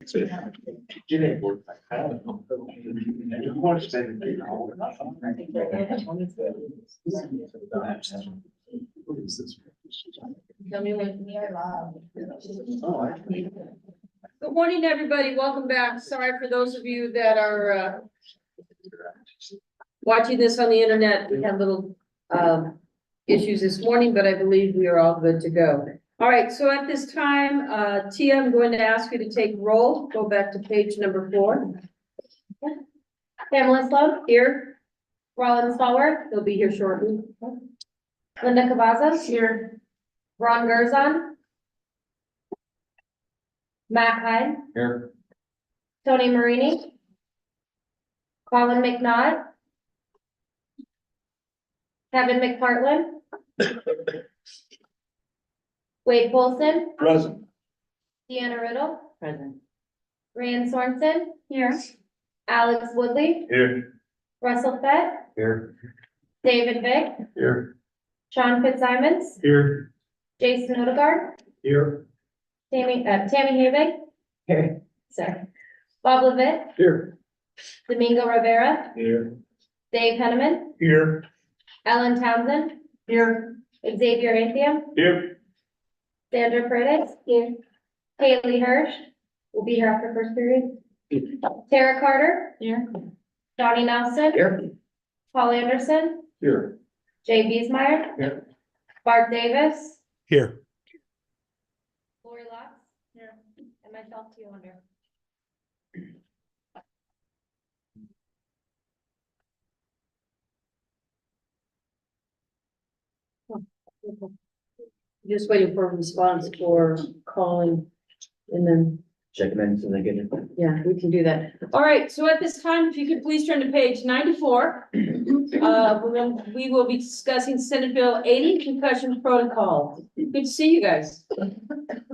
Tell me when we are live. Good morning, everybody. Welcome back. Sorry for those of you that are watching this on the internet. We had little issues this morning, but I believe we are all good to go. All right, so at this time, Tia, I'm going to ask you to take roll. Go back to page number 4. Pamela Sloan, Here, Rollins Stallworth, they'll be here shortly. Linda Cavazos, Here. Ron Gerzon, Matt Hyde, Here. Tony Marini, Colin McNaught, Kevin McPartland, Wade Polson, Present. Deanna Riddle, Present. Rand Sorensen, here, Alex Woodley, Here. Russell Fett, Here. David Vick, Here. Sean Fitzsimons, Here. Jason Odegaard, Here. Tammy Havig, Here. sorry, Bob Levitt, Here. Domingo Rivera, Here. Dave Henneman, Here. Ellen Townsend, Here. Xavier Anthea, Here. Sandra Freitas, here, Haley Hirsch, will be here after first period, Tara Carter, Here. Johnny Nelson, Here. Paul Anderson, Here. Jay Biesmeyer, Here. Bart Davis, Here. Lori Lux, here, and myself, Tia Wonder. Just waiting for a response for calling and then, Check them in so they get it. yeah, we can do that. All right, so at this time, if you could please turn to page 94. We will be discussing Senate Bill 80 concussion protocol. Good to see you guys.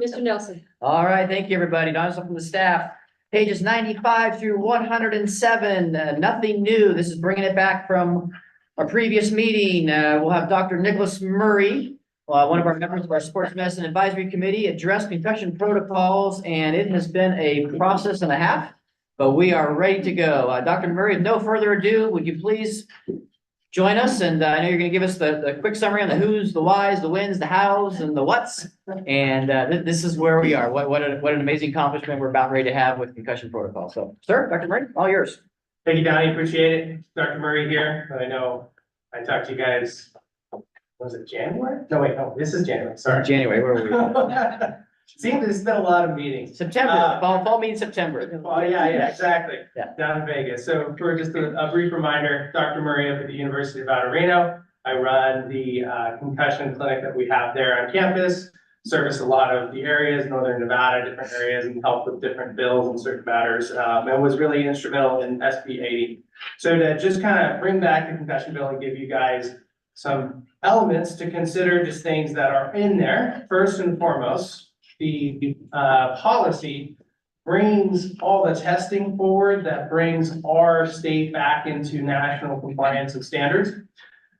Mr. Nelson. All right, thank you, everybody. Don's from the staff. Pages 95 through 107, nothing new. This is bringing it back from our previous meeting. We'll have Dr. Nicholas Murray, one of our members of our Sports Medicine Advisory Committee, address concussion protocols, and it has been a process and a half, but we are ready to go. Dr. Murray, with no further ado, would you please join us? And I know you're going to give us the quick summary on the who's, the whys, the whens, the hows, and the whats. And this is where we are. What an amazing accomplishment we're about ready to have with concussion protocol. So, sir, Dr. Murray, all yours. Thank you, Donnie. Appreciate it. Dr. Murray here. I know I talked to you guys, was it January? No, wait, no, this is January. Sorry. January, where were we? Seems there's been a lot of meetings. September, fall meeting September. Oh, yeah, exactly. Yeah. Down in Vegas. So for just a brief reminder, Dr. Murray up at the University of Reno. I run the concussion clinic that we have there on campus, service a lot of the areas, Northern Nevada, different areas, and help with different bills and certain matters, and was really instrumental in SB 80. So to just kind of bring back the concussion bill and give you guys some elements to consider, just things that are in there. First and foremost, the policy brings all the testing forward that brings our state back into national compliance and standards.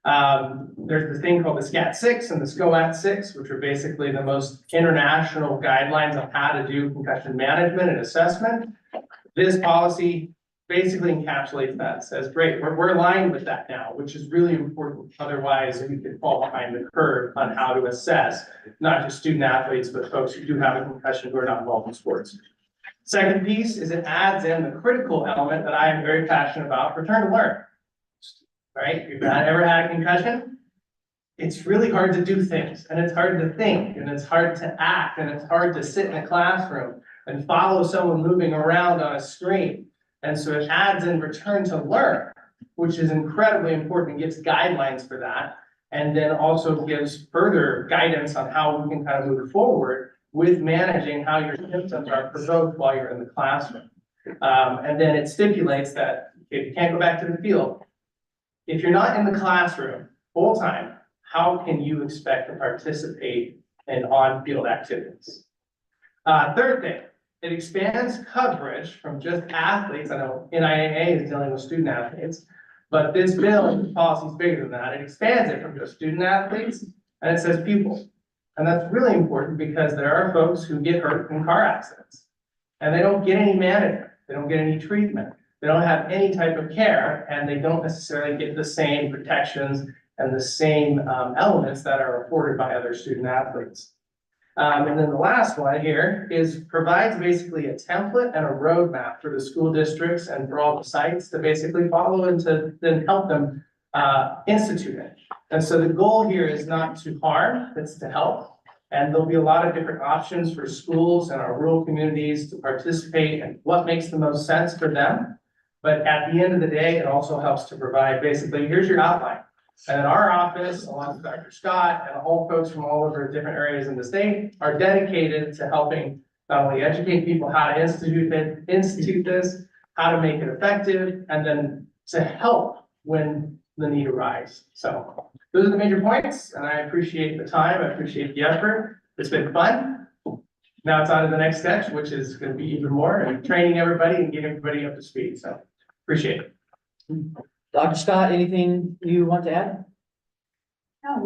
There's this thing called the SCAT-6 and the SCOAT-6, which are basically the most international guidelines on how to do concussion management and assessment. This policy basically encapsulates that, says, great, we're aligned with that now, which is really important. Otherwise, we could fall behind the curve on how to assess not just student athletes, but folks who do have a concussion who are not involved in sports. Second piece is it adds in the critical element that I am very passionate about, return to learn. Right? If you've not ever had a concussion, it's really hard to do things, and it's hard to think, and it's hard to act, and it's hard to sit in a classroom and follow someone moving around on a screen. And so it adds in return to learn, which is incredibly important, gives guidelines for that, and then also gives further guidance on how we can kind of move forward with managing how your symptoms are provoked while you're in the classroom. And then it stipulates that if you can't go back to the field, if you're not in the classroom full time, how can you expect to participate in on-field activities? Third thing, it expands coverage from just athletes. I know NIAA is dealing with student athletes, but this bill, policy is bigger than that. It expands it from just student athletes, and it says pupils. And that's really important because there are folks who get hurt in car accidents. and they don't get any management, they don't get any treatment, they don't have any type of care, and they don't necessarily get the same protections and the same elements that are afforded by other student athletes. And then the last one here is provides basically a template and a roadmap for the school districts and for all the sites to basically follow and to then help them institute it. And so the goal here is not to harm, it's to help. And there'll be a lot of different options for schools and our rural communities to participate and what makes the most sense for them. But at the end of the day, it also helps to provide basically, here's your outline. And in our office, along with Dr. Scott and all folks from all over different areas in the state are dedicated to helping not only educate people how to institute this, how to make it effective, and then to help when the need arises. So those are the major points, and I appreciate the time, I appreciate the effort. It's been fun. Now it's on to the next step, which is going to be even more, and training everybody and getting everybody up to speed. So appreciate it. Dr. Scott, anything you want to add? No,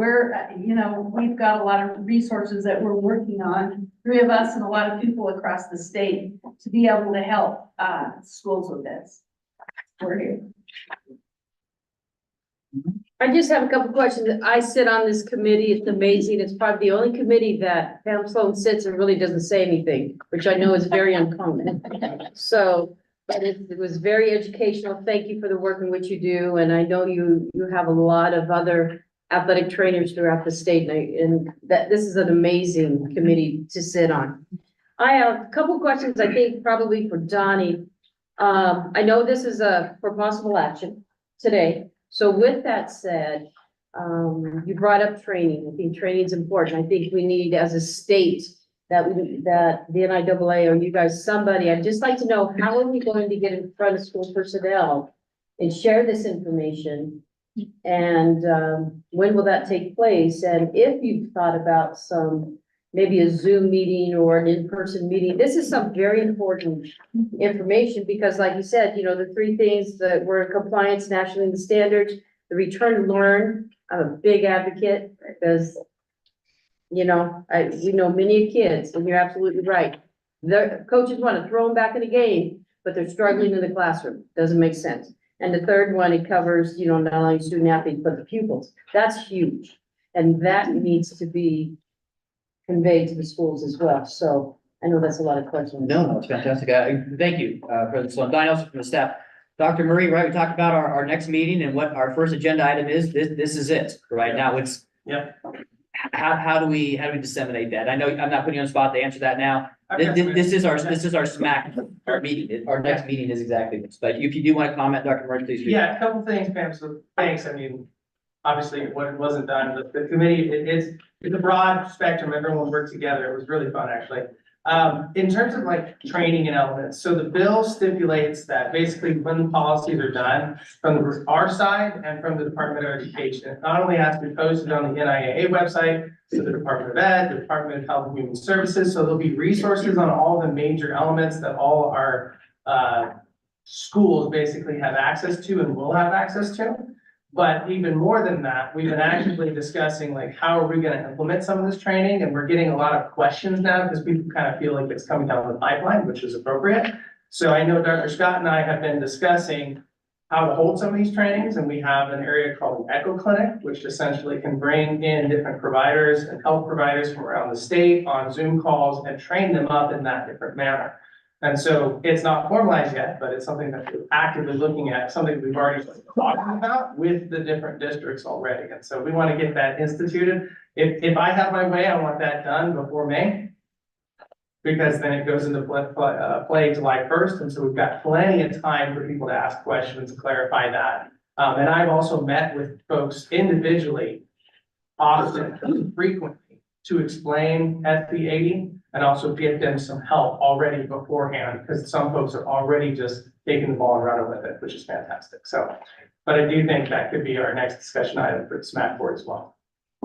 we've got a lot of resources that we're working on, 3 of us and a lot of people across the state to be able to help, schools with this. We're here. I just have a couple questions. I sit on this committee. It's amazing. It's probably the only committee that Pam Sloan sits and really doesn't say anything, which I know is very uncommon. So, but it was very educational. Thank you for the work in which you do. And I know you have a lot of other athletic trainers throughout the state, and that this is an amazing committee to sit on. I have a couple questions, I think probably for Donnie. I know this is for possible action today. So with that said, you brought up training. I think training is important. I think we need as a state that the NIAA or you guys, somebody, I'd just like to know, how are we going to get in front of school personnel and share this information? And when will that take place? And if you've thought about maybe a Zoom meeting or an in-person meeting, this is some very important information because like you said, the 3 things that were in compliance nationally in the standards, the return to learn, I'm a big advocate because, we know many kids, and you're absolutely right. The coaches want to throw them back in the game, but they're struggling in the classroom. Doesn't make sense. And the third one, it covers, not only student athletes, but the pupils. That's huge. And that needs to be conveyed to the schools as well. So I know that's a lot of questions. No, it's fantastic. Thank you, President Sloan. Don Nelson from the staff. Dr. Murray, right, we talked about our next meeting and what our first agenda item is. This is it. Right now, it's. Yeah. How do we disseminate that? I know I'm not putting you on the spot to answer that now. This is our our meeting. Our next meeting is exactly this. But if you do want to comment, Dr. Murray, please. Yeah, a couple things, Pam. So thanks. I mean, obviously what wasn't done, the committee, it's a broad spectrum. Everyone worked together. It was really fun, actually. In terms of like training and elements, so the bill stipulates that basically when the policies are done from our side and from the Department of Education, it not only has to be posted on the NIAA website, so the Department of Ed, the Department of Health and Human Services, so there'll be resources on all the major elements that all our schools basically have access to and will have access to. But even more than that, we've been actively discussing like, how are we going to implement some of this training? And we're getting a lot of questions now because people kind of feel like it's coming down the pipeline, which is appropriate. So I know Dr. Scott and I have been discussing how to hold some of these trainings. And we have an area called an Echo Clinic, which essentially can bring in different providers and health providers from around the state on Zoom calls and train them up in that different manner. And so it's not formalized yet, but it's something that we're actively looking at, something we've already talked about with the different districts already. And so we want to get that instituted. If I have my way, I want that done before May. Because then it goes into play July 1st. And so we've got plenty of time for people to ask questions, to clarify that. And I've also met with folks individually, often, frequently, to explain SB 80 and also get them some help already beforehand, because some folks are already just taking the ball and running with it, which is fantastic. So, but I do think that could be our next discussion item for the SMAC board as well.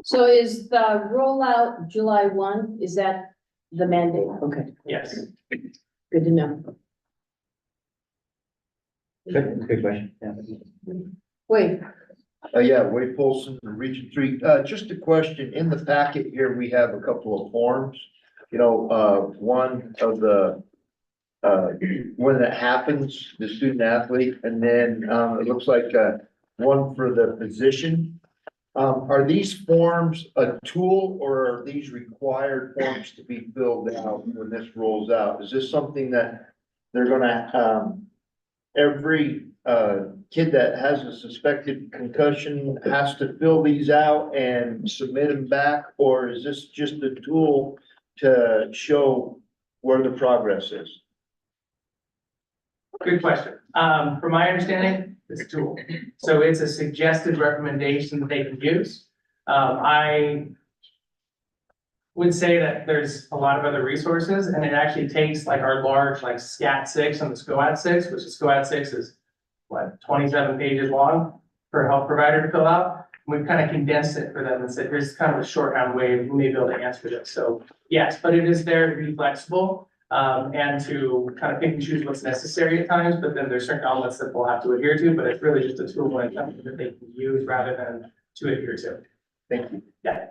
So is the rollout July 1? Is that the mandate? Okay, Yes. good to know. Good question. Yeah. Wait, Yeah, Wade Polson, Region 3. Just a question. In the packet here, we have a couple of forms. One of the when that happens, the student athlete, and then, it looks like, one for the physician. Are these forms a tool or are these required forms to be filled out when this rolls out? Is this something that they're gonna, every, kid that has a suspected concussion has to fill these out and submit them back? Or is this just a tool to show where the progress is? Good question. From my understanding, it's a tool. So it's a suggested recommendation that they can use. I would say that there's a lot of other resources and it actually takes like our large like SCAT 6 and the SCOAT 6, which is SCOAT 6 is what, 27 pages long for a health provider to fill out. We've kind of condensed it for them and said, here's kind of a shorthand way we may be able to answer this. So yes, but it is there to be flexible. And to kind of pick and choose what's necessary at times, but then there's certain elements that we'll have to adhere to, but it's really just a tool and something that they can use rather than to adhere to. Thank you. Yeah.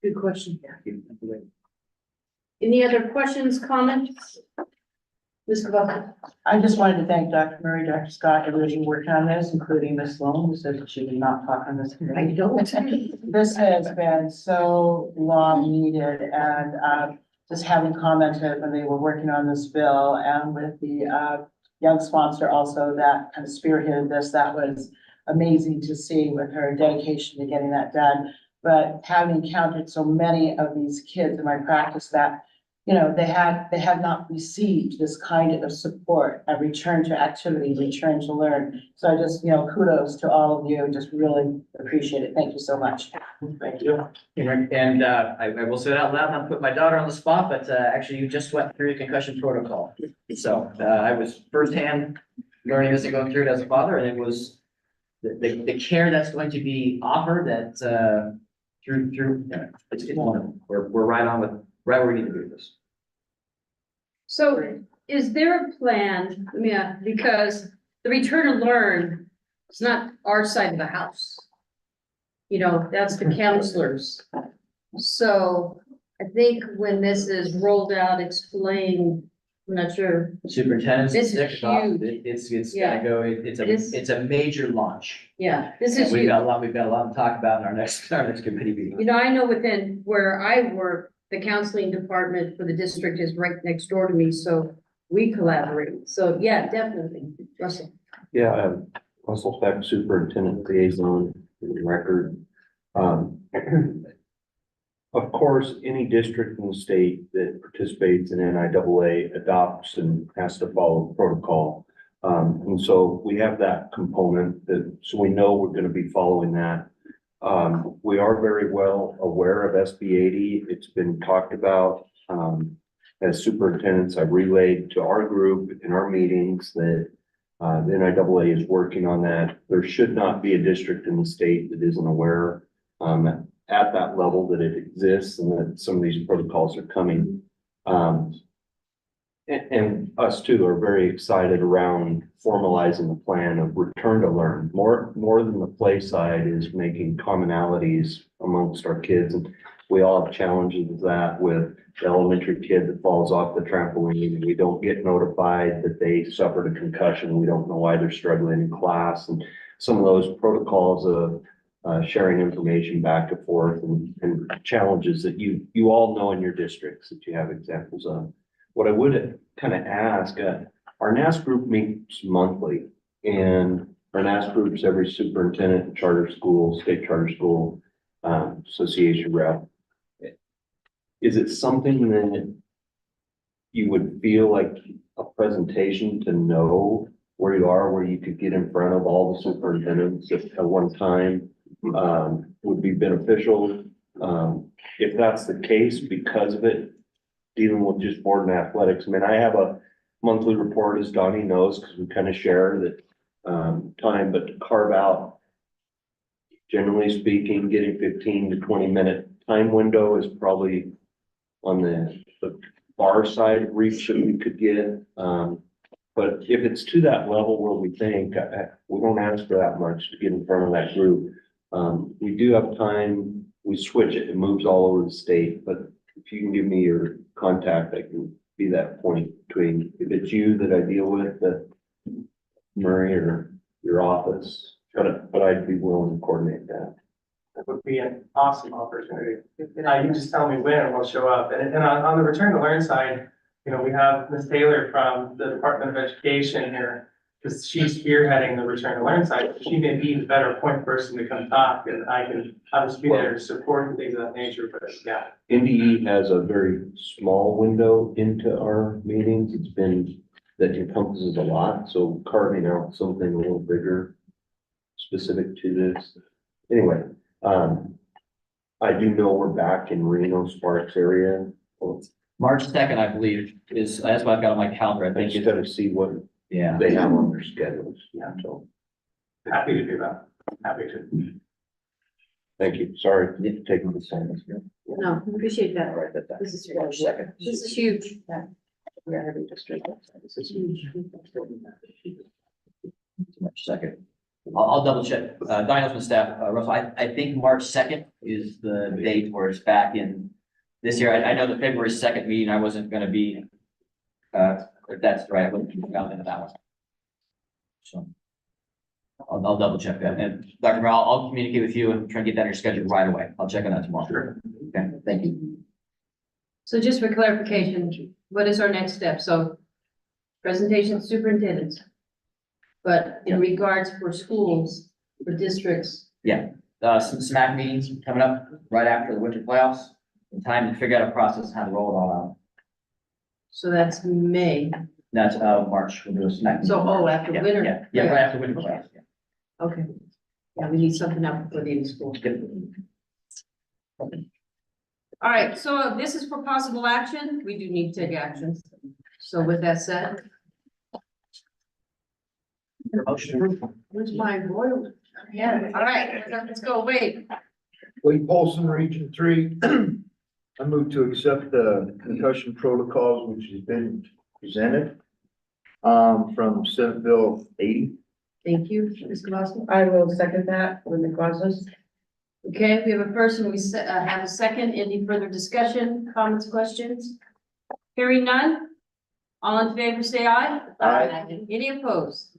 Good question. Any other questions, comments? Ms. Cabot? I just wanted to thank Dr. Murray, Dr. Scott, everybody working on this, including Ms. Sloan, who said that she did not talk on this. I don't. This has been so long needed and, just having commented when they were working on this bill and with the, young sponsor also that kind of spearheaded this, that was amazing to see with her dedication to getting that done. But having encountered so many of these kids in my practice that, you know, they had not received this kind of support, a return to activity, return to learn. So I just, you know, kudos to all of you, just really appreciate it. Thank you so much. Thank you. And I will say it out loud, not put my daughter on the spot, but actually you just went through the concussion protocol. So I was firsthand learning this and going through it as a father, and it was the care that's going to be offered that it's wonderful. We're right on with, right where we need to be with this. So is there a plan, yeah, because the return to learn is not our side of the house. You know, that's the counselors. So I think when this is rolled out, explain, I'm not sure. Superintendent's This is sick about huge. it. It's Yeah. gonna go, it's a major launch. Yeah, this And is we've huge. got a lot to talk about in our next committee meeting. You know, I know within where I work, the counseling department for the district is right next door to me, so we collaborate. So yeah, definitely. Russell. Yeah, Russell Peck, Superintendent Liaison, for the record. Of course, any district in the state that participates in NIAA adopts and has to follow protocol. And so we have that component so we know we're gonna be following that. We are very well aware of SB 80. It's been talked about, as superintendents. I've relayed to our group in our meetings that the NIAA is working on that. There should not be a district in the state that isn't aware at that level that it exists and that some of these protocols are coming. And us too are very excited around formalizing the plan of return to learn. More than the play side is making commonalities amongst our kids. And we all have challenges with that with the elementary kid that falls off the trampoline and we don't get notified that they suffered a concussion. We don't know why they're struggling in class, and some of those protocols of sharing information back and forth and challenges that you all know in your districts that you have examples of. What I would kind of ask, our NAS group meets monthly, and our NAS groups, every superintendent, charter school, state charter school, association rep. Is it something that you would feel like a presentation to know where you are, where you could get in front of all the superintendents at one time, would be beneficial? If that's the case, because of it, dealing with just board and athletics. I mean, I have a monthly report, as Donnie knows, because we kind of share that time, but to carve out, generally speaking, getting 15 to 20 minute time window is probably on the far side of reach that we could get. But if it's to that level where we think, we don't ask for that much to get in front of that group. We do have time, we switch it, it moves all over the state, but if you can give me your contact, I can be that point between, if it's you that I deal with, that Murray or your office, but I'd be willing to coordinate that. That would be an awesome opportunity. You can just tell me when and we'll show up. And on the return to learn side, you know, we have Ms. Taylor from the Department of Education here, because she's spearheading the return to learn side. She may be the better point person to come talk, and I can obviously be there to support and things of that nature, but yeah. NDE has a very small window into our meetings. It's been, that encompasses a lot, so carving out something a little bigger specific to this. Anyway, I do know we're back in Reno Sparks area. March 2nd, I believe, is, that's what I've got on my calendar. I I think just it's, gotta see what yeah. they have on their schedules. Yeah, so, Happy to do that. Happy to. thank you. Sorry for taking the time. No, appreciate that. Write that down. This is huge. This is huge. We are having district. This is huge. March 2nd. I'll double check. Dinos and staff, Russell, I think March 2nd is the date where it's back in this year. I know the February 2nd meeting, I wasn't gonna be, if that's right, I wouldn't be down into that one. So I'll double check that. And Dr. Merrill, I'll communicate with you and try and get that in your schedule right away. I'll check on that tomorrow. Sure. Okay, thank you. So just for clarification, what is our next step? So presentation superintendents. But in regards for schools, for districts, Some SMAC meetings coming up right after the winter playoffs. In time to figure out a process how to roll it all out. so that's May. That's March, we'll do a SMAC. So, meeting. after Yeah, winter. Yeah, right after winter playoffs. Yeah. Okay. Yeah, we need something up before the end of school. All right, so this is for possible action. We do need to take action. So with that said, Your motion approved. where's my royal? Yeah, all right, let's go. Wait. Wade Polson, Region 3. I move to accept the concussion protocols which has been presented from Senate Bill 80. Thank you, Ms. Kowalski. I will second that with the clauses. Okay, we have a first and we have a second. Any further discussion, comments, questions? Hearing none. All in favor, say aye. Aye. Any opposed?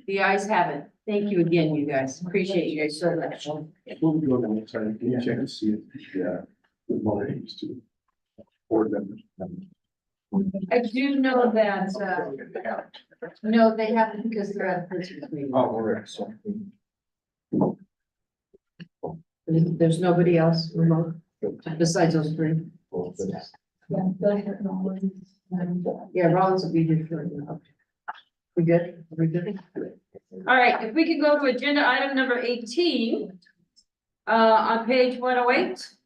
The ayes have it. Thank you again, you guys. Appreciate you guys so much. We'll go on the website, can you check and see if the monitors to board members. I do know that, no, they haven't because they're at a principal's meeting. Oh, all right, so. There's nobody else remote besides those three. Yeah, Rollins will be here for you. We good? We good? All right, if we could go to agenda item number 18. On page 108.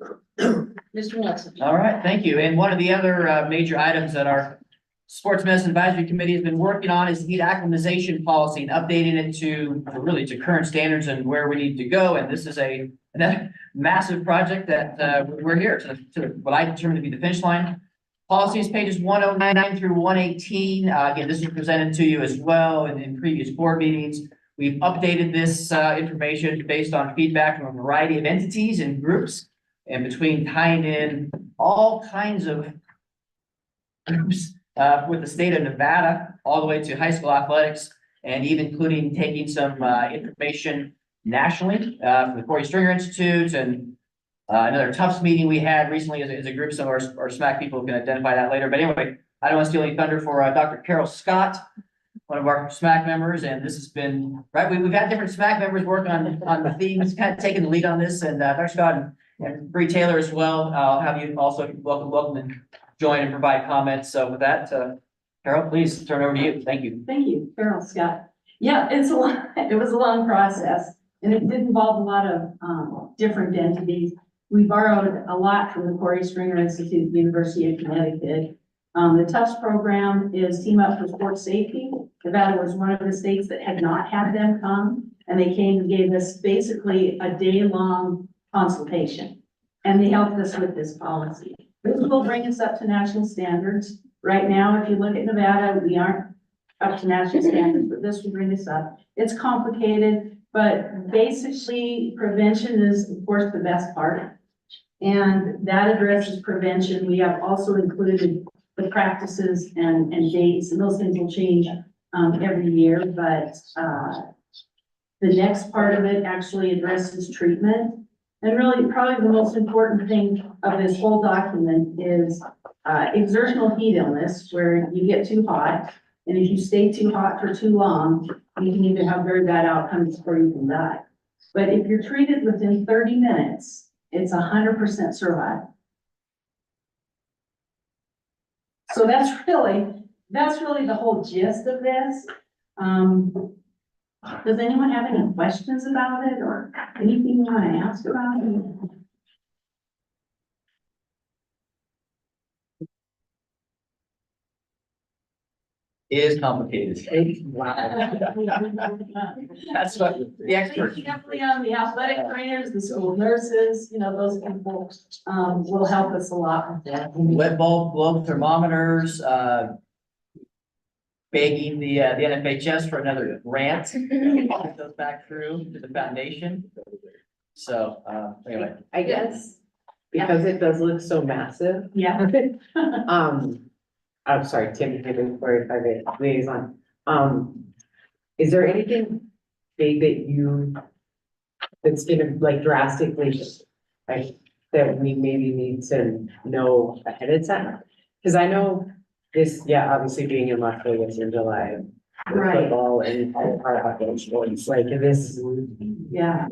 Mr. Nelson. All right, thank you. And one of the other major items that our Sports Medicine Advisory Committee has been working on is the acclimatization policy and updating it to really to current standards and where we need to go. And this is another massive project that we're here to what I determine to be the finish line. Policies pages 109 through 118. Again, this was presented to you as well in previous board meetings. We've updated this information based on feedback from a variety of entities and groups, and between tying in all kinds of groups with the state of Nevada, all the way to high school athletics, and even including taking some information nationally from the Corey Stringer Institute and another Tufts meeting we had recently as a group. Some of our SMAC people can identify that later. But anyway, I don't want to steal any thunder for Dr. Carol Scott, one of our SMAC members, and this has been, right, we've had different SMAC members work on themes, kind of taking the lead on this, and Dr. Scott and Bree Taylor as well. I'll have you also welcome and join and provide comments. So with that, Carol, please turn it over to you. Thank you. Thank you, Carol Scott. Yeah, it was a long process, and it did involve a lot of different entities. We borrowed a lot from the Corey Stringer Institute, University of Connecticut. The Tufts program is Team Up for Sports Safety. Nevada was one of the states that had not had them come, and they came and gave us basically a day-long consultation. And they helped us with this policy. This will bring us up to national standards. Right now, if you look at Nevada, we aren't up to national standards, but this will bring us up. It's complicated, but basically prevention is, of course, the best part. And that addresses prevention. We have also included the the practices and dates, and those things will change, every year, but, the next part of it actually addresses treatment. And really, probably the most important thing of this whole document is, exertional heat illness, where you get too hot. And if you stay too hot for too long, you can either have very bad outcomes or you can die. But if you're treated within 30 minutes, it's 100% survival. So that's really the whole gist of this. Does anyone have any questions about it or anything you want to ask about it? It is complicated. That's what the experts. Definitely on the athletic trainers, the school nurses, those people, will help us a lot with that. Wet bulb, globe thermometers, begging the NFHS for another grant. Get those back through to the foundation. So, anyway. I guess, because it does look so massive, Yeah. I'm sorry, Tim, before I may liaison. Is there anything big that's gonna like drastically, like, that we maybe need to know ahead of time? Cause I know this, obviously being in Las Vegas in July, Right. football and our hockey sports, like this. Yeah,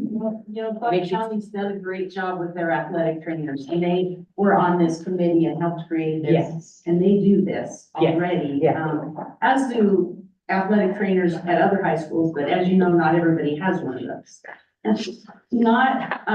Clark County's done a great job with their athletic trainers, and they were on this committee and helped create this. Yes. And they do this Yeah, already. yeah. As do athletic trainers at other high schools, but as you know, not everybody has one of those. And not,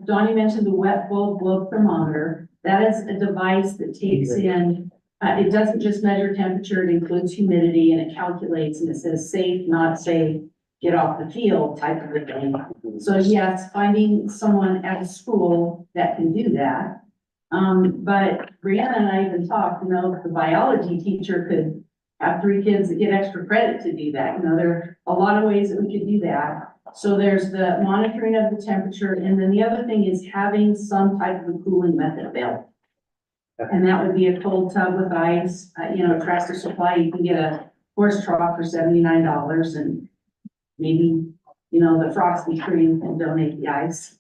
Donnie mentioned the wet bulb globe thermometer. That is a device that takes in, it doesn't just measure temperature, it includes humidity, and it calculates, and it says safe, not safe, get off the field type of a thing. So yes, finding someone at a school that can do that. But Brianna and I even talked, the biology teacher could have 3 kids that get extra credit to do that. There are a lot of ways that we could do that. So there's the monitoring of the temperature, and then the other thing is having some type of a cooling method available. And that would be a cold tub with ice, Tractor Supply, you can get a horse trough for $79, and maybe, the Frosty Cream can donate the ice.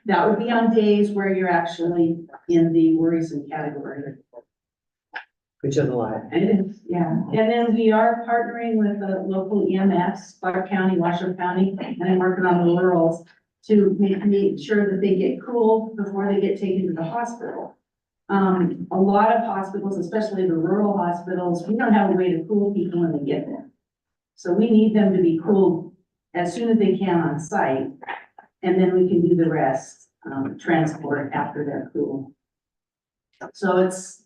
That would be on days where you're actually in the worrisome category. Which is a lot. And then we are partnering with the local EMS, Clark County, Washoe County, and I'm working on the rurals to make sure that they get cool before they get taken to the hospital. A lot of hospitals, especially the rural hospitals, we don't have a way to cool people when they get there. So we need them to be cooled as soon as they can on site, and then we can do the rest, transport after they're cool. So it's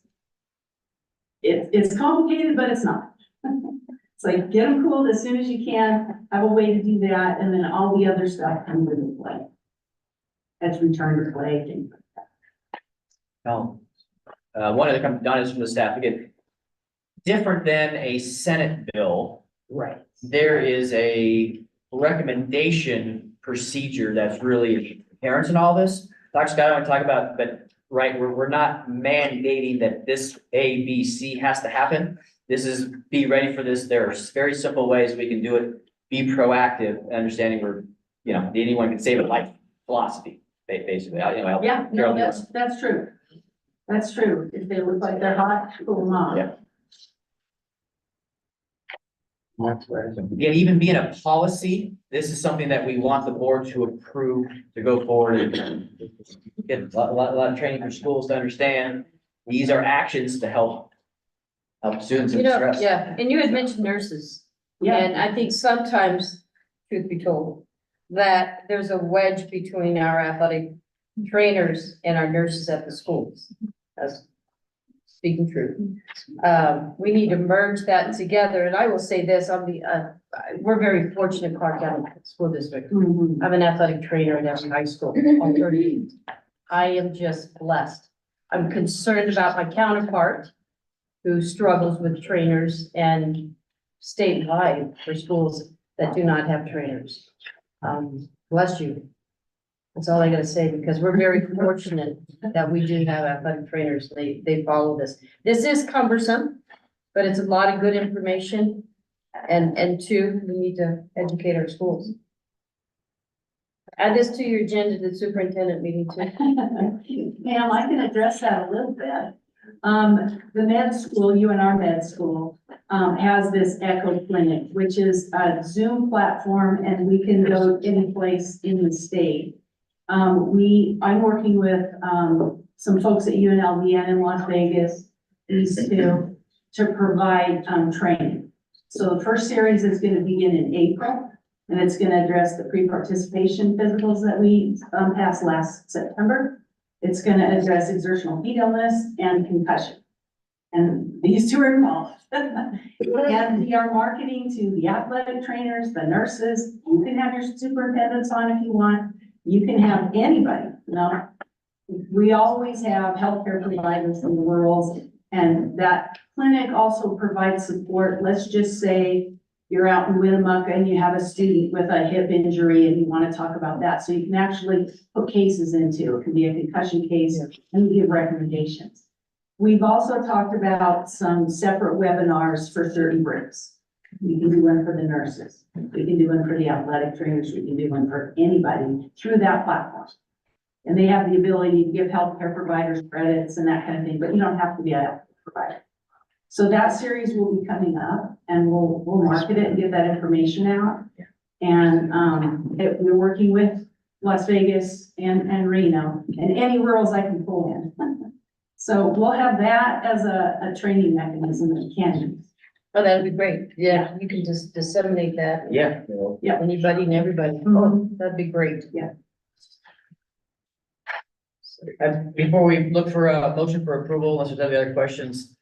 complicated, but it's not. It's like, get them cooled as soon as you can, have a way to do that, and then all the other stuff comes into play. That's return to play, things like that. Oh. One of the, Don is from the staff, again, different than a Senate bill, Right. there is a recommendation procedure that's really parents in all this. Dr. Scott, I want to talk about, but right, we're not mandating that this A, B, C has to happen. This is be ready for this. There are very simple ways we can do it. Be proactive, understanding we're, anyone can save a life philosophy, basically. Yeah, no, that's true. That's true. If they look like they're hot, cool them off. Yeah. That's where. Again, even being a policy, this is something that we want the board to approve to go forward and get a lot of training for schools to understand. These are actions to help students in stress. Yeah, and you had mentioned nurses. Yeah. And I think sometimes, truth be told, that there's a wedge between our athletic trainers and our nurses at the schools. That's speaking truth. We need to merge that together, and I will say this, we're very fortunate, Clark County School District. Mhm. I'm an athletic trainer at every high school, all 38. I am just blessed. I'm concerned about my counterpart who struggles with trainers and statewide for schools that do not have trainers. Bless you. That's all I gotta say, because we're very fortunate that we do have athletic trainers. They follow this. This is cumbersome, but it's a lot of good information. And two, we need to educate our schools. Add this to your agenda, the superintendent meeting too. Ma'am, I can address that a little bit. The med school, UNR Med School, has this Echo Clinic, which is a Zoom platform, and we can go any place in the state. I'm working with, some folks at UNLV and in Las Vegas, these two, to provide, training. So the first series is gonna begin in April, and it's gonna address the pre-participation physicals that we, passed last September. It's gonna address exertional heat illness and concussion. And these two are involved. And we are marketing to the athletic trainers, the nurses. You can have your superintendents on if you want. You can have anybody, you know. We always have healthcare providers in the rural, and that clinic also provides support. Let's just say you're out in Winnemucca and you have a student with a hip injury and you want to talk about that. So you can actually put cases into, it can be a concussion case, and give recommendations. We've also talked about some separate webinars for 30 breaks. We can do one for the nurses. We can do one for the athletic trainers. We can do one for anybody through that platform. And they have the ability to give healthcare providers credits and that kind of thing, but you don't have to be a healthcare provider. So that series will be coming up, and we'll market it and get that information out. And, we're working with Las Vegas and Reno, and any rurals I can pull in. So we'll have that as a training mechanism that we can use. Oh, that'd be great. Yeah, you can just disseminate that. Yeah. Yeah, anybody and everybody. Oh, that'd be great. Yeah. Before we look for a motion for approval, unless there's any other questions,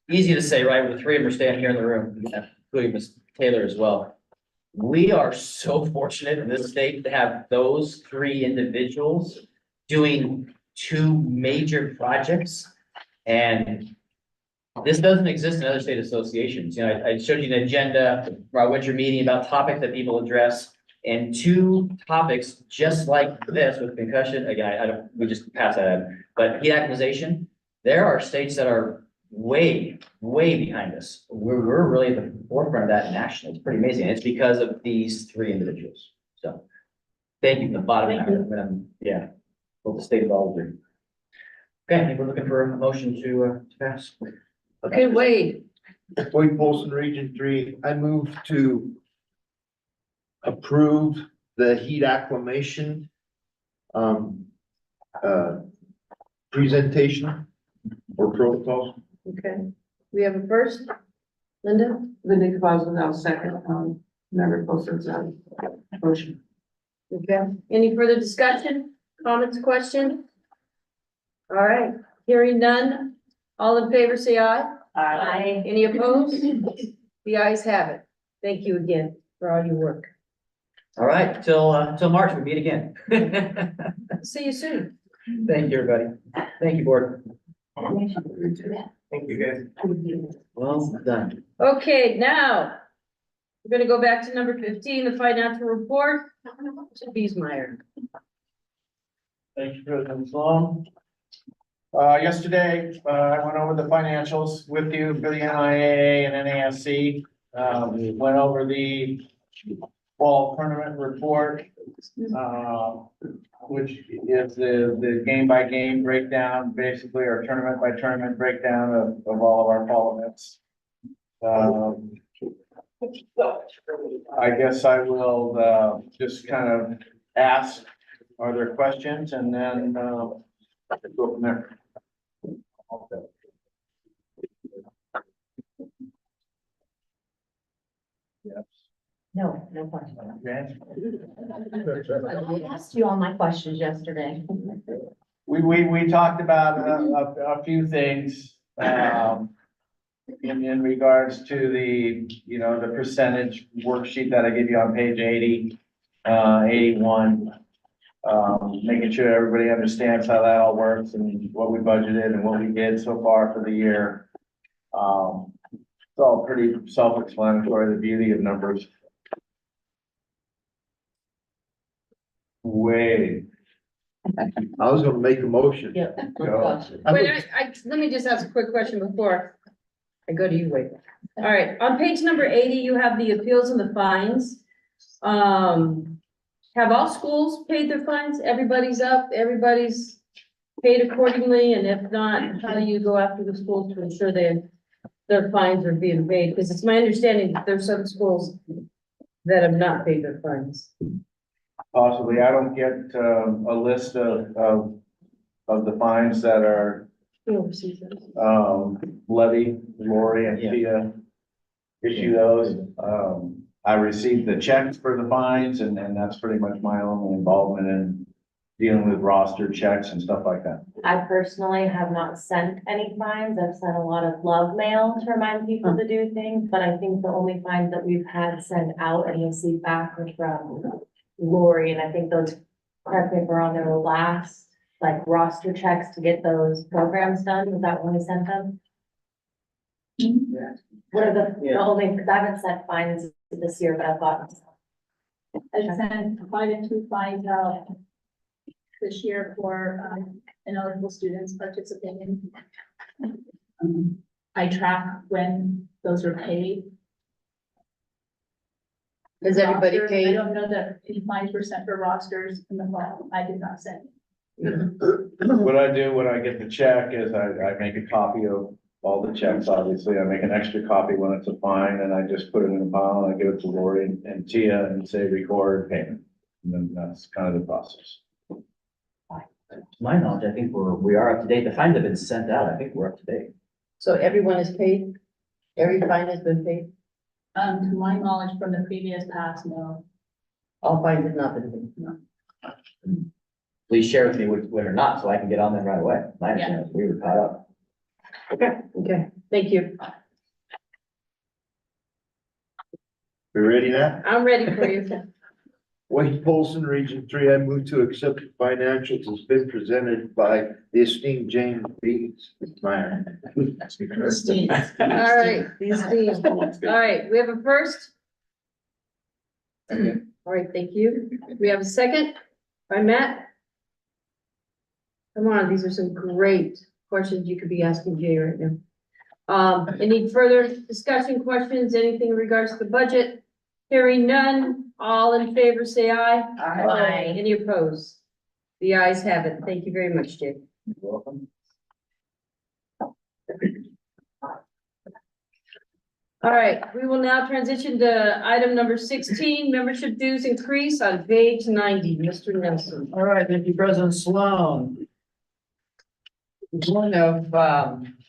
easy to say, right? The three of them are standing here in the room, including Ms. Taylor as well. We are so fortunate in this state to have those three individuals doing two major projects. And this doesn't exist in other state associations. You know, I showed you an agenda where I went to your meeting about topics that people address. And two topics just like this with concussion, again, we just pass that out, but heat activization, there are states that are way behind us. We're really at the forefront of that nationally. It's pretty amazing. And it's because of these three individuals. So thank you from the bottom of my heart. Yeah, both the state of all agree. Okay, I think we're looking for a motion to pass. Okay, Wade. Wade Polson, Region 3, I move to approve the heat acclimation presentation or protocol. Okay, we have a first. Linda? Linda Cabazon, I'll second, member Poston's, motion. Okay, any further discussion, comments, questions? All right, hearing none. All in favor, say aye. Aye. Any opposed? The ayes have it. Thank you again for all your work. All right, till March, we meet again. See you soon. Thank you, everybody. Thank you, board. Thank you, guys. Well done. Okay, now, we're gonna go back to number 15, the financial report to Biesmeyer. Thank you, President Sloan. Yesterday, I went over the financials with you for the NIAA and NASC. We went over the fall tournament report, which is the game by game breakdown, basically, or tournament by tournament breakdown of all of our fall events. I guess I will, just kind of ask, are there questions? And then, go from there. Yes. No, no question. Okay. I asked you all my questions yesterday. We talked about a few things, in regards to the, you know, the percentage worksheet that I give you on page 80, 81. Making sure everybody understands how that all works and what we budgeted and what we did so far for the year. It's all pretty self-explanatory, the beauty of numbers. Wait. I was gonna make a motion. Yeah. Go. Wait, let me just ask a quick question before I go to you, Wade. All right, on page number 80, you have the appeals and the fines. Have all schools paid their fines? Everybody's up, everybody's paid accordingly, and if not, how do you go after the schools to ensure their fines are being paid? Because it's my understanding that there's some schools that have not paid their fines. Possibly, I don't get, a list of the fines that are, Who oversees those? Levy, Lori and Yeah. Tia issue those. I received the checks for the fines and that's pretty much my own involvement in dealing with roster checks and stuff like that. I personally have not sent any fines. I've sent a lot of love mail to remind people to do things, but I think the only fines that we've had sent out and received back were from Lori, and I think those, correct me if I'm wrong, they were last, like roster checks to get those programs done. Was that when we sent them? What are the only, because I haven't sent fines this year, but I've gotten some. I sent quite a few fines out this year for, ineligible students participating. I track when those are paid. Is everybody Rosters, I paid? don't know that any fines were sent for rosters in the fall. I did not send. What I do when I get the check is I make a copy of all the checks, obviously. I make an extra copy when it's a fine and I just put it in a pile and I give it to Lori and Tia and say record payment. And then that's kind of the process. To my knowledge, I think we are up to date. The fines have been sent out. I think we're up to date. So everyone is paid? Every fine has been paid? To my knowledge from the previous past, no. All fines have not been paid. Please share with me when or not, so I can get on them right away. My understanding is we were caught up. Okay, thank you. We ready now? I'm ready for you. Wade Polson, Region 3, I move to accept the financials as been presented by the esteemed James Beats. Meyer. All right, these things. All right, we have a first. All right, thank you. We have a second by Matt. Come on, these are some great questions you could be asking Jay right now. Any further discussion, questions, anything in regards to the budget? Hearing none, all in favor, say aye. Aye. Any opposed? The ayes have it. Thank you very much, Jay. You're welcome. All right, we will now transition to item number 16, membership dues increase on page 90. Mr. Nelson. All right, thank you, President Sloan. One of,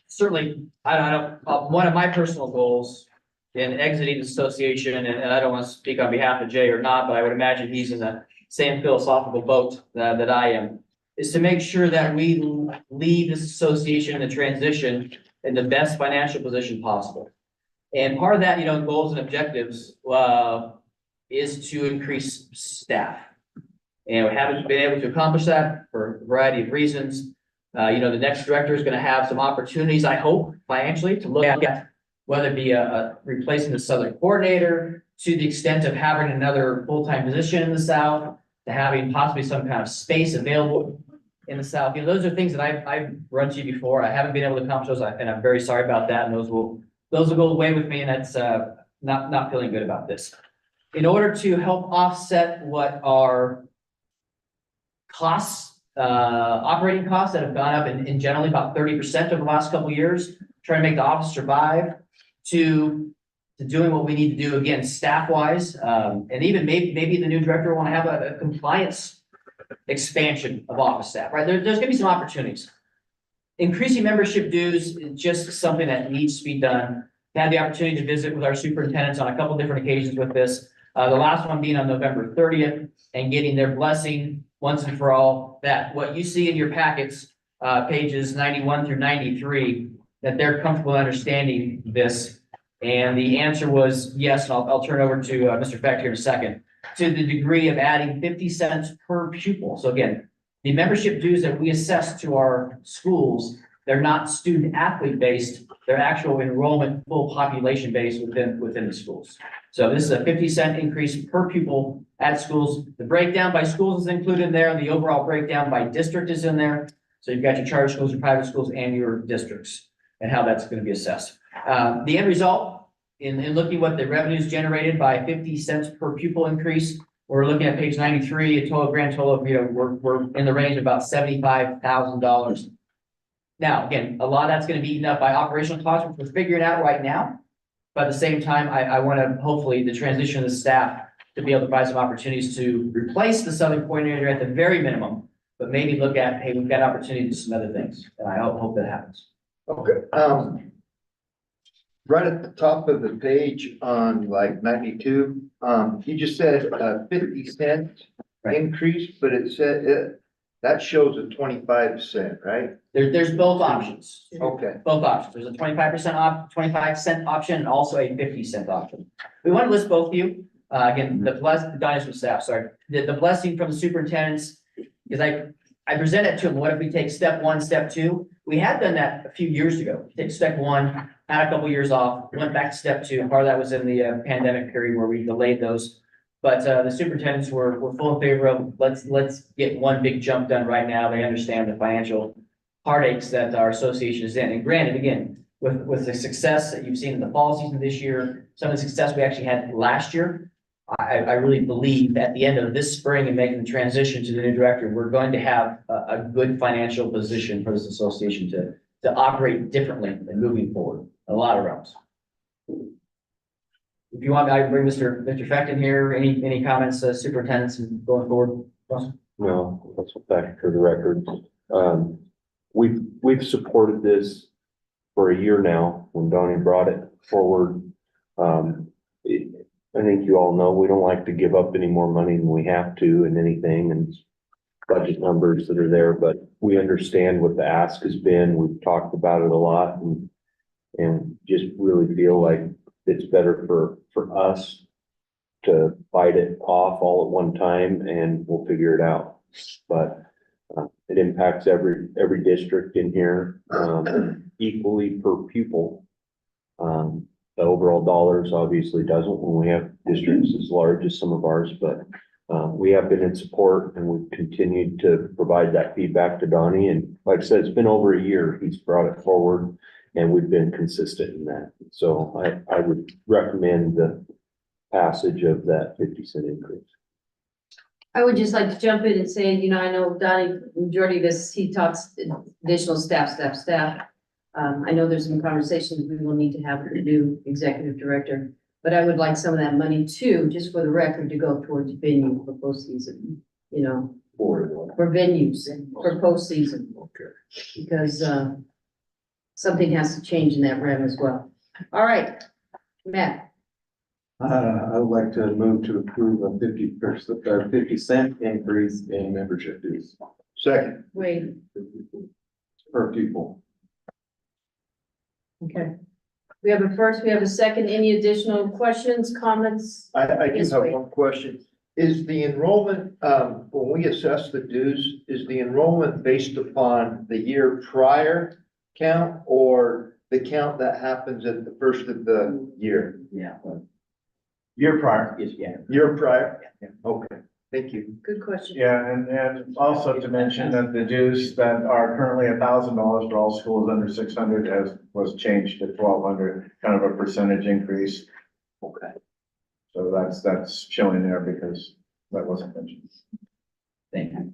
certainly, I don't, one of my personal goals in exiting the association, and I don't want to speak on behalf of Jay or not, but I would imagine he's in the same philosophical boat that I am, is to make sure that we leave this association in the transition in the best financial position possible. And part of that, goals and objectives, is to increase staff. And we haven't been able to accomplish that for a variety of reasons. The next director is going to have some opportunities, I hope, financially, to look at whether it be replacing the southern coordinator, to the extent of having another full-time position in the south, to having possibly some kind of space available in the south. Those are things that I've run to you before. I haven't been able to accomplish those, and I'm very sorry about that. And those will go away with me, and that's not feeling good about this. In order to help offset what our costs, operating costs that have gone up in generally about 30% over the last couple of years, trying to make the office survive, to doing what we need to do, again, staff-wise, and even maybe the new director will want to have a compliance expansion of office staff, right? There's gonna be some opportunities. Increasing membership dues is just something that needs to be done. Had the opportunity to visit with our superintendents on a couple different occasions with this. The last one being on November 30th and getting their blessing once and for all that what you see in your packets, pages 91 through 93, that they're comfortable understanding this. And the answer was yes, and I'll turn over to Mr. Fecht here in a second, to the degree of adding 50 cents per pupil. So again, the membership dues that we assess to our schools they're not student athlete based, they're actual enrollment, full population based within the schools. So this is a 50-cent increase per pupil at schools. The breakdown by schools is included there, and the overall breakdown by district is in there. So you've got your charter schools, your private schools, and your districts, and how that's going to be assessed. The end result, in looking what the revenues generated by 50 cents per pupil increase, we're looking at page 93, a total grand total of, we're in the range of about $75,000. Now, again, a lot of that's going to be eaten up by operational costs, which we're figuring out right now. But at the same time, I want to hopefully the transition of the staff to be able to provide some opportunities to replace the southern coordinator at the very minimum, but maybe look at, hey, we've got opportunity to do some other things. And I hope that happens. Okay, right at the top of the page on like 92, you just said 50-cent Right. increase, but it said, that shows a 25-cent, right? There's both options. Okay. Both options. There's a 25% option and also a 50-cent option. We want to list both of you. Again, the guidance from staff, sorry. The blessing from the superintendents, because I presented to them, what if we take step one, step two? We had done that a few years ago. Take step one, had a couple years off, went back to step two. Part of that was in the pandemic period where we delayed those. But the superintendents were full in favor of, let's get one big jump done right now. They understand the financial heartaches that our association is in. And granted, again, with the success that you've seen in the fall season this year, some of the success we actually had last year, I really believe at the end of this spring and making the transition to the new director, we're going to have a good financial position for this association to operate differently and moving forward in a lot of realms. If you want, I can bring Mr. Fecton here. Any comments, superintendents, and going forward? No, that's back for the record. We've supported this for a year now when Donnie brought it forward. I think you all know we don't like to give up any more money than we have to in anything and budget numbers that are there, but we understand what the ask has been. We've talked about it a lot and just really feel like it's better for us to fight it off all at one time and we'll figure it out. But it impacts every district in here equally per pupil. The overall dollars obviously doesn't when we have districts as large as some of ours, but we have been in support and we've continued to provide that feedback to Donnie. And like I said, it's been over a year. He's brought it forward and we've been consistent in that. So I would recommend the passage of that 50-cent increase. I would just like to jump in and say, I know Donnie, majority of this, he talks additional staff. I know there's some conversations we will need to have with the new executive director, but I would like some of that money too, just for the record, to go towards venue for postseason, for venues for postseason. Okay. Because, something has to change in that realm as well. All right, Matt. I would like to move to approve a 50-cent increase in membership dues Second. Wait, per pupil. okay. We have a first, we have a second. Any additional questions, comments? I do Yes, have wait. one question. Is the enrollment, when we assess the dues, is the enrollment based upon the year prior count or the count that happens at the first of the year? Yeah. Year prior. Yeah. Year prior? Yeah. Okay, thank you. Good question. Yeah, and also to mention that the dues that are currently $1,000 for all schools under 600 was changed to 1,200, kind of a percentage increase. Okay. So that's showing there because that wasn't mentioned. Thank you.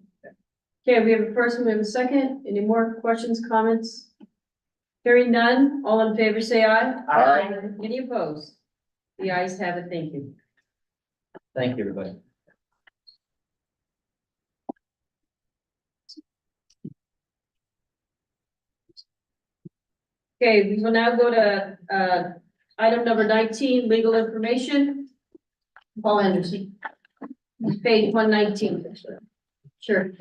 Okay, we have a first and we have a second. Any more questions, comments? Hearing none, all in favor, say aye. Aye. Any opposed? The ayes have it. Thank you. Thank you, everybody. Okay, we will now go to, item number 19, legal information. Paul Anderson. Page 119. Sure.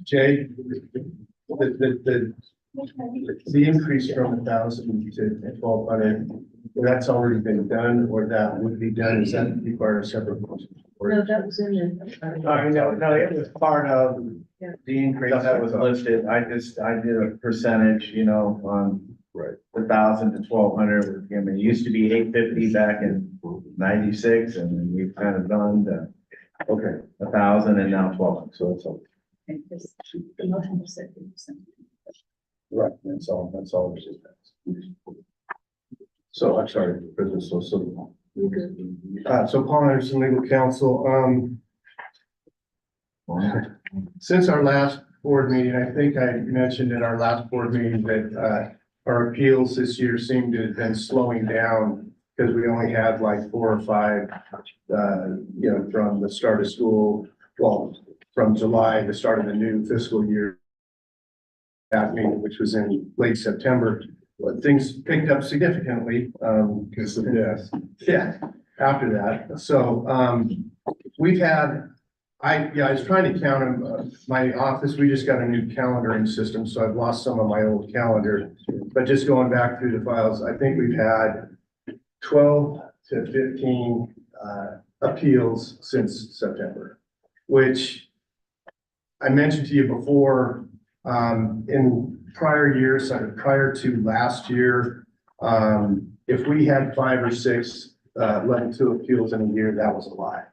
Jay, the The increase from 1,000 to 1,200, that's already been done, or that would be done, is that require a separate motion? No, that was in there. No, it was part of the increase that was listed. I did a percentage, you know, on Right. 1,000 to 1,200. I mean, it used to be 850 back in 96, and then we've kind of gone to, okay, 1,000 and now 1,200, so it's okay. The motion was 50%. Right, that's all it is. So, I'm sorry, for this, so, so Paul Anderson, legal counsel, since our last board meeting, I think I mentioned in our last board meeting that, our appeals this year seem to have been slowing down because we only had like 4 or 5, you know, from the start of school, well, from July, the start of the new fiscal year, happening, which was in late September. But things picked up significantly, because of this. Yeah, after that. So, we've had, I was trying to count them, my office, we just got a new calendaring system, so I've lost some of my old calendar. But just going back through the files, I think we've had 12 to 15, appeals since September, which I mentioned to you before, in prior years, prior to last year, if we had 5 or 6, level 2 appeals in a year, that was a lot.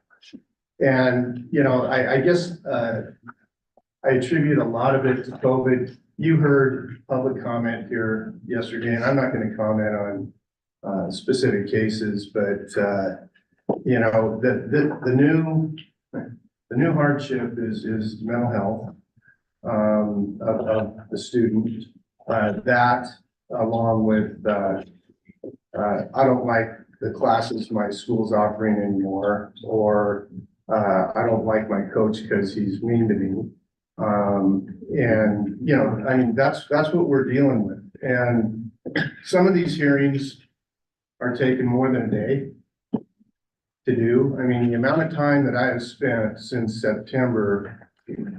And, you know, I guess, I attribute a lot of it to COVID. You heard public comment here yesterday, and I'm not going to comment on, specific cases, but, you know, the new hardship is mental health. Of the student, that along with, I don't like the classes my school's offering anymore, or, I don't like my coach because he's mean to me. And, you know, I mean, that's what we're dealing with. And some of these hearings are taking more than a day to do. I mean, the amount of time that I have spent since September,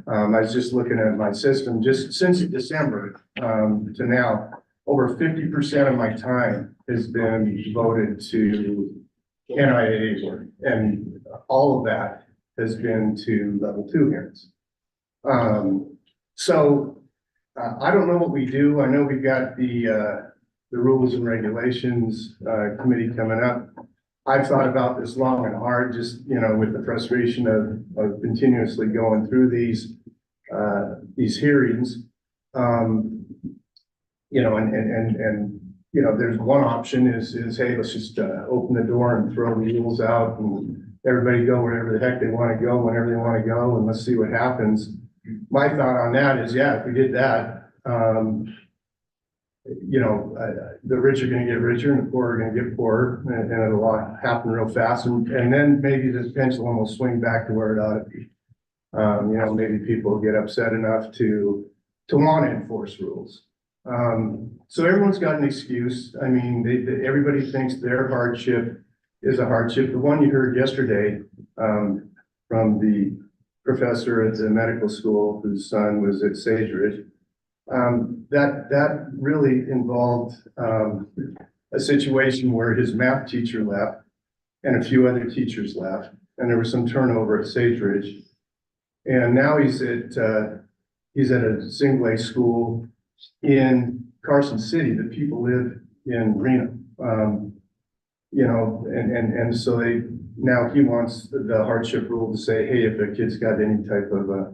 I was just looking at my system, just since December, to now, over 50% of my time has been devoted to NIAA work, and all of that has been to level 2 hearings. So I don't know what we do. I know we've got the rules and regulations committee coming up. I've thought about this long and hard, just, you know, with the frustration of continuously going through these hearings. You know, and, you know, there's one option is, hey, let's just open the door and throw the rules out and everybody go wherever the heck they want to go, whenever they want to go, and let's see what happens. My thought on that is, yeah, if we did that, you know, the rich are gonna get richer and the poor are gonna get poorer, and it'll happen real fast, and then maybe this pendulum will swing back to where it ought to be. You know, maybe people will get upset enough to want to enforce rules. So everyone's got an excuse. I mean, everybody thinks their hardship is a hardship. The one you heard yesterday, from the professor at the medical school whose son was at Sage Ridge, that really involved, a situation where his math teacher left and a few other teachers left, and there was some turnover at Sage Ridge. And now he's at a single A school in Carson City. The people live in Reno. You know, and so now he wants the hardship rule to say, hey, if a kid's got any type of a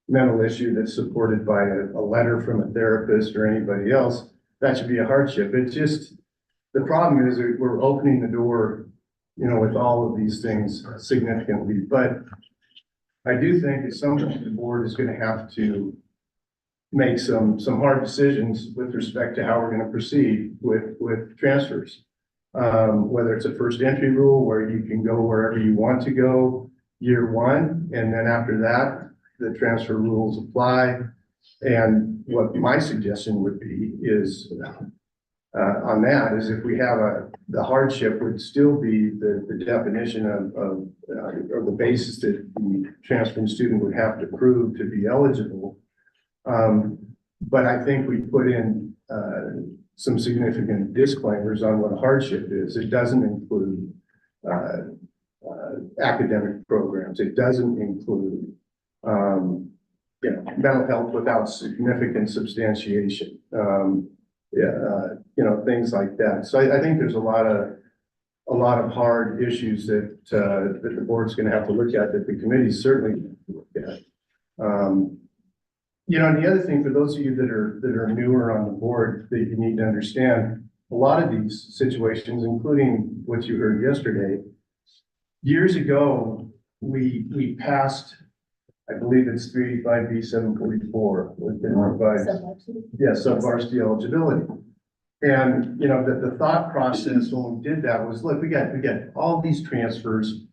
mental issue that's supported by a letter from a therapist or anybody else, that should be a hardship. It's just, the problem is that we're opening the door, you know, with all of these things significantly. But I do think at some point the board is going to have to make some hard decisions with respect to how we're going to proceed with transfers. Whether it's a first entry rule where you can go wherever you want to go year one, and then after that, the transfer rules apply. And what my suggestion would be is, on that is if we have the hardship would still be the definition of or the basis that the transferring student would have to prove to be eligible. But I think we put in, some significant disclaimers on what hardship is. It doesn't include, academic programs. It doesn't include, mental health without significant substantiation. Things like that. So I think there's a lot of hard issues that the board's gonna have to look at, that the committee's certainly gonna have to look at. And the other thing, for those of you that are newer on the board, that you need to understand, a lot of these situations, including what you heard yesterday, years ago, we passed, I believe it's 385B 744, with the revised, sub-varsity eligibility. And, the thought process when we did that was, look, we got all these transfers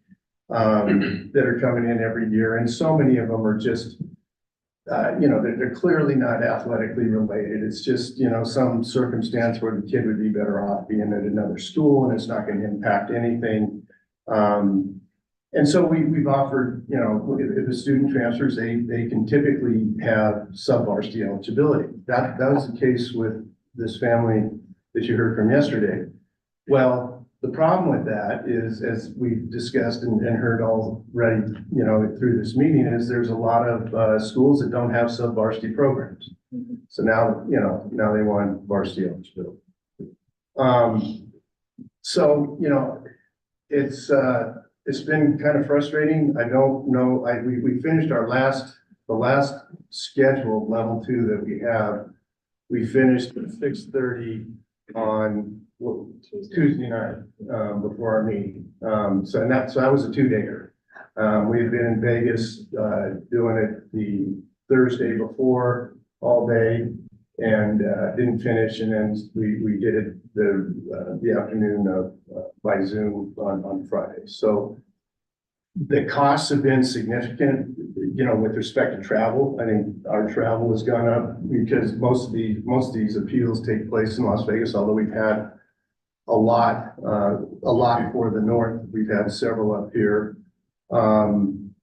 that are coming in every year, and so many of them are just, they're clearly not athletically related. It's just, some circumstance where the kid would be better off being at another school, and it's not going to impact anything. And so we've offered, if a student transfers, they can typically have sub-varsity eligibility. That was the case with this family that you heard from yesterday. Well, the problem with that is, as we've discussed and heard already, through this meeting, is there's a lot of schools that don't have sub-varsity programs. So now they want varsity eligibility. It's been kind of frustrating. I don't know, we finished the last scheduled level 2 that we have. We finished at 6:30 on Tuesday night, before our meeting. So that was a 2-dayer. We had been in Vegas, doing it the Thursday before all day, and didn't finish, and then we did it the afternoon of by Zoom on Friday. So the costs have been significant, with respect to travel. I think our travel has gone up because most of these appeals take place in Las Vegas, although we've had a lot for the north. We've had several up here. And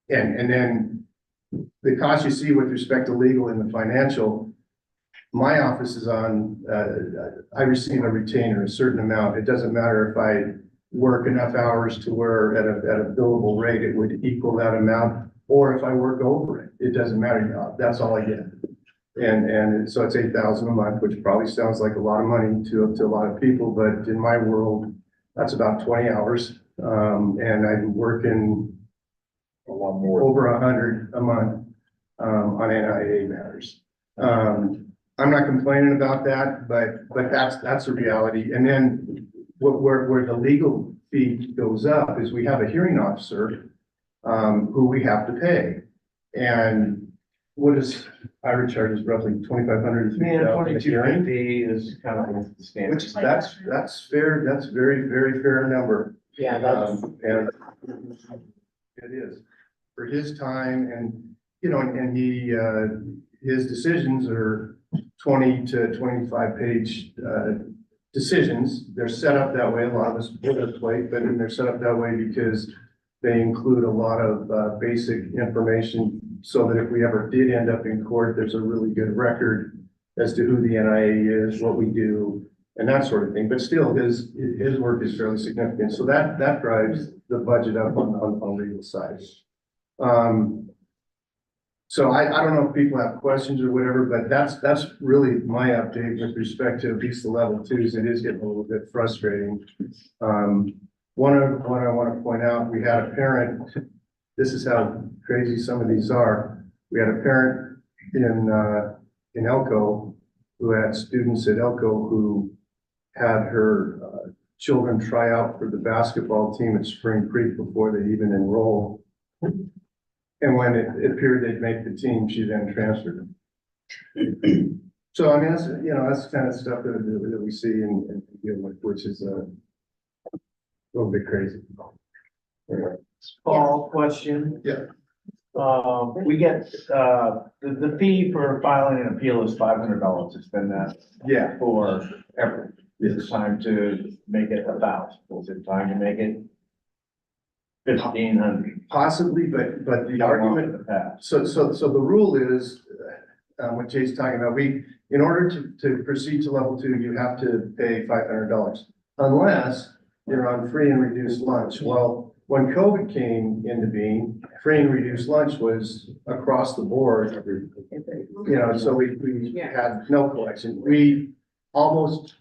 then the cost you see with respect to legal and the financial, my office is on, I receive a retainer, a certain amount. It doesn't matter if I work enough hours to where at a billable rate, it would equal that amount, or if I work over it, it doesn't matter. That's all I get. And so it's $8,000 a month, which probably sounds like a lot of money to a lot of people, but in my world, that's about 20 hours. And I'm working a lot more, over 100 a month, on NIAA matters. I'm not complaining about that, but that's a reality. And then where the legal fee goes up is we have a hearing officer, who we have to pay. And what is, Ira charges roughly 2,500 to 3,000 a hearing. is kind of the standard. Which that's fair. That's very, very fair number. Yeah, that's. And it is for his time, and and he his decisions are 20 to 25 page decisions. They're set up that way. A lot of us put a plate, but they're set up that way because they include a lot of basic information, so that if we ever did end up in court, there's a really good record as to who the NIA is, what we do, and that sort of thing. But still, his work is fairly significant. So that drives the budget up on the legal side. So I don't know if people have questions or whatever, but that's really my update with respect to at least the level 2s. It is getting a little bit frustrating. One I want to point out, we had a parent, this is how crazy some of these are. We had a parent in Elko who had students at Elko who had her children try out for the basketball team at Spring Creek before they even enrolled. And when it appeared they'd make the team, she then transferred them. So I mean, that's that's the kind of stuff that we see and deal with, which is a little bit crazy. Paul, question. Yeah. We get, the fee for filing an appeal is $500. It's been that. Yeah. For ever. Is it time to make it 1,000? Is it time to make it 1,500? Possibly, but the argument, so the rule is, what Jay's talking about. In order to proceed to level 2, you have to pay $500 unless you're on free and reduced lunch. Well, when COVID came into being, free and reduced lunch was across the board. You know, so we had no collection. We almost,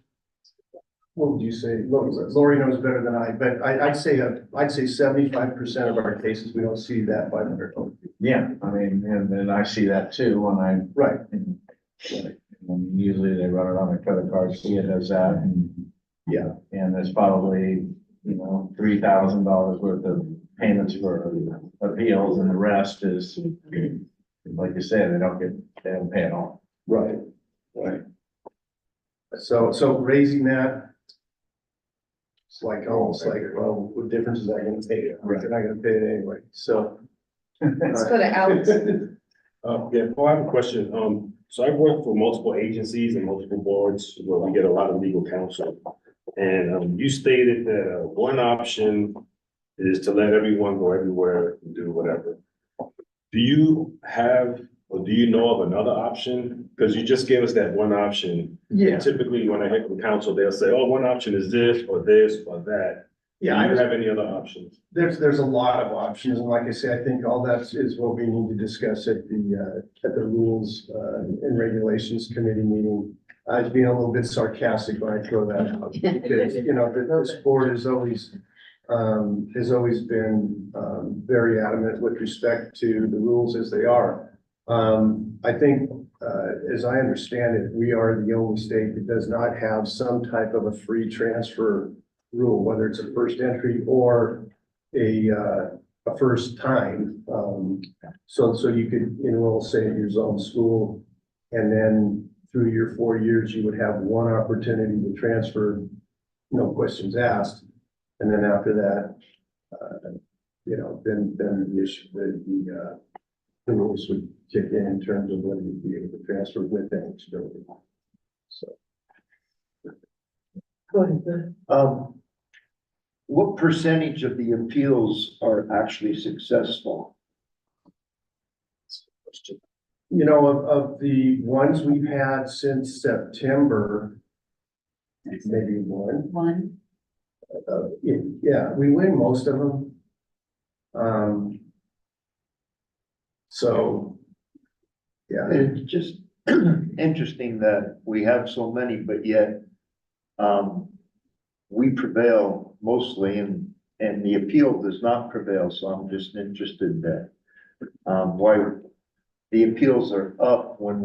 what would you say? Lori knows better than I, but I'd say 75% of our cases, we don't see that $500. Yeah, I mean, and I see that too when I. Right. And usually they run it on their credit card, see it as that, and. Yeah. And there's probably, $3,000 worth of payments for appeals, and the rest is, like you said, they don't pay it all. Right, right. So raising that, it's like, almost like, well, what difference is that gonna make? They're not gonna pay it anyway, so. Let's go to Alex. Yeah, well, I have a question. So I've worked for multiple agencies and multiple boards where we get a lot of legal counsel. And, you stated that one option is to let everyone go everywhere and do whatever. Do you have, or do you know of another option? Because you just gave us that one option. Yeah. Typically, when I hear from counsel, they'll say, oh, one option is this or that. Yeah, Do you have any other options? there's a lot of options, and like I say, I think all that is what we need to discuss at the Rules and Regulations Committee meeting. I was being a little bit sarcastic when I throw that out, because, this board has always been, very adamant with respect to the rules as they are. I think, as I understand it, we are the only state that does not have some type of a free transfer rule, whether it's a first entry or a first time. So you could enroll, say, at your zone school, and then through your 4 years, you would have one opportunity to transfer, no questions asked. And then after that, then the issue, the rules would kick in terms of whether you'd be able to transfer with eligibility. So. Go ahead. What percentage of the appeals are actually successful? Of the ones we've had since September, maybe one. Yeah, we win most of them. So, yeah. It's just interesting that we have so many, but yet, we prevail mostly, and the appeal does not prevail, so I'm just interested that, why the appeals are up when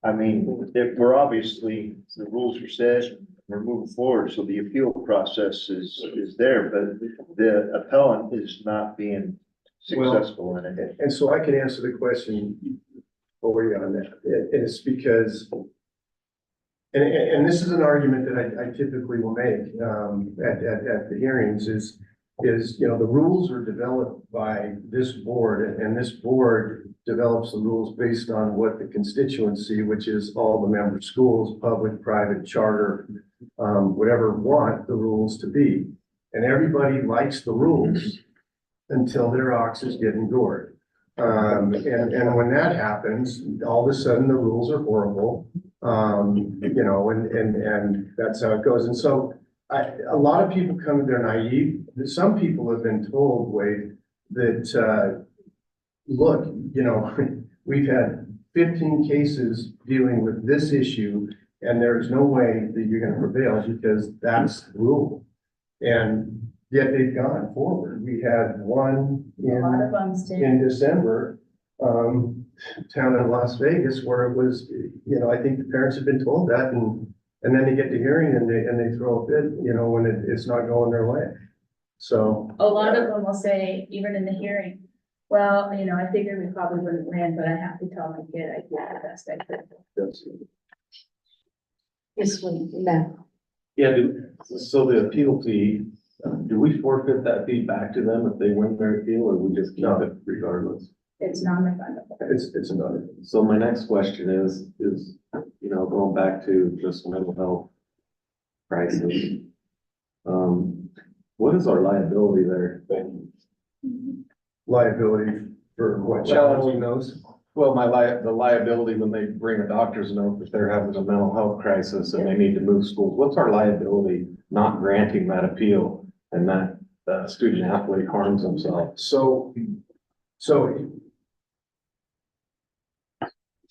if we're obviously, the rules are set, we're moving forward, so the appeal process is there, but the appellant is not being successful in it. And so I can answer the question for you on that. It's because, and this is an argument that I typically will make at the hearings is, the rules are developed by this board, and this board develops the rules based on what the constituency, which is all the member schools, public, private, charter, whatever, want the rules to be. And everybody likes the rules until their ox is getting gored. And when that happens, all of a sudden the rules are horrible. And that's how it goes. And so a lot of people come, they're naive. Some people have been told, Wade, that, look, we've had 15 cases dealing with this issue, and there's no way that you're gonna prevail because that's the rule. And yet they've gone forward. We had one in December, town in Las Vegas, where it was, I think the parents have been told that, and then they get to hearing and they throw a fit, when it's not going their way. So. A lot of them will say, even in the hearing, well, I figured we probably wouldn't win, but I have to tell my kid I did the best I could. This one, Matt. Yeah, so the appeal fee, do we forfeit that fee back to them if they win their appeal, or we just keep it regardless? It's non-refundable. It's another. So my next question is, going back to just mental health crisis. What is our liability there? Liability for what, challenging those? Well, the liability when they bring a doctor's note that they're having a mental health crisis and they need to move schools, what's our liability not granting that appeal and that student athlete harms himself? So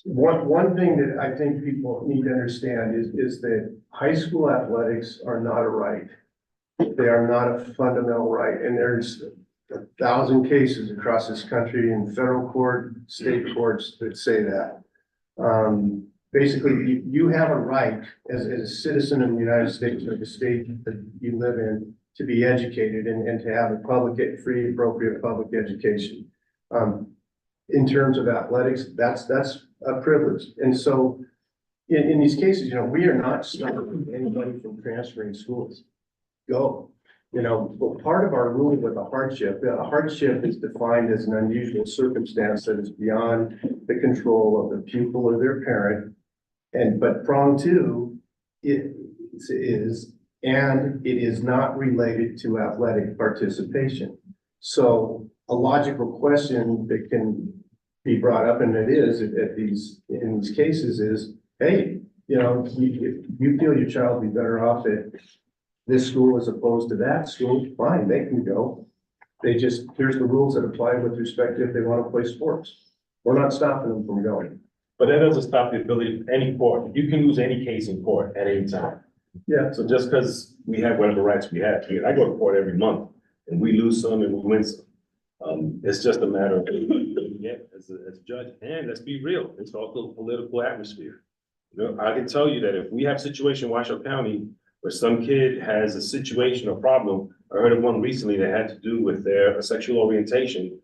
one thing that I think people need to understand is that high school athletics are not a right. They are not a fundamental right, and there's 1,000 cases across this country in federal court, state courts that say that. Basically, you have a right as a citizen of the United States or the state that you live in to be educated and to have a free, appropriate public education. In terms of athletics, that's a privilege. And so in these cases, we are not stopping anybody from transferring schools. Go. But part of our rule with a hardship is defined as an unusual circumstance that is beyond the control of the pupil or their parent. But prong two, it is not related to athletic participation. So a logical question that can be brought up, and it is in these cases is, hey, if you feel your child would be better off at this school as opposed to that school, fine, they can go. Here's the rules that apply with respect to if they want to play sports. We're not stopping them from going. But that doesn't stop the ability of any court. You can lose any case in court at any time. Yeah. So just because we have whatever rights we have here, I go to court every month and we lose some and we win some. It's just a matter of as a judge. And let's be real, it's also a political atmosphere. I can tell you that if we have a situation in Washoe County where some kid has a situation or problem, I heard of one recently that had to do with their sexual orientation,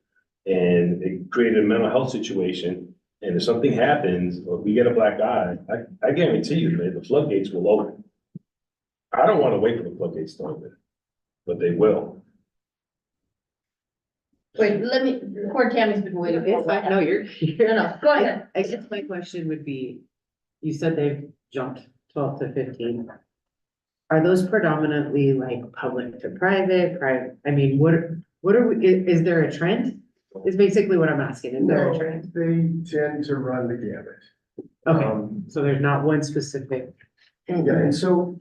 and it created a mental health situation. And if something happens, or we get a black eye, I guarantee you, man, the floodgates will open. I don't want to wait for the floodgates to open, but they will. Wait, poor Tammy's been waiting. It's fine. No, No, go ahead. I guess my question would be, you said they've jumped 12 to 15. Are those predominantly like public to private? I mean, what are we, is there a trend? Is basically what I'm asking. Is there a trend? They tend to run the gamut. Okay, so there's not one specific. Yeah, and so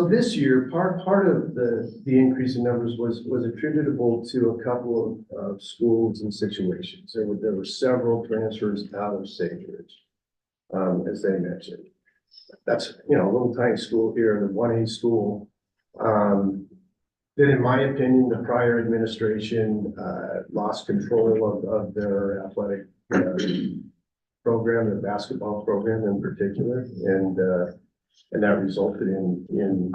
this year, part of the increase in numbers was attributable to a couple of schools and situations. There were several transfers out of Sage, as they mentioned. That's, a little tiny school here, the 1A school. That in my opinion, the prior administration lost control of their athletic program, the basketball program in particular, and that resulted in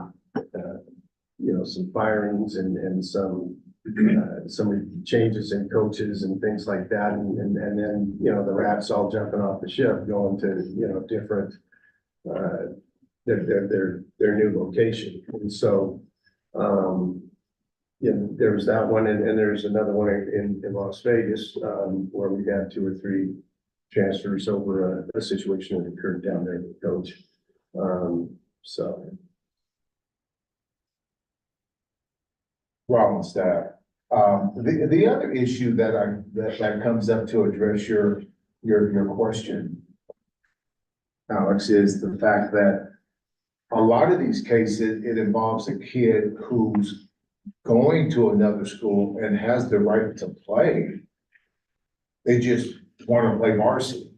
some firings and some changes in coaches and things like that, and then the rats all jumping off the ship, going to different their new location, and so. There was that one, and there's another one in Las Vegas, where we had 2 or 3 transfers over a situation that occurred down there with the coach. Rob on staff. The other issue that comes up to address your question, Alex, is the fact that a lot of these cases, it involves a kid who's going to another school and has the right to play. They just want to play varsity.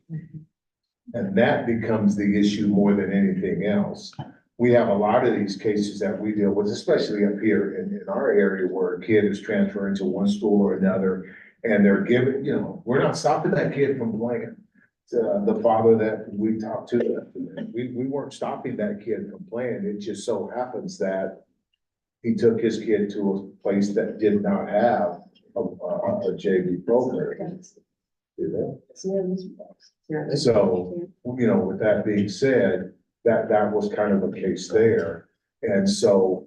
And that becomes the issue more than anything else. We have a lot of these cases that we deal with, especially up here in our area, where a kid is transferring to one school or another, and they're given, we're not stopping that kid from playing. The father that we talked to, we weren't stopping that kid from playing. It just so happens that he took his kid to a place that did not have a JV program. So, with that being said, that was kind of a case there. And so,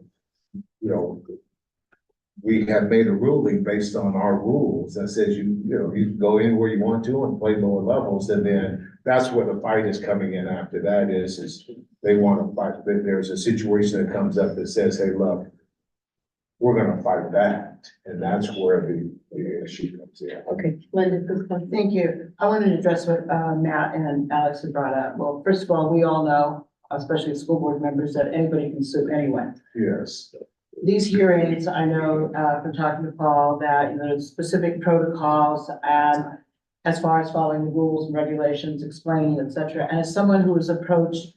we have made a ruling based on our rules that says you can go anywhere you want to and play lower levels. And then that's where the fight is coming in after that is they want to fight. There's a situation that comes up that says, hey, look, we're going to fight that. And that's where Yeah, she comes, yeah. Okay. Linda, good point. Thank you. I wanted to address what Matt and Alex had brought up. Well, first of all, we all know, especially school board members, that anybody can sue anyone. Yes. These hearings, I know from talking to Paul, that, you know, there's specific protocols and as far as following the rules and regulations, explaining, et cetera. And as someone who is approached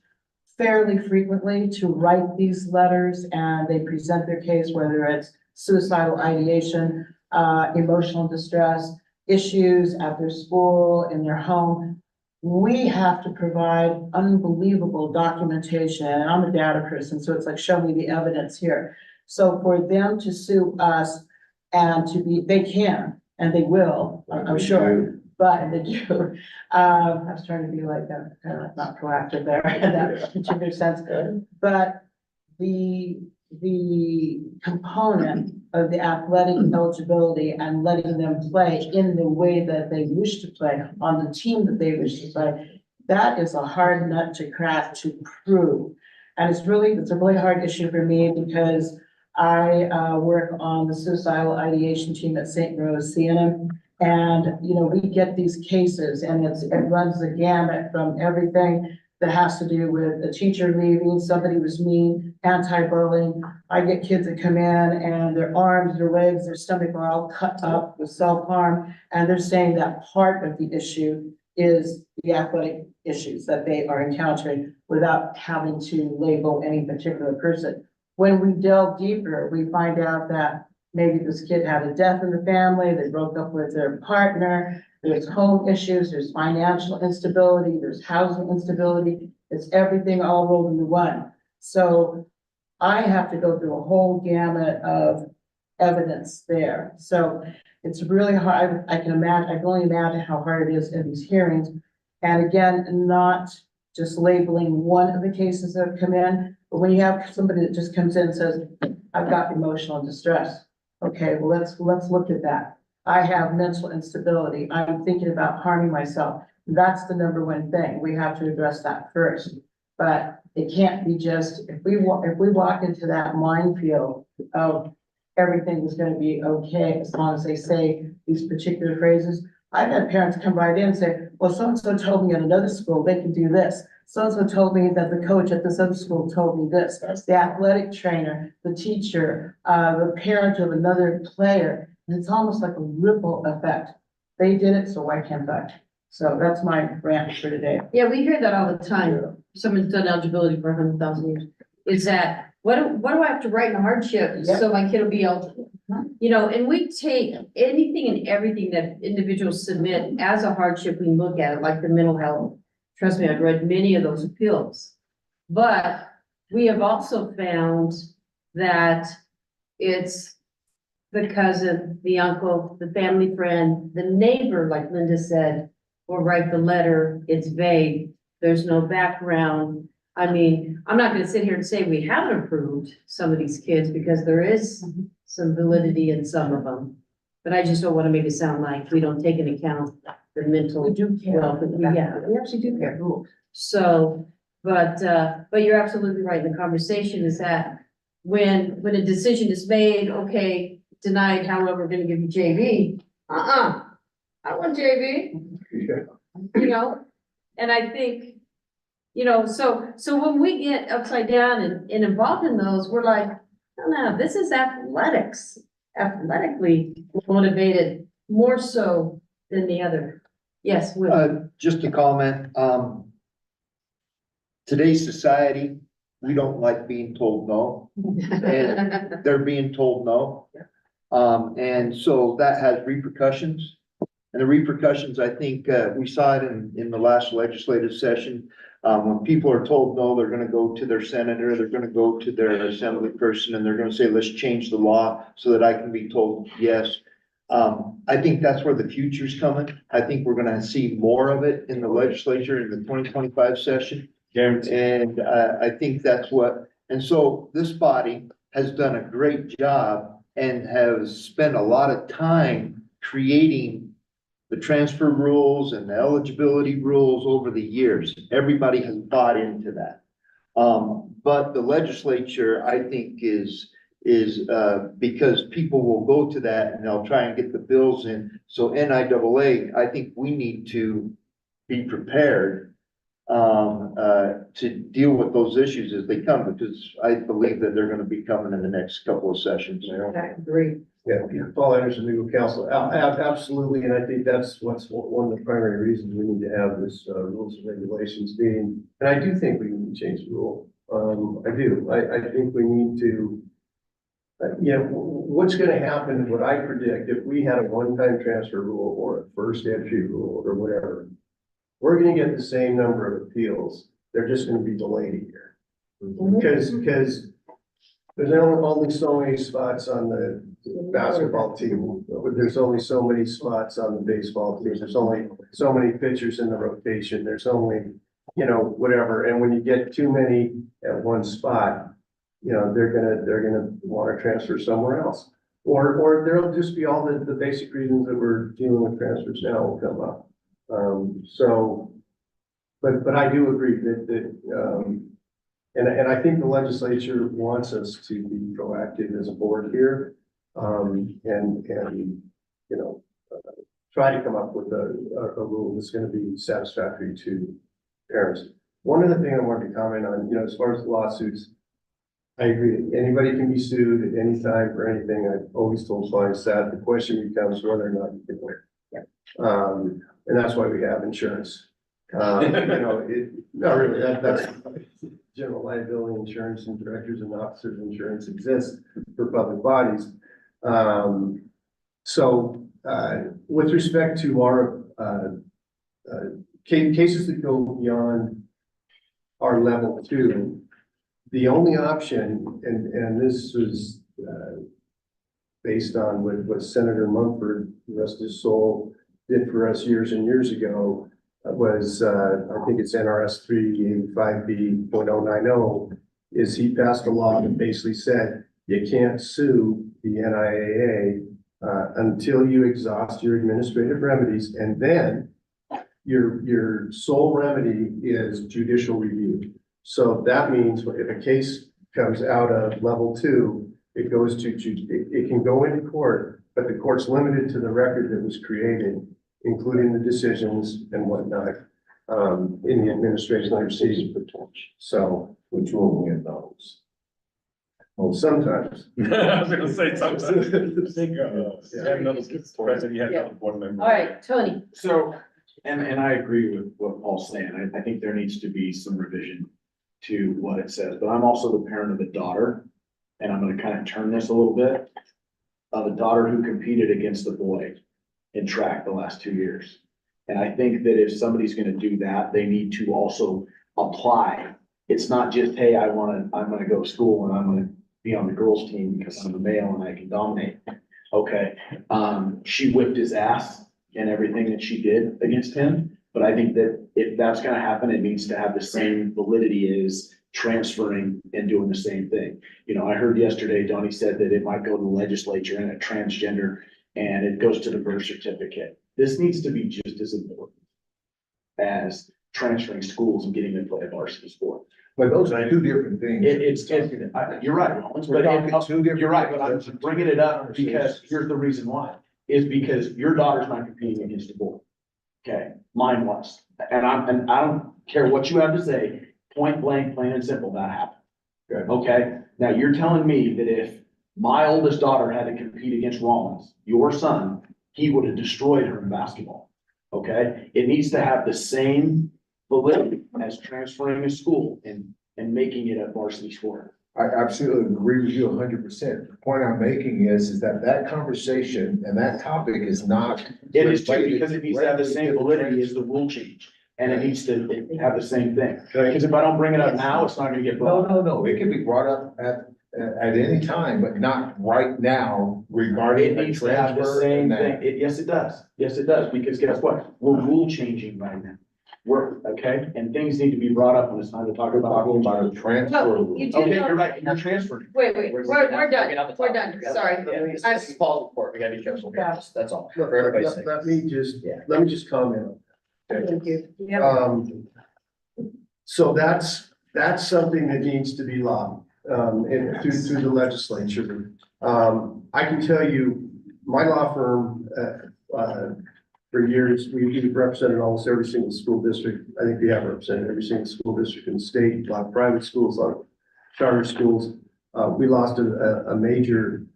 fairly frequently to write these letters and they present their case, whether it's suicidal ideation, emotional distress, issues at their school, in their home, we have to provide unbelievable documentation. And I'm a data person, so it's like, show me the evidence here. So for them to sue us and to be, they can, and they will, I'm sure. But they do. I was trying to be like, kind of like not proactive there, in that particular sense. But the component of the athletic eligibility and letting them play in the way that they wish to play on the team that they wish to play, that is a hard nut to crack to prove. And it's a really hard issue for me because I work on the suicidal ideation team at St. Rose Siena. And, you know, we get these cases and it runs the gamut from everything that has to do with a teacher leaving, somebody was mean, anti-bullying. I get kids that come in and their arms, their legs, their stomach are all cut up with self-harm. And they're saying that part of the issue is the athletic issues that they are encountering without having to label any particular person. When we delve deeper, we find out that maybe this kid had a death in the family, they broke up with their partner, there's home issues, there's financial instability, there's housing instability, it's everything all rolled into one. So I have to go through a whole gamut of evidence there. So it's really hard. I can only imagine how hard it is in these hearings. And again, not just labeling one of the cases that have come in, but when you have somebody that just comes in and says, I've got emotional distress. Okay, well, let's look at that. I have mental instability. I'm thinking about harming myself. That's the number one thing. We have to address that first. But it can't be just, if we walk into that minefield of everything is going to be okay as long as they say these particular phrases. I've had parents come right in and say, well, so-and-so told me at another school they can do this. So-and-so told me that the coach at this other school told me this. The athletic trainer, the teacher, the parent of another player. And it's almost like a ripple effect. They did it, so why can't I? So that's my rant for today. Yeah, we hear that all the time. Someone's done eligibility for 100,000 years. Is that, what do I have to write in a hardship so my kid will be eligible? You know, and we take anything and everything that individuals submit as a hardship, we look at it, like the mental health. Trust me, I've read many of those appeals. But we have also found that it's the cousin, the uncle, the family friend, the neighbor, like Linda said, will write the letter. It's vague. There's no background. I mean, I'm not gonna sit here and say we haven't approved some of these kids because there is some validity in some of them. But I just don't want to make it sound like we don't take into account the mental. We do care. Well, yeah, we actually do care. So, but you're absolutely right. The conversation is that when a decision is made, okay, denied, however, we're gonna give you JV. I want JV, you know? And I think, you know, so when we get upside down and involved in those, we're like, no, this is athletics, athletically motivated, more so than the other. Yes, Will. Just a comment, today's society, we don't like being told no, and they're being told no. And so that has repercussions. And the repercussions, I think, we saw it in the last legislative session. When people are told no, they're gonna go to their senator, they're gonna go to their assembly person, and they're gonna say, let's change the law so that I can be told yes. I think that's where the future's coming. I think we're gonna see more of it in the legislature in the 2025 session. And I think that's and so this body has done a great job and has spent a lot of time creating the transfer rules and the eligibility rules over the years. Everybody has bought into that. But the legislature, I think, is is, because people will go to that and they'll try and get the bills in. So NIAA, I think we need to be prepared to deal with those issues as they come, because I believe that they're gonna be coming in the next couple of sessions. Great. Yeah, Paul Anderson, legal counsel, absolutely, and I think that's what's one of the primary reasons we need to have this, rules and regulations being, and I do think we need to change the rule. I do, I think we need to, what's gonna happen, what I predict, if we had a one-time transfer rule or a first entry rule or whatever, we're gonna get the same number of appeals, they're just gonna be delayed a year. Because there's only so many spots on the basketball team, there's only so many spots on the baseball team, there's only so many pitchers in the rotation, there's only, whatever, and when you get too many at one spot, they're gonna wanna transfer somewhere else. Or there'll just be all the basic reasons that we're dealing with transfers now will come up. But I do agree that, and I think the legislature wants us to be proactive as a board here, try to come up with a rule that's gonna be satisfactory to parents. One other thing I wanted to comment on, as far as lawsuits, I agree, anybody can be sued at any time for anything. I've always told clients that. The question becomes whether or not you can win. And that's why we have insurance. Not really, that's general liability insurance, and directors and officers insurance exists for public bodies. With respect to our cases that go beyond our level 2, the only option, and this was based on what Senator Mumford, rest his soul, did for us years and years ago, was, I think it's NRS 385B.090, is he passed a law that basically said you can't sue the NIAA until you exhaust your administrative remedies, and then your sole remedy is judicial review. So that means if a case comes out of level 2, it goes to, it can go into court, but the court's limited to the record that was created, including the decisions and whatnot, in the administration proceeding. So, which will win those? Well, sometimes. I was gonna say something. All right, Tony. So, and I agree with what Paul's saying. I think there needs to be some revision to what it says, but I'm also the parent of a daughter, and I'm gonna kind of turn this a little bit, of a daughter who competed against a boy in track the last 2 years. And I think that if somebody's gonna do that, they need to also apply. It's not just, hey, I'm gonna go to school and I'm gonna be on the girls' team because I'm a male and I can dominate. Okay, she whipped his ass in everything that she did against him. But I think that if that's gonna happen, it needs to have the same validity as transferring and doing the same thing. I heard yesterday, Donnie said that it might go to the legislature and a transgender, and it goes to the birth certificate. This needs to be just as important as transferring schools and getting them to play a varsity sport. But those are two different things. You're right, you're right, but I'm just bringing it up because here's the reason why. Is because your daughter's not competing against a boy. Okay, mine was, and I don't care what you have to say, point blank, plain and simple, that happened. Good. Okay, now you're telling me that if my oldest daughter had to compete against Rollins, your son, he would have destroyed her in basketball. Okay, it needs to have the same validity as transferring a school and making it a varsity sport. I absolutely agree with you 100%. The point I'm making is that conversation and that topic is not. It is too, because it needs to have the same validity as the rule change, and it needs to have the same thing. Because if I don't bring it up now, it's not gonna get brought up. No, it can be brought up at any time, but not right now regarding. It needs to have the same thing. Yes, it does. Yes, it does, because guess what? We're rule changing right now. Okay, and things need to be brought up when it's time to talk about. A transfer. No, you do Okay, know- you're right, you're transferring. Wait, we're done, sorry. This is Paul's report, we gotta be careful, that's all, for everybody's sake. Let me just comment on that. Thank you. So that's something that needs to be law. and through the legislature. I can tell you, my law firm, for years, we've represented almost every single school district. I think we have represented every single school district in the state, a lot of private schools, a lot of charter schools. We lost a major,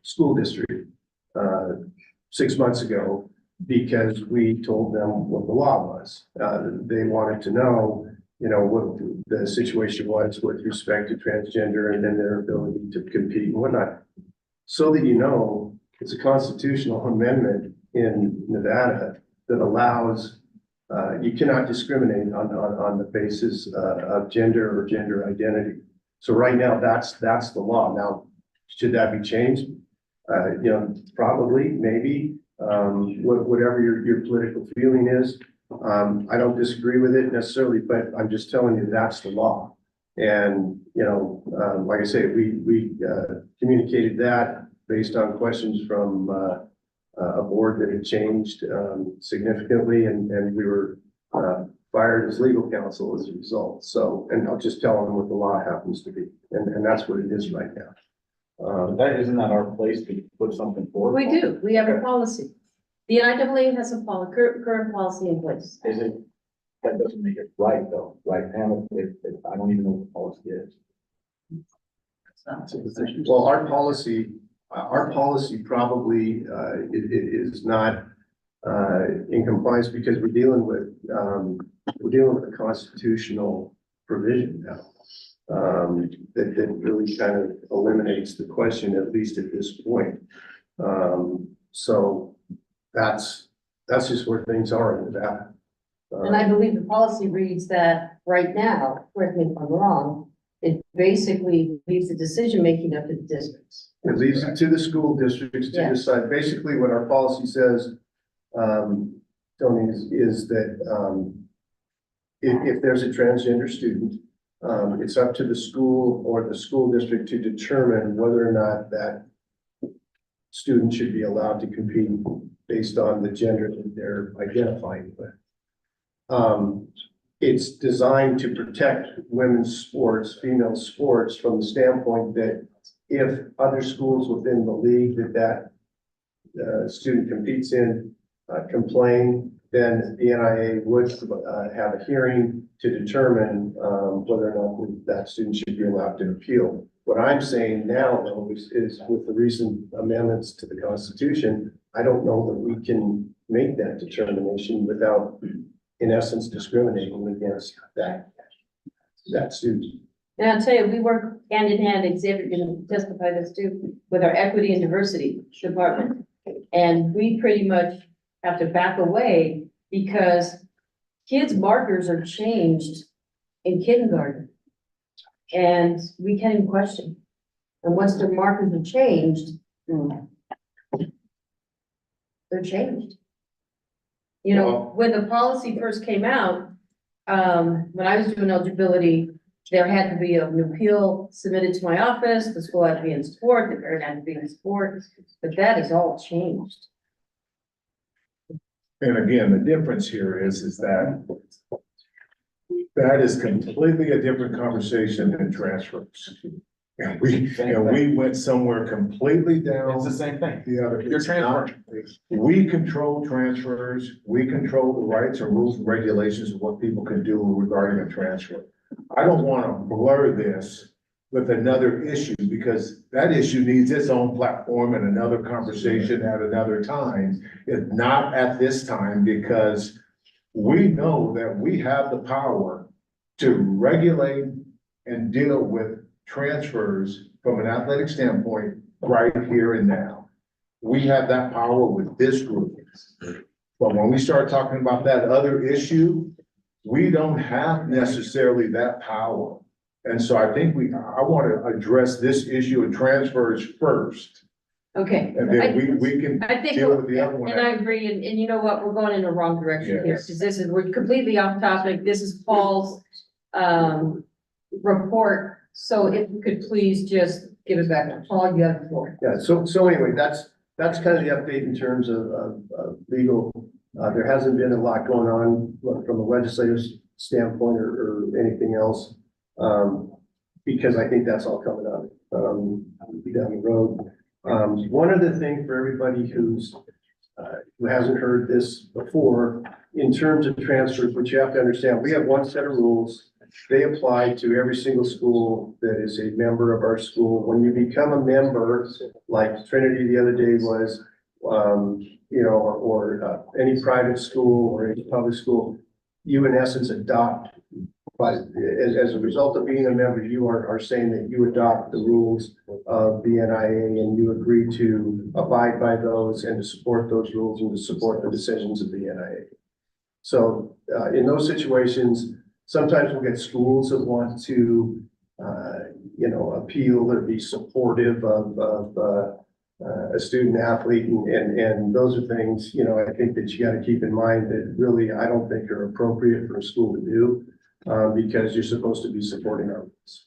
school district, 6 months ago because we told them what the law was. They wanted to know, you know, what the situation was with respect to transgender and then their ability to compete and whatnot. So that you know, it's a constitutional amendment in Nevada that allows, you cannot discriminate on the basis of gender or gender identity. So right now, that's the law. Now, should that be changed? You know, probably, maybe, whatever your political feeling is. I don't disagree with it necessarily, but I'm just telling you that's the law. And, you know, like I say, we communicated that based on questions from a board that had changed significantly, and we were fired as legal counsel as a result. So, and I'll just tell them what the law happens to be, and that's what it is right now. Isn't that our place to put something forward? We do, we have a policy. The NIAA has a current policy in place. Is it, that doesn't make it right though, right, Pam? I don't even know what the policy is. Well, our policy probably, it is not, in compliance because we're dealing with a constitutional provision now. That really kind of eliminates the question, at least at this point. So that's just where things are in that. And I believe the policy reads that right now, correct me if I'm wrong, it basically leaves the decision-making up to the districts. It leaves it to the school districts to decide. Basically, what our policy says, Tony, is that if there's a transgender student, it's up to the school or the school district to determine whether or not that student should be allowed to compete based on the gender that they're identifying with. It's designed to protect women's sports, female sports, from the standpoint that if other schools within the league that student competes in complain, then the NIA would have a hearing to determine whether or not that student should be allowed to appeal. What I'm saying now, though, is with the recent amendments to the Constitution, I don't know that we can make that determination without, in essence, discriminating against that student. And I'll tell you, we work hand in hand, Xavier can testify this too, with our equity and diversity department. And we pretty much have to back away because kids' markers are changed in kindergarten. And we can't even question. And once their markers are changed, they're changed. You know, when the policy first came out, when I was doing eligibility, there had to be an appeal submitted to my office, the school had to be in support, the parent had to be in support, but that is all changed. And again, the difference here is that is completely a different conversation than transfers. And we went somewhere completely down. It's the same thing. The other. You're transferring. We control transfers, we control the rights and rules and regulations of what people can do regarding a transfer. I don't want to blur this with another issue because that issue needs its own platform and another conversation at another time. If not at this time, because we know that we have the power to regulate and deal with transfers from an athletic standpoint right here and now. We have that power with this group. But when we start talking about that other issue, we don't have necessarily that power. And so I think I want to address this issue of transfers first. Okay. And then we can I think, deal with the other one. and I agree, and you know what, we're going in the wrong direction here, Yes. because we're completely off topic, this is Paul's report, so if you could please just give it back to Paul, you have the floor. Yeah, so anyway, that's kind of the update in terms of legal. There hasn't been a lot going on from a legislative standpoint or anything else. because I think that's all coming up, down the road. One other thing for everybody who hasn't heard this before, in terms of transfers, which you have to understand, we have one set of rules. They apply to every single school that is a member of our school. When you become a member, like Trinity the other day was, or any private school or any public school, you in essence adopt. But as a result of being a member, you are saying that you adopt the rules of the NIAA and you agree to abide by those and to support those rules and to support the decisions of the NIAA. So in those situations, sometimes we'll get schools that want to, appeal or be supportive of a student athlete, and those are things, I think that you got to keep in mind that really I don't think are appropriate for a school to do, because you're supposed to be supporting our rules.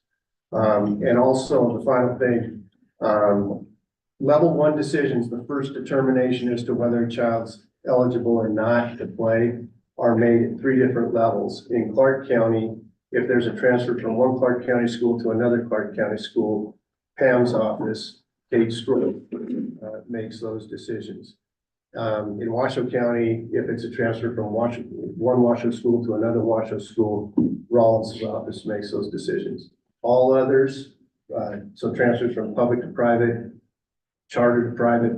And also the final thing, level 1 decisions, the first determination as to whether a child's eligible or not to play are made at 3 different levels. In Clark County, if there's a transfer from one Clark County school to another Clark County school, Pam's office, Kate Scroll, makes those decisions. In Washoe County, if it's a transfer from one Washoe school to another Washoe school, Rollins' office makes those decisions. All others, so transfers from public to private, charter to private,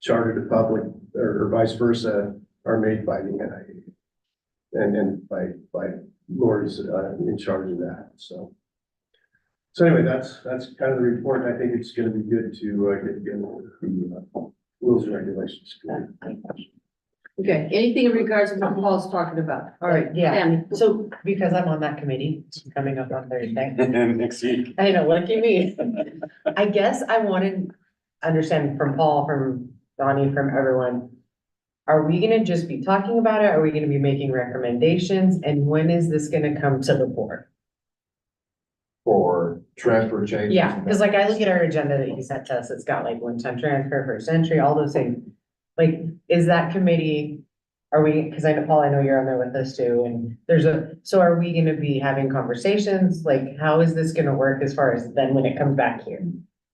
charter to public, or vice versa, are made by the NIAA. And by Lori's in charge of that. So anyway, that's kind of the report. I think it's going to be good to get together the rules and regulations. Okay, anything in regards to what Paul's talking about? All right, Yeah. Tammy. So because I'm on that committee coming up on Thursday. Next week. I know, lucky me. I guess I wanted to understand from Paul, from Donnie, from everyone. Are we gonna just be talking about it? Are we gonna be making recommendations? And when is this gonna come to the board? For transfer changes. Yeah, because like I look at our agenda that you sent to us, it's got like one-time transfer, first entry, all those things. Like, is that committee, are we, because I know, Paul, I know you're on there with us too, and so are we gonna be having conversations? Like, how is this gonna work as far as then when it comes back here?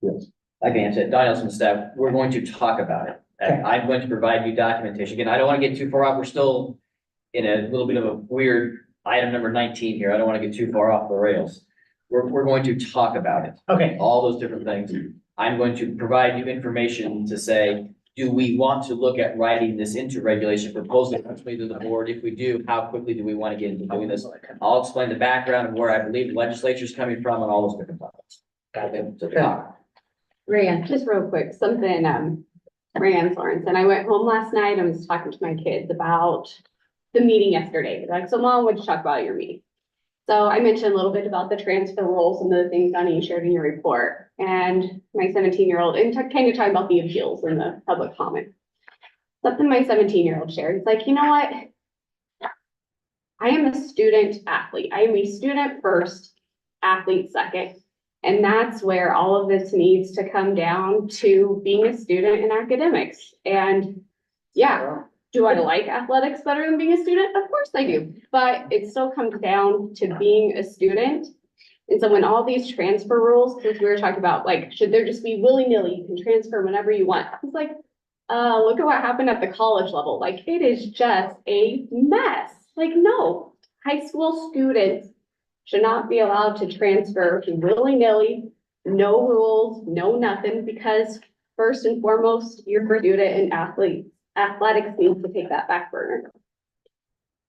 Yes. I can answer it. Donnie Nelson staff, we're going to talk about it. Okay. I'm going to provide you documentation. Again, I don't want to get too far off. We're still in a little bit of a weird item number 19 here. I don't want to get too far off the rails. We're going to talk about it. Okay. All those different things. I'm going to provide you information to say, do we want to look at writing this into regulation proposal to the board? If we do, how quickly do we want to get into doing this? I'll explain the background of where I believe the legislature is coming from and all those different topics. Rand, just real quick, something, Rand Lawrence, and I went home last night and was talking to my kids about the meeting yesterday. They're like, so Mom, what'd you talk about at your meeting? So I mentioned a little bit about the transfer rules and the things Donnie shared in your report. And my 17-year-old, and kind of talking about the appeals and the public comment. Something my 17-year-old shared. It's like, you know what? I am a student athlete. I am a student first, athlete second. And that's where all of this needs to come down to being a student in academics. And yeah, do I like athletics better than being a student? Of course I do, but it still comes down to being a student. And so when all these transfer rules, because we were talking about like, should there just be willy-nilly, you can transfer whenever you want. It's like, look at what happened at the college level. Like it is just a mess. Like no, high school students should not be allowed to transfer willy-nilly, no rules, no nothing, because first and foremost, you're a student and athletics needs to take that back burner.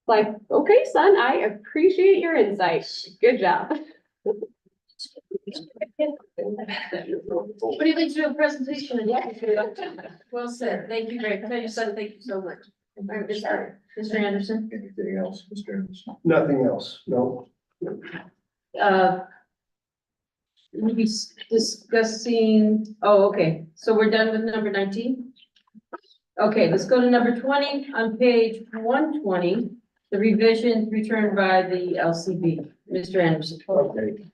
Like, okay, son, I appreciate your insight. Good job. What do you think to do a presentation? Well said. Thank you, Greg. Tell your son, thank you so much. All right, Mr. Anderson. Anything else, Mr. Anderson? Nothing else, no. We'll be discussing, oh, okay, so we're done with number 19? Okay, let's go to number 20 on page 120, the revision returned by the LCB. Mr. Anderson. Okay.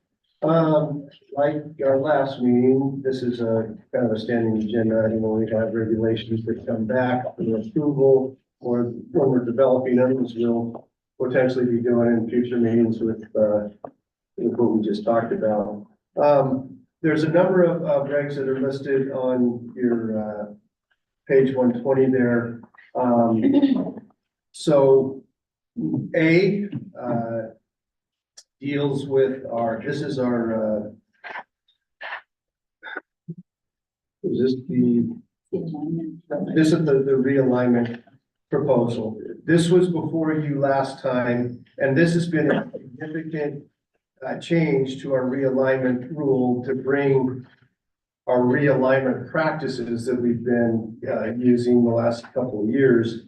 Like our last meeting, this is a kind of a standing agenda. You know, we have regulations that come back for approval, or when we're developing them, as we'll potentially be doing in future meetings with what we just talked about. There's a number of regs that are listed on your, page 120 there. So A, deals with this is our, is this this is the realignment proposal. This was before you last time, and this has been a significant change to our realignment rule to bring our realignment practices that we've been using the last couple of years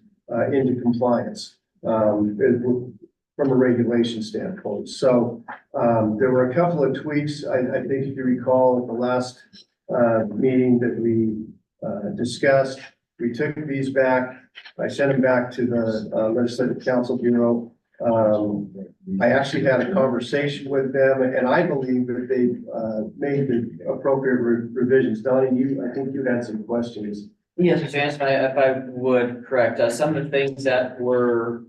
into compliance from a regulation standpoint. So there were a couple of tweaks. I think if you recall at the last meeting that we discussed, we took these back. I sent them back to the Legislative Council Bureau. I actually had a conversation with them, and I believe that they've made the appropriate revisions. Donnie, I think you had some questions. Yes, Mr. Anderson, if I would correct, some of the things that were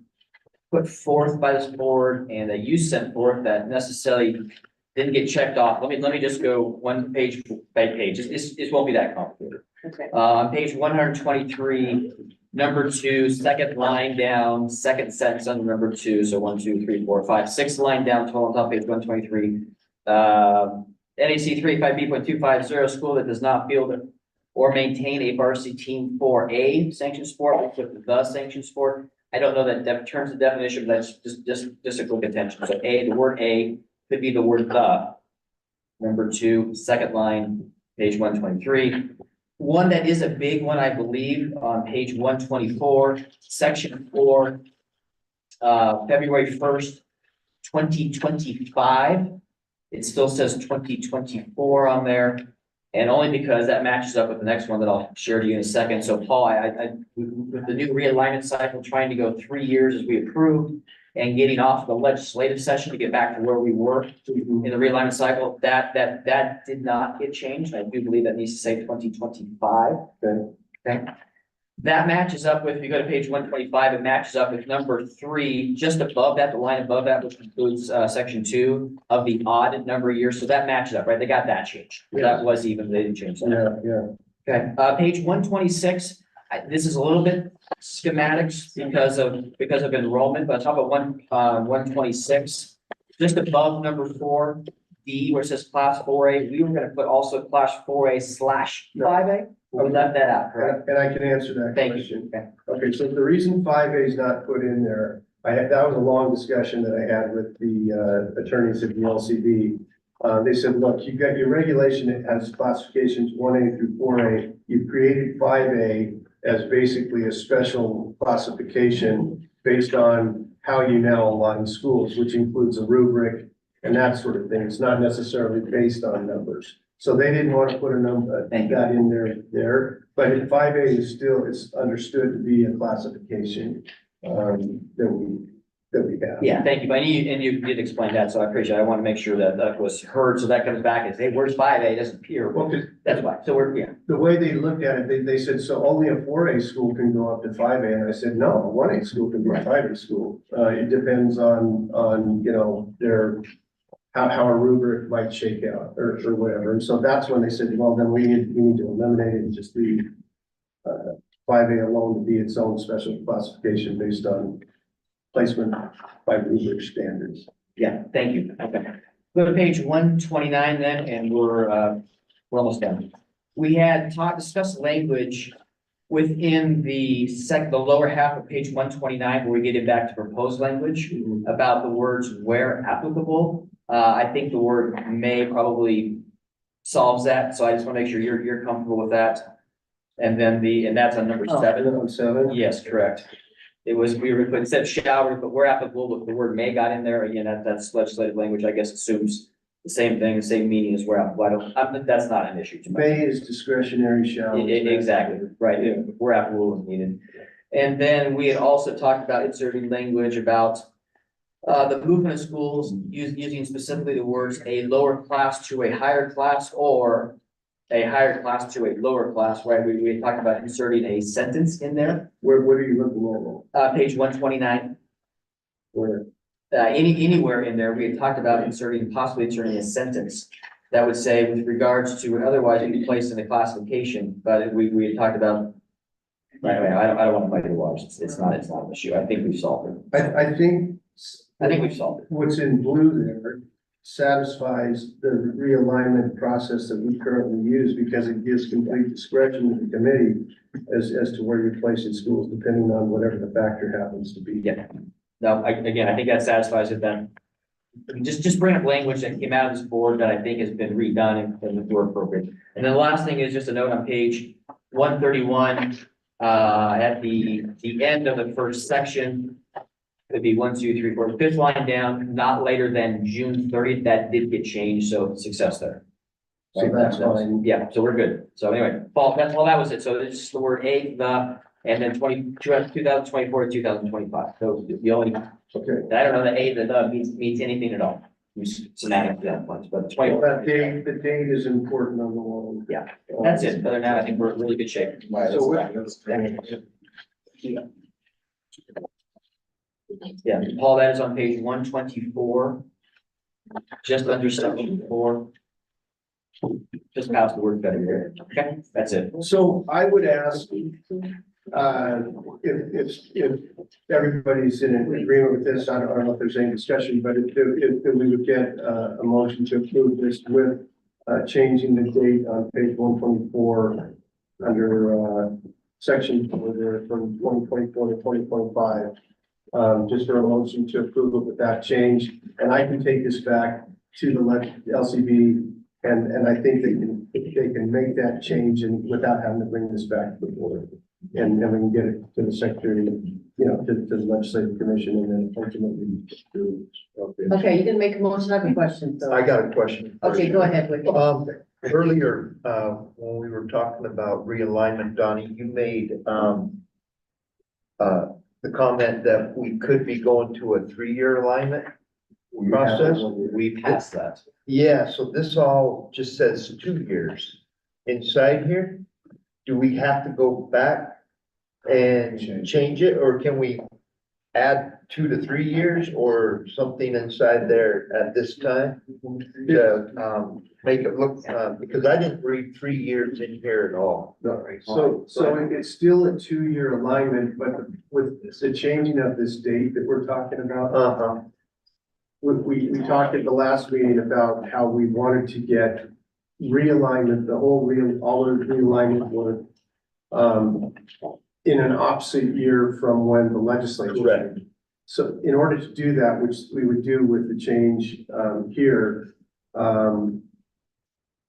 put forth by this board and that you sent forth that necessarily didn't get checked off. Let me just go one page by page. This won't be that complicated. Okay. On page 123, number 2, second line down, second sentence under number 2. So 1, 2, 3, 4, 5, 6 line down, total on top page 123. NAC 35B.250, school that does not field or maintain a varsity team for a sanctioned sport, we put the sanctioned sport. I don't know that terms of definition, but that's just a quick attention. So the word a could be the word the. Number 2, second line, page 123. One that is a big one, I believe, on page 124, section 4, February 1st, 2025. It still says 2024 on there. And only because that matches up with the next one that I'll share to you in a second. So Paul, with the new realignment cycle, trying to go 3 years as we approved and getting off the legislative session to get back to where we were in the realignment cycle, that did not get changed. I do believe that needs to say 2025. Okay. That matches up with, if you go to page 125, it matches up with number 3, just above that, the line above that, which includes section 2 of the odd number of years. So that matches up, right? They got that changed. That was even, they didn't change that. Yeah. Okay, page 126, this is a little bit schematics because of enrollment, but top of 126, just above number 4, D, where it says class 4A, we were gonna put also class 4A/5A. We left that out, correct? And I can answer that Thank question. you. Okay. Okay, so the reason 5A is not put in there, that was a long discussion that I had with the attorneys at the LCD. They said, look, you've got your regulation that has classifications 1A through 4A. You've created 5A as basically a special classification based on how you now align schools, which includes a rubric and that sort of thing. It's not necessarily based on numbers. So they didn't want to put a number that in there, but 5A is still, it's understood to be a classification that we have. Yeah, thank you. And you did explain that, so I appreciate it. I want to make sure that that was heard, so that comes back and say, hey, where's 5A? It doesn't appear. Well, That's why. So the way they looked at it, they said, so only a 4A school can go up to 5A, and I said, no, a 1A school can be a 5A school. It depends on, their, how a rubric might shake out or whatever. And so that's when they said, well, then we need to eliminate it and just leave 5A alone to be its own special classification based on placement by rubric standards. Yeah, thank you. Okay. Go to page 129 then, and we're almost done. We had discussed language within the lower half of page 129, where we get it back to proposed language about the words where applicable. I think the word may probably solves that, so I just want to make sure you're comfortable with that. And then that's on number 7. On 7? Yes, correct. We were gonna put, instead of shall, but where applicable, but the word may got in there. Again, that's legislative language, I guess assumes the same thing, the same meaning as where applicable. That's not an issue to me. May is discretionary, shall. Exactly, right, where applicable is needed. And then we had also talked about inserting language about the movement of schools using specifically the words a lower class to a higher class or a higher class to a lower class, right? We talked about inserting a sentence in there. What are you looking at? Page 129. Where? Anywhere in there, we had talked about possibly inserting a sentence that would say with regards to otherwise would be placed in the classification, but we had talked about. Anyway, I don't want to muddy the waters. It's not an issue. I think we've solved it. I think we've solved it. what's in blue there satisfies the realignment process that we currently use because it gives complete discretion to the committee as to where you place in schools, depending on whatever the factor happens to be. Yeah. No, I think that satisfies it then. Just bring up language that came out of this board that I think has been redone and more appropriate. And then the last thing is just a note on page 131, at the end of the first section. Could be 1, 2, 3, 4, fifth line down, not later than June 30th. That did get changed, so success there. So that's fine. Yeah, so we're good. So anyway, Paul, that was it. So it's just the word and then 2024 to 2025. So the only, Okay. I don't know that the means anything at all. Semantic to that point, but Well, the date is important on the wall. Yeah, that's it. Other than that, I think we're in really good shape. Yeah, Paul, that is on page 124. Just under section 4. Just past the word better. Okay, that's it. So I would ask, if everybody's in agreement with this, I don't know if there's any discussion, but if we would get a motion to approve this with changing the date on page 124 under section 4 there from 2024 to 2025. Just for a motion to approve it with that change, and I can take this back to the LCB, and I think they can make that change and without having to bring this back to the board. And then we can get it to the secretary, to the legislative commission and then ultimately to. Okay, you didn't make a motion, I have a question, so. I got a question. Okay, go ahead, Vicky. Earlier, when we were talking about realignment, Donnie, you made, the comment that we could be going to a 3-year alignment process. We passed that. Yeah, so this all just says 2 years. Inside here, do we have to go back and change it, or can we add 2 to 3 years or something inside there at this time? To, make it look, because I didn't read 3 years in here at all. So it's still a 2-year alignment, but with the changing of this date that we're talking about. We talked at the last meeting about how we wanted to get realignment, all of the realignment work, in an opposite year from when the legislature. Correct. So in order to do that, which we would do with the change, here,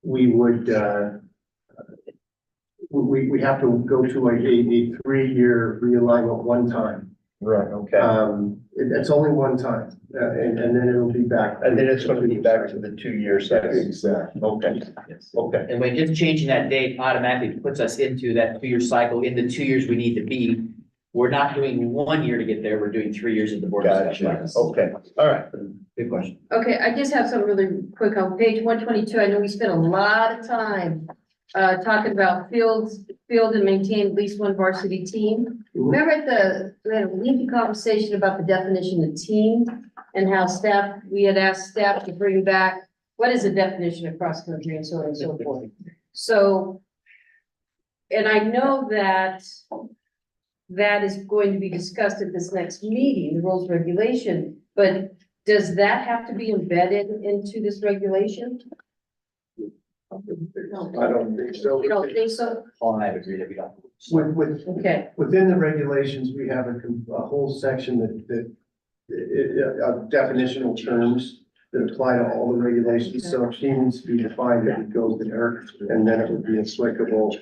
we would, we have to go to a 3-year realignment one time. Right, okay. It's only one time, and then it'll be back. And then it's gonna be back to the 2-year cycle. Exactly. Okay, okay. And when just changing that date automatically puts us into that 2-year cycle in the 2 years we need to be. We're not doing 1 year to get there. We're doing 3 years at the board. of Gotcha. Supervisors. Okay, all right. Good question. Okay, I just have something really quick on page 122. I know we spent a lot of time talking about field and maintain at least one varsity team. Remember we had a lengthy conversation about the definition of team and how we had asked staff to bring back, what is the definition of cross country and so on and so forth. So, and I know that is going to be discussed at this next meeting, the rules regulation, but does that have to be embedded into this regulation? I don't think so. You don't think so? Paul and I would agree that we don't. Okay, Within the regulations, we have a whole section that definitional terms that apply to all the regulations. So if she needs to be defined, it would go there, and then it would be applicable.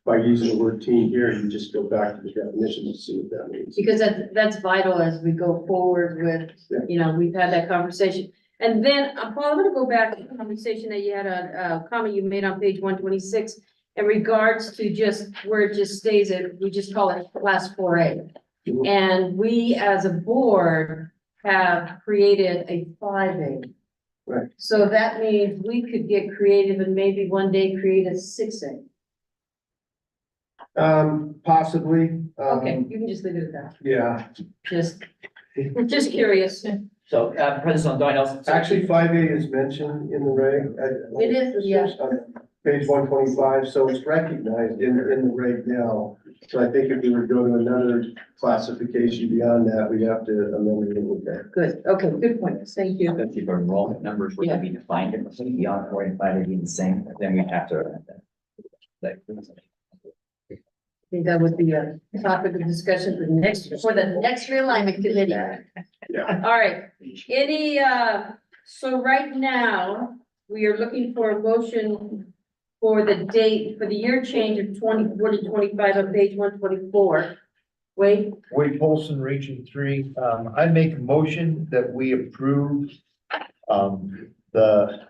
By using the word team here, you just go back to the definition and see what that means. because that's vital as we go forward with, we've had that conversation. And then, Paul, I'm gonna go back to the conversation that you had, a comment you made on page 126 in regards to just where it just stays at, we just call it class 4A. And we as a board have created a 5A. Right. So that means we could get creative and maybe one day create a 6A. Possibly. Okay, you can just leave it at that. Yeah. Just curious. So, President Doyle. Actually, 5A is mentioned in the reg. It is, yeah. Page 125, so it's recognized in the reg now. So I think if we were to go to another classification beyond that, we'd have to amend it a little bit. Good, okay, good point, thank you. If our enrollment numbers were to be defined differently beyond 4 and 5 being the same, then we'd have to. I think that would be a topic of discussion for the next realignment committee. Yeah. All right, so right now, we are looking for a motion for the date, for the year change of 2025 on page 124. Wade, Wade Polson, Region 3, I make a motion that we approve, the,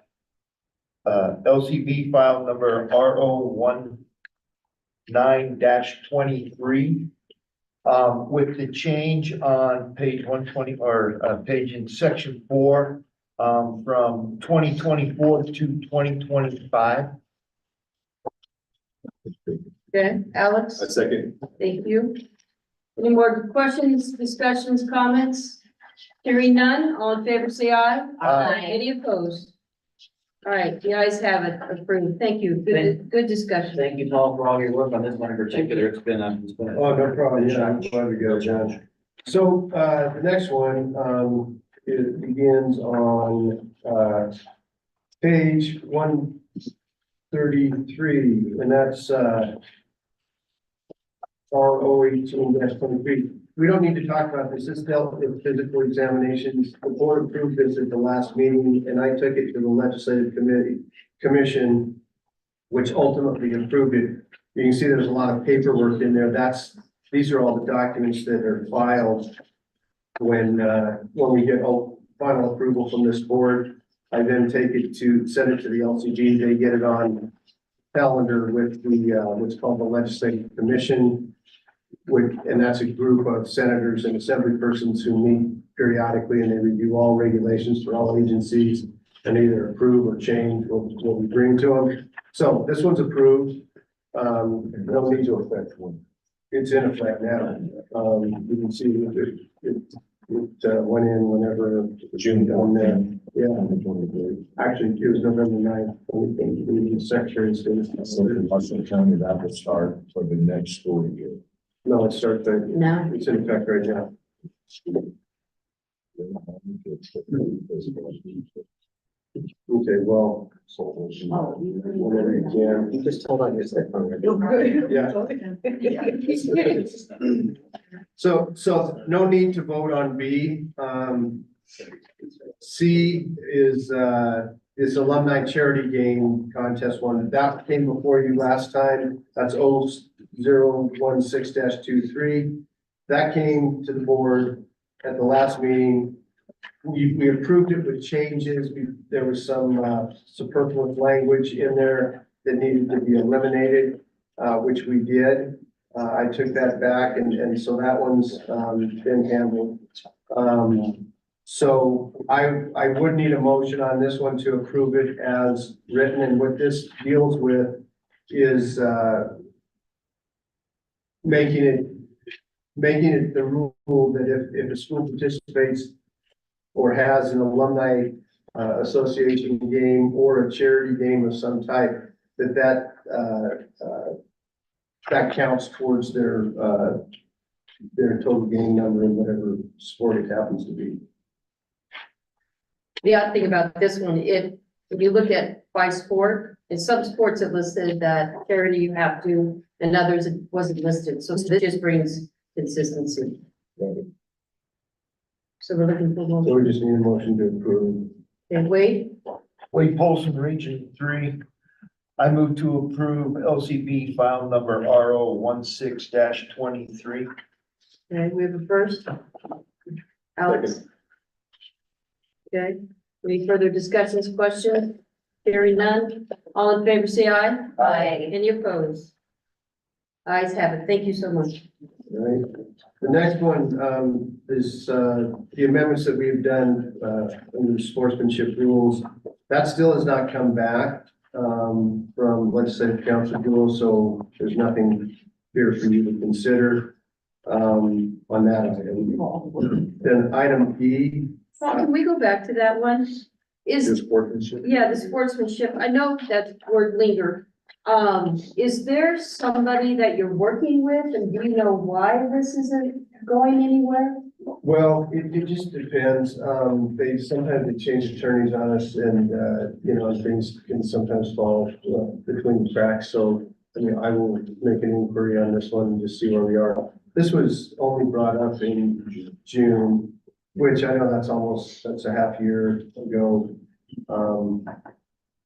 LCB file number RO19-23, with the change on page 120, or, page in section 4, from 2024 to 2025. okay, Alex? A second. Thank you. Any more questions, discussions, comments? Hearing none, all in favor, say aye. Aye. Any opposed? All right, the ayes have it approved. Thank you. Good discussion. Thank you, Paul, for all your work on this one in particular. It's been a. Oh, no problem. Yeah, I'm glad to go, Judge. So, the next one, it begins on, page 133, and that's, RO 18-23. We don't need to talk about this. This dealt with physical examinations. The board approved this at the last meeting, and I took it to the legislative commission, which ultimately approved it. You can see there's a lot of paperwork in there. These are all the documents that are filed when we get final approval from this board. I then send it to the LCG. They get it on calendar with the, what's called the legislative commission. And that's a group of senators and assembly persons who meet periodically, and they review all regulations for all agencies and either approve or change what we bring to them. So this one's approved. No need to affect one. It's in effect now. You can see it went in whenever June on there. Yeah. Actually, it was November 9th. The Secretary of State. Marshall County, that will start for the next school year. No, it starts right. No. It's in effect right now. Okay, well. Whenever you can. You just told on your second. Yeah. So no need to vote on B. C is alumni charity game contest one. That came before you last time. That's 016-23. That came to the board at the last meeting. We approved it with changes. There was some superfluous language in there that needed to be eliminated, which we did. I took that back, and so that one's been handled. So I would need a motion on this one to approve it as written, and what this deals with is making it the rule that if a school participates or has an alumni association game or a charity game of some type, that counts towards their total game number in whatever sport it happens to be. The odd thing about this one, if you look at by sport, in some sports it listed that charity you have to, and others it wasn't listed, so this just brings consistency. So we're looking for So one. we just need a motion to approve. And Wade, Wade Polson, Region 3. I move to approve LCB file number RO16-23. okay, we have a first. Alex. Okay, any further discussions, questions? Hearing none, all in favor, say aye. Aye. Any opposed? Ayes have it, thank you so much. All right. The next one is the amendments that we've done under sportsmanship rules. That still has not come back from legislative council rules, so there's nothing here for you to consider. on that item. Then item E Paul, can we go back to that one? is Is, sportsmanship. yeah, the sportsmanship, I know that word linger. Is there somebody that you're working with and do you know why this isn't going anywhere? Well, it just depends. Sometimes they change attorneys on us and, you know, things can sometimes fall between the cracks. So, I mean, I will make an inquiry on this one and just see where we are. This was only brought up in June, which I know that's a half year ago.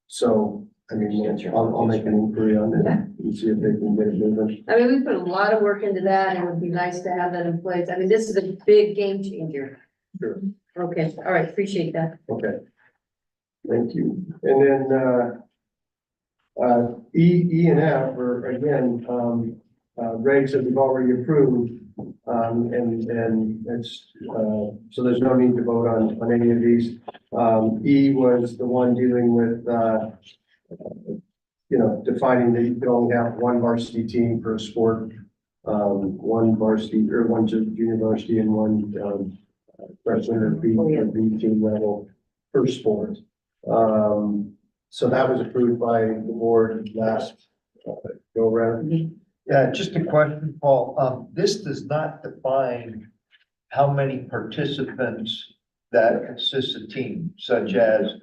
So, I mean, I'll make an inquiry on it and see if they can get it moving. I mean, we put a lot of work into that. It would be nice to have that in place. I mean, this is a big game changer. Sure. Okay, all right, appreciate that. Okay. Thank you. And then, E and F are again, regs that we've already approved. And it's, so there's no need to vote on any of these. E was the one dealing with, you know, defining that you could only have one varsity team per sport. One varsity or one junior varsity and one, freshman or B team level per sport. So that was approved by the board last go around. Yeah, just a question, Paul. This does not define how many participants that consists a team, such as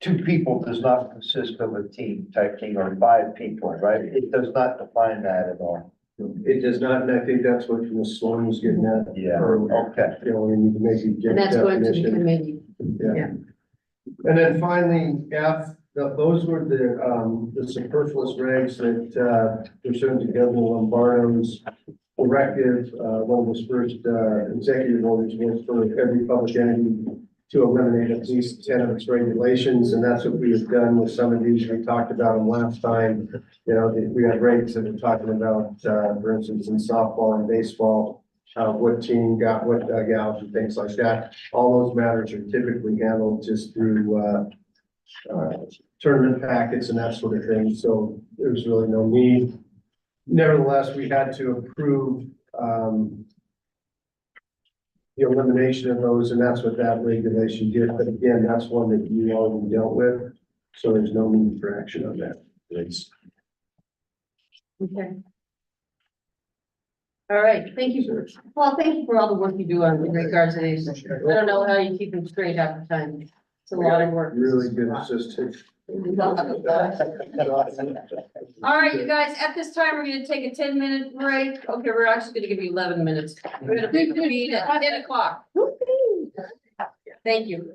two people does not consist of a team type thing, or 5 people, right? It does not define that at all. It does not, and I think that's what Ms. Sloan was getting at. Yeah, Or, okay. you know, we need to maybe get And that's going to the definition. committee. Yeah. And then finally, F, those were the superfluous regs that pursuant to Governor Lombardo's directive, one of his first executive orders was for every public entity to eliminate at least 10 of its regulations, and that's what we have done with some of these. We talked about them last time. You know, we had regs that were talking about, for instance, in softball and baseball, what team got what dugouts and things like that. All those matters are typically handled just through tournament packets and that sort of thing. So there's really no need. Nevertheless, we had to approve the elimination of those, and that's what that regulation did. But again, that's one that you already dealt with, so there's no need for action on that. Thanks. Okay. All right, thank you, sir. Well, thank you for all the work you do in regards to these. I don't know how you keep them straight half the time. It's a lot of work. Really good assistant. All right, you guys, at this time, we're gonna take a 10-minute break. Okay, we're actually gonna give you 11 minutes. We're gonna meet at 10 o'clock. Thank you.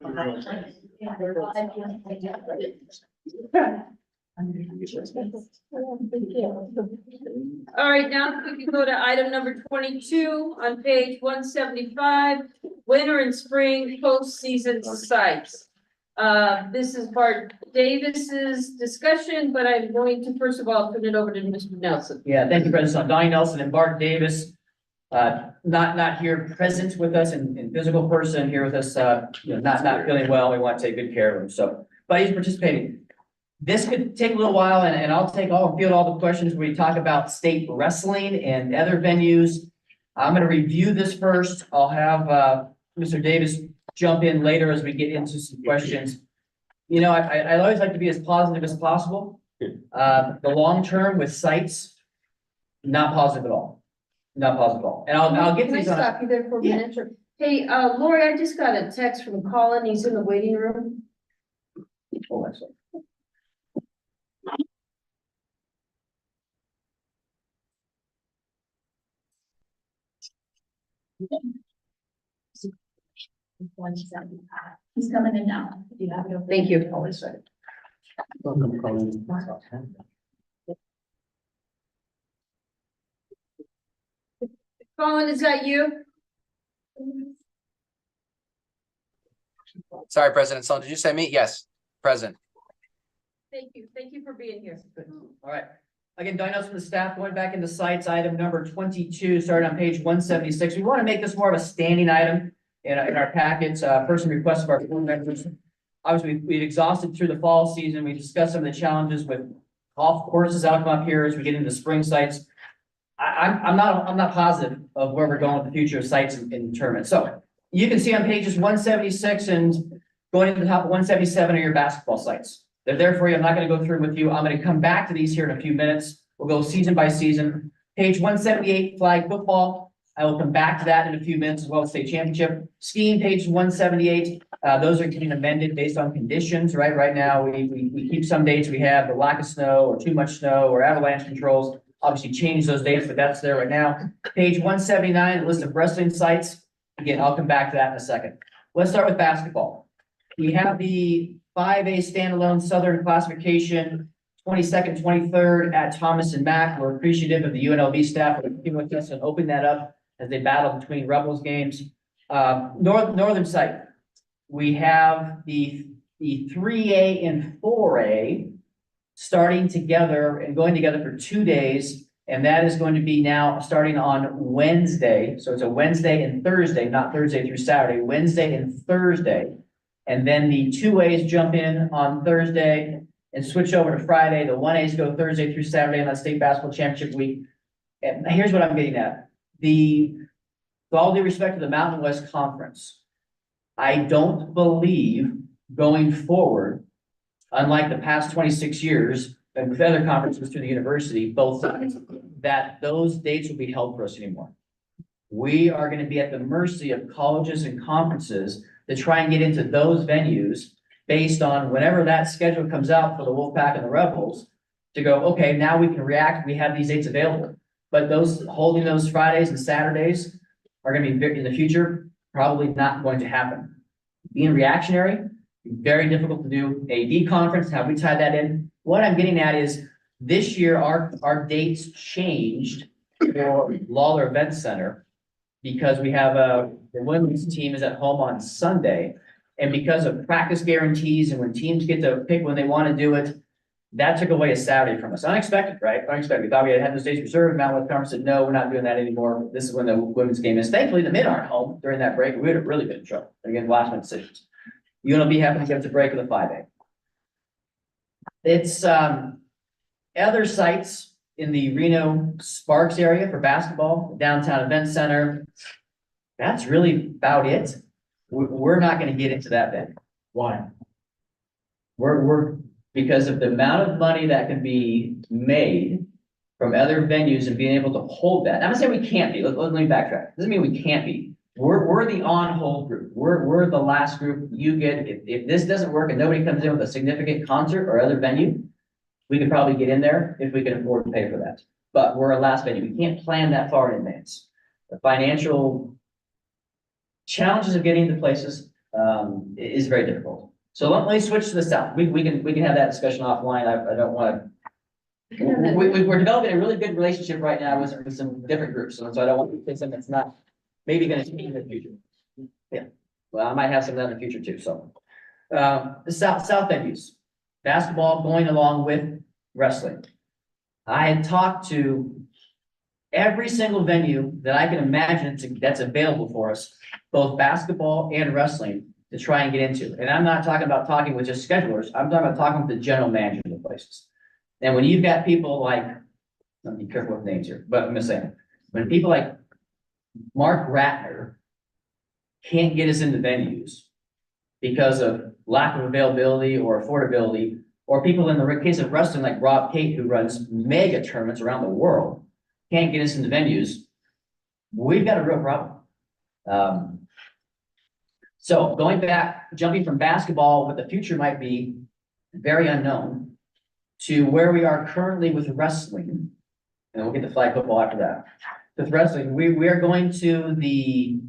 All right, now we can go to item number 22 on page 175, winter and spring postseason sites. This is Bart Davis's discussion, but I'm going to first of all turn it over to Mr. Nelson. Yeah, thank you, President. Donnie Nelson and Bart Davis, not here present with us in physical person, here with us, not feeling well. We want to take good care of him. So, but he's participating. This could take a little while and I'll field all the questions when we talk about state wrestling and other venues. I'm going to review this first. I'll have, Mr. Davis jump in later as we get into some questions. I always like to be as positive as possible. The long term with sites, not positive at all. Not positive at all. And I'll get to Can I these on. stop you there for a Yeah. minute? Sure. Hey, Lori, I just got a text from Colin. He's in the waiting room. Hold on a second. He's coming in now. You have it. Thank you. Hold on a second. Welcome, Colin. Colin, is that you? Sorry, President Sloan, did you say me? Yes, present. Thank you. Thank you for being here. All right. Again, Donnie Nelson from the staff, going back into sites, item number 22, starting on page 176. We want to make this more of a standing item in our packets, person request of our board members. Obviously, we've exhausted through the fall season. We discussed some of the challenges with golf courses out up here as we get into spring sites. I'm not positive of where we're going with the future of sites in tournaments. So you can see on pages 176 and going to the top of 177 are your basketball sites. They're there for you. I'm not going to go through with you. I'm going to come back to these here in a few minutes. We'll go season by season. Page 178, flag football. I will come back to that in a few minutes as well as state championship. Skiing, page 178. Those are getting amended based on conditions, right? Right now, we keep some dates. We have the lack of snow or too much snow or avalanche controls. Obviously change those dates, but that's there right now. Page 179, list of wrestling sites. Again, I'll come back to that in a second. Let's start with basketball. We have the 5A standalone Southern classification, 22nd, 23rd at Thomas and Mack. We're appreciative of the UNLV staff for working with us and opening that up as they battle between Rebels games. Northern site, we have the 3A and 4A starting together and going together for 2 days. And that is going to be now starting on Wednesday. So it's a Wednesday and Thursday, not Thursday through Saturday, Wednesday and Thursday. And then the 2As jump in on Thursday and switch over to Friday. The 1As go Thursday through Saturday on that state basketball championship week. And here's what I'm getting at. With all due respect to the Mountain West Conference, I don't believe going forward, unlike the past 26 years, and with other conferences through the university, both sides, that those dates will be held for us anymore. We are going to be at the mercy of colleges and conferences to try and get into those venues based on whenever that schedule comes out for the Wolfpack and the Rebels to go, okay, now we can react. We have these dates available. But holding those Fridays and Saturdays are going to be in the future, probably not going to happen. Being reactionary, very difficult to do. AD conference, how we tie that in. What I'm getting at is this year, our dates changed for Lawler Event Center because we have the women's team is at home on Sunday. And because of practice guarantees and when teams get to pick when they want to do it, that took away a Saturday from us. Unexpected, right? Unexpected. We thought we had those days reserved. Mountain West Conference said, no, we're not doing that anymore. This is when the women's game is. Thankfully, the men aren't home during that break. We would have really been in trouble. Again, last minute decisions. UNLV happened to get the break of the 5A. It's other sites in the Reno Sparks area for basketball, downtown event center. That's really about it. We're not going to get into that then. Why? We're because of the amount of money that can be made from other venues and being able to hold that. I'm not saying we can't be. Let me backtrack. Doesn't mean we can't be. We're the on-hold group. We're the last group you get. If this doesn't work and nobody comes in with a significant concert or other venue, we could probably get in there if we can afford to pay for that. But we're a last venue. We can't plan that far in advance. The financial challenges of getting into places, is very difficult. So let me switch to the south. We can have that discussion offline. I don't want to. We're developing a really good relationship right now with some different groups, so I don't want to say something that's not maybe gonna change in the future. Yeah, well, I might have some of that in the future too, so. The south venues, basketball going along with wrestling. I had talked to every single venue that I can imagine that's available for us, both basketball and wrestling, to try and get into. And I'm not talking about talking with just schedulers, I'm talking about talking with the general manager of the places. And when you've got people like, let me be careful with names here, but I'm gonna say, when people like Mark Ratner can't get us into venues because of lack of availability or affordability, or people in the case of wrestling like Rob Kate, who runs mega tournaments around the world, can't get us into venues, we've got a real problem. So going back, jumping from basketball, what the future might be very unknown, to where we are currently with wrestling, and we'll get to flag football after that. With wrestling, we are going to the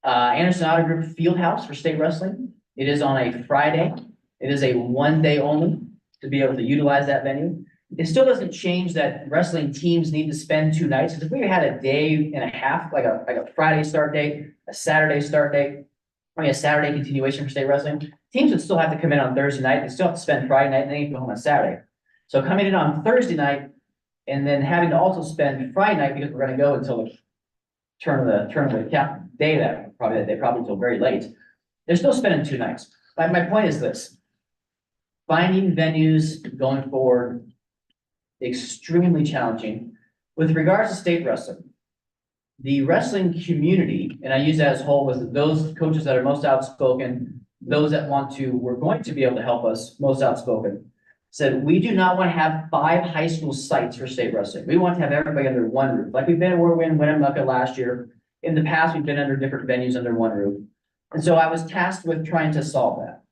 Anderson Auto Group Field House for state wrestling. It is on a Friday. It is a 1 day only to be able to utilize that venue. It still doesn't change that wrestling teams need to spend 2 nights. Because if we had a day and a half, like a Friday start date, a Saturday start date, a Saturday continuation for state wrestling, teams would still have to come in on Thursday night. They still have to spend Friday night and then go home on Saturday. So coming in on Thursday night and then having to also spend Friday night because we're going to go until the turn of the cap day that they probably until very late. They're still spending 2 nights. But my point is this: finding venues going forward, extremely challenging. With regards to state wrestling, the wrestling community, and I use that as a whole, was those coaches that are most outspoken, those that were going to be able to help us, most outspoken, said, we do not want to have 5 high school sites for state wrestling. We want to have everybody under one roof. Like we've been at Winnemucca last year. In the past, we've been under different venues under one roof. And so I was tasked with trying to solve that.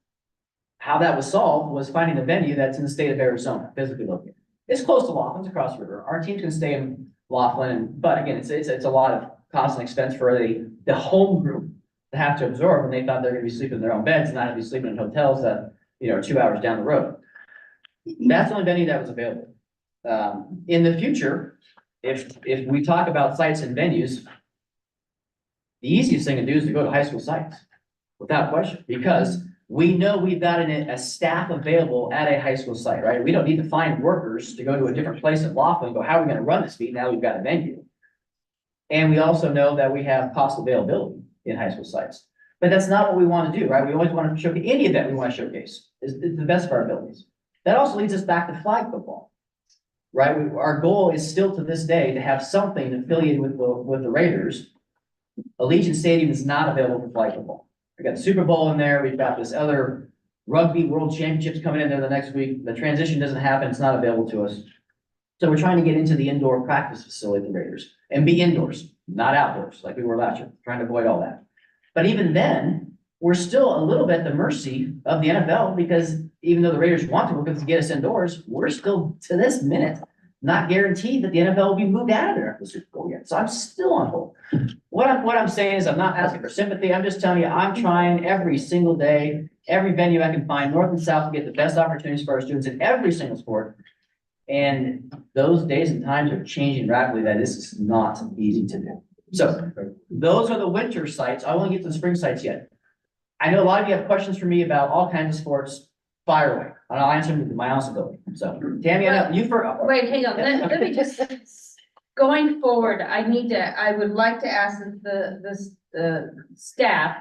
How that was solved was finding a venue that's in the state of Arizona, physically located. It's close to Laughlin, it's across the river. Our team can stay in Laughlin, but again, it's a lot of cost and expense for the home group to have to absorb when they thought they were gonna be sleeping in their own beds and not have to be sleeping in hotels that, are 2 hours down the road. That's the only venue that was available. In the future, if we talk about sites and venues, the easiest thing to do is to go to high school sites, without question, because we know we've got a staff available at a high school site, right? We don't need to find workers to go to a different place in Laughlin and go, how are we gonna run this meet now we've got a venue? And we also know that we have cost availability in high school sites. But that's not what we want to do, right? We always want to showcase any event we want to showcase is the best of our abilities. That also leads us back to flag football, right? Our goal is still to this day to have something affiliated with the Raiders. Allegiant Stadium is not available for flag football. We got the Super Bowl in there. We've got this other rugby world championships coming in there the next week. The transition doesn't happen. It's not available to us. So we're trying to get into the indoor practice facility of the Raiders and be indoors, not outdoors like we were last year, trying to avoid all that. But even then, we're still a little bit at the mercy of the NFL because even though the Raiders want to work with to get us indoors, we're still to this minute not guaranteed that the NFL will be moved out of there after the Super Bowl yet. So I'm still on hold. What I'm saying is I'm not asking for sympathy. I'm just telling you, I'm trying every single day, every venue I can find, north and south, to get the best opportunities for our students in every single sport. And those days and times are changing rapidly that this is not easy to do. So those are the winter sites. I won't get to the spring sites yet. I know a lot of you have questions for me about all kinds of sports. Fire away, and I'll answer them to my own ability. So, Tammy, I know you for. Wait, hang on, let me just, going forward, I would like to ask the staff,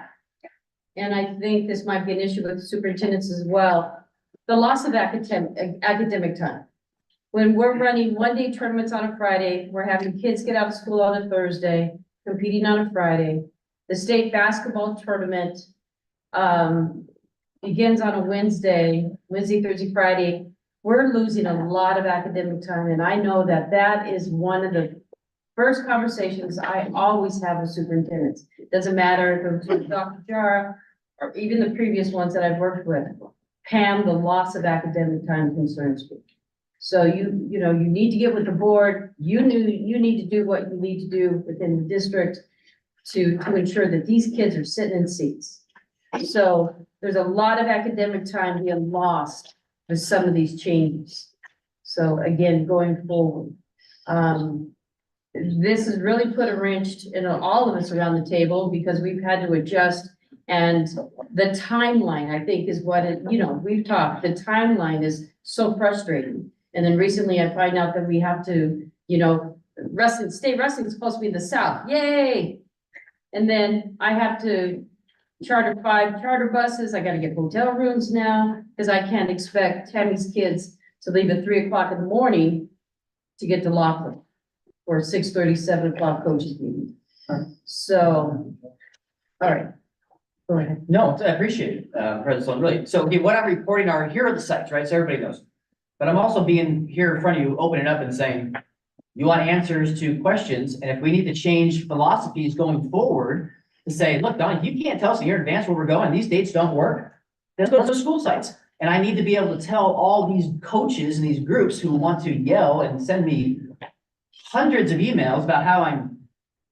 and I think this might be an issue with superintendents as well, the loss of academic time. When we're running 1 day tournaments on a Friday, we're having kids get out of school on a Thursday, competing on a Friday. The state basketball tournament, begins on a Wednesday, Thursday, Friday. We're losing a lot of academic time, and I know that is one of the first conversations I always have with superintendents. Doesn't matter if it's with Dr. Jara or even the previous ones that I've worked with. Pam, the loss of academic time concerns me. So you need to get with the board. You need to do what you need to do within the district to ensure that these kids are sitting in seats. So there's a lot of academic time being lost with some of these changes. So again, going forward, this has really put a wrench in all of us around the table because we've had to adjust. And the timeline, I think, is what it, we've talked, the timeline is so frustrating. And then recently I find out that we have to, state wrestling is supposed to be in the South, yay! And then I have to charter 5 charter buses, I gotta get hotel rooms now, because I can't expect Tammy's kids to leave at 3 o'clock in the morning to get to Laughlin for 6:30, 7 o'clock coaches meeting. So, all right. Go ahead. No, I appreciate it, President Sloan, really. So okay, what I'm reporting are, here are the sites, right? So everybody knows. But I'm also being here in front of you, opening up and saying, you want answers to questions, and if we need to change philosophies going forward, to say, look, Don, if you can't tell us here in advance where we're going, these dates don't work, let's go to the school sites. And I need to be able to tell all these coaches and these groups who want to yell and send me hundreds of emails about how I'm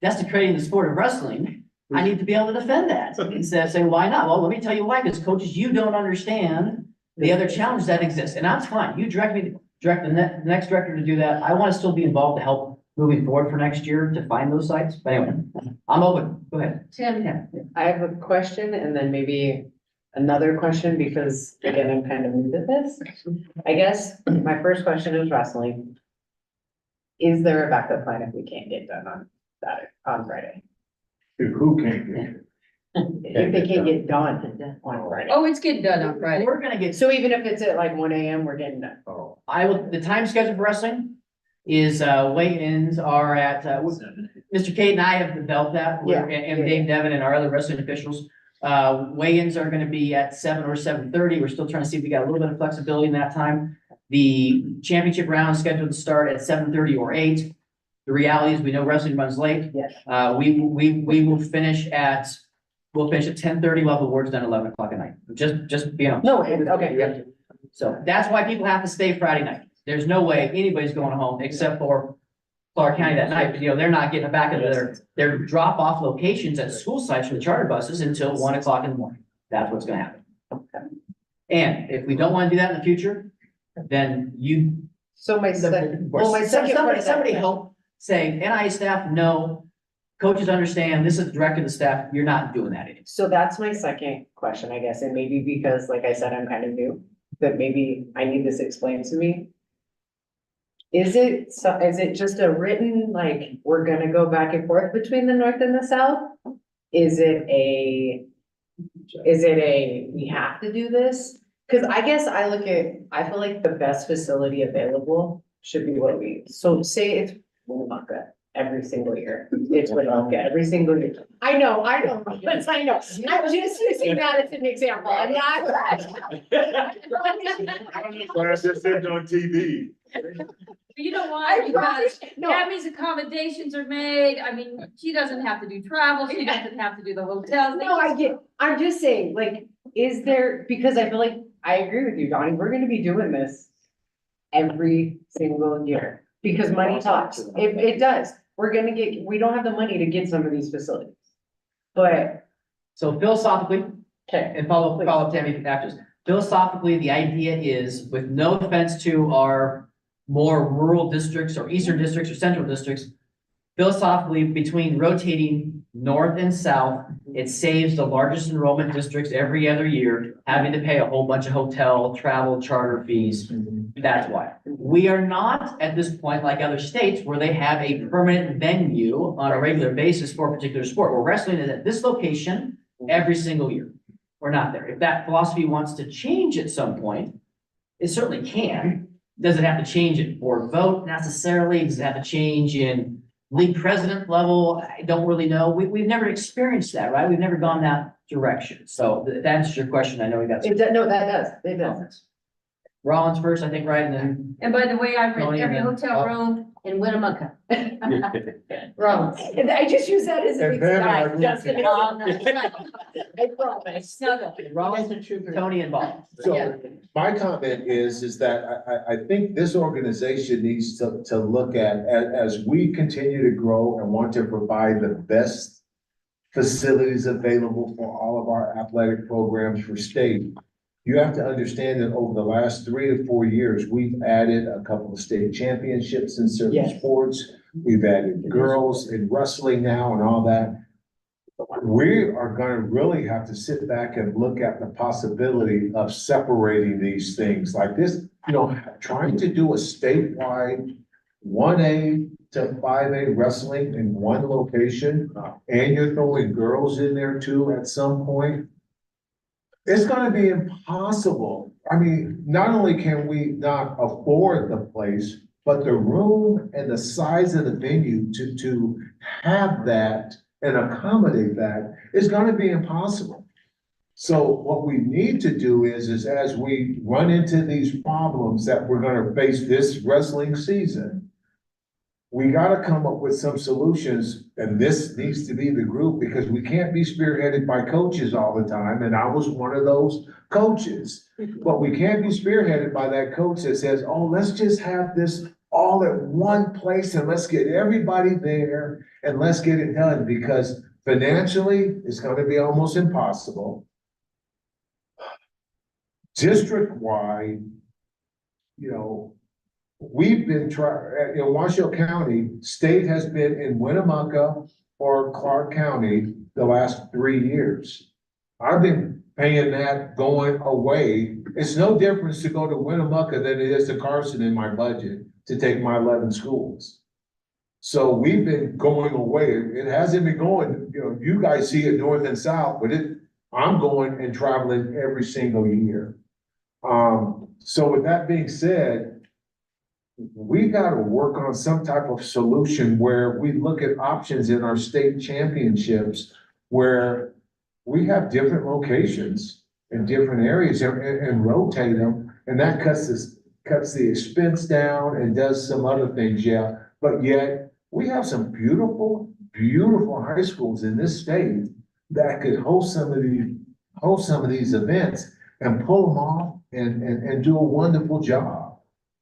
desecrating the sport of wrestling. I need to be able to defend that instead of saying, why not? Well, let me tell you why, because coaches, you don't understand the other challenge that exists. And that's fine. You direct the next director to do that. I want to still be involved to help moving forward for next year to find those sites. But anyway, I'm open. Go ahead. Tim, I have a question and then maybe another question because again, I'm kind of new to this. I guess my first question is wrestling. Is there a backup plan if we can't get done on Friday? Who can't get it? If they can't get done on Friday. oh, it's getting done on Friday. We're gonna get, So even if it's at like 1 AM, we're getting done. Oh, the time schedule for wrestling is, weigh-ins are at, Mr. Kate and I have developed that, Yeah. and Dave Devon and our other wrestling officials. Weigh-ins are gonna be at 7 or 7:30. We're still trying to see if we got a little bit of flexibility in that time. The championship round is scheduled to start at 7:30 or 8. The reality is we know wrestling runs late. Yes. We'll finish at 10:30. We'll have awards done 11 o'clock at night. Just be honest. No, okay. So that's why people have to stay Friday night. There's no way anybody's going home except for Clark County that night. They're not getting back into their drop-off locations at school sites for the charter buses until 1 o'clock in the morning. That's what's gonna happen. And if we don't want to do that in the future, then So my second part of that- somebody help say, NIA staff, no, coaches understand, this is the director of the staff, you're not doing that anymore. So that's my second question, I guess, and maybe because, like I said, I'm kind of new, that maybe I need this explained to me. Is it just a written, like, we're gonna go back and forth between the north and the south? Is it a, we have to do this? Cause I guess I feel like the best facility available should be so say it's Winnemucca every single year. It's Winnemucca every single year. I know, but I know. I'm just using that as an example. I'm not. But I just said on TV. You know why? Because Tammy's accommodations are made. I mean, she doesn't have to do travel. She doesn't have to do the hotels. No, I'm just saying, like, is there, because I feel like, I agree with you, Donnie, we're gonna be doing this every single year. Because money talks, it does, we don't have the money to get some of these facilities. But. So philosophically, Okay. and follow up Tammy after this. Philosophically, the idea is, with no offense to our more rural districts or eastern districts or central districts, philosophically, between rotating north and south, it saves the largest enrollment districts every other year having to pay a whole bunch of hotel, travel, charter fees. That's why. We are not at this point like other states where they have a permanent venue on a regular basis for a particular sport. Where wrestling is at this location every single year. We're not there. If that philosophy wants to change at some point, it certainly can. Does it have to change at board vote necessarily? Does it have to change in league president level? I don't really know. We've never experienced that, right? We've never gone that direction. So that answers your question. I know we got. No, that does. Rollins first, I think, right? And then. And by the way, I rent Tony, every and then- hotel room in Winnemucca. Rollins. And I just use that as an And then I example, just to be honest. I promise. Snuggle. Rollins, Tony and Bob. So my comment is that I think this organization needs to look at, as we continue to grow and want to provide the best facilities available for all of our athletic programs for state. You have to understand that over the last 3 to 4 years, we've added a couple of state championships in certain Yes. sports. We've added girls in wrestling now and all that. We are gonna really have to sit back and look at the possibility of separating these things like this. You know, trying to do a statewide 1A to 5A wrestling in one location, and you're throwing girls in there too at some point. It's gonna be impossible. I mean, not only can we not afford the place, but the room and the size of the venue to have that and accommodate that is gonna be impossible. So what we need to do is as we run into these problems that we're gonna face this wrestling season, we gotta come up with some solutions, and this needs to be the group, because we can't be spearheaded by coaches all the time, and I was one of those coaches. But we can't be spearheaded by that coach that says, oh, let's just have this all at one place and let's get everybody there and let's get it done, because financially, it's gonna be almost impossible. District-wide, you know, we've been trying, in Washoe County, state has been in Winnemucca or Clark County the last 3 years. I've been paying that going away. It's no difference to go to Winnemucca than it is to Carson in my budget to take my 11 schools. So we've been going away. It hasn't been going, you know, you guys see it north and south, but I'm going and traveling every single year. So with that being said, we got to work on some type of solution where we look at options in our state championships where we have different locations in different areas and rotate them. And that cuts the expense down and does some other things, yeah. But yet we have some beautiful, beautiful high schools in this state that could host some of these events and pull them off and do a wonderful job.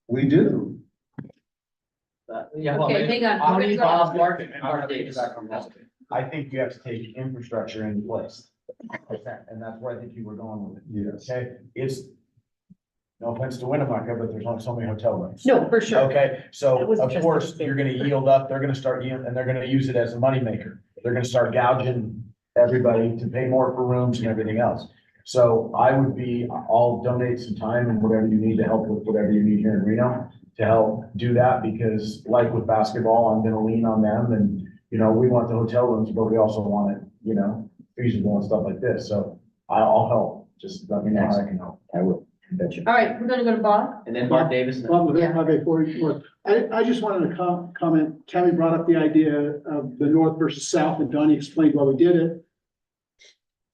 We do. Yeah, well, Okay, hang on. I'll need Bob, Mark, and I'm Mark gonna Davis. piggyback on that. I think you have to take infrastructure in place. And that's where I think you were going with it. Yes. Okay, it's, no offense to Winnemucca, but there's only so many hotel rooms. No, for sure. Okay, so That was of just course, the- you're gonna yield up, they're gonna start yielding, and they're gonna use it as a moneymaker. They're gonna start gouging everybody to pay more for rooms and everything else. So I'll donate some time and whatever you need to help with whatever you need here in Reno to help do that, because like with basketball, I'm gonna lean on them, and, you know, we want the hotel rooms, but we also want it, you know, feasible and stuff like this, so I'll help, just let me know how I can help. I will. All right, we're gonna go to Bob. And then Mark Davis. I just wanted to comment, Tammy brought up the idea of the north versus south, and Donnie explained why we did it.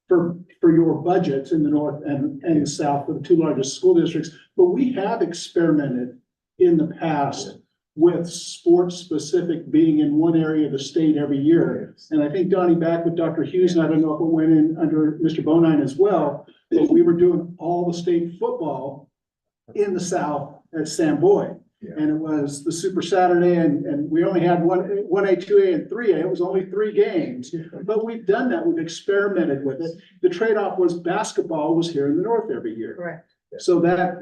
For your budgets in the north and the south, for the two largest school districts, but we have experimented in the past with sports specific being in one area of the state every year. And I think Donnie, back with Dr. Hughes, and I don't know if it went in under Mr. Bonine as well, but we were doing all the state football in the south at Sam Boyd. And it was the Super Saturday, and we only had 1A, 2A, and 3A. It was only 3 games. But we've done that. We've experimented with it. The trade-off was basketball was here in the north every year. Correct. So that,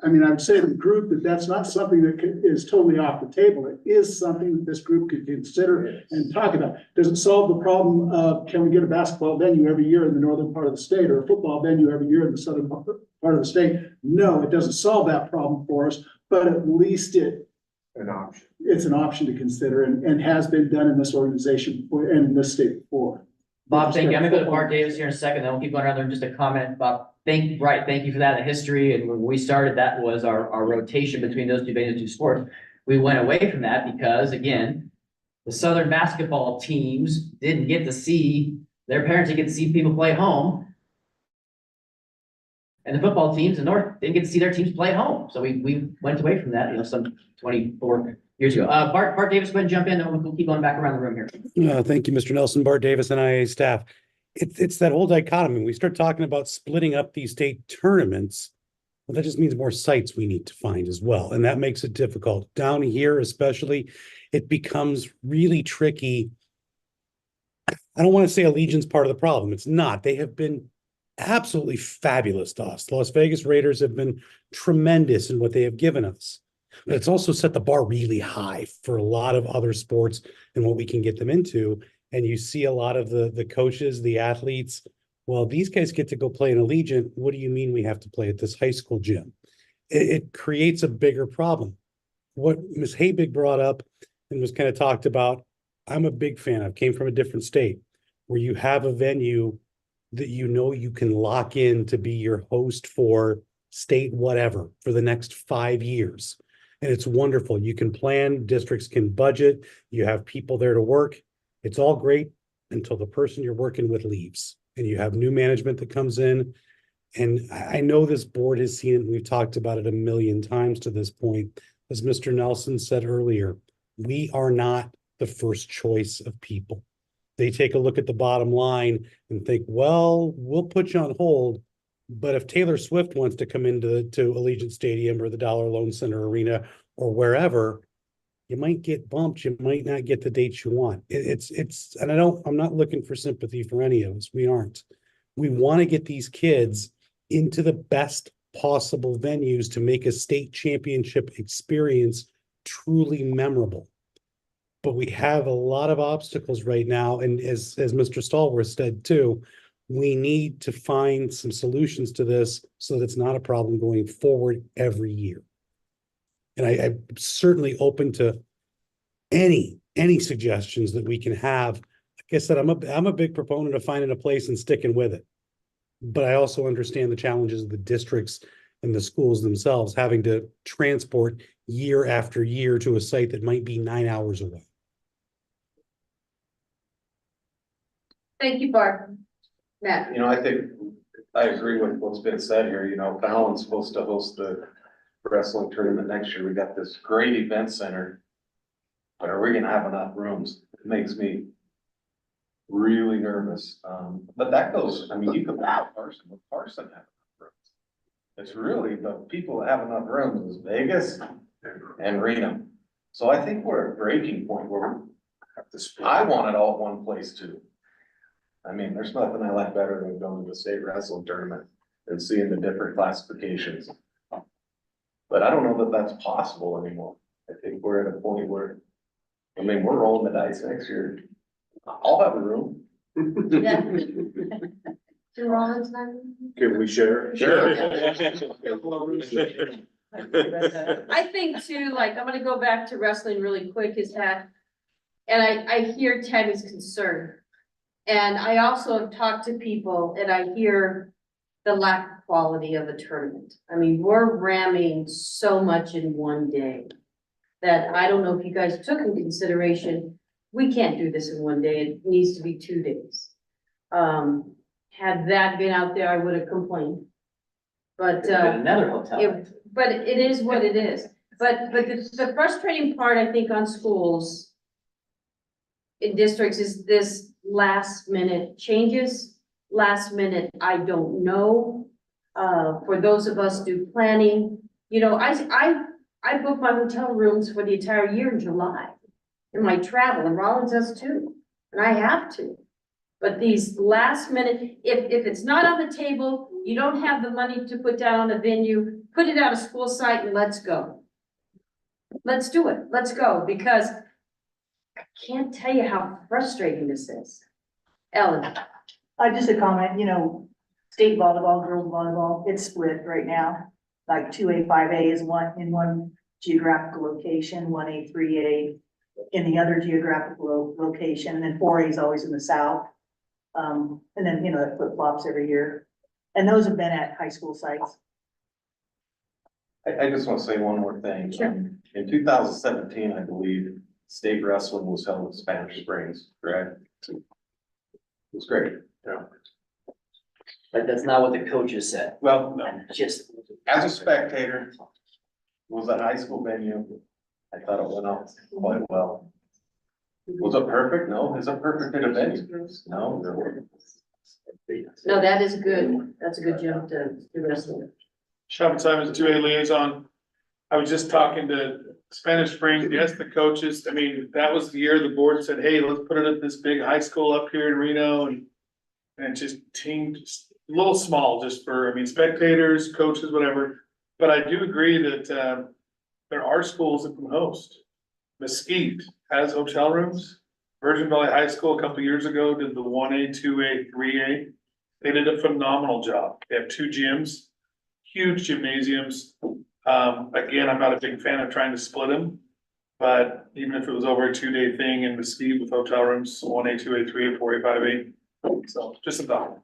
I mean, I would say to the group that that's not something that is totally off the table. It is something that this group could consider and talk about. Does it solve the problem of, can we get a basketball venue every year in the northern part of the state, or a football venue every year in the southern part of the state? No, it doesn't solve that problem for us, but at least it's an option to consider, and has been done in this organization before, and in this state before. Bob, thank you. I'm gonna go to Mark Davis here in a second, then we'll keep going around there. Just a comment, Bob. Thank you for that, the history. And when we started, that was our rotation between those two sports. We went away from that because, again, the Southern basketball teams didn't get to see, their parents didn't get to see people play at home. And the football teams in North didn't get to see their teams play at home. So we went away from that, some 24 years ago. Bart Davis, go ahead and jump in, and we'll keep going back around the room here. Thank you, Mr. Nelson. Bart Davis, NIAA staff. It's that whole dichotomy. We start talking about splitting up these state tournaments. Well, that just means more sites we need to find as well. And that makes it difficult. Down here, especially, it becomes really tricky I don't want to say Allegiant's part of the problem. It's not. They have been absolutely fabulous to us. The Las Vegas Raiders have been tremendous in what they have given us. But it's also set the bar really high for a lot of other sports and what we can get them into. And you see a lot of the coaches, the athletes, well, these guys get to go play in Allegiant. What do you mean we have to play at this high school gym? It creates a bigger problem. What Ms. Habig brought up and was kind of talked about, I'm a big fan of, came from a different state, where you have a venue that you know you can lock in to be your host for state whatever for the next 5 years. And it's wonderful. You can plan, districts can budget, you have people there to work. It's all great until the person you're working with leaves and you have new management that comes in. And I know this board has seen it, and we've talked about it a million times to this point. As Mr. Nelson said earlier, we are not the first choice of people. They take a look at the bottom line and think, well, we'll put you on hold. But if Taylor Swift wants to come into Allegiant Stadium or the Dollar Loan Center Arena or wherever, you might get bumped. You might not get the dates you want. And I'm not looking for sympathy for any of us. We aren't. We want to get these kids into the best possible venues to make a state championship experience truly memorable. But we have a lot of obstacles right now. And as Mr. Stallworth said too, we need to find some solutions to this so that it's not a problem going forward every year. And I'm certainly open to any suggestions that we can have. Like I said, I'm a big proponent of finding a place and sticking with it. But I also understand the challenges of the districts and the schools themselves having to transport year after year to a site that might be 9 hours away. Thank you, Barb. Matt? You know, I think I agree with what's been said here. You know, Fallon's supposed to host the wrestling tournament next year. We got this great event center. But are we gonna have enough rooms? It makes me really nervous. But that goes, I mean, you could have Carson, but Carson have enough rooms. It's really the people that have enough rooms is Vegas and Reno. So I think we're at a breaking point where I want it all at one place too. I mean, there's nothing I like better than going to the state wrestling tournament and seeing the different classifications. But I don't know that that's possible anymore. I think we're at a point where, I mean, we're rolling the dice next year. I'll have a room. Yeah. Do Rollins then? Can we share? Sure. I think too, like, I'm gonna go back to wrestling really quick, is that, and I hear Tammy's concern. And I also have talked to people and I hear the lack of quality of a tournament. I mean, we're ramming so much in one day that I don't know if you guys took into consideration, we can't do this in one day, it needs to be 2 days. Had that been out there, I would have complained. But, Another hotel. but it is what it is. But the frustrating part, I think, on schools in districts is this last minute changes, last minute, I don't know. For those of us do planning, you know, I book my hotel rooms for the entire year in July. In my travel, and Rollins does too, and I have to. But these last minute, if it's not on the table, you don't have the money to put down on a venue, put it on a school site and let's go. Let's do it, let's go, because I can't tell you how frustrating this is. Ellen? Just a comment, you know, state volleyball, girls volleyball, it's split right now. Like 2A, 5A is in one geographical location, 1A, 3A in the other geographical location, and then 4A is always in the south. And then, you know, it flip flops every year. And those have been at high school sites. I just want to say one more thing. Sure. In 2017, I believe, state wrestling was held in Spanish Springs, correct? It was great. Yeah. But that's not what the coaches said. Well, no, Just. as a spectator, it was a high school venue. I thought it went off quite well. Was it perfect? No. Is it perfect in a venue? No. No, that is good. That's a good jump to wrestling. Shop time is 2A liaison. I was just talking to Spanish Springs, yes, the coaches, I mean, that was the year the board said, hey, let's put it at this big high school up here in Reno and it just teamed, just a little small, just for, I mean, spectators, coaches, whatever. But I do agree that, there are schools that can host. Mesquite has hotel rooms. Virgin Valley High School a couple years ago did the 1A, 2A, 3A. They did a phenomenal job. They have 2 gyms, huge gymnasiums. Again, I'm not a big fan of trying to split them. But even if it was over a 2-day thing in Mesquite with hotel rooms, 1A, 2A, 3A, 4A, 5A. So just a thought.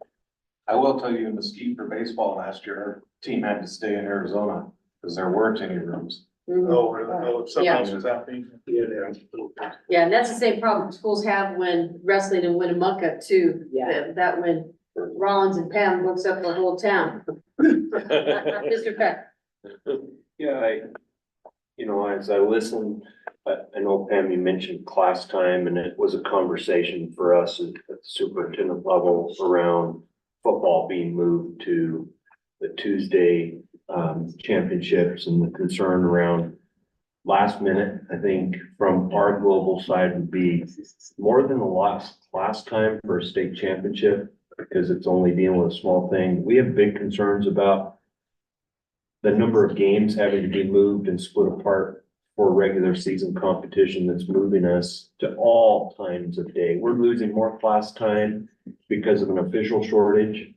I will tell you in Mesquite for baseball last year, our team had to stay in Arizona because there weren't any rooms. Oh, really? Oh, if something Yeah. else was happening. Yeah, and that's the same problem schools have when wrestling and Winnemucca too. Yeah. That when Rollins and Pam looks up the whole town. Mr. Peck. Yeah, as I listened, I know Pam, you mentioned class time and it was a conversation for us at the superintendent level around football being moved to the Tuesday championships and the concern around last minute. I think from our global side would be more than the last time for a state championship because it's only dealing with a small thing. We have big concerns about the number of games having to be moved and split apart for regular season competition that's moving us to all times of day. We're losing more class time because of an official shortage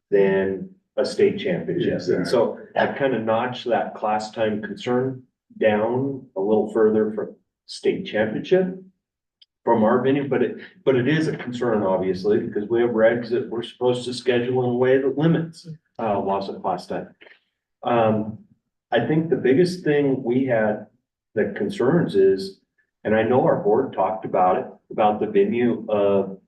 than a state championship. And so I kind of notched that class time concern down a little further for state championship from our venue, but it is a concern, obviously, because we have regs that we're supposed to schedule in a way that limits loss of class time. I think the biggest thing we had that concerns is, and I know our board talked about it, about the venue of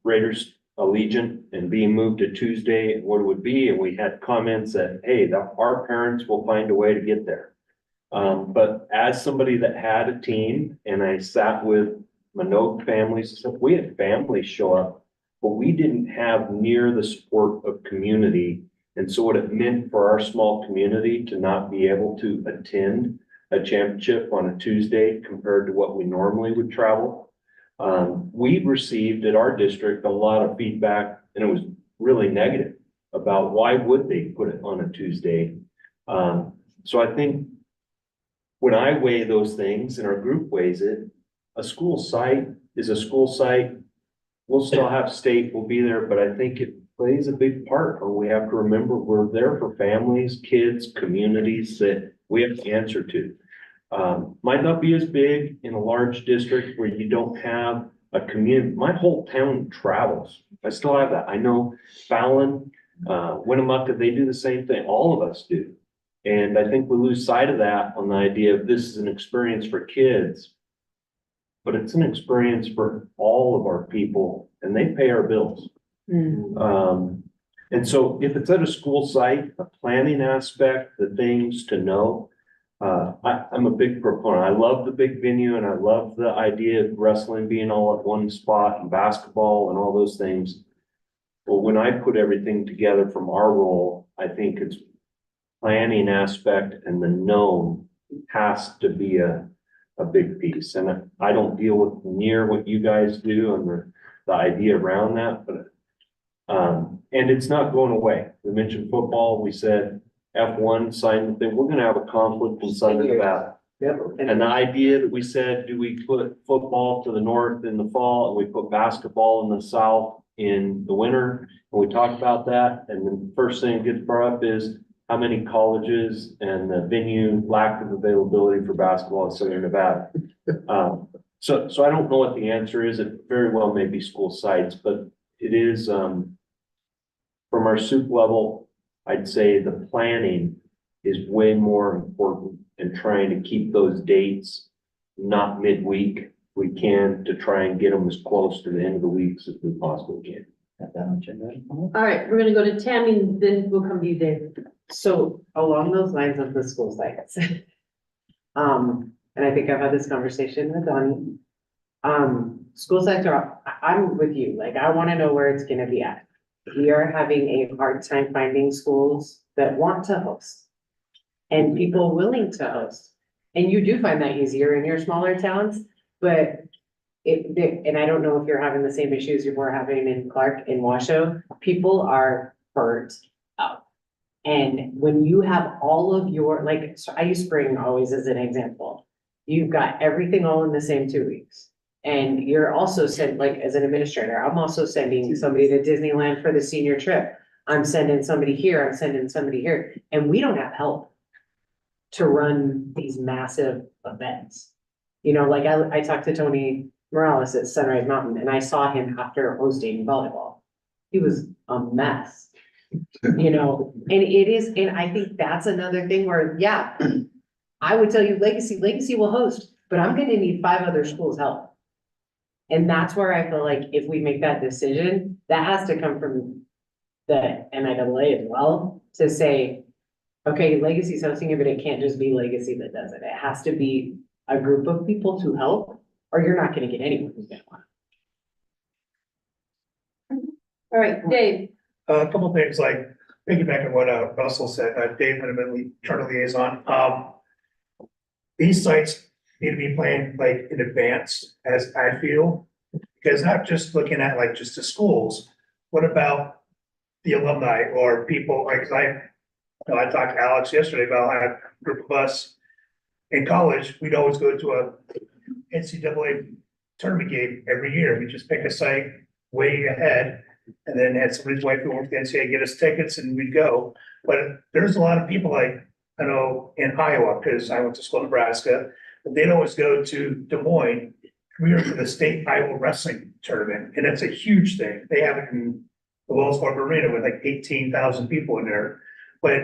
Raiders Allegiant and being moved to Tuesday and what it would be, and we had comments that, hey, our parents will find a way to get there. But as somebody that had a team and I sat with Minogue families and stuff, we had families show up, but we didn't have near the support of community. And so what it meant for our small community to not be able to attend a championship on a Tuesday compared to what we normally would travel. We received at our district a lot of feedback and it was really negative about why would they put it on a Tuesday. So I think when I weigh those things and our group weighs it, a school site is a school site. We'll still have state, we'll be there, but I think it plays a big part, or we have to remember we're there for families, kids, communities that we have to answer to. Might not be as big in a large district where you don't have a community. My whole town travels. I still have that. I know Fallon, Winnemucca, they do the same thing. All of us do. And I think we lose sight of that on the idea of this is an experience for kids, but it's an experience for all of our people and they pay our bills. And so if it's at a school site, a planning aspect, the things to know, I'm a big proponent. I love the big venue and I love the idea of wrestling being all at one spot and basketball and all those things. But when I put everything together from our role, I think it's planning aspect and the known has to be a big piece. And I don't deal with near what you guys do and the idea around that, but and it's not going away. We mentioned football. We said F1 signed the thing. We're gonna have a conflict in Southern Nevada. Yep. And the idea that we said, do we put football to the north in the fall and we put basketball in the south in the winter? And we talked about that. And the first thing that gets brought up is how many colleges and the venue lack of availability for basketball in Southern Nevada. So I don't know what the answer is. It very well may be school sites, but it is, from our soup level, I'd say the planning is way more important in trying to keep those dates not midweek. We can to try and get them as close to the end of the weeks as we possibly can. All right, we're gonna go to Tammy and then we'll come to you, Dave. So along those lines of the school sites. And I think I've had this conversation with Donnie. School sites I'm with you, like, I wanna know where it's gonna be at. We are having a hard time finding schools that want to host. and people willing to host. And you do find that easier in your smaller towns, but and I don't know if you're having the same issues you were having in Clark, in Washoe, people are burnt out. And when you have all of your, like, so I use spring always as an example. You've got everything all in the same 2 weeks. And you're also sent, like, as an administrator, I'm also sending somebody to Disneyland for the senior trip. I'm sending somebody here, I'm sending somebody here, and we don't have help to run these massive events. You know, like I talked to Tony Morales at Sunrise Mountain, and I saw him after hosting volleyball. He was a mess. You know, and it is, and I think that's another thing where, yeah, I would tell you Legacy will host, but I'm gonna need 5 other schools' help. And that's where I feel like if we make that decision, that has to come from the NIAA as well, to say, okay, Legacy's hosting it, but it can't just be Legacy that does it. It has to be a group of people to help, or you're not gonna get anyone who's gonna want. All right, Dave. A couple of things, like piggyback on what Russell said, Dave had been charter liaison. These sites need to be planned like in advance, as I feel, because not just looking at like just the schools. What about the alumni or people like I talked to Alex yesterday about how a group of us in college, we'd always go to a NCAA tournament game every year. We just pick a site way ahead. And then had somebody's wife who worked the NCAA get us tickets and we'd go. But there's a lot of people like, I know in Iowa, because I went to school in Nebraska, but they'd always go to Des Moines. We were for the state Iowa wrestling tournament, and it's a huge thing. They have it in the Wells Fargo Arena with like 18,000 people in there. But,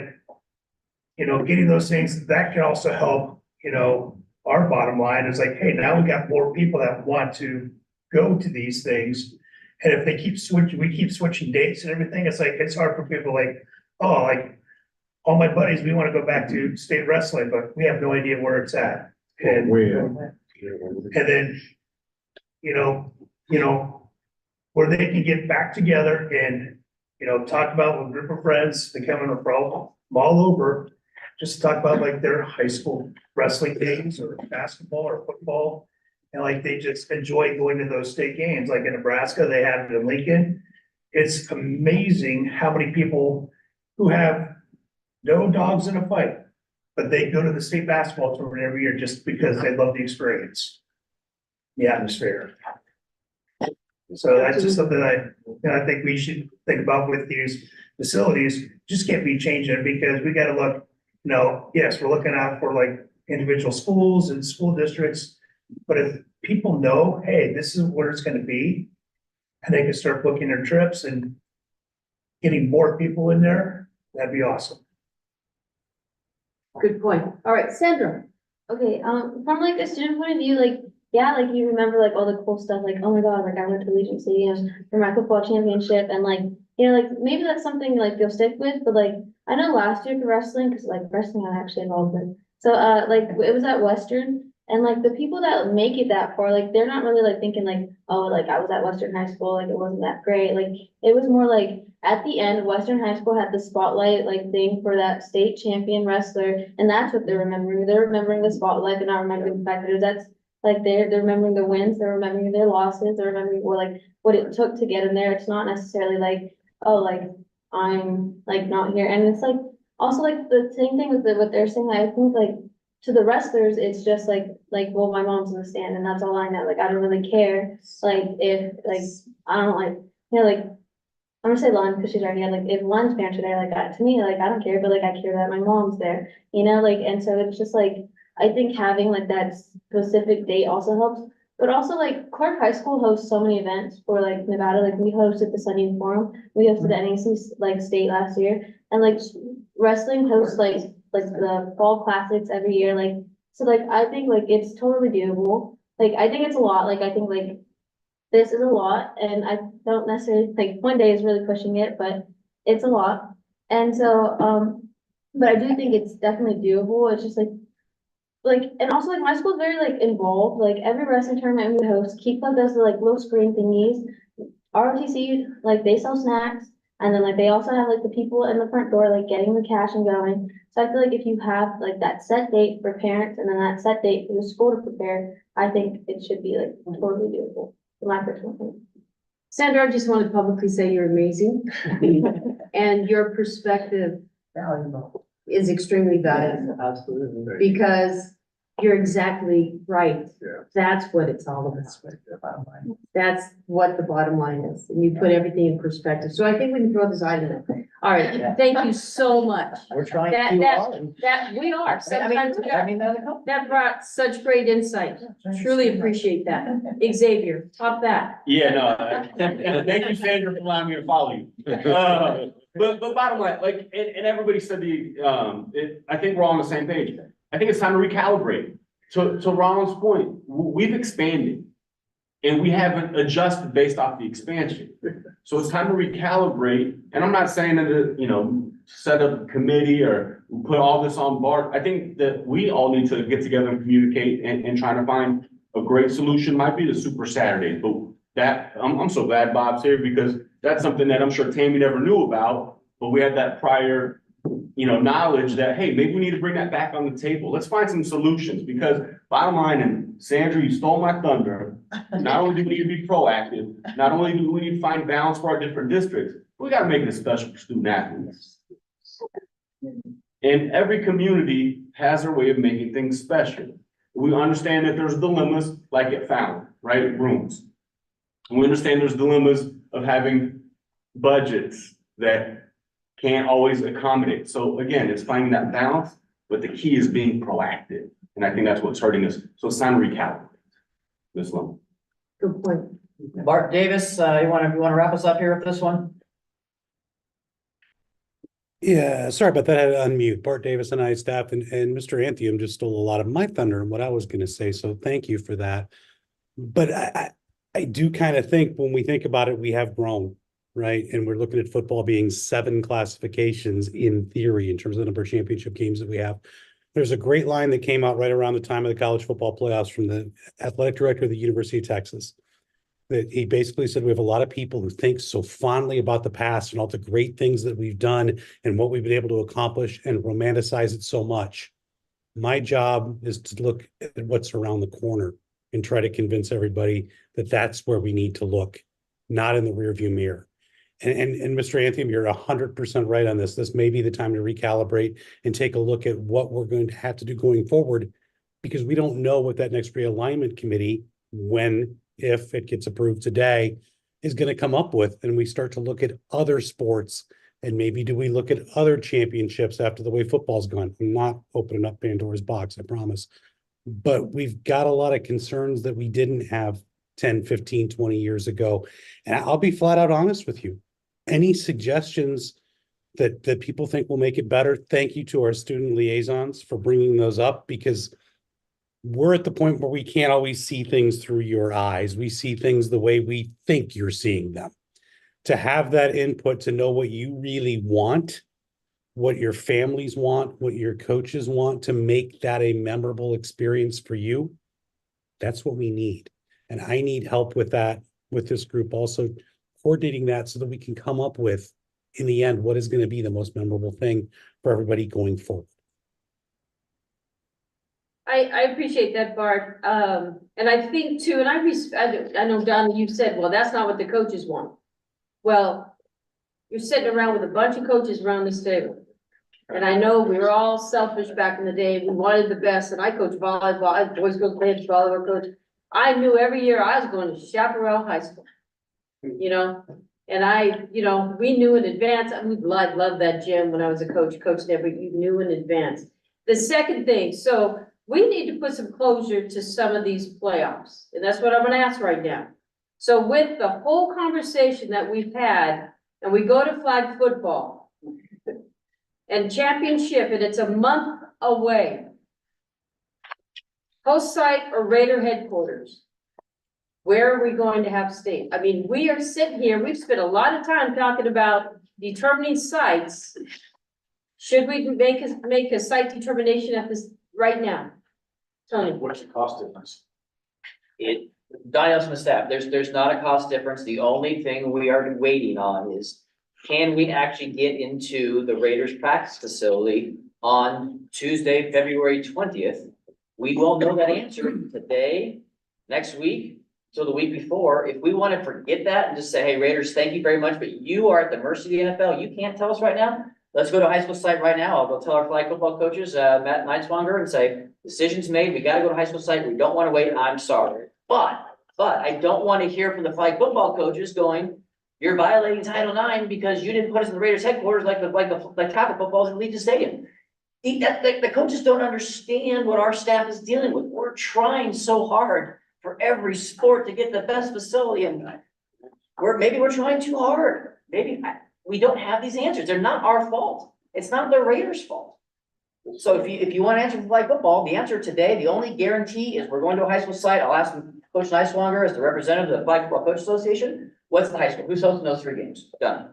you know, getting those things, that can also help, you know, our bottom line is like, hey, now we got more people that want to go to these things. And if they keep switching, we keep switching dates and everything, it's like, it's hard for people like, oh, like, all my buddies, we want to go back to state wrestling, but we have no idea where it's at. And then, you know, where they can get back together and, you know, talk about with a group of friends, they come in from all over, just talk about like their high school wrestling games or basketball or football. And like, they just enjoy going to those state games, like in Nebraska, they have it in Lincoln. It's amazing how many people who have no dogs in a fight, but they go to the state basketball tournament every year just because they love the experience, the atmosphere. So that's just something I think we should think about with these facilities. Just can't be changing it because we gotta look, you know, yes, we're looking out for like individual schools and school districts. But if people know, hey, this is where it's gonna be, and they can start booking their trips and getting more people in there, that'd be awesome. Good point. All right, Sandra. Okay, from like a student point of view, like, yeah, like you remember like all the cool stuff, like, oh my God, like I went to Legion Stadium for my football championship and like, you know, like maybe that's something like you'll stick with, but like, I know last year for wrestling, cause like wrestling I'm actually involved in. So, like it was at Western and like the people that make it that far, like they're not really like thinking like, oh, like I was at Western High School, like it wasn't that great. Like it was more like at the end, Western High School had the spotlight like thing for that state champion wrestler. And that's what they're remembering. They're remembering the spotlight. They're not remembering the fact that that's like they're remembering the wins, they're remembering their losses, they're remembering what it took to get in there. It's not necessarily like, oh, like I'm like not here. And it's like also like the same thing with what they're saying. I think like to the wrestlers, it's just like, well, my mom's in the stand and that's all I know. Like, I don't really care. Like, if, like, I don't like, you know, like, I'm gonna say Lon, because she's already here. Like, if Lon's parents are there, like, to me, like, I don't care, but like, I care that my mom's there, you know, like, and so it's just like, I think having like that specific date also helps. But also like Clark High School hosts so many events for like Nevada, like we hosted the Sunday Forum, we hosted the NAC like state last year, and like wrestling hosts like the fall classics every year, like, so like, I think like it's totally doable. Like, I think it's a lot, like, I think like this is a lot and I don't necessarily, like, one day is really pushing it, but it's a lot. And so, but I do think it's definitely doable. It's just like, and also like my school's very like involved, like every wrestling tournament we host, Key Club does the like little screen thingies. ROTC, like they sell snacks, And then like they also have like the people in the front door, like getting the cash and going. So I feel like if you have like that set date for parents and then that set date for the school to prepare, I think it should be like totally doable, in my personal opinion. Sandra, I just want to publicly say you're amazing. And your perspective is extremely valuable. Absolutely. Because you're exactly right. Yeah. That's what it's all about. That's what the bottom line is. And you put everything in perspective. So I think we can throw this item in. All right, Yeah. thank you so much. We're trying That- to. that- all and- That, we are, sometimes we I are. mean, That brought such great insight. Truly appreciate that. Xavier, top that. Yeah, no, thank you, Sandra, for allowing me to follow you. But bottom line, like, and everybody said I think we're all on the same page. I think it's time to recalibrate. To Ronald's point, we've expanded. And we haven't adjusted based off the expansion. So it's time to recalibrate. And I'm not saying that, set up a committee or put all this on Bart. I think that we all need to get together and communicate and try to find a great solution. Might be the Super Saturdays, but I'm so glad Bob's here because that's something that I'm sure Tammy never knew about, but we had that prior, knowledge that, hey, maybe we need to bring that back on the table. Let's find some solutions because bottom line, and Sandra, you stole my thunder. Not only do we need to be proactive, not only do we need to find balance for our different districts, we gotta make it special for student athletes. And every community has their way of making things special. We understand that there's dilemmas like at Fallon, right, rooms. We understand there's dilemmas of having budgets that can't always accommodate. So again, it's finding that balance, but the key is being proactive. And I think that's what's hurting us. So it's time to recalibrate. Ms. Lum. Good point. Bart Davis, you wanna wrap us up here with this one? Yeah, sorry about that. I had to unmute. Bart Davis and I staff and Mr. Anthium just stole a lot of my thunder and what I was gonna say, so thank you for that. But I do kind of think when we think about it, we have grown, right? And we're looking at football being 7 classifications in theory in terms of the number of championship games that we have. There's a great line that came out right around the time of the college football playoffs from the athletic director of the University of Texas. That he basically said, we have a lot of people who think so fondly about the past and all the great things that we've done and what we've been able to accomplish and romanticize it so much. My job is to look at what's around the corner and try to convince everybody that that's where we need to look, not in the rearview mirror. And Mr. Anthium, you're 100% right on this. This may be the time to recalibrate and take a look at what we're going to have to do going forward, because we don't know what that next realignment committee, if it gets approved today, is going to come up with. And we start to look at other sports and maybe do we look at other championships after the way football's gone? I'm not opening up Pandora's box, I promise. But we've got a lot of concerns that we didn't have 10, 15, 20 years ago. And I'll be flat out honest with you. Any suggestions that people think will make it better, thank you to our student liaisons for bringing those up, because we're at the point where we can't always see things through your eyes. We see things the way we think you're seeing them. To have that input, to know what you really want, what your families want, what your coaches want, to make that a memorable experience for you, that's what we need. And I need help with that, with this group also coordinating that so that we can come up with, in the end, what is going to be the most memorable thing for everybody going forward. I appreciate that, Bart. And I think too, and I know, Don, you said, well, that's not what the coaches want. Well, you're sitting around with a bunch of coaches around this table. And I know we were all selfish back in the day. We wanted the best, and I coached volleyball, I was boys coach, played volleyball coach. I knew every year I was going to Chaparral High School. And we knew in advance. I loved that gym when I was a coach never, you knew in advance. The second thing, so we need to put some closure to some of these playoffs, and that's what I'm gonna ask right now. So with the whole conversation that we've had, and we go to flag football and championship, and it's a month away. Host site or Raider headquarters? Where are we going to have state? I mean, we are sitting here, we've spent a lot of time talking about determining sites. Should we make a site determination at this right now? Tony. What's the cost difference? Donnie Nelson, the staff, there's not a cost difference. The only thing we are waiting on is can we actually get into the Raiders practice facility on Tuesday, February 20th? We won't know that answer today, next week, till the week before. If we want to forget that and just say, hey, Raiders, thank you very much, but you are at the mercy of the NFL. You can't tell us right now. Let's go to high school site right now. I'll go tell our flag football coaches, Matt Neitzwanger, and say, decision's made. We got to go to high school site. We don't want to wait. I'm sorry. But I don't want to hear from the flag football coaches going, you're violating Title IX because you didn't put us in the Raiders headquarters like tackle footballs in Legion Stadium. The coaches don't understand what our staff is dealing with. We're trying so hard for every sport to get the best facility, and maybe we're trying too hard. Maybe we don't have these answers. They're not our fault. It's not the Raiders' fault. So if you want to answer for flag football, the answer today, the only guarantee is we're going to a high school site. I'll ask Coach Neitzwanger as the representative of the Flag Football Coach Association. What's the high school? Who's hosting those 3 games? Done.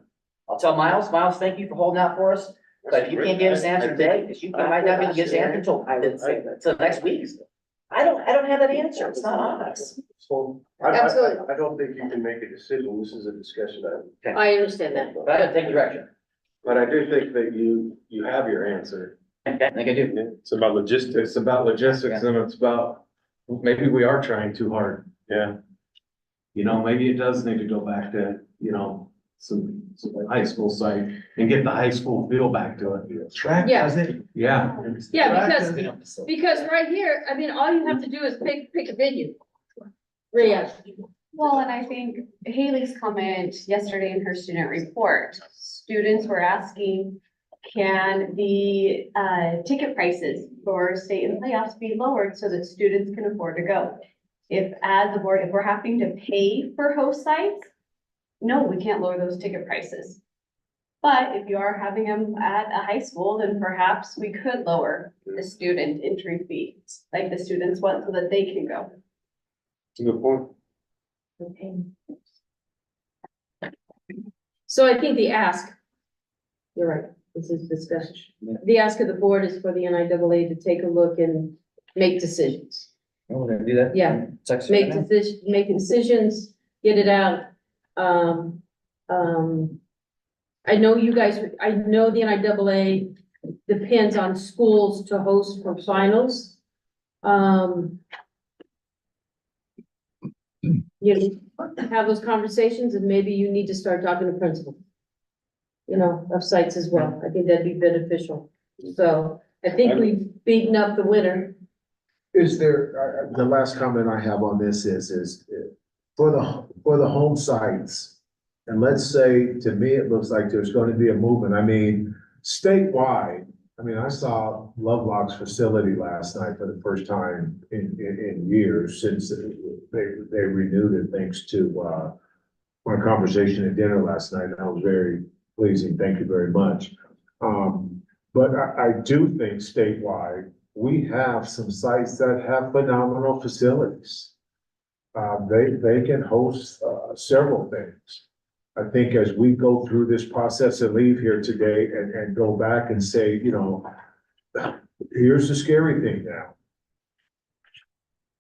I'll tell Miles, thank you for holding out for us. But if you can't give us an answer today, because you might not be able to give us an answer until next week. I don't have that answer. It's not on us. So Absolutely. I don't think you can make a decision. This is a discussion item. I understand that. But I gotta take direction. But I do think that you have your answer. Okay, I think I do. It's about logistics. It's about logistics and it's about, maybe we are trying too hard. Yeah. You know, maybe it does need to go back to, some high school site and get the high school feel back to it. Track Yeah. does it. Yeah. Yeah, because right here, I mean, all you have to do is pick a venue. Rhea. Well, and I think Haley's comment yesterday in her student report, students were asking, can the ticket prices for state and playoffs be lowered so that students can afford to go? If as a board, if we're having to pay for host sites, no, we can't lower those ticket prices. But if you are having them at a high school, then perhaps we could lower the student entry fee, like the students want, so that they can go. Good point. Okay. So I think the ask, you're right, this is discussion. The ask of the board is for the NIAA to take a look and make decisions. Oh, we're gonna do that? Yeah. Text Make right now? make decisions, get it out. I know you guys, I know the NIAA depends on schools to host for finals. You have those conversations and maybe you need to start talking to principals. Of sites as well. I think that'd be beneficial. So I think we've beaten up the winner. Is there, the last comment I have on this is for the home sites, and let's say, to me, it looks like there's going to be a movement. I mean, statewide, I saw Lovelock's facility last night for the first time in years since they renewed it, thanks to my conversation at dinner last night. That was very pleasing. Thank you very much. But I do think statewide, we have some sites that have phenomenal facilities. They can host several things. I think as we go through this process and leave here today and go back and say, here's the scary thing now.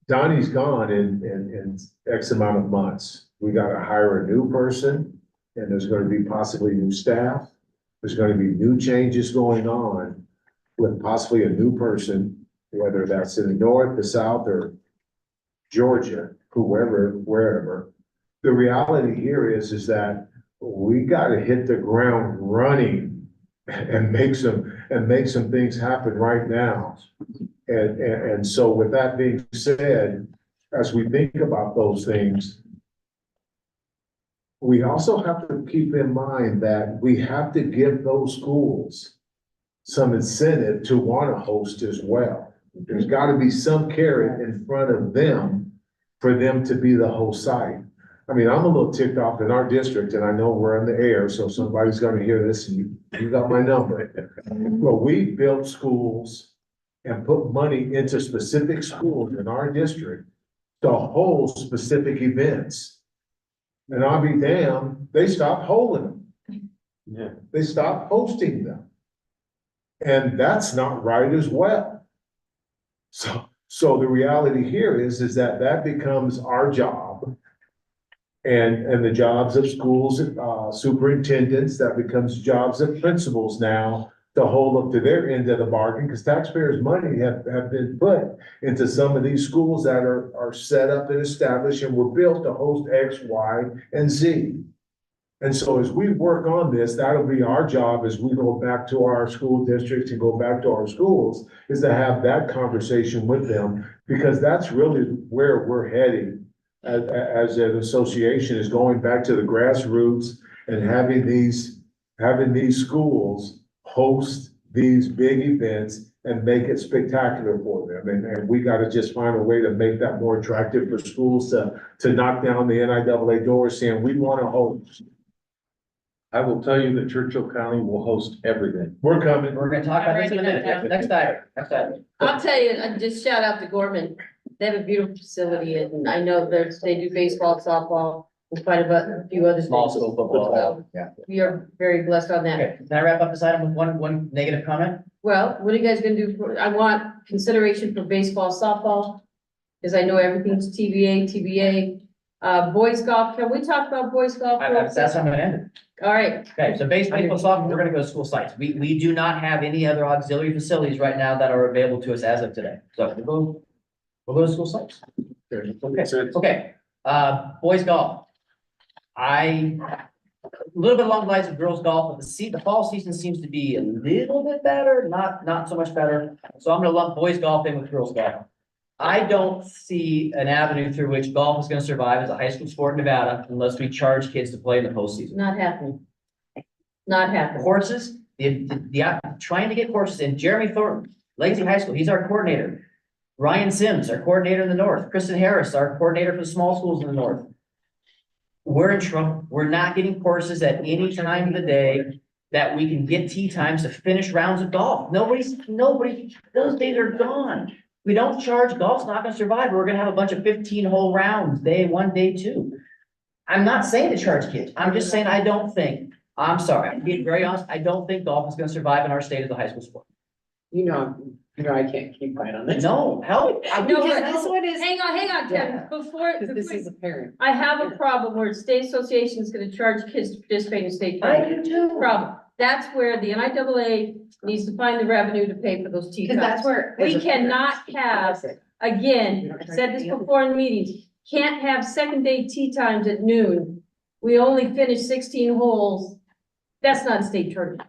Donnie's gone in X amount of months. We gotta hire a new person, and there's gonna be possibly new staff. There's gonna be new changes going on with possibly a new person, whether that's in the north, the south, or Georgia, whoever, wherever. The reality here is that we gotta hit the ground running and make some things happen right now. And so with that being said, as we think about those things, we also have to keep in mind that we have to give those schools some incentive to want to host as well. There's got to be some carrot in front of them for them to be the host site. I'm a little ticked off in our district, and I know we're in the air, so somebody's going to hear this, and you got my number. But we built schools and put money into specific schools in our district to hold specific events. And I'll be damned, they stopped holding them. Yeah. They stopped hosting them. And that's not right as well. So the reality here is that becomes our job and the jobs of schools, superintendents, that becomes jobs of principals now to hold up to their end of the bargain, because taxpayers' money have been put into some of these schools that are set up and established and were built to host X, Y, and Z. And so as we work on this, that'll be our job as we go back to our school districts and go back to our schools, is to have that conversation with them, because that's really where we're heading as an association, is going back to the grassroots and having these schools host these big events and make it spectacular for them. And we gotta just find a way to make that more attractive for schools to knock down the NIAA door saying, we wanna host. I will tell you that Churchill County will host everything. We're coming. We're gonna talk about this in a minute. Next item. I'll tell you, just shout out to Gorman. They have a beautiful facility and I know they do baseball, softball, and quite a few other Small things. school football. Yeah. We are very blessed on that. Okay, can I wrap up this item with one negative comment? Well, what are you guys gonna do? I want consideration for baseball, softball, because I know everything's TBA. Boys golf, can we talk about boys golf? That's how I'm gonna end it. All right, Okay, so baseball, softball, we're gonna go to school sites. We do not have any other auxiliary facilities right now that are available to us as of today. So we'll go to school sites. Okay, boys golf. A little bit along the lines of girls golf, but the fall season seems to be a little bit better, not so much better. So I'm gonna lump boys golf in with girls golf. I don't see an avenue through which golf is gonna survive as a high school sport in Nevada unless we charge kids to play in the postseason. not happening. Not happening. Courses, trying to get courses in. Jeremy Thornton, Lazy High School, he's our coordinator. Ryan Sims, our coordinator in the north. Kristen Harris, our coordinator for the small schools in the north. We're in trouble. We're not getting courses at any time of the day that we can get tee times to finish rounds of golf. Nobody, those days are gone. We don't charge, golf's not gonna survive. We're gonna have a bunch of 15-hole rounds, day one, day two. I'm not saying to charge kids. I'm just saying I'm sorry, I'm being very honest. I don't think golf is gonna survive in our state as a high school sport. I can't keep quiet on this. No, help. No, Because but- this one is- Hang on, Kevin, Yeah. before. Because this is a parent. I have a problem where state association is gonna charge kids to participate in state I tournaments. do too. Problem. That's where the NIAA needs to find the revenue to pay for those tee Because times. that's where. We cannot have, again, I said this before in meetings, can't have second day tee times at noon. We only finish 16 holes. That's not a state tournament.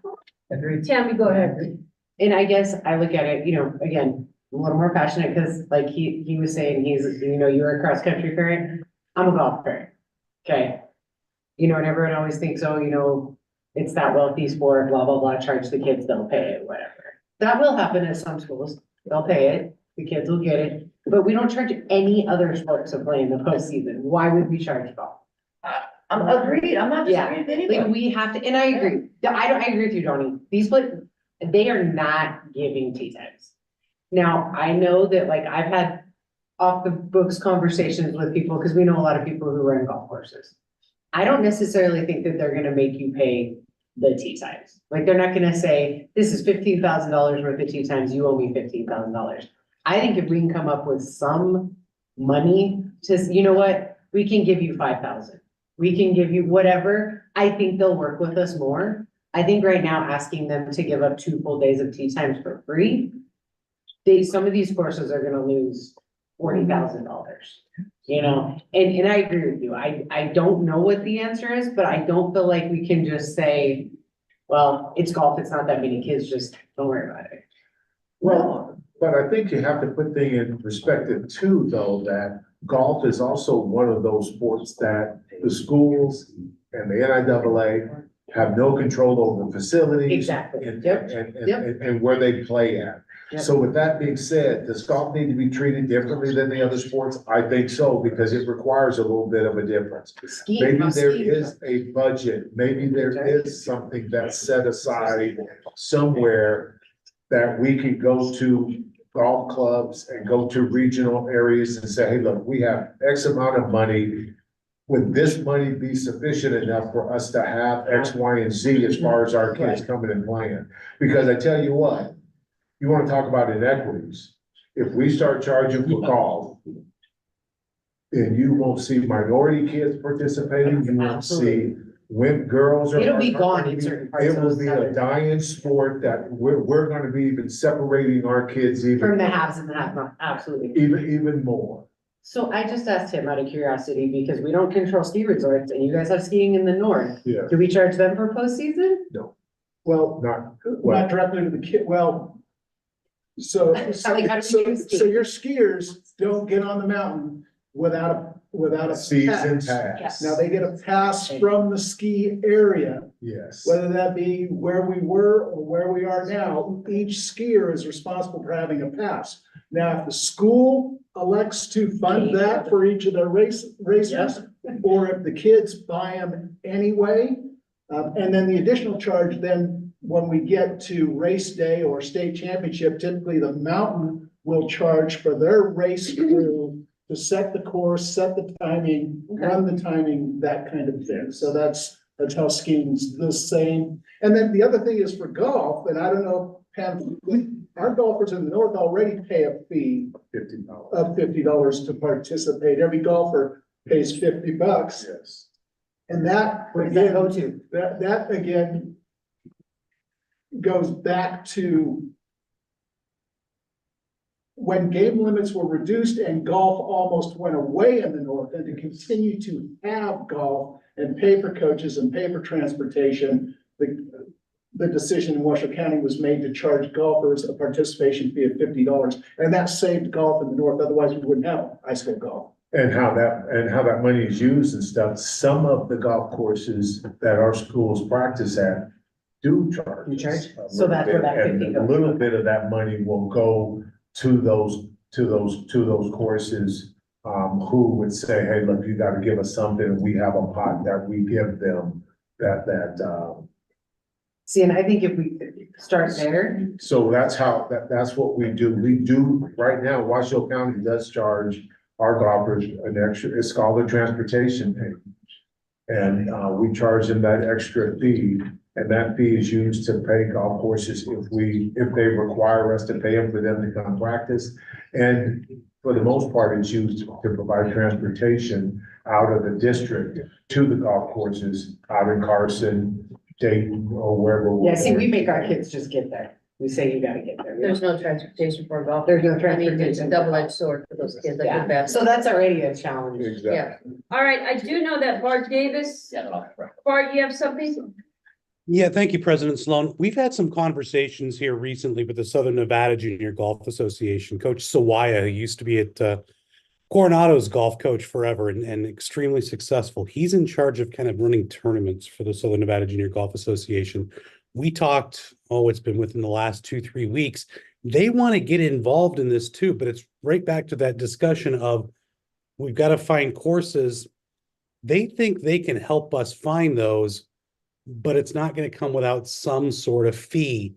Agreed. Tammy, go ahead. And I guess I look at it, again, a little more passionate, because like he was saying, you're a cross-country parent, I'm a golf parent. Okay. And everyone always thinks, it's that wealthy sport, blah, blah, blah, charge the kids, they'll pay it, whatever. That will happen at some schools, they'll pay it, the kids will get it, but we don't charge any other sport to play in the postseason. Why would we charge golf? I'm agreed. I'm not Yeah, disagreeing with anybody. like we have to, and I agree. I agree with you, Donnie. They are not giving tee times. Now, I know that like I've had off the books conversations with people, because we know a lot of people who run golf courses. I don't necessarily think that they're gonna make you pay the tee times. Like, they're not gonna say, this is $15,000 worth of tee times, you owe me $15,000. I think if we can come up with some money to, you know what, we can give you 5,000. We can give you whatever. I think they'll work with us more. I think right now asking them to give up 2 full days of tee times for free, some of these courses are gonna lose $40,000. And I agree with you. I don't know what the answer is, but I don't feel like we can just say, well, it's golf, it's not that many kids, just don't worry about it. Well, but I think you have to put things in perspective too, though, that golf is also one of those sports that the schools and the NIAA have no control over the facilities. Exactly. And where they play at. Yep. So with that being said, does golf need to be treated differently than the other sports? I think so, because it requires a little bit of a difference. Maybe there is a budget, maybe there is something that's set aside somewhere that we could go to golf clubs and go to regional areas and say, hey, look, we have X amount of money. Would this money be sufficient enough for us to have X, Y, and Z as far as our kids coming and playing? Because I tell you what, you wanna talk about inequities. If we start charging for golf, And you won't see minority kids participating, you won't see women, girls are. It'll be gone in certain parts It of will the be a southern- dying sport that we're gonna be even separating our kids From even, the haves and the have-not, absolutely. even more. So I just asked him out of curiosity, because we don't control ski resorts, and you guys have skiing in the north. Yeah. Do we charge them for postseason? Well, Not, not directly to the kid, well. So, Like, how do we so do ski? your skiers don't get on the mountain without a season pass. pass. Now, they get a pass from the ski area, Yes. whether that be where we were or where we are now, each skier is responsible for having a pass. Now, if the school elects to fund that for each of their racers, or if the kids buy them anyway, and then the additional charge, then when we get to race day or state championship, typically the mountain will charge for their race crew to set the course, set the timing, run the timing, that kind of thing. So that's how skiing's the same. And then the other thing is for golf, and I don't know, Pam, our golfers in the north already pay a fee $50. of $50 to participate. Every golfer pays $50. Yes. And that, Where does that go again, to? that again goes back to when game limits were reduced and golf almost went away in the north, and to continue to have golf and pay for coaches and pay for transportation, the decision in Washoe County was made to charge golfers a participation fee of $50, and that saved golf in the north. Otherwise, we wouldn't have high school golf. And how that money is used and stuff, some of the golf courses that our schools practice at do charge. You charge? us a So that's where little that bit, and 50 a goes. little bit of that money will go to those courses. Who would say, hey, look, you gotta give us something, and we have a pot that we give them See, and I think if we start there, so that's what we do. We do, right now, Washoe County does charge our golfers an extra, it's called a transportation pay. And, we charge them that extra fee, and that fee is used to pay golf courses if they require us to pay them for them to come practice. And for the most part, it's used to provide transportation out of the district to the golf courses out in Carson, Dayton, or wherever. yeah, see, we make our kids just get there. We say you gotta get there. There's no transportation for golf. There's no I mean, transportation. it's a double-edged sword for those kids, I feel Yeah, bad. so that's already a challenge. Exactly. All right, I do know that Bart Davis, Bart, you have something? Yeah, thank you, President Sloan. We've had some conversations here recently with the Southern Nevada Junior Golf Association. Coach Sawaya, who used to be at Coronado's golf coach forever and extremely successful. He's in charge of kind of running tournaments for the Southern Nevada Junior Golf Association. We talked, it's been within the last 2-3 weeks. They want to get involved in this too, but it's right back to that discussion of we've got to find courses. They think they can help us find those, but it's not going to come without some sort of fee.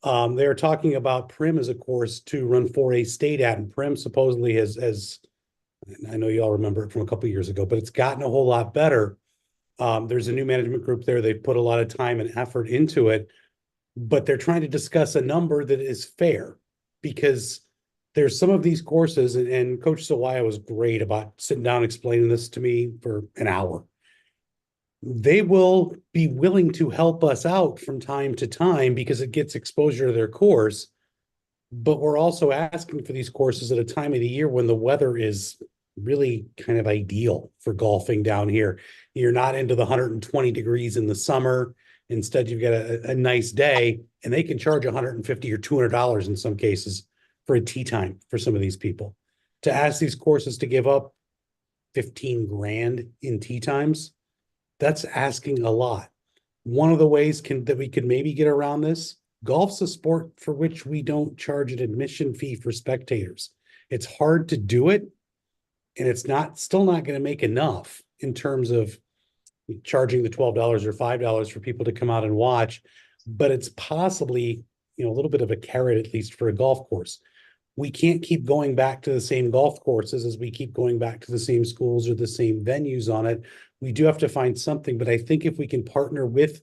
They're talking about Prim as a course to run 4A state at, and Prim supposedly has, I know you all remember it from a couple of years ago, but it's gotten a whole lot better. There's a new management group there. They've put a lot of time and effort into it, but they're trying to discuss a number that is fair, because there's some of these courses, and Coach Sawaya was great about sitting down, explaining this to me for an hour. They will be willing to help us out from time to time because it gets exposure to their course. But we're also asking for these courses at a time of the year when the weather is really kind of ideal for golfing down here. You're not into the 120 degrees in the summer. Instead, you've got a nice day, and they can charge $150 or $200 in some cases for a tee time for some of these people. To ask these courses to give up 15 grand in tee times, that's asking a lot. One of the ways that we could maybe get around this, golf's a sport for which we don't charge an admission fee for spectators. It's hard to do it, and it's still not going to make enough in terms of charging the $12 or $5 for people to come out and watch, but it's possibly, a little bit of a carrot, at least for a golf course. We can't keep going back to the same golf courses as we keep going back to the same schools or the same venues on it. We do have to find something, but I think if we can partner with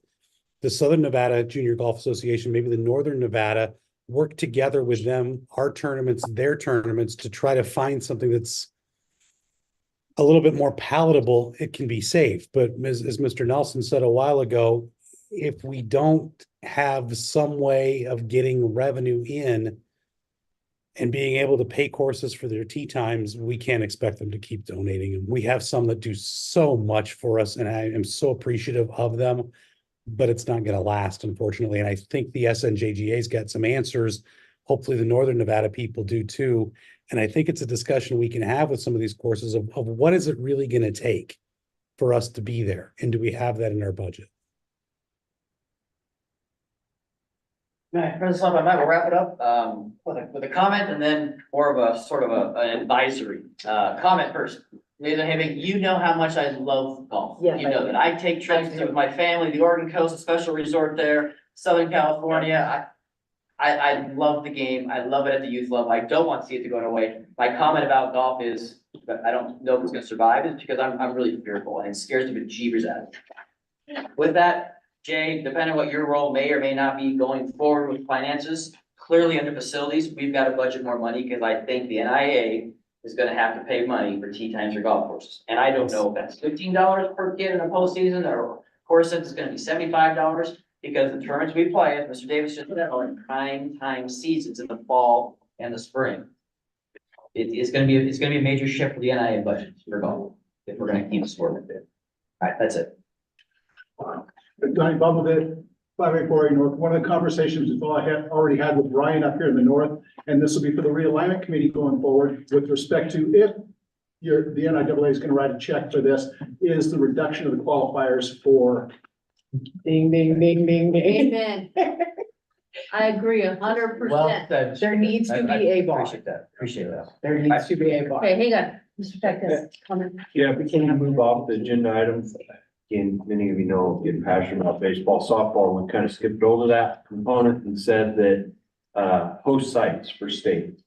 the Southern Nevada Junior Golf Association, maybe the Northern Nevada, work together with them, our tournaments, their tournaments, to try to find something that's a little bit more palatable, it can be safe. But as Mr. Nelson said a while ago, if we don't have some way of getting revenue in and being able to pay courses for their tea times, we can't expect them to keep donating. And we have some that do so much for us, and I am so appreciative of them, but it's not going to last, unfortunately. And I think the SNJGA's got some answers. Hopefully the Northern Nevada people do too. And I think it's a discussion we can have with some of these courses of what is it really going to take for us to be there? And do we have that in our budget? All right, President Slump, we'll wrap it up, with a comment and then more of a sort of an advisory, comment first. Nathan Having, you know how much I love golf. Yes, You I know do. that I take trips with my family, the Oregon coast, a special resort there, Southern California. I love the game. I love it at the youth level. I don't want to see it to go away. My comment about golf is that I don't know if it's gonna survive is because I'm really fearful and it scares the bejeebers out of me. With that, Jay, depending on what your role may or may not be going forward with finances, clearly under facilities, we've got to budget more money because I think the NIAA is gonna have to pay money for tee times or golf courses. And I don't know if that's $15 per kid in a postseason or course it's gonna be $75 because the tournaments we play, as Mr. Davis just said, are in prime time seasons in the fall and the spring. It's gonna be a major shift for the NIAA budget for golf if we're gonna keep the sport with it. All right, that's it. Donnie Bumblebear, 584 North, one of the conversations is all I had already had with Ryan up here in the north, and this will be for the realignment committee going forward with respect to if the NIAA is gonna write a check for this, is the reduction of the qualifiers for. Ding, ding, ding, ding, ding. Amen. I agree 100%. said. There needs to be a bar. Appreciate that. There needs to be a bar. Okay, hang on, Mr. Peckis, comment. Yeah, we can move off the agenda items. Again, many of you know, getting passionate about baseball, softball, we kind of skipped over that component and said that host sites for state.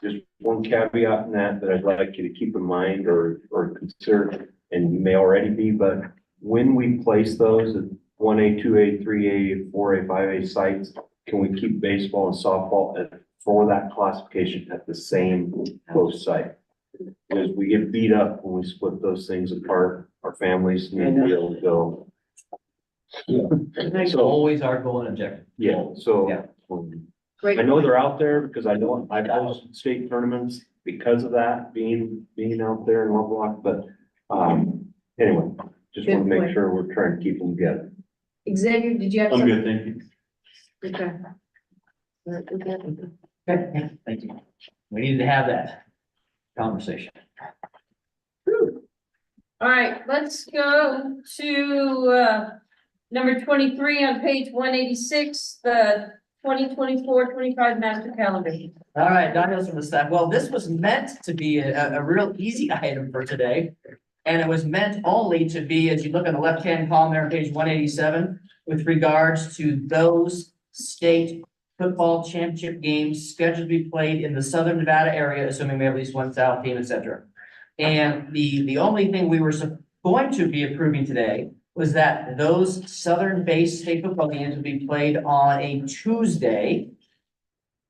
Just one caveat in that I'd like you to keep in mind or consider, and you may already be, but when we place those at 1A, 2A, 3A, 4A, 5A sites, can we keep baseball and softball for that classification at the same host site? Because we get beat up when we split those things apart, our families need to be able to go. It's always our goal and objective. Yeah, so. Yeah. Great. I know they're out there because I know I've hosted state tournaments because of that, being out there in Lovelock, but, anyway, just want to make sure we're trying to keep them together. Xavier, did you have I'm something? good, thank you. Okay. Okay, thank you. We needed to have that conversation. All right, let's go to, number 23 on page 186, the 2024-25 master calendar. All right, Don Hills from the staff. Well, this was meant to be a real easy item for today. And it was meant only to be, as you look on the left-hand column there on page 187, with regards to those state football championship games scheduled to be played in the Southern Nevada area, assuming we have at least one South team, et cetera. And the only thing we were going to be approving today was that those Southern-based state football games would be played on a Tuesday,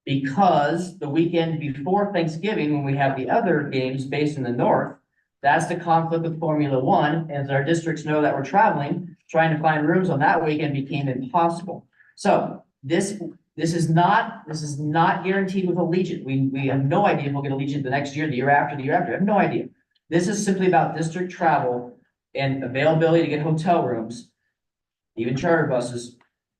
because the weekend before Thanksgiving, when we have the other games based in the north, that's the conflict with Formula One. As our districts know that we're traveling, trying to find rooms on that weekend became impossible. So this is not guaranteed with Allegiant. We have no idea if we'll get Allegiant the next year, the year after, we have no idea. This is simply about district travel and availability to get hotel rooms, even charter buses.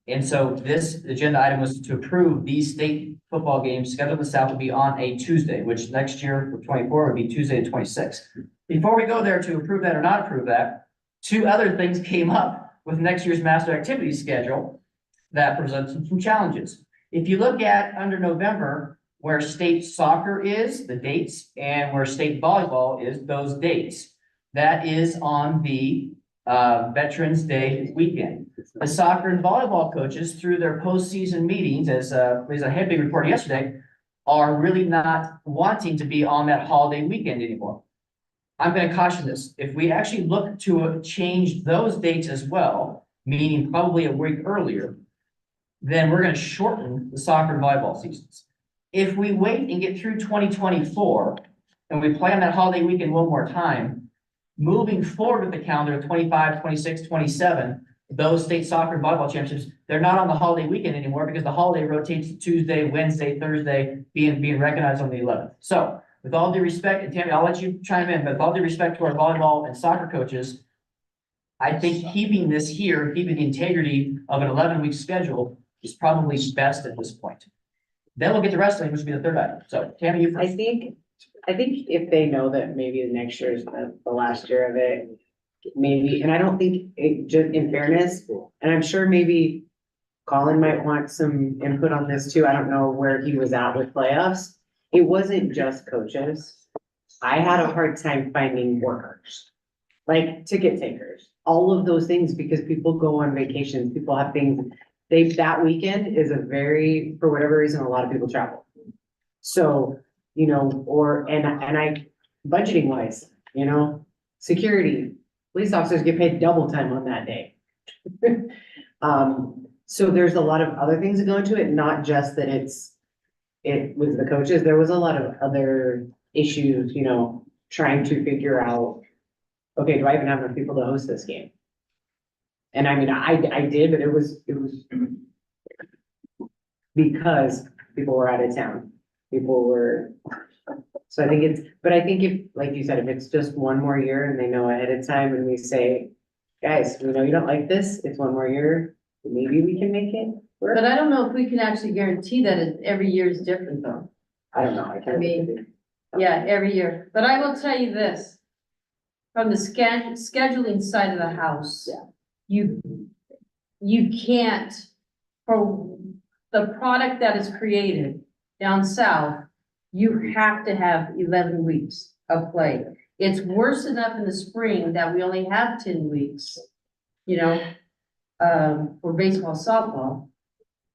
And so this agenda item was to approve these state football games scheduled in the South will be on a Tuesday, which next year for 24 would be Tuesday the 26th. Before we go there to approve that or not approve that, two other things came up with next year's master activities schedule that presents some challenges. If you look at under November, where state soccer is, the dates, and where state volleyball is, those dates, that is on the Veterans Day weekend. The soccer and volleyball coaches, through their postseason meetings, as Lisa Hedvig reported yesterday, are really not wanting to be on that holiday weekend anymore. I'm going to caution this. If we actually look to change those dates as well, meaning probably a week earlier, then we're going to shorten the soccer and volleyball seasons. If we wait and get through 2024 and we play on that holiday weekend one more time, moving forward with the calendar of 25, 26, 27, those state soccer and volleyball championships, they're not on the holiday weekend anymore because the holiday rotates to Tuesday, Wednesday, Thursday, being recognized on the 11th. So with all due respect, and Tammy, I'll let you chime in, but with all due respect to our volleyball and soccer coaches, I think keeping this here, keeping the integrity of an 11-week schedule is probably best at this point. Then we'll get to wrestling, which will be the third item. So Tammy, you I first. think if they know that maybe the next year is the last year of it, maybe, and I don't think it, just in fairness, and I'm sure maybe Colin might want some input on this too. I don't know where he was at with playoffs. It wasn't just coaches. I had a hard time finding workers, like ticket takers, all of those things, because people go on vacations, people have things. That weekend is for whatever reason, a lot of people travel. So, you know, budgeting wise, you know, security, police officers get paid double time on that day. So there's a lot of other things that go into it, not just that it was the coaches. There was a lot of other issues, you know, trying to figure out, okay, do I even have enough people to host this game? And I mean, I did, but it was because people were out of town. So I think if, like you said, if it's just one more year and they know ahead of time and we say, guys, we know you don't like this, it's one more year, maybe we can make it work. But I don't know if we can actually guarantee that every year is different though. I don't know. I mean, yeah, every year. But I will tell you this. From the scheduling side of the house. Yeah. You can't, for the product that is created down south, you have to have 11 weeks of play. It's worse enough in the spring that we only have 10 weeks, you know, for baseball, softball.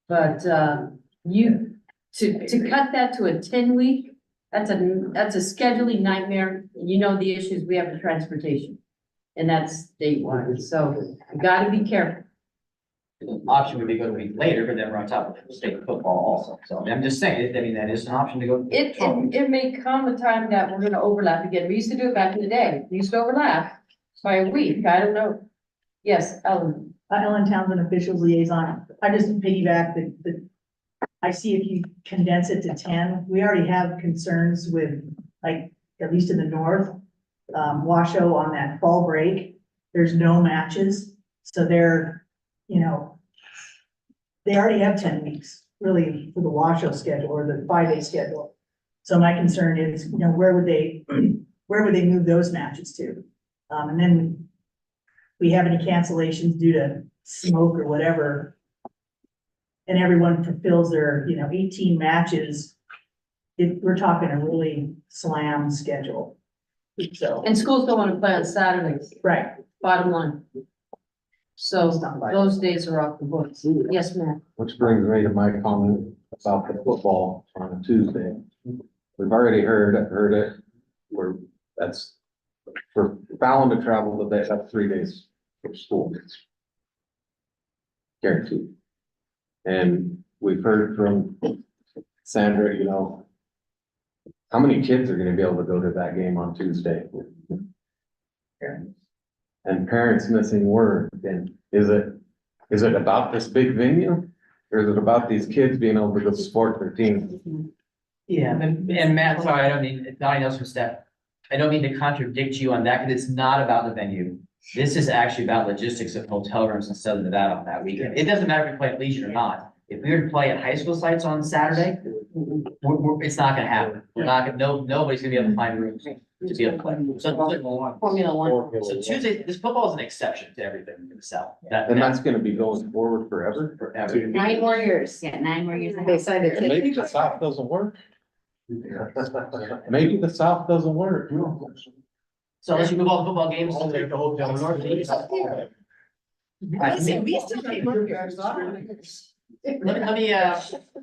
But, to cut that to a 10-week, that's a scheduling nightmare. You know, the issues we have with transportation. And that's statewide, so you gotta be careful. The option would be go a week later, but then we're on top of state football also. So I'm just saying, I mean, that is an option to go. It may come a time that we're gonna overlap again. We used to do it back in the day. We used to overlap by a week. I don't know. Yes, Ellen. Ellen Townsend, officials liaison. I just piggyback I see if you condense it to 10, we already have concerns with, like, at least in the north, Washoe on that fall break, there's no matches. So they're, you know, they already have 10 weeks really for the Washoe schedule or the 5-day schedule. So my concern is, you know, where would they move those matches to? And then we have any cancellations due to smoke or whatever, and everyone fulfills their, 18 matches, we're talking a really slam schedule. So, And schools don't wanna play on Saturdays, right, bottom line. So those days are off the books. Yes, ma'am. Which brings me to my comment about the football on a Tuesday. We've already heard it, for Fallon to travel today, that's 3 days for school. Guaranteed. And we've heard from Sandra, you know, how many kids are gonna be able to go to that game on Tuesday? And parents missing work, and is it about this big venue? Or is it about these kids being able to go support their team? Yeah. And Matt, sorry, I don't mean, Donnie Nelson step. I don't mean to contradict you on that, because it's not about the venue. This is actually about logistics of hotel rooms in Southern Nevada on that weekend. It doesn't matter if we play at Legion or not. If we were to play at high school sites on Saturday, it's not gonna happen. We're not gonna, nobody's gonna be able to find rooms to be able to play. Formula One. So Tuesday, this football is an exception to everything in the South. And that's gonna be going forward forever? Forever. 9 more years. Yeah, 9 more years. They signed it. Maybe the South doesn't work. Maybe the South doesn't work. So unless you move all the football games to the whole north and east. Listen, we still pay money. Let me,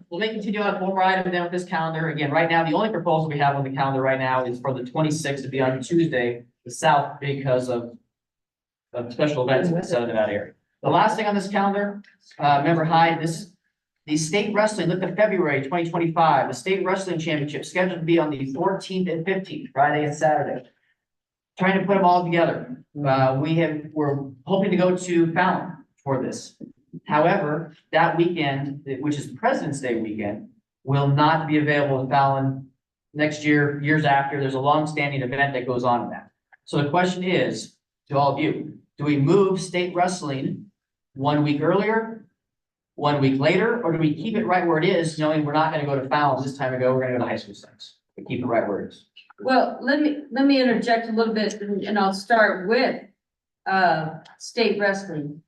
we'll make continue on one more item then with this calendar. Again, right now, the only proposal we have on the calendar right now is for the 26th to be on Tuesday, the South, because of special events in the Southern Nevada area. The last thing on this calendar, member Hyde, the state wrestling, look at February 2025, the state wrestling championship scheduled to be on the 14th and 15th, Friday and Saturday. trying to put them all together. We're hoping to go to Fallon for this. However, that weekend, which is President's Day weekend, will not be available in Fallon next year, years after. There's a long-standing event that goes on in that. So the question is, to all of you, do we move state wrestling 1 week earlier, 1 week later, or do we keep it right where it is, knowing we're not gonna go to Fallon this time ago, we're gonna go to high school sites? We keep it right where it is. Well, let me interject a little bit and I'll start with, state wrestling.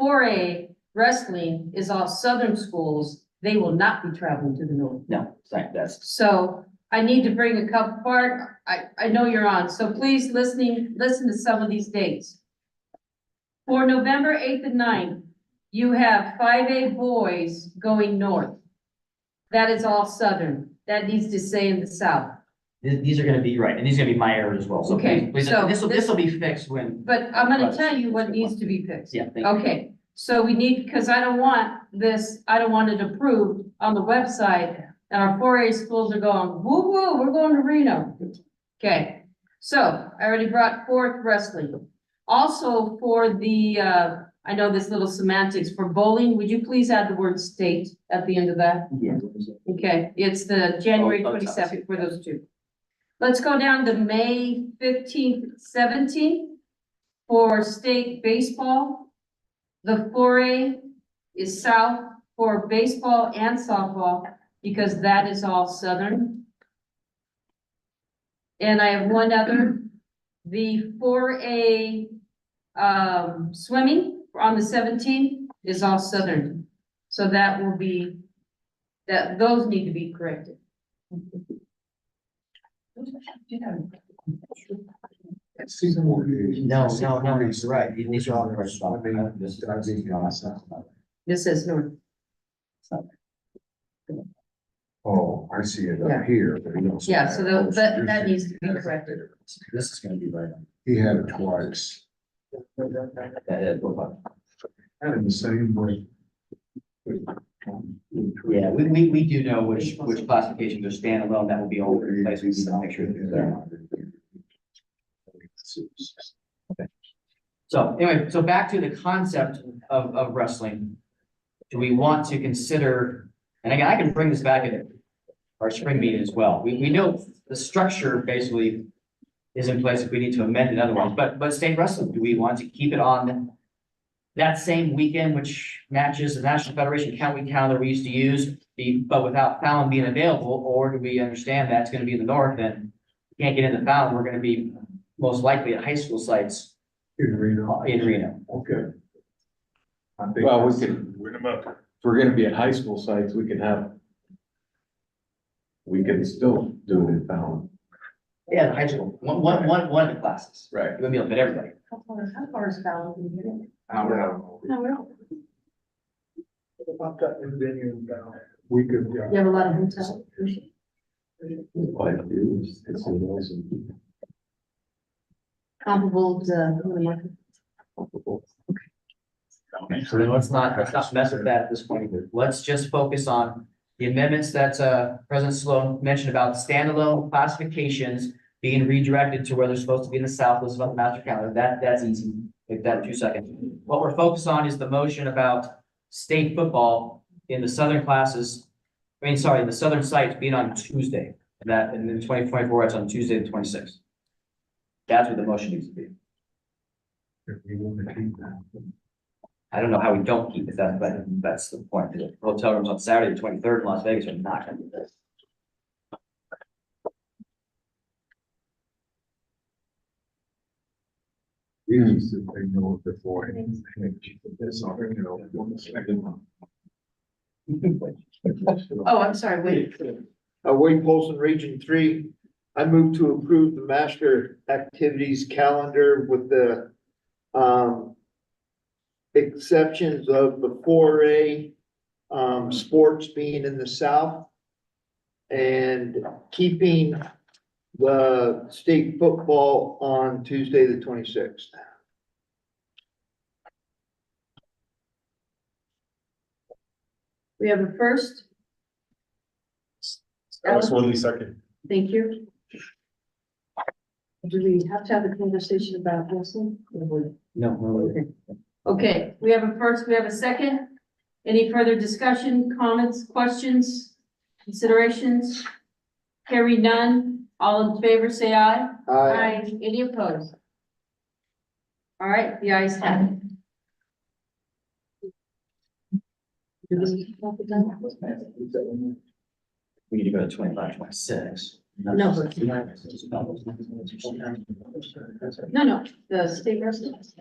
4A wrestling is all southern schools. They will not be traveling to the north. No, that's. So I need to bring a couple part, I know you're on, so please listen to some of these dates. For November 8th and 9th, you have 5A boys going north. That is all southern. That needs to stay in the south. These are gonna be, right, and these are gonna be my errors as well, so Okay, please, so this will be fixed when. But I'm gonna tell you what needs to be fixed. Yeah, thank you. Okay, so we need, because I don't want it approved on the website, and our 4A schools are going, woo woo, we're going to Reno. Okay, so I already brought forth wrestling. Also for the, I know this little semantics, for bowling, would you please add the word state at the end of that? Yeah. Okay, it's the January Oh, 27th for those two. Let's go down to May 15th, 17th for state baseball. The 4A is south for baseball and softball because that is all southern. And I have one other, the 4A swimming on the 17th is all southern. So that will be, those need to be corrected. No, you're right. These are all correct. This is north. Oh, I see it Yeah. up here. But he also Yeah, had so those that needs to be corrected. This is gonna be right. He had it twice. Kind of the same way. Yeah, we do know which classifications are standalone, that will be all in place, we need to make sure that they're there. Okay. So anyway, so back to the concept of wrestling. Do we want to consider, and again, I can bring this back at our spring meeting as well. We know the structure basically is in place if we need to amend it otherwise, but state wrestling, do we want to keep it on that same weekend, which matches the National Federation County calendar we used to use, but without Fallon being available, or do we understand that's gonna be in the north and can't get into Fallon, we're gonna be most likely at high school sites In Reno. Okay. I think Well, we that's- could, Win them up. if we're gonna be at high school sites, we can still do it in Fallon. Yeah, the high school, one of the classes. Right. You're gonna be able to fit everybody. How far is Fallon from here? I don't know. No, we don't. I've got new venue in town. We could. You have a lot of hotels. Comparable to. So then let's not mess with that at this point. Let's just focus on the amendments that President Sloan mentioned about standalone classifications being redirected to where they're supposed to be in the south, was about the master calendar. That's easy. Take that in 2 seconds. What we're focused on is the motion about state football in the southern classes. The southern sites being on Tuesday, and then 2024, it's on Tuesday, the 26th. That's what the motion needs to be. If we want to keep that. I don't know how we don't keep it, but that's the point. The hotel rooms on Saturday, the 23rd in Las Vegas are not gonna be this. These, if they know it before. This, you know, one second. Oh, I'm sorry, wait. Wade Polson, Region 3. I move to approve the master activities calendar with the, exceptions of the 4A, sports being in the south. And keeping the state football on Tuesday, the 26th. We have a first. That's Willie second. Thank you. Do we have to have a conversation about Wilson? No. Okay, we have a second. Any further discussion, comments, questions, considerations? Hearing none, all in favor, say aye. Aye. Any opposed? All right, the ayes have it. We need to go to 25, 26. No, no, the state residents.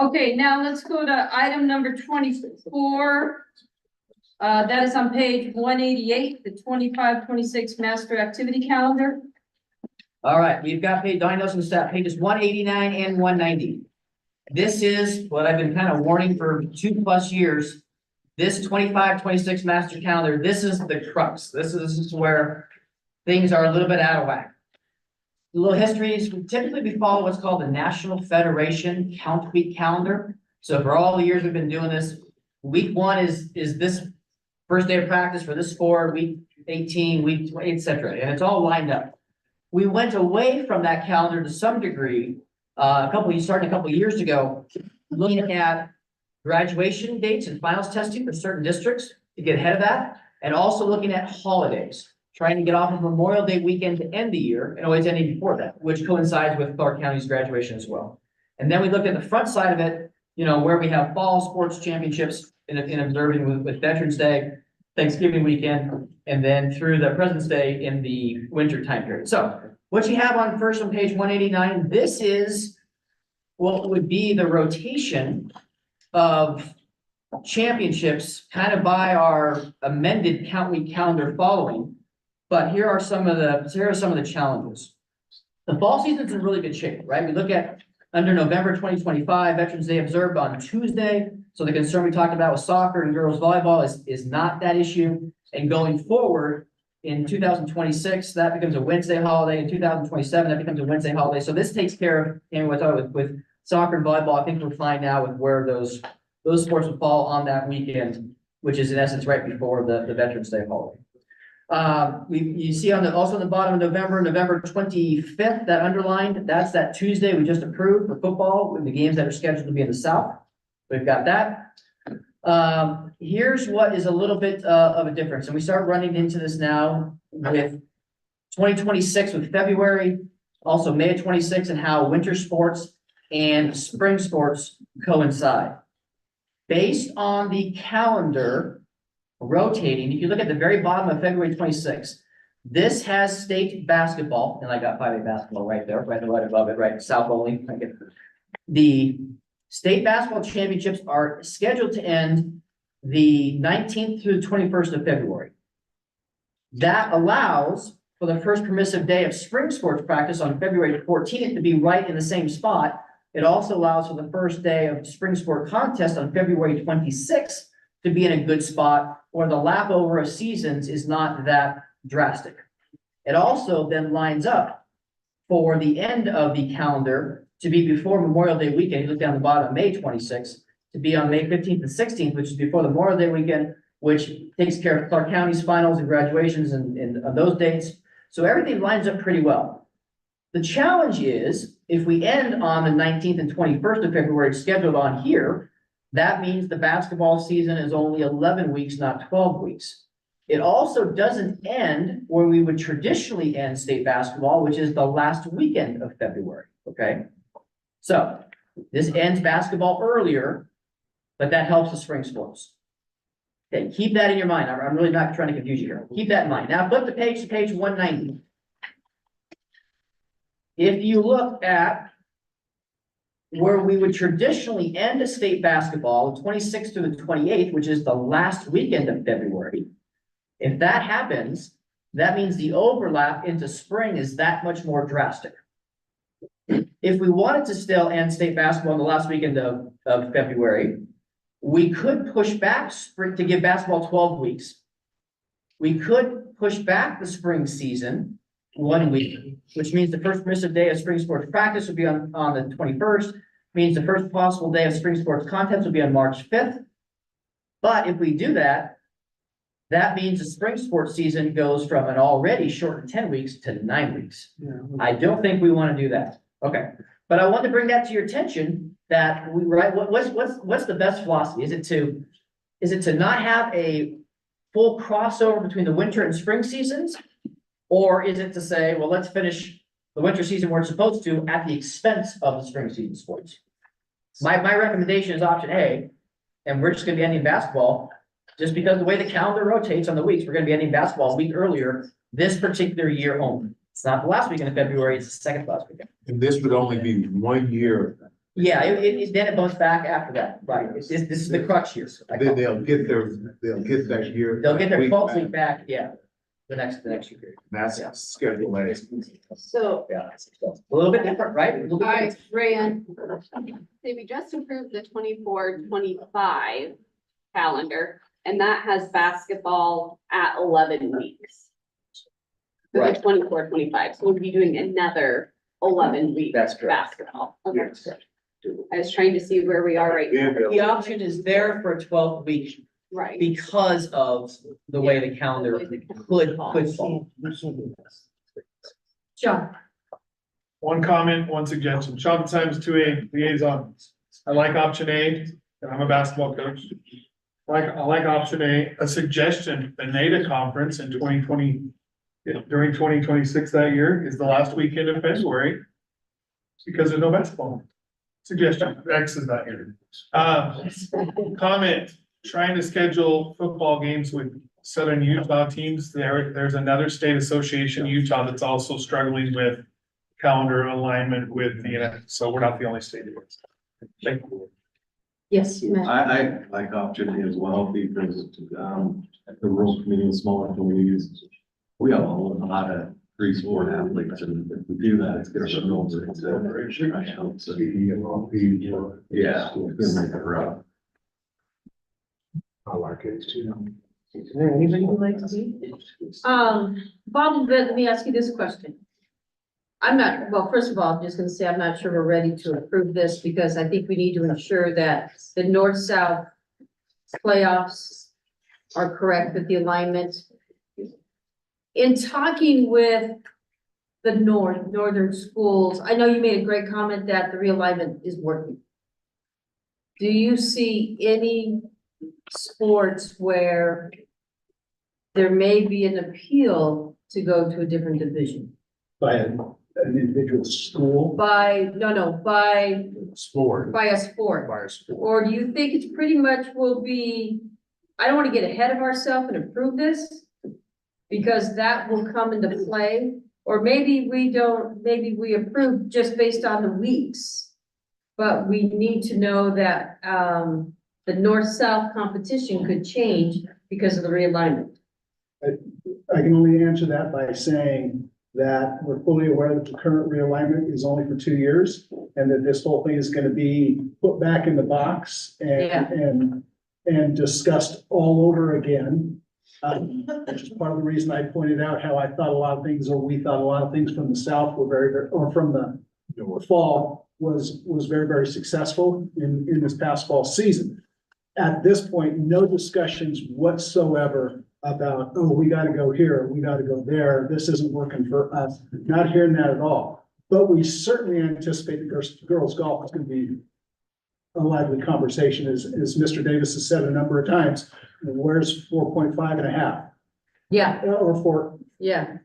Okay, now let's go to item number 24. That is on page 188, the 25-26 master activity calendar. All right, we've got page, Donnie Nelson staff, pages 189 and 190. This is what I've been kind of warning for 2+ years. This 25-26 master calendar, this is the crux. This is where things are a little bit out of whack. A little history is typically we follow what's called the National Federation Count Week calendar. So for all the years we've been doing this, week 1 is this first day of practice for this sport, week 18, week 20, etc. And it's all lined up. We went away from that calendar to some degree, starting a couple of years ago, looking at graduation dates and finals testing for certain districts to get ahead of that, and also looking at holidays, trying to get off of Memorial Day weekend to end the year, and always ending before that, which coincides with Clark County's graduation as well. And then we looked at the front side of it, where we have fall sports championships in observing with Veterans Day, Thanksgiving weekend, and then through the President's Day in the winter time period. So what you have on page 189, this is what would be the rotation of championships kind of by our amended count week calendar following. But here are some of the challenges. The fall season's in really good shape, right? We look at under November 2025, Veterans Day observed on Tuesday. So the concern we talked about with soccer and girls volleyball is not that issue. And going forward in 2026, that becomes a Wednesday holiday. In 2027, that becomes a Wednesday holiday. So this takes care of, and with soccer and volleyball, I think we're fine now with where those sports would fall on that weekend, which is in essence right before the Veterans Day holiday. You see also on the bottom of November 25th, that underlined, that's that Tuesday we just approved for football with the games that are scheduled to be in the South. We've got that. Here's what is a little bit of a difference, and we start running into this now with 2026 with February, also May of 26, and how winter sports and spring sports coincide. Based on the calendar rotating, if you look at the very bottom of February 26th, this has state basketball, and I got 5A basketball right there, right above it, right, South only. The state basketball championships are scheduled to end the 19th through the 21st of February. That allows for the first permissive day of spring sports practice on February 14th to be right in the same spot. It also allows for the first day of spring sport contest on February 26th to be in a good spot, where the lap over of seasons is not that drastic. It also then lines up for the end of the calendar to be before Memorial Day weekend. You look down the bottom, May 26th, to be on May 15th and 16th, which is before the Memorial Day weekend, which takes care of Clark County's finals and graduations and on those dates. So everything lines up pretty well. The challenge is, if we end on the 19th and 21st of February scheduled on here, that means the basketball season is only 11 weeks, not 12 weeks. It also doesn't end where we would traditionally end state basketball, which is the last weekend of February, okay? So this ends basketball earlier, but that helps the spring sports. Okay, keep that in your mind. I'm really not trying to confuse you here. Keep that in mind. Now flip the page to page 190. If you look at where we would traditionally end a state basketball, the 26th to the 28th, which is the last weekend of February, if that happens, that means the overlap into spring is that much more drastic. If we wanted to still end state basketball in the last weekend of February, we could push back spring to give basketball 12 weeks. We could push back the spring season 1 week, which means the first permissive day of spring sports practice would be on the 21st, means the first possible day of spring sports contest would be on March 5th. But if we do that, that means the spring sports season goes from an already shortened 10 weeks to 9 weeks. I don't think we want to do that. Okay, but I want to bring that to your attention that we, right, what's the best philosophy? Is it to not have a full crossover between the winter and spring seasons? Or is it to say, well, let's finish the winter season where it's supposed to at the expense of the spring season sports? My recommendation is option A, and we're just gonna be ending basketball, just because the way the calendar rotates on the weeks, we're gonna be ending basketball a week earlier this particular year only. It's not the last weekend of February, it's the second last weekend. And this would only be 1 year. Yeah, then it bumps back after that, right? This is the crux year. Then they'll get that year. They'll get their week 12th back. week back, yeah, the next year period. That's schedule A. So Yeah, a little bit different, right? A little bit I different. ran, we just approved the 24-25 calendar, and that has basketball at 11 weeks. For Right. the 24-25, so we'll be doing another 11 weeks. That's correct. Basketball. Okay. Yes, correct. I was trying to see where we are right now. The option is there for a 12th week Right. because of the way the calendar could fall. John, One comment, one suggestion, Sean Times 2A liaison. I like option A, and I'm a basketball coach. I like option A suggestion, the NATA conference in 2020. During 2026 that year is the last weekend of February. Because there's no basketball. Suggestion, X is not here. Comment, trying to schedule football games with Southern Utah teams. There's another state association, Utah, that's also struggling with calendar alignment with the NFL, so we're not the only state. Thank you. yes, Matt. I like option A as well, because, at the rural communities, smaller communities, we have a lot of free sport athletes, and if we do that, it's gonna run over into. So, yeah, it's gonna make it rough. I like it too. Is there anybody who'd like to be? Bob, let me ask you this question. Well, first of all, I'm just gonna say, I'm not sure we're ready to approve this because I think we need to ensure that the north-south playoffs are correct with the alignment. In talking with the northern schools, I know you made a great comment that the realignment is working. Do you see any sports where there may be an appeal to go to a different division? By an individual school. By Sport. a sport? By a sport. Or do you think it's pretty much will be, I don't want to get ahead of ourselves and approve this, because that will come into play, or maybe we don't, maybe we approve just based on the weeks. But we need to know that, the north-south competition could change because of the realignment. I can only answer that by saying that we're fully aware that the current realignment is only for 2 years, and that this whole thing is gonna be put back in the box Yeah. and discussed all over again. Which is part of the reason I pointed out how I thought a lot of things, or we thought a lot of things from the south were or from the fall was very, very successful in this past fall season. At this point, no discussions whatsoever about, oh, we gotta go here, we gotta go there, this isn't working for us. Not hearing that at all. But we certainly anticipate the girls' golf is gonna be a lively conversation, as Mr. Davis has said a number of times. Where's 4.5 and a half? Yeah, Or for yeah.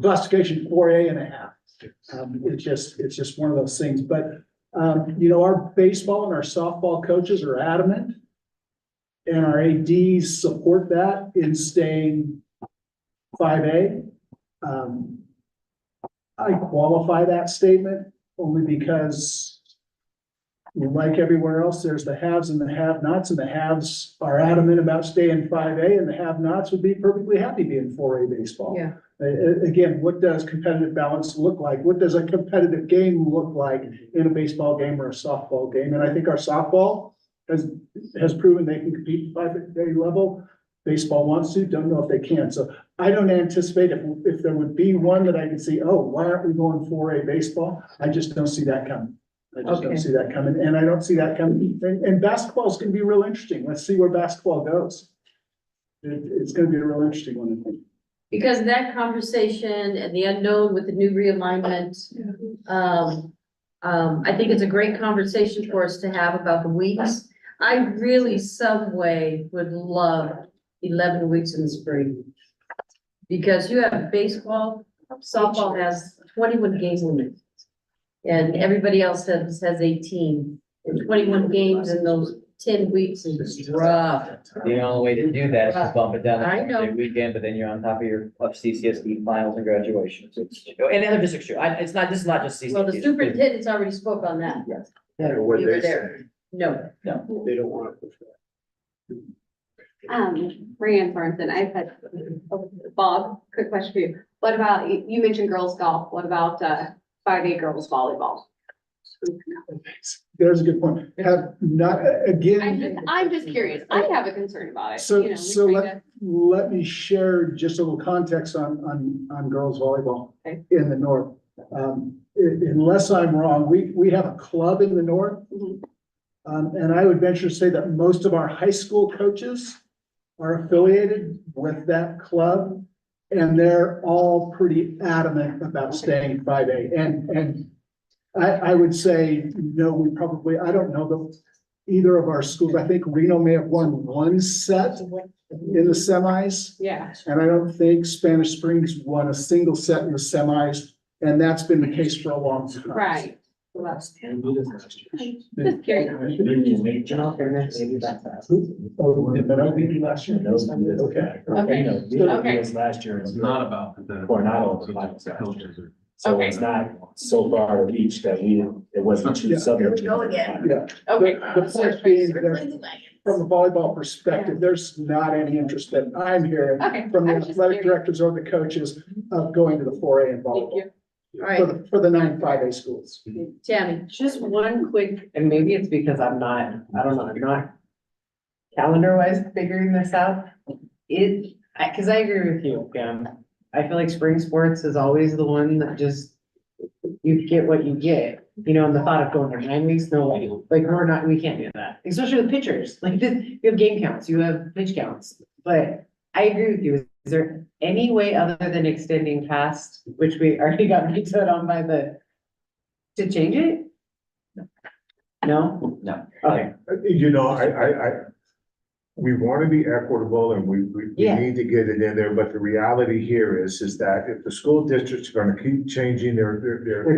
classification 4A and a half. It's just one of those things, but, our baseball and our softball coaches are adamant. And our ADs support that in staying 5A. I qualify that statement only because, like everywhere else, there's the haves and the have-nots, and the haves are adamant about staying 5A, and the have-nots would be perfectly happy being 4A baseball. Yeah. Again, what does competitive balance look like? What does a competitive game look like in a baseball game or a softball game? And I think our softball has proven they can compete at 5A level. Baseball wants to, don't know if they can. So I don't anticipate if there would be one that I could see, oh, why aren't we going 4A baseball? I just don't see that coming. I just don't Okay. see that coming, and I don't see that coming, and basketball's gonna be real interesting. Let's see where basketball goes. It's gonna be a real interesting one, I think. Because of that conversation and the unknown with the new realignment, I think it's a great conversation for us to have about the weeks. I really some way would love 11 weeks in the spring. Because you have baseball, softball has 21 games in it. And everybody else has 18, and 21 games in those 10 weeks is rough. The only way to do that is to bump it down I to know. the weekend, but then you're on top of your CCSD finals and graduations. And other districts, too. It's not, this is not just CCSD. Well, the superintendent's already spoke on that. Yes. What You were they there. say. No, They don't want to push that. Marianne Sorensen, I've had, Bob, quick question for you. What about, you mentioned girls golf, what about, 5A girls volleyball? There's a good point. Have not, again. I'm just curious. I have a concern about it. So, you know, so we kinda- let me share just a little context on girls volleyball Okay. in the north. Unless I'm wrong, we have a club in the north. Mhm. And I would venture to say that most of our high school coaches are affiliated with that club. And they're all pretty adamant about staying 5A. And I would say, no, I don't know that either of our schools, I think Reno may have won one set in the semis. Yeah. And I don't think Spanish Springs won a single set in the semis, and that's been the case for a long time. Right. Well, that's- Oh, last year. Okay. Okay. Last year. It's not about the. Coronado. So Okay. it's not so far reached that it wasn't too southern. Yeah. Okay. The point being, from a volleyball perspective, there's not any interest that I'm hearing Okay. from the I was just athletic curious. directors or the coaches of going to the 4A in Thank volleyball. you. all right, For the 9 5A schools. Tammy, Just one quick, and maybe it's because I'm not calendar wise figuring this out. Cause I agree with you, Pam. I feel like spring sports is always the one that just, you get what you get, and the thought of going for 9 weeks, no way. Like, we can't do that, especially with pitchers. Like, you have game counts, you have pitch counts, but I agree with you. Is there any way other than extending past, which we already got vetoed on to change it? No? No. Okay. We want to be equitable and we Yeah. need to get it in there, but the reality here is that if the school districts are gonna keep changing their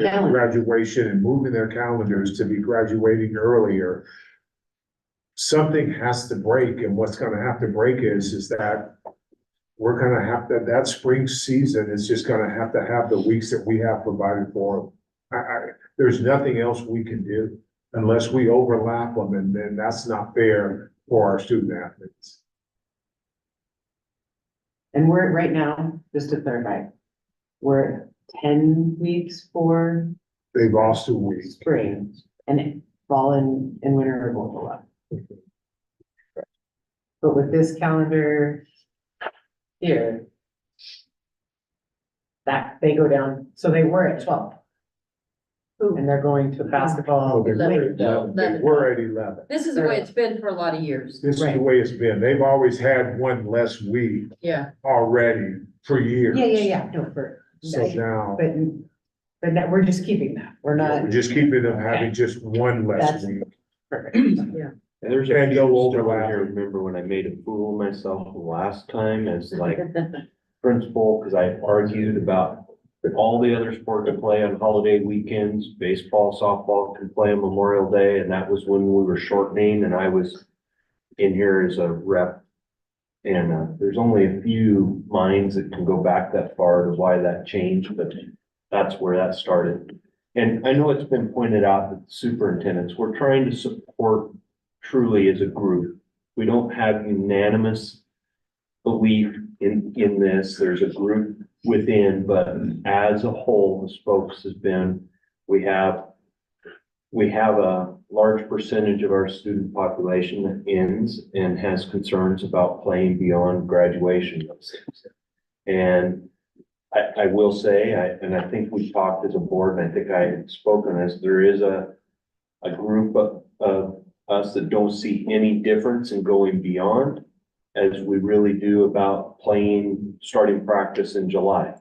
calendar. graduation and moving their calendars to be graduating earlier, something has to break, and what's gonna have to break is that we're gonna have to, that spring season is just gonna have to have the weeks that we have provided for them. There's nothing else we can do unless we overlap them, and then that's not fair for our student athletes. And we're right now, just to clarify, we're at 10 weeks for They've lost a week. spring and fall and winter are both allowed. But with this calendar here, that they go down, so they were at 12. And they're going to basketball. They were at 11. this is the way it's been for a lot of years. This is the way it's been. They've always had one less week Yeah. already for years. Yeah, no, So now, but now we're just keeping that, we're not. we're just keeping them having just one less That's- week. Perfect. And there's a And few no still overlap. here, remember when I made a fool of myself the last time as like principal, because I argued about all the other sports can play on holiday weekends, baseball, softball can play on Memorial Day, and that was when we were shortening, and I was in here as a rep. And there's only a few minds that can go back that far to why that changed, but that's where that started. And I know it's been pointed out that superintendents, we're trying to support truly as a group. We don't have unanimous belief in this. There's a group within, but as a whole, the spokes has been, we have a large percentage of our student population that ends and has concerns about playing beyond graduation. And I will say, and I think we talked as a board, and I think I had spoken as there is a a group of us that don't see any difference in going beyond as we really do about starting practice in July.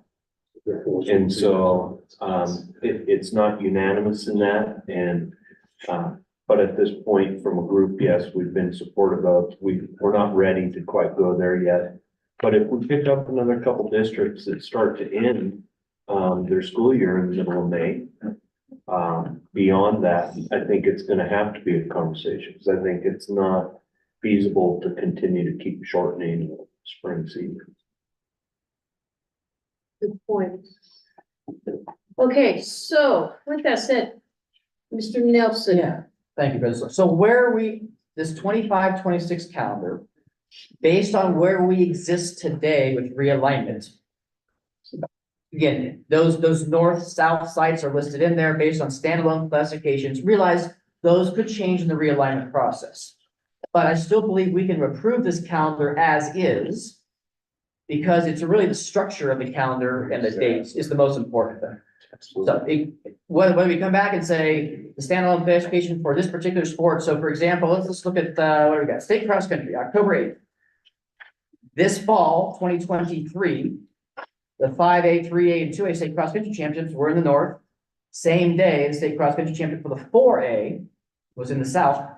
And so, it's not unanimous in that, and, but at this point, from a group, yes, we've been supportive of, we're not ready to quite go there yet. But if we pick up another couple districts that start to end, their school year in the middle of May, beyond that, I think it's gonna have to be a conversation, because I think it's not feasible to continue to keep shortening the spring season. Good point. Okay, so with that said, Mr. Nelson. Yeah, thank you, President. So where are we, this 25-26 calendar, based on where we exist today with realignment. Again, those north-south sites are listed in there based on standalone classifications. Realize those could change in the realignment process. But I still believe we can approve this calendar as is, because it's really the structure of the calendar and the dates is the most important thing. So whether we come back and say the standalone classification for this particular sport. So for example, let's look at, what do we got? State cross country, October 8th. This fall, 2023, the 5A, 3A, and 2A state cross country championships were in the north. Same day, the state cross country championship for the 4A was in the south.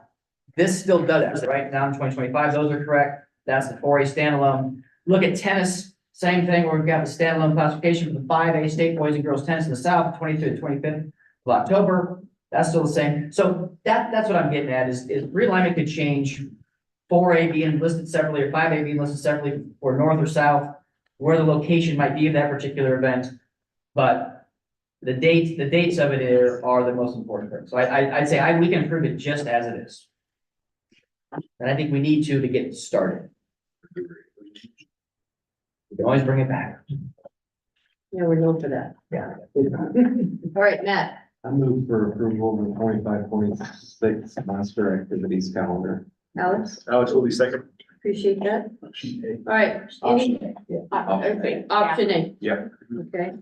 This still does it, right? Now in 2025, those are correct. That's the 4A standalone. Look at tennis, same thing, where we've got the standalone classification for the 5A state boys and girls tennis in the south, 23rd to 25th of October. That's still the same. So that's what I'm getting at is realignment could change 4A being listed separately or 5A being listed separately or north or south, where the location might be of that particular event. But the dates of it are the most important thing. So I'd say we can approve it just as it is. And I think we need to get started. We can always bring it back. Yeah, we're known for that. Yeah. All right, Matt. I move for approval of the 25-26 master activities calendar. Alex, Alex will be second. appreciate that. All right, any, okay, option A. Yeah. Okay.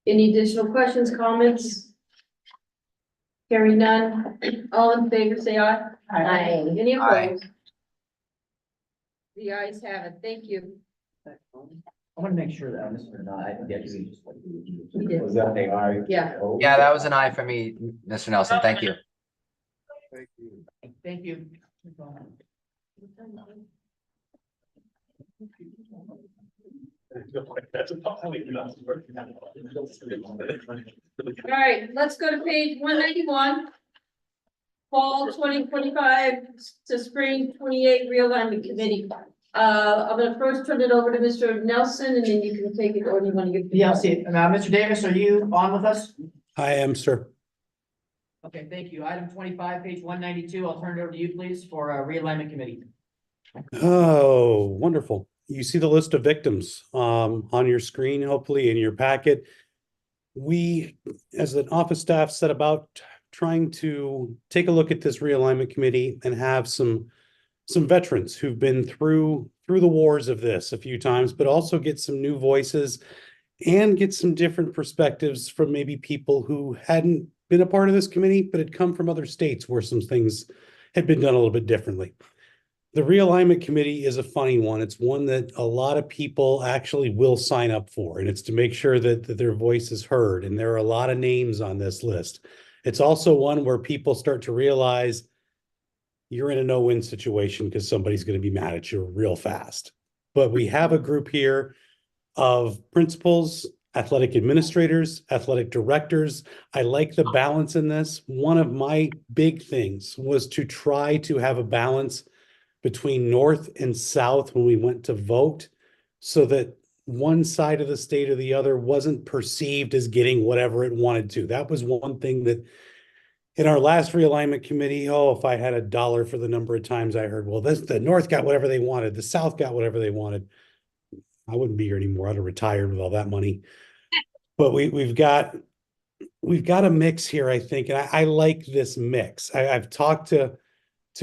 Any additional questions, comments? Hearing none, all in favor, say aye. Aye. Any Aye. opposed? The ayes have it, thank you. I want to make sure that I missed it or not. I forget to be just like. did. Was that the eye? Yeah. Yeah, that was an aye for me, Mr. Nelson. Thank you. Thank you. All right, let's go to page 191. Fall 2025 to spring 28 realignment committee. I'm gonna first turn it over to Mr. Nelson and then you can take it, or do you want to give? Yeah, I'll see it. Mr. Davis, are you on with us? I am, sir. Okay, thank you. Item 25, page 192. I'll turn it over to you, please, for a realignment committee. Oh, wonderful. You see the list of victims on your screen, hopefully in your packet. We, as an office staff, set about trying to take a look at this realignment committee and have some veterans who've been through the wars of this a few times, but also get some new voices and get some different perspectives from maybe people who hadn't been a part of this committee, but had come from other states where some things had been done a little bit differently. The realignment committee is a funny one. It's one that a lot of people actually will sign up for, and it's to make sure that their voice is heard. And there are a lot of names on this list. It's also one where people start to realize you're in a no-win situation because somebody's going to be mad at you real fast. But we have a group here of principals, athletic administrators, athletic directors. I like the balance in this. One of my big things was to try to have a balance between North and South when we went to vote, so that one side of the state or the other wasn't perceived as getting whatever it wanted to. That was one thing that in our last realignment committee, if I had $1 for the number of times I heard, well, the North got whatever they wanted, the South got whatever they wanted. I wouldn't be here anymore. I'd have retired with all that money. But we've got a mix here, I think, and I like this mix. I've talked to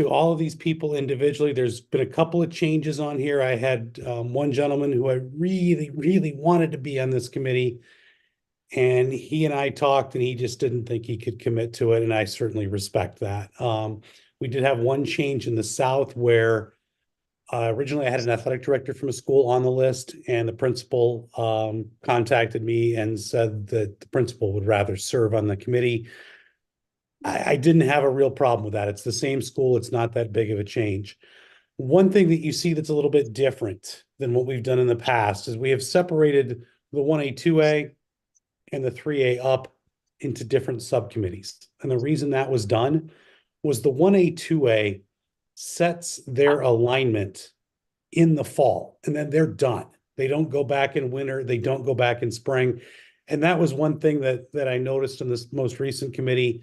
all of these people individually. There's been a couple of changes on here. I had one gentleman who I really, really wanted to be on this committee. And he and I talked and he just didn't think he could commit to it. And I certainly respect that. We did have one change in the South where originally I had an athletic director from a school on the list, and the principal contacted me and said that the principal would rather serve on the committee. I didn't have a real problem with that. It's the same school. It's not that big of a change. One thing that you see that's a little bit different than what we've done in the past is we have separated the 1A, 2A and the 3A up into different subcommittees. And the reason that was done was the 1A, 2A sets their alignment in the fall, and then they're done. They don't go back in winter. They don't go back in spring. And that was one thing that I noticed in this most recent committee.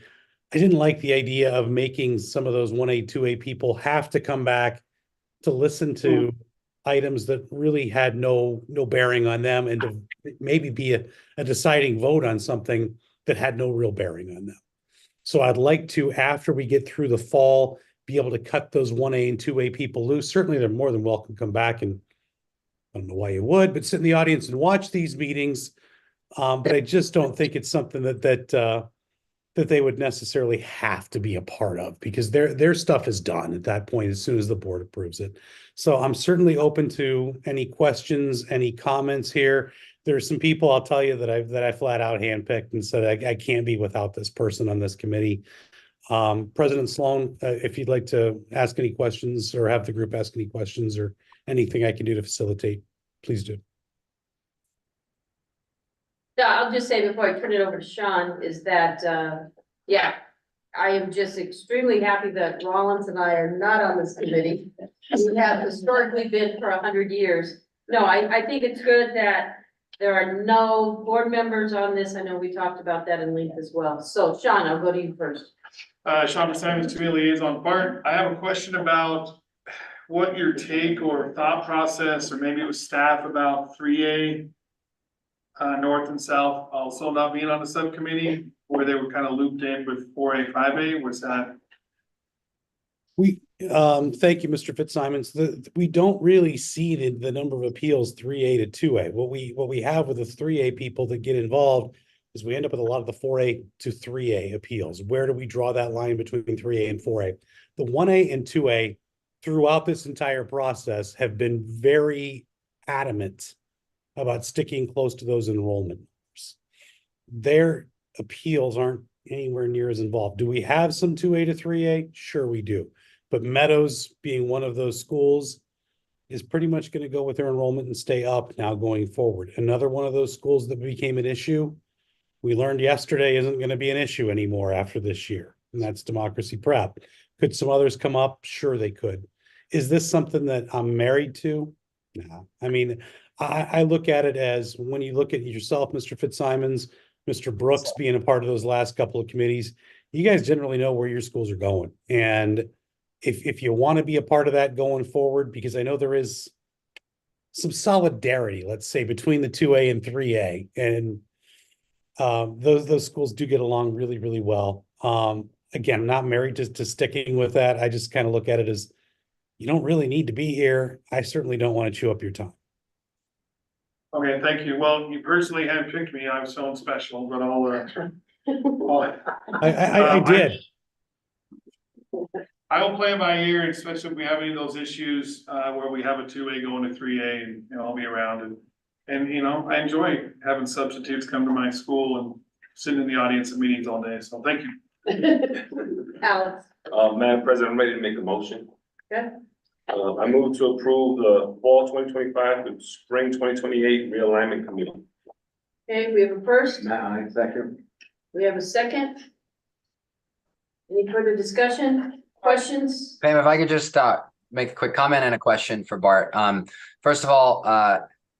I didn't like the idea of making some of those 1A, 2A people have to come back to listen to items that really had no bearing on them, and to maybe be a deciding vote on something that had no real bearing on them. So I'd like to, after we get through the fall, be able to cut those 1A and 2A people loose. Certainly, they're more than welcome to come back, and I don't know why you would, but sit in the audience and watch these meetings. But I just don't think it's something that they would necessarily have to be a part of, because their stuff is done at that point as soon as the board approves it. So I'm certainly open to any questions, any comments here. There's some people, I'll tell you, that I flat out handpicked and said I can't be without this person on this committee. President Sloan, if you'd like to ask any questions or have the group ask any questions or anything I can do to facilitate, please do. Yeah, I'll just say before I turn it over to Sean is that, yeah, I am just extremely happy that Rollins and I are not on this committee. We have historically been for 100 years. No, I think it's good that there are no board members on this. I know we talked about that in length as well. So Sean, I'll go to you first. Sean Simons, to liaison. Bart, I have a question about what your take or thought process, or maybe it was staff, about 3A. North and South also not being on the subcommittee, where they were kind of looped in with 4A, 5A, was that? Thank you, Mr. Fitzsimons. We don't really see the number of appeals 3A to 2A. What we have with the 3A people that get involved is we end up with a lot of the 4A to 3A appeals. Where do we draw that line between 3A and 4A? The 1A and 2A throughout this entire process have been very adamant about sticking close to those enrollment numbers. Their appeals aren't anywhere near as involved. Do we have some 2A to 3A? Sure we do. But Meadows, being one of those schools, is pretty much going to go with their enrollment and stay up now going forward. Another one of those schools that became an issue, we learned yesterday, isn't going to be an issue anymore after this year, and that's Democracy Prep. Could some others come up? Sure they could. Is this something that I'm married to? No. I mean, I look at it as, when you look at yourself, Mr. Fitzsimons, Mr. Brooks being a part of those last couple of committees, you guys generally know where your schools are going. And if you want to be a part of that going forward, because I know there is some solidarity, let's say, between the 2A and 3A, and those schools do get along really, really well. Again, I'm not married to sticking with that. I just kind of look at it as, you don't really need to be here. I certainly don't want to chew up your time. Okay, thank you. Well, you personally handpicked me. I was feeling special, but I did. I will play it by ear, especially if we have any of those issues, where we have a 2A going to 3A, and, I'll be around, and, I enjoy having substitutes come to my school and sitting in the audience at meetings all day. So thank you. Alex. Madam President, I'm ready to make a motion. Okay. I move to approve the fall 2025 to spring 2028 realignment committee. Okay, we have a first, I second. we have a second. Any further discussion, questions? Pam, if I could just make a quick comment and a question for Bart. First of all,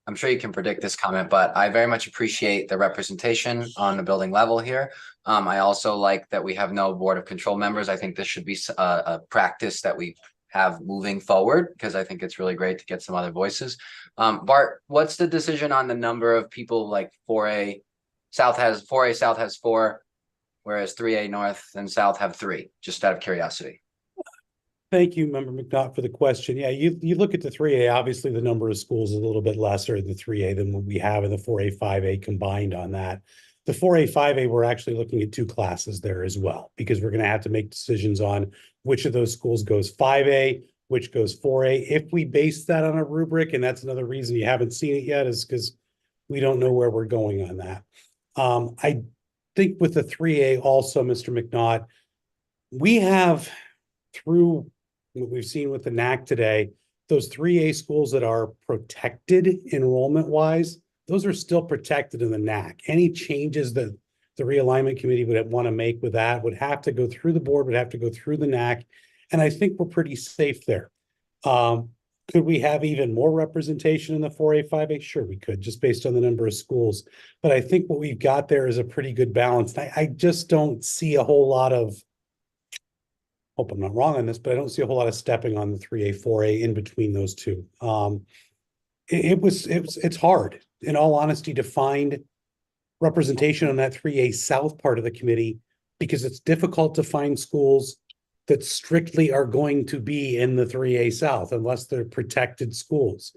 I'm sure you can predict this comment, but I very much appreciate the representation on the building level here. I also like that we have no board of control members. I think this should be a practice that we have moving forward, because I think it's really great to get some other voices. Bart, what's the decision on the number of people? Like 4A South has 4, whereas 3A North and South have 3, just out of curiosity. Thank you, Member McNaught, for the question. Yeah, you look at the 3A, obviously the number of schools is a little bit lesser in the 3A than what we have in the 4A, 5A combined on that. The 4A, 5A, we're actually looking at two classes there as well, because we're gonna have to make decisions on which of those schools goes 5A, which goes 4A. If we base that on a rubric, and that's another reason you haven't seen it yet, is because we don't know where we're going on that. I think with the 3A also, Mr. McNaught, we have, through what we've seen with the NAC today, those 3A schools that are protected enrollment wise, those are still protected in the NAC. Any changes that the realignment committee would want to make with that would have to go through the board, would have to go through the NAC. And I think we're pretty safe there. Could we have even more representation in the 4A, 5A? Sure, we could, just based on the number of schools. But I think what we've got there is a pretty good balance. I just don't see a whole lot of, hope I'm not wrong on this, but I don't see a whole lot of stepping on the 3A, 4A in between those two. It's hard, in all honesty, to find representation on that 3A South part of the committee, because it's difficult to find schools that strictly are going to be in the 3A South unless they're protected schools.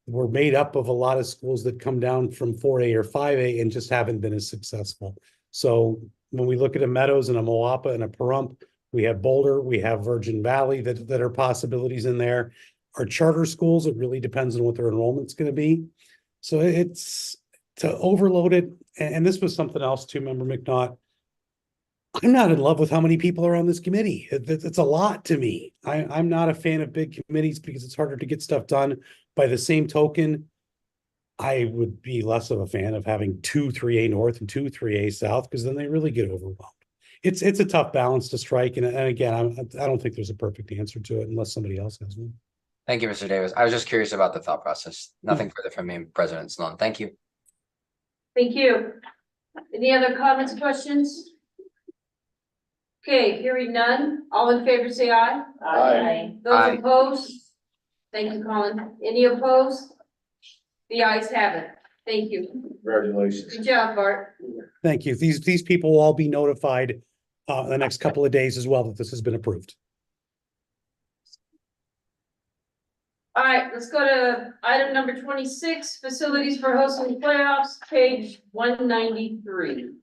We're made up of a lot of schools that come down from 4A or 5A and just haven't been as successful. So when we look at a Meadows and a Moapa and a Pahrump, we have Boulder, we have Virgin Valley that are possibilities in there. Our charter schools, it really depends on what their enrollment's going to be. So it's to overload it. And this was something else too, Member McNaught. I'm not in love with how many people are on this committee. It's a lot to me. I'm not a fan of big committees because it's harder to get stuff done. By the same token, I would be less of a fan of having 2 3A North and 2 3A South, because then they really get overwhelmed. It's a tough balance to strike. And again, I don't think there's a perfect answer to it unless somebody else has one. Thank you, Mr. Davis. I was just curious about the thought process. Nothing further from me, President Sloan. Thank you. Thank you. Any other comments, questions? Okay, hearing none. All in favor, say aye. Aye. Those Aye. opposed? Thank you, Colin. Any opposed? The ayes have it. Thank you. Congratulations. Good job, Bart. Thank you. These people will all be notified the next couple of days as well that this has been approved. All right, let's go to item number 26, facilities for hosting playoffs, page 193.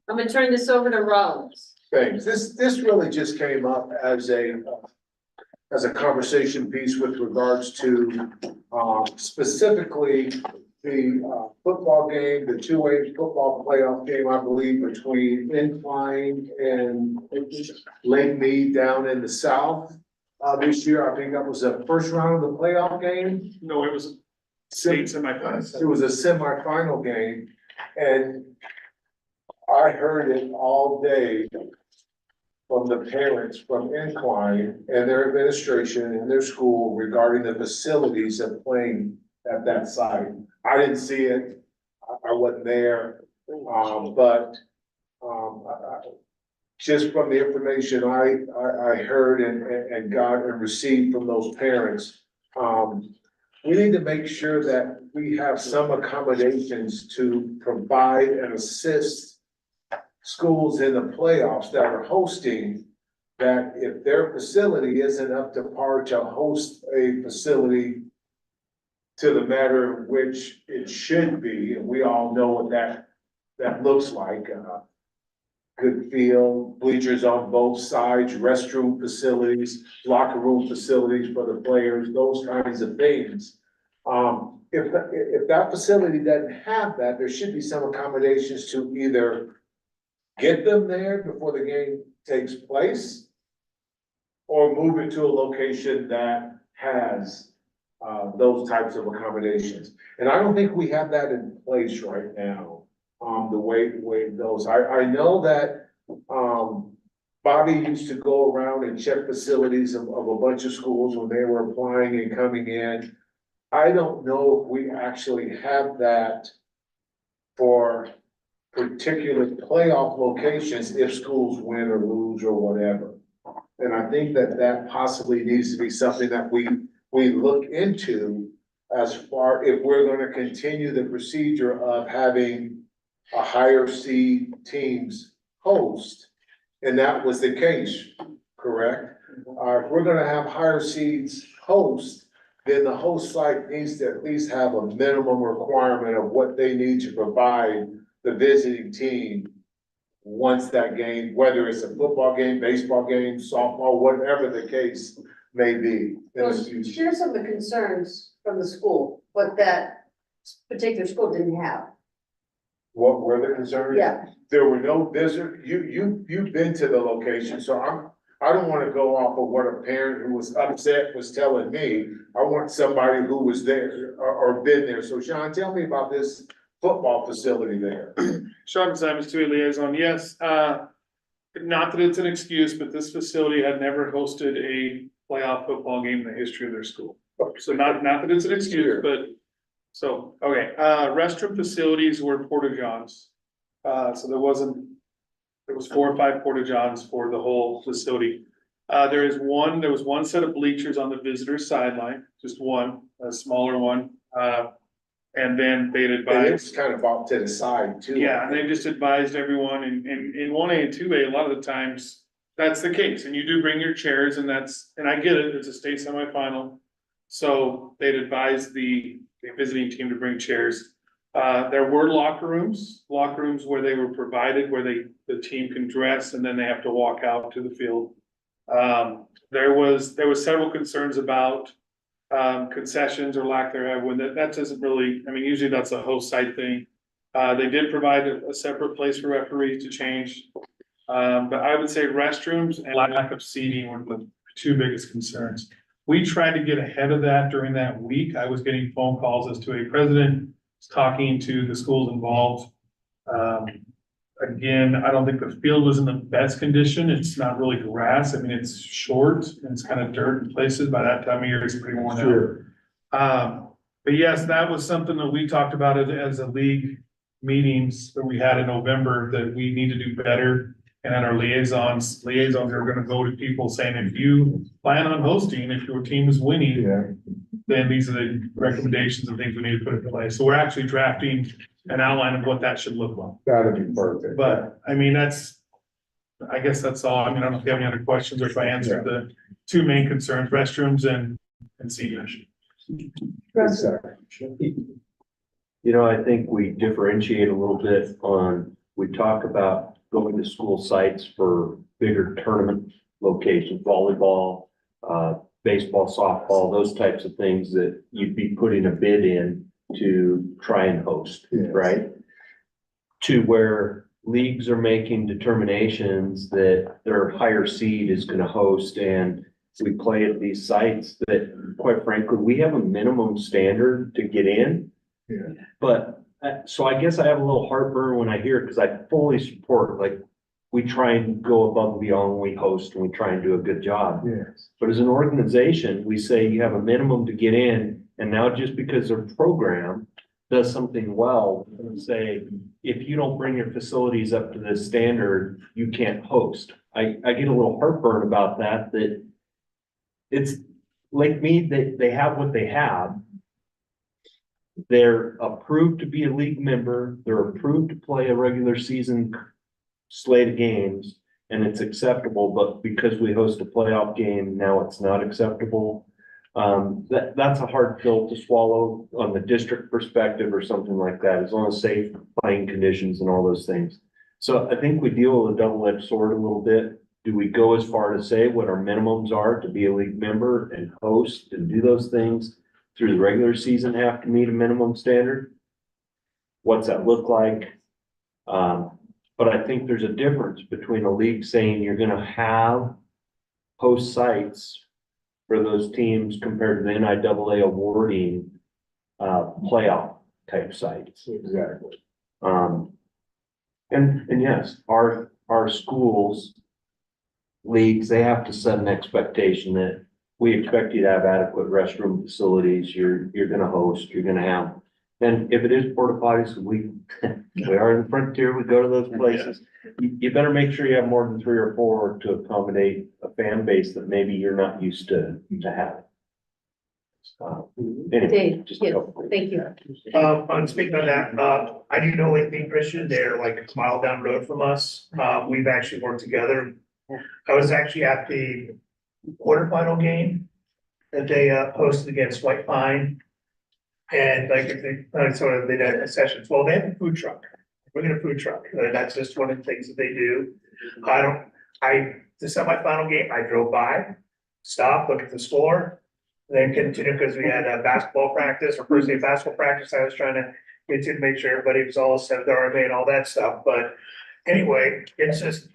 I'm gonna turn this over to Rollins. Thanks. This really just came up as a conversation piece with regards to, specifically the football game, the 2A football playoff game, I believe, between Incline and Lake Mead down in the south. This year, I think that was the first round of the playoff game. No, it was state semifinals. It was a semifinal game, and I heard it all day from the parents from Incline and their administration and their school regarding the facilities of playing at that site. I didn't see it. I wasn't there. But just from the information I heard and got and received from those parents, we need to make sure that we have some accommodations to provide and assist schools in the playoffs that are hosting, that if their facility isn't up to par to host a facility to the matter of which it should be, and we all know what that looks like, good field, bleachers on both sides, restroom facilities, locker room facilities for the players, those kinds of things. If that facility doesn't have that, there should be some accommodations to either get them there before the game takes place, or move it to a location that has those types of accommodations. And I don't think we have that in place right now, the way it goes. I know that Bobby used to go around and check facilities of a bunch of schools when they were applying and coming in. I don't know if we actually have that for particular playoff locations if schools win or lose or whatever. And I think that possibly needs to be something that we look into, as far if we're gonna continue the procedure of having a higher seed teams host. And that was the case, correct? If we're gonna have higher seeds host, then the host site needs to at least have a minimum requirement of what they need to provide the visiting team once that game, whether it's a football game, baseball game, softball, whatever the case may be. Share some of the concerns from the school, what that particular school didn't have. What were the concerns? Yeah. There were no visitor, you've been to the location, so I don't wanna go off of what a parent who was upset was telling me. I want somebody who was there or been there. So Sean, tell me about this football facility there. Sean Simons, 2A liaison, yes, not that it's an excuse, but this facility had never hosted a playoff football game in the history of their school. So not that it's an excuse, but, so, okay, restroom facilities were porta johns. So there was 4 or 5 porta johns for the whole facility. There was one set of bleachers on the visitor sideline, just one, a smaller one. And then they'd And advised. it's kind of off to the side too. Yeah, and they just advised everyone in 1A and 2A, a lot of the times, that's the case, and you do bring your chairs, and I get it, it's a state semifinal. So they'd advise the visiting team to bring chairs. There were locker rooms where they were provided, where the team can dress, and then they have to walk out to the field. There was several concerns about concessions or lack thereof, when that doesn't really, I mean, usually that's a host site thing. They did provide a separate place for referees to change. But I would say restrooms and lack of seating were the 2 biggest concerns. We tried to get ahead of that during that week. I was getting phone calls as to a president talking to the schools involved. Again, I don't think the field was in the best condition. It's not really grass. I mean, it's short and it's kind of dirt in places. By that time of year, it's pretty worn out. But yes, that was something that we talked about as a league meetings that we had in November, that we need to do better. And then our liaisons are gonna go to people saying, if you plan on hosting, if your team is winning, then these are the recommendations and things we need to put in place. So we're actually drafting an outline of what that should look like. That'd be perfect. But, I mean, I guess that's all. I mean, I don't know if you have any other questions or if I answered the 2 main concerns, restrooms and seating. You know, I think we differentiate a little bit we talk about going to school sites for bigger tournament locations, volleyball, baseball, softball, those types of things that you'd be putting a bid in to try and host, right? To where leagues are making determinations that their higher seed is gonna host, and we play at these sites that, quite frankly, we have a minimum standard to get in. But, so I guess I have a little heartburn when I hear it, because I fully support, like, we try and go above and beyond when we host, and we try and do a good job. But as an organization, we say you have a minimum to get in, and now just because their program does something well, and say, if you don't bring your facilities up to this standard, you can't host. I get a little heartburn about that it's like me, they have what they have. They're approved to be a league member, they're approved to play a regular season slate of games, and it's acceptable, but because we host a playoff game, now it's not acceptable. That's a hard pill to swallow on the district perspective or something like that, as long as safe playing conditions and all those things. So I think we deal with a double-edged sword a little bit. Do we go as far to say what our minimums are to be a league member and host and do those things through the regular season, have to meet a minimum standard? What's that look like? But I think there's a difference between a league saying you're gonna have host sites for those teams compared to the NIAA awarding playoff type sites. Exactly. And yes, our schools, leagues, they have to set an expectation that we expect you to have adequate restroom facilities, you're gonna host, you're gonna have. And if it is porta potties, we are in the frontier, we go to those places. You better make sure you have more than 3 or 4 to accommodate a fan base that maybe you're not used to having. Anyway, just a couple. Thank you. On speaking of that, I do know Lake Christian, they're like a mile down the road from us. We've actually worked together. I was actually at the quarterfinal game that they hosted against White Pine. And like, they did a session. Well, they have a food truck. bring in a food truck, and that's just one of the things that they do. The semifinal game, I drove by, stopped, looked at the score, then continued, because we had a basketball practice, or first day basketball practice, I was trying to get to make sure everybody was all set with RMA and all that stuff, but anyway, it's just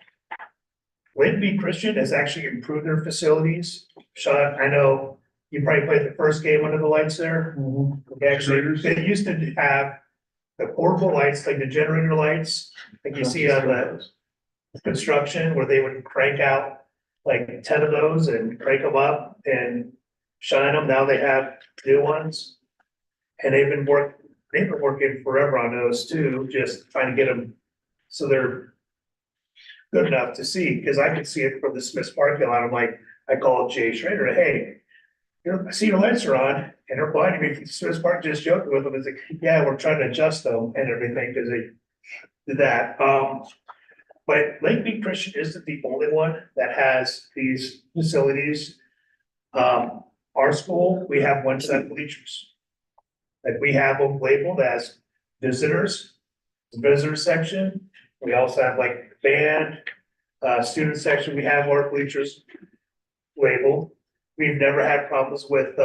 Lake Beach Christian has actually improved their facilities. Sean, I know you probably played the first game under the lights there. Actually, they used to have the portable lights, like the generator lights, like you see on the construction, where they would crank out like 10 of those and crank them up and shine them. Now they have new ones. And they've been working forever on those too, just trying to get them so they're good enough to see, because I could see it from the Smith's parking lot. I'm like, I called Jay Schrader, hey, I see your lights are on, and they're blinding me from Smith's Park, just joking with them. It's like, yeah, we're trying to adjust them and everything, because they did that. But Lake Beach Christian isn't the only one that has these facilities. Our school, we have one set of bleachers. Like, we have them labeled as visitors, visitor section. We also have like band, student section. We have our bleachers labeled. We've never had problems with,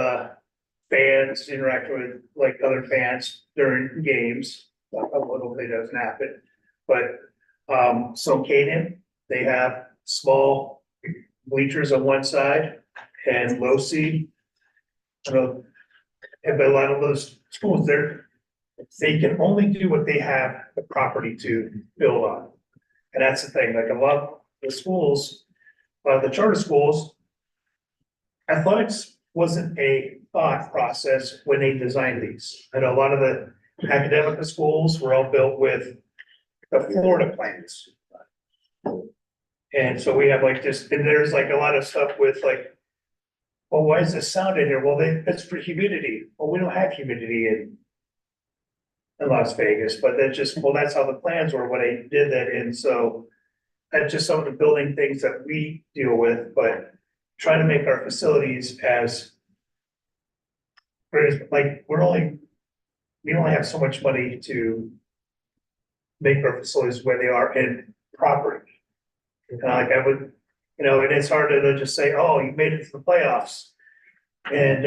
fans interacting with like other fans during games. Hopefully it doesn't happen, but, so Canaan, they have small bleachers on one side and low seat. You know, but a lot of those schools, they can only do what they have the property to build on. And that's the thing, like a lot of the schools, the charter schools, athletics wasn't a thought process when they designed these. I know a lot of the academic schools were all built with the Florida plans. And so we have like just, and there's like a lot of stuff with like, well, why is this sound in here? Well, that's for humidity. Well, we don't have humidity in Las Vegas, but that's just, well, that's how the plans were when they did that. And so that's just some of the building things that we deal with, but trying to make our facilities as, like, we only have so much money to make our facilities where they are in property. Like I would, and it's hard to just say, oh, you made it to the playoffs and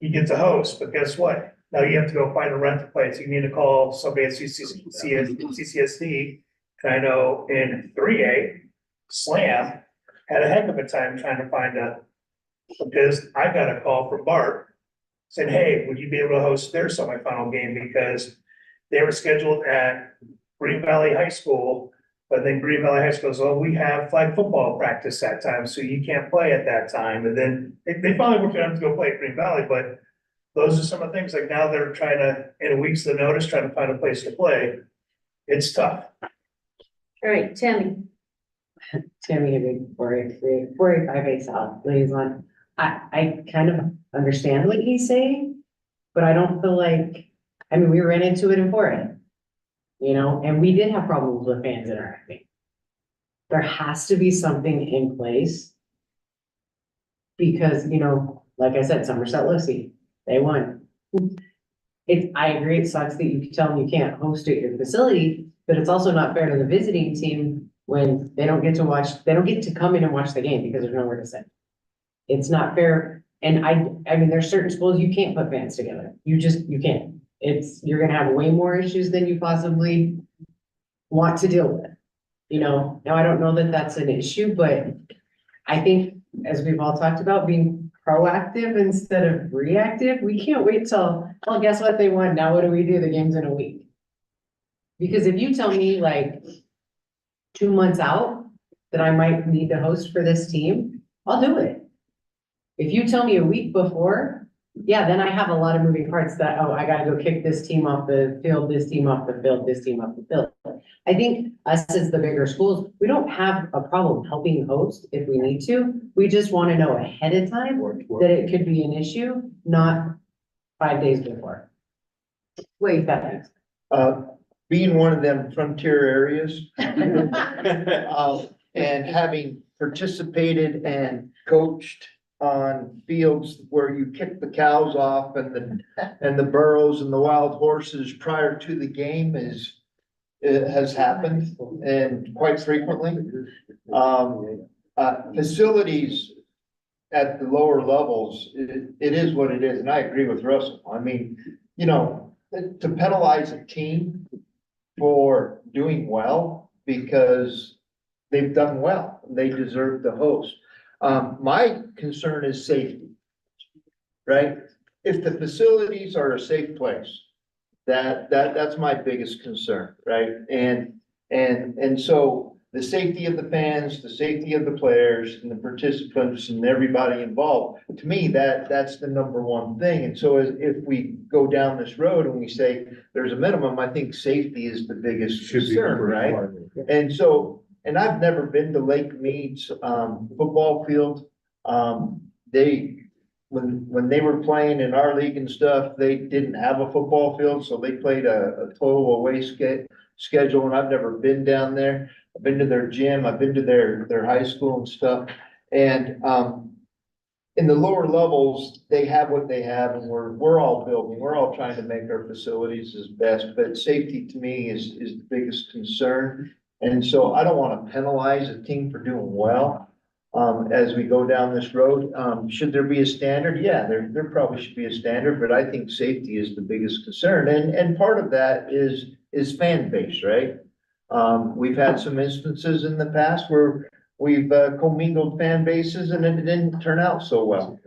you get to host, but guess what? Now you have to go find a rental place. You need to call somebody at CCSD. And I know in 3A, Slam had a heck of a time trying to find because I got a call from Bart saying, hey, would you be able to host their semifinal game? Because they were scheduled at Green Valley High School. But then Green Valley High School goes, oh, we have flag football practice that time, so you can't play at that time. And then they finally worked out to go play at Green Valley, but those are some of the things, like now they're trying to, in a week's notice, trying to find a place to play. It's tough. All right, Tammy. Tammy Hibbing, 485A South liaison. I kind of understand what he's saying, but I don't feel like, we ran into it in 4A. And we did have problems with fans interacting. There has to be something in place. Because, like I said, Somerset Lucy, they won. I agree, it sucks that you tell them you can't host at your facility, but it's also not fair to the visiting team when they don't get to come in and watch the game because there's nowhere to sit. It's not fair. And there's certain schools you can't put fans together. You can't. You're gonna have way more issues than you possibly want to deal with. Now I don't know that that's an issue, but I think, as we've all talked about, being proactive instead of reactive, we can't wait till, well, guess what they won, now what do we do, the game's in a week. Because if you tell me like 2 months out that I might need to host for this team, I'll do it. If you tell me a week before, yeah, then I have a lot of moving parts that, I gotta go kick this team off the field, this team off the field, this team off the field. I think us as the bigger schools, we don't have a problem helping host if we need to. We just want to know ahead of time that it could be an issue, not 5 days before. Wait, that makes. Being one of them frontier areas. And having participated and coached on fields where you kick the cows off and the burros and the wild horses prior to the game is it has happened and quite frequently. Facilities at the lower levels, it is what it is, and I agree with Russell. I mean, you know, to penalize a team for doing well because they've done well, they deserve the host. My concern is safety, right? If the facilities are a safe place, that's my biggest concern, right? And so the safety of the fans, the safety of the players and the participants and everybody involved, to me, that's the number one thing. And so if we go down this road and we say there's a minimum, I think safety is the biggest concern, right? And so, and I've never been to Lake Mead's football field. When they were playing in our league and stuff, they didn't have a football field, so they played a total away schedule, and I've never been down there. I've been to their gym, I've been to their high school and stuff, and in the lower levels, they have what they have, and we're all building, we're all trying to make our facilities as best, but safety to me is the biggest concern. And so I don't want to penalize a team for doing well. As we go down this road, should there be a standard? Yeah, there probably should be a standard, but I think safety is the biggest concern. And part of that is fan base, right? We've had some instances in the past where we've commingled fan bases and it didn't turn out so well.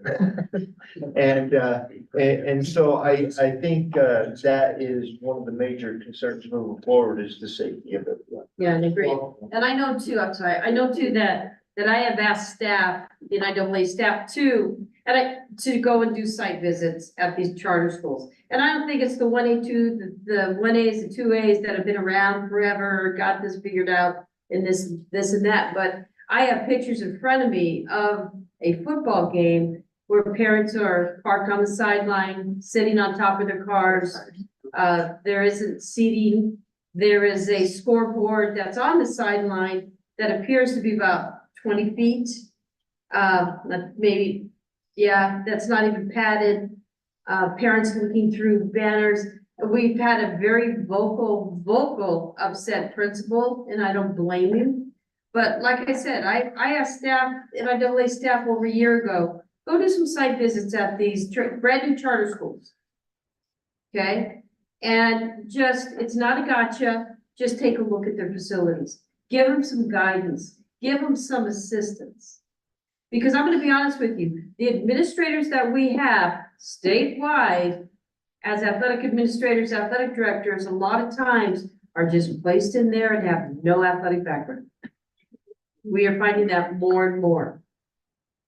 And so I think that is one of the major concerns moving forward is the safety of it. Yeah, I agree. And I know too, I'm sorry, I know too that I have asked staff, the NIAA staff too, to go and do site visits at these charter schools. And I don't think it's the 1A2, the 1As, the 2As that have been around forever, got this figured out and this and that. But I have pictures in front of me of a football game where parents are parked on the sideline, sitting on top of their cars. There isn't seating. There is a scoreboard that's on the sideline that appears to be about 20 feet. Maybe, yeah, that's not even padded. Parents looking through banners. We've had a very vocal upset principal, and I don't blame him. But like I said, I asked staff, NIAA staff over a year ago, go do some site visits at these brand new charter schools. Okay? And just, it's not a gotcha, just take a look at their facilities. Give them some guidance. Give them some assistance. Because I'm gonna be honest with you, the administrators that we have statewide as athletic administrators, athletic directors, a lot of times are just placed in there and have no athletic background. We are finding that more and more.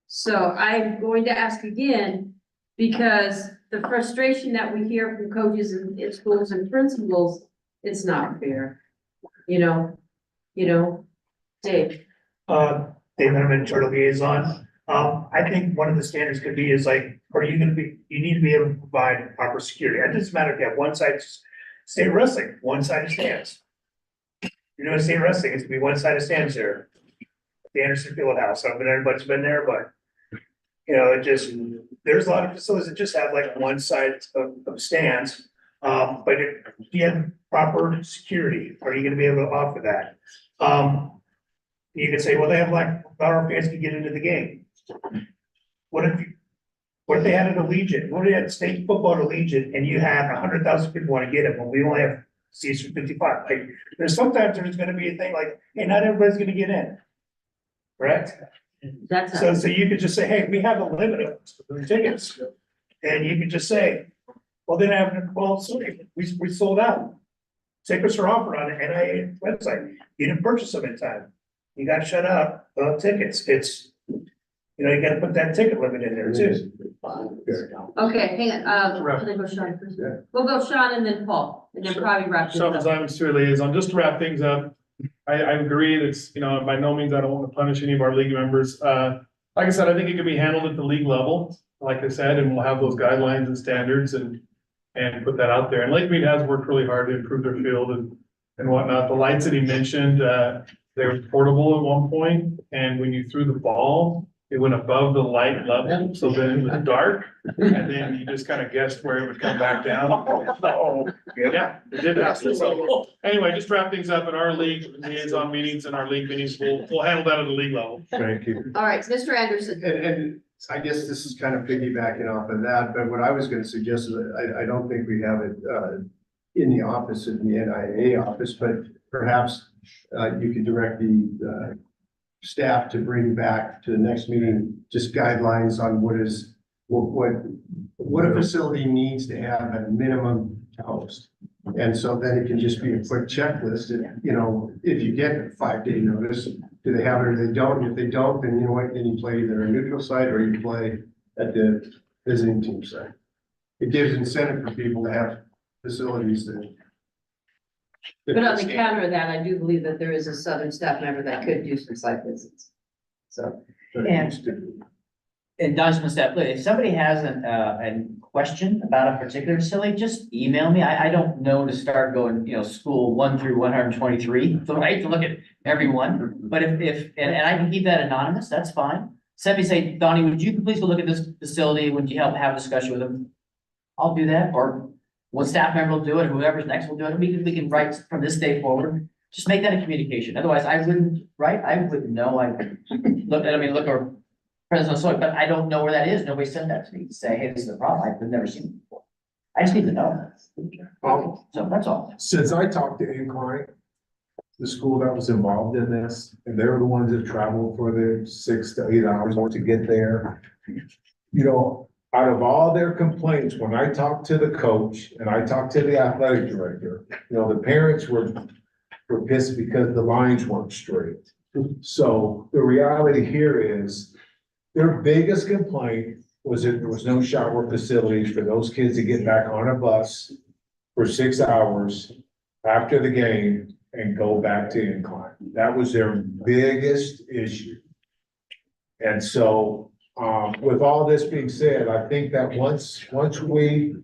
So I'm going to ask again, because the frustration that we hear from coaches in schools and principals, it's not fair. You know, Dave. Dave Henneman, Charter Liaison. I think one of the standards could be is like, you need to be able to provide proper security. It doesn't matter if you have one side state wrestling, one side of stands. You're doing state wrestling, it's to be one side of stands there. The Anderson Field House, everybody's been there, but you know, there's a lot of facilities that just have like one side of stands. But if you have proper security, are you gonna be able to offer that? You could say, well, they have like, our fans can get into the game. What if they had an Allegiant? What if they had state football at Allegiant and you had 100,000 people want to get it, but we only have seats for 55? Like, sometimes there's gonna be a thing like, hey, not everybody's gonna get in. Correct? So you could just say, hey, we have a limit of tickets. And you could just say, well, then we sold out. Tickets are offered on the NIAA website. You didn't purchase them in time. You got shut up of tickets. You gotta put that ticket limit in there too. Okay, hang on, can I go Sean first? We'll go Sean and then Paul, and then probably wrap this Sean, up. I'm Stuart Liaison, just to wrap things up. I agree that's, by no means I don't want to punish any of our league members. Like I said, I think it can be handled at the league level, like I said, and we'll have those guidelines and standards and put that out there. And Lake Mead has worked really hard to improve their field and whatnot. The lights that he mentioned, they were portable at one point, and when you threw the ball, it went above the light level, so then it was dark, and then you just kind of guessed where it would come back down. So, yeah, it did happen. So, anyway, just wrap things up in our league liaison meetings and our league meetings, we'll handle that at the league level. Thank you. All right, Mr. Anderson. And I guess this is kind of piggybacking off of that, but what I was gonna suggest is I don't think we have it, in the office, in the NIAA office, but perhaps, you could direct the, staff to bring back to the next meeting, just guidelines on what a facility needs to have at minimum to host. And so then it can just be a quick checklist, if you get a 5-day notice, do they have it or they don't? If they don't, then you know what, then you play either a neutral site or you play at the visiting team site. It gives incentive for people to have facilities that. But on the counter of that, I do believe that there is a Southern staff member that could do some site visits. So, And Don's staff, look, if somebody has a question about a particular facility, just email me. I don't know to start going, school 1 through 123. So I hate to look at everyone, but if and I can keep that anonymous, that's fine. Send me, say, Donnie, would you please go look at this facility? Would you help have a discussion with them? I'll do that, or one staff member will do it, whoever's next will do it. We can write from this day forward. Just make that a communication. Otherwise, I wouldn't know. Look, or President Soy, but I don't know where that is. Nobody said that to me to say, hey, this is the problem. I've never seen it before. I just need to know. So that's all. Since I talked to Incline, the school that was involved in this, and they were the ones that traveled for the 6 to 8 hours to get there. Out of all their complaints, when I talked to the coach and I talked to the athletic director, the parents were pissed because the lines weren't straight. So the reality here is their biggest complaint was that there was no shower facilities for those kids to get back on a bus for 6 hours after the game and go back to Incline. That was their biggest issue. And so, with all this being said, I think that once we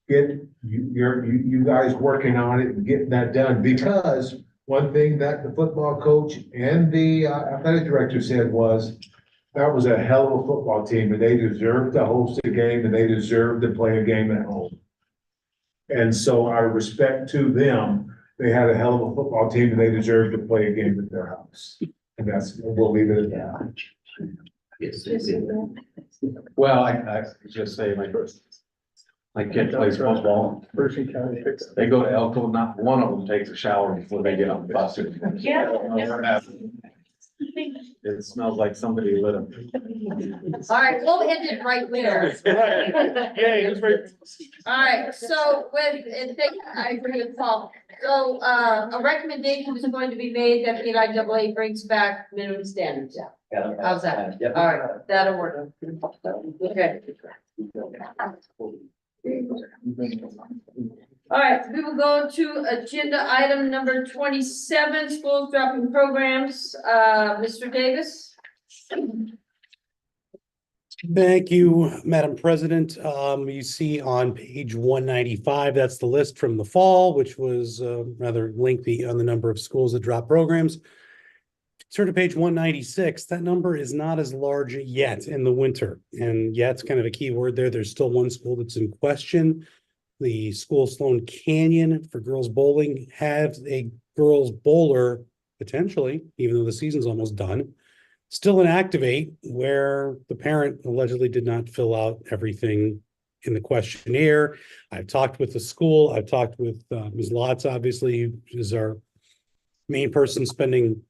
get you guys working on it and getting that done, because one thing that the football coach and the athletic director said was that was a hell of a football team and they deserved to host a game and they deserved to play a game at home. And so our respect to them, they had a hell of a football team and they deserved to play a game at their house. And we'll leave it at that. Well, I just say my kid plays football. They go to Elko, not one of them takes a shower before they get on the bus. It smells like somebody lit them. all right, we'll end it right there. Yay, it was very. All right, so I agree with Paul. So, a recommendation is going to be made that the NIAA brings back minimum standards. How's that? Yep. All right, that'll work. Okay. All right, we will go to agenda item number 27, schools dropping programs. Mr. Davis? Thank you, Madam President. You see on page 195, that's the list from the fall, which was rather lengthy on the number of schools that drop programs. Turn to page 196, that number is not as large yet in the winter. And yet's kind of a key word there. There's still one school that's in question. The school Sloan Canyon for girls bowling has a girls bowler, potentially, even though the season's almost done, still in Activate, where the parent allegedly did not fill out everything in the questionnaire. I've talked with the school. I've talked with Ms. Lotz, obviously, who is our main person spending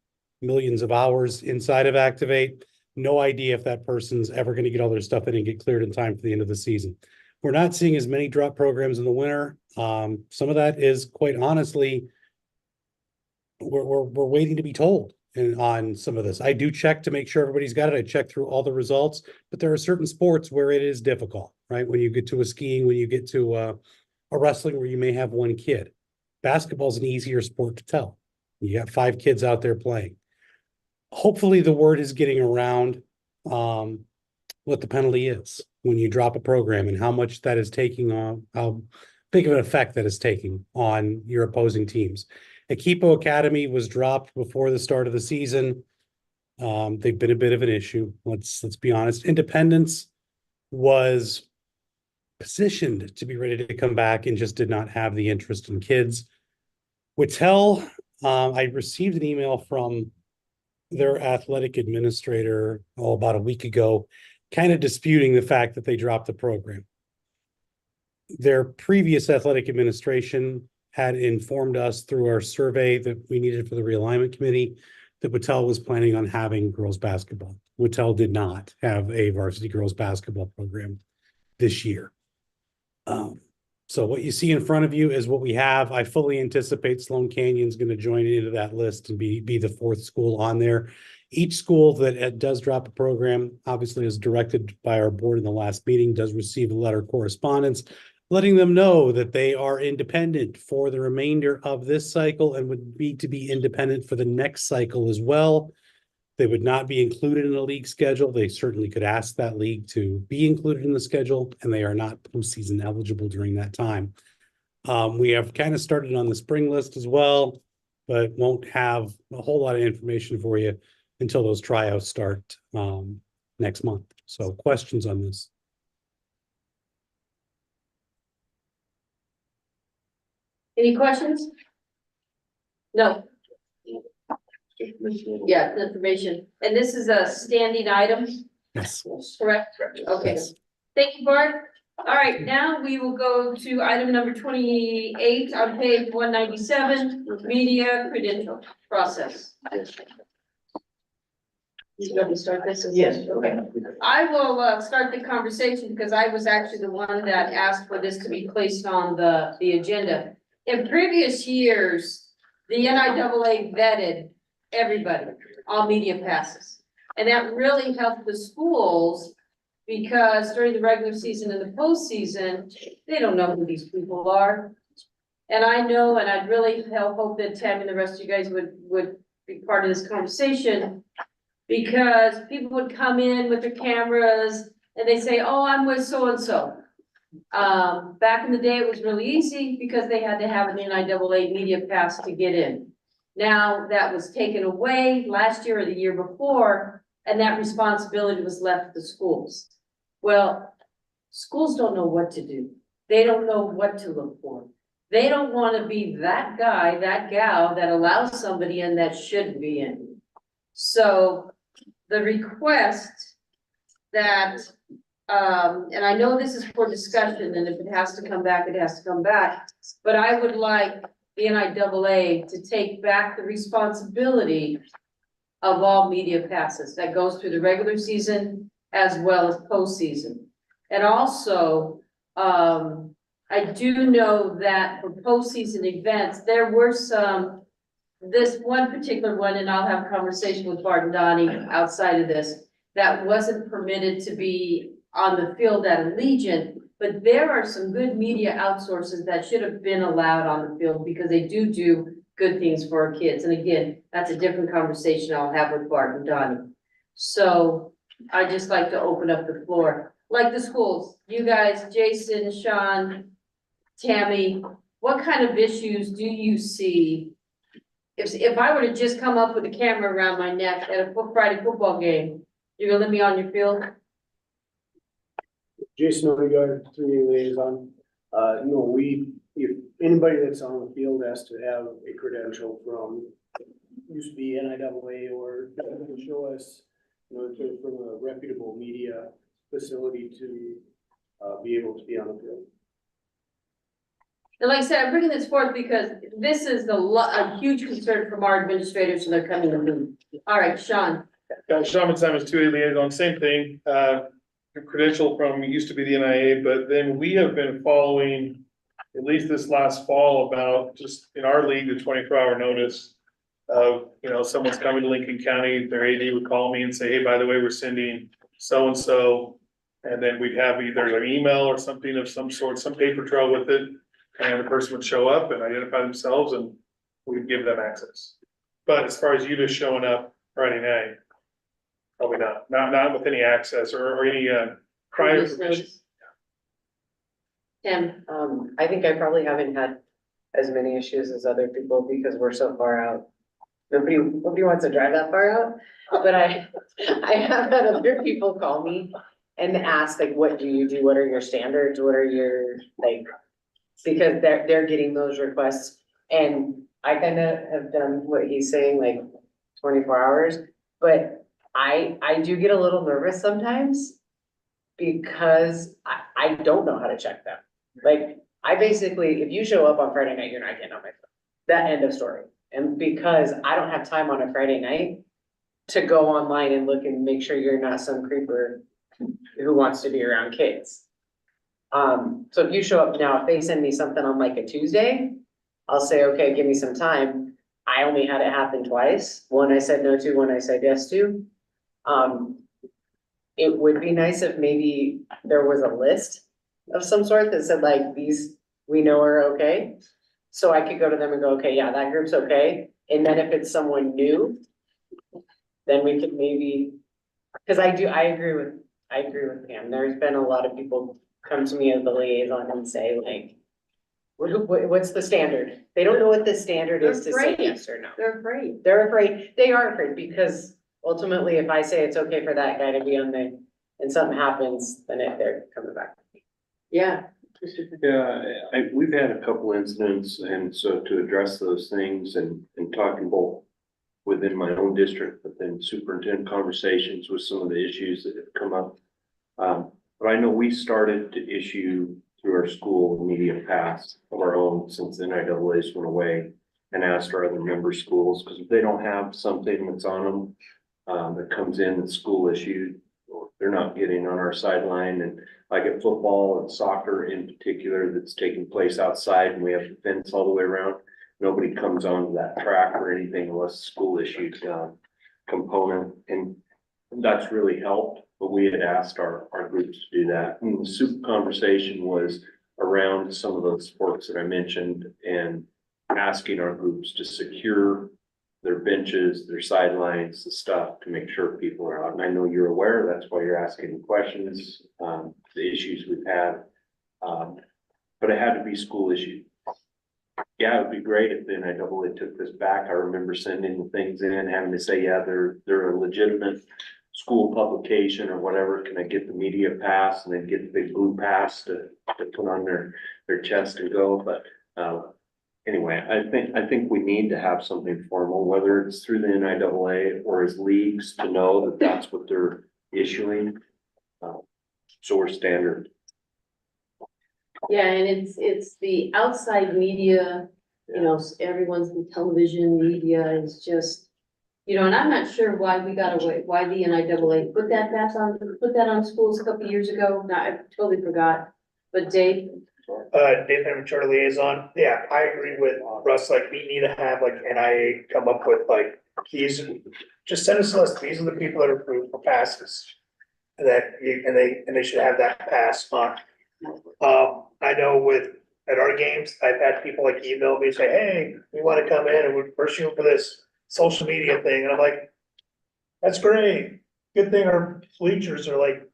millions of hours inside of Activate. No idea if that person's ever going to get all their stuff in and get cleared in time for the end of the season. We're not seeing as many drop programs in the winter. Some of that is quite honestly, we're waiting to be told on some of this. I do check to make sure everybody's got it. I check through all the results, but there are certain sports where it is difficult, right? When you get to a skiing, when you get to a wrestling where you may have one kid. Basketball is an easier sport to tell. You got 5 kids out there playing. Hopefully the word is getting around what the penalty is when you drop a program and how much that is taking on, how big of an effect that is taking on your opposing teams. Akipo Academy was dropped before the start of the season. They've been a bit of an issue. Let's be honest. Independence was positioned to be ready to come back and just did not have the interest in kids. Whittel, I received an email from their athletic administrator about a week ago, kind of disputing the fact that they dropped the program. Their previous athletic administration had informed us through our survey that we needed for the realignment committee that Whittel was planning on having girls basketball. Whittel did not have a varsity girls basketball program this year. So what you see in front of you is what we have. I fully anticipate Sloan Canyon's going to join into that list and be the fourth school on there. Each school that does drop a program, obviously as directed by our board in the last meeting, does receive a letter of correspondence letting them know that they are independent for the remainder of this cycle and would need to be independent for the next cycle as well. They would not be included in a league schedule. They certainly could ask that league to be included in the schedule, and they are not postseason eligible during that time. We have kind of started on the spring list as well, but won't have a whole lot of information for you until those tryouts start next month. So questions on this? Any questions? No. Yeah, the information. And this is a standing item, Yes. correct? Okay. Yes. Thank you, Bart. All right, now we will go to item number 28 on page 197, media credential process. You want me to start this? Yes. Okay. I will start the conversation because I was actually the one that asked for this to be placed on the agenda. In previous years, the NIAA vetted everybody, all media passes. And that really helped the schools because during the regular season and the postseason, they don't know who these people are. And I know, and I'd really hope that Tim and the rest of you guys would be part of this conversation, because people would come in with their cameras and they say, oh, I'm with so-and-so. Back in the day, it was really easy because they had to have an NIAA media pass to get in. Now that was taken away last year or the year before, and that responsibility was left to the schools. Well, schools don't know what to do. They don't know what to look for. They don't want to be that guy, that gal that allows somebody in that shouldn't be in. So the request that, and I know this is for discussion, and if it has to come back, it has to come back. But I would like the NIAA to take back the responsibility of all media passes that goes through the regular season as well as postseason. And also, I do know that for postseason events, there were some, this one particular one, and I'll have a conversation with Bart and Donnie outside of this, that wasn't permitted to be on the field at Allegiant, but there are some good media outsources that should have been allowed on the field because they do good things for our kids. And again, that's a different conversation I'll have with Bart and Donnie. So I just like to open up the floor. Like the schools, you guys, Jason, Sean, Tammy, what kind of issues do you see? If I were to just come up with a camera around my neck at a Friday football game, you're gonna let me on your field? Jason Odegaard, 3A liaison. No, if anybody that's on the field has to have a credential from, used to be NIAA or show us, from a reputable media facility to be able to be on the field. And like I said, I'm bringing this forth because this is a huge concern from our administrators and they're coming to me. All right, Sean. Sean Simons, 2A liaison, same thing, credential from, used to be the NIA, but then we have been following, at least this last fall, about just in our league, the 24-hour notice of, someone's coming to Lincoln County, their AD would call me and say, hey, by the way, we're sending so-and-so, and then we'd have either an email or something of some sort, some paper trail with it, and the person would show up and identify themselves, and we'd give them access. But as far as you just showing up Friday night, probably not with any access or any prior permission. Tim. I think I probably haven't had as many issues as other people because we're so far out. nobody wants to drive that far out. But I have had other people call me and ask like, what do you do? What are your standards? What are your, like, because they're getting those requests. And I kind of have done what he's saying, like 24 hours, but I do get a little nervous sometimes because I don't know how to check them. Like, I basically, if you show up on Friday night, you're not getting on my phone. That end of story. And because I don't have time on a Friday night to go online and look and make sure you're not some creeper who wants to be around kids. So if you show up now, if they send me something on like a Tuesday, I'll say, okay, give me some time. I only had it happen twice. One I said no to, one I said yes to. It would be nice if maybe there was a list of some sort that said like, these we know are okay. So I could go to them and go, okay, yeah, that group's okay. And then if it's someone new, then we could maybe, because I agree with Pam. There's been a lot of people come to me as the liaison and say like, what's the standard? They don't know what the standard is to say yes or no. They're afraid. They're afraid, they are afraid because ultimately if I say it's okay for that guy to be on there and something happens, then they're coming back. Yeah. Yeah, we've had a couple incidents, and so to address those things and talking both within my own district, but then superintendent conversations with some of the issues that have come up. But I know we started to issue through our school media pass of our own since the NIAA's went away, and asked our other member schools, because if they don't have something that's on them that comes in that's school issued, or they're not getting on our sideline. And like at football and soccer in particular, that's taking place outside and we have the fence all the way around, nobody comes onto that track or anything unless school issued component. And that's really helped, but we had asked our groups to do that. And the super conversation was around some of those sports that I mentioned and asking our groups to secure their benches, their sidelines, the stuff to make sure people are out. And I know you're aware, that's why you're asking the questions, the issues we've had. But it had to be school issued. Yeah, it would be great if the NIAA took this back. I remember sending the things in, having to say, yeah, they're a legitimate school publication or whatever. Can I get the media pass and then get the big blue pass to put on their chest and go? But anyway, I think we need to have something formal, whether it's through the NIAA or as leagues, to know that that's what they're issuing. So we're standard. Yeah, and it's the outside media, you know, everyone's in television media is just, you know, and I'm not sure why we got away, why the NIAA put that on schools a couple of years ago. Now, I totally forgot, but Dave. Dave, I'm charter liaison. Yeah, I agree with Russ. Like, we need to have like NIA come up with like keys. Just send us a list. These are the people that are approved for passes. And they should have that pass on. I know at our games, I've had people like email me and say, hey, we want to come in and we're shooting for this social media thing. And I'm like, that's great. Good thing our bleachers are like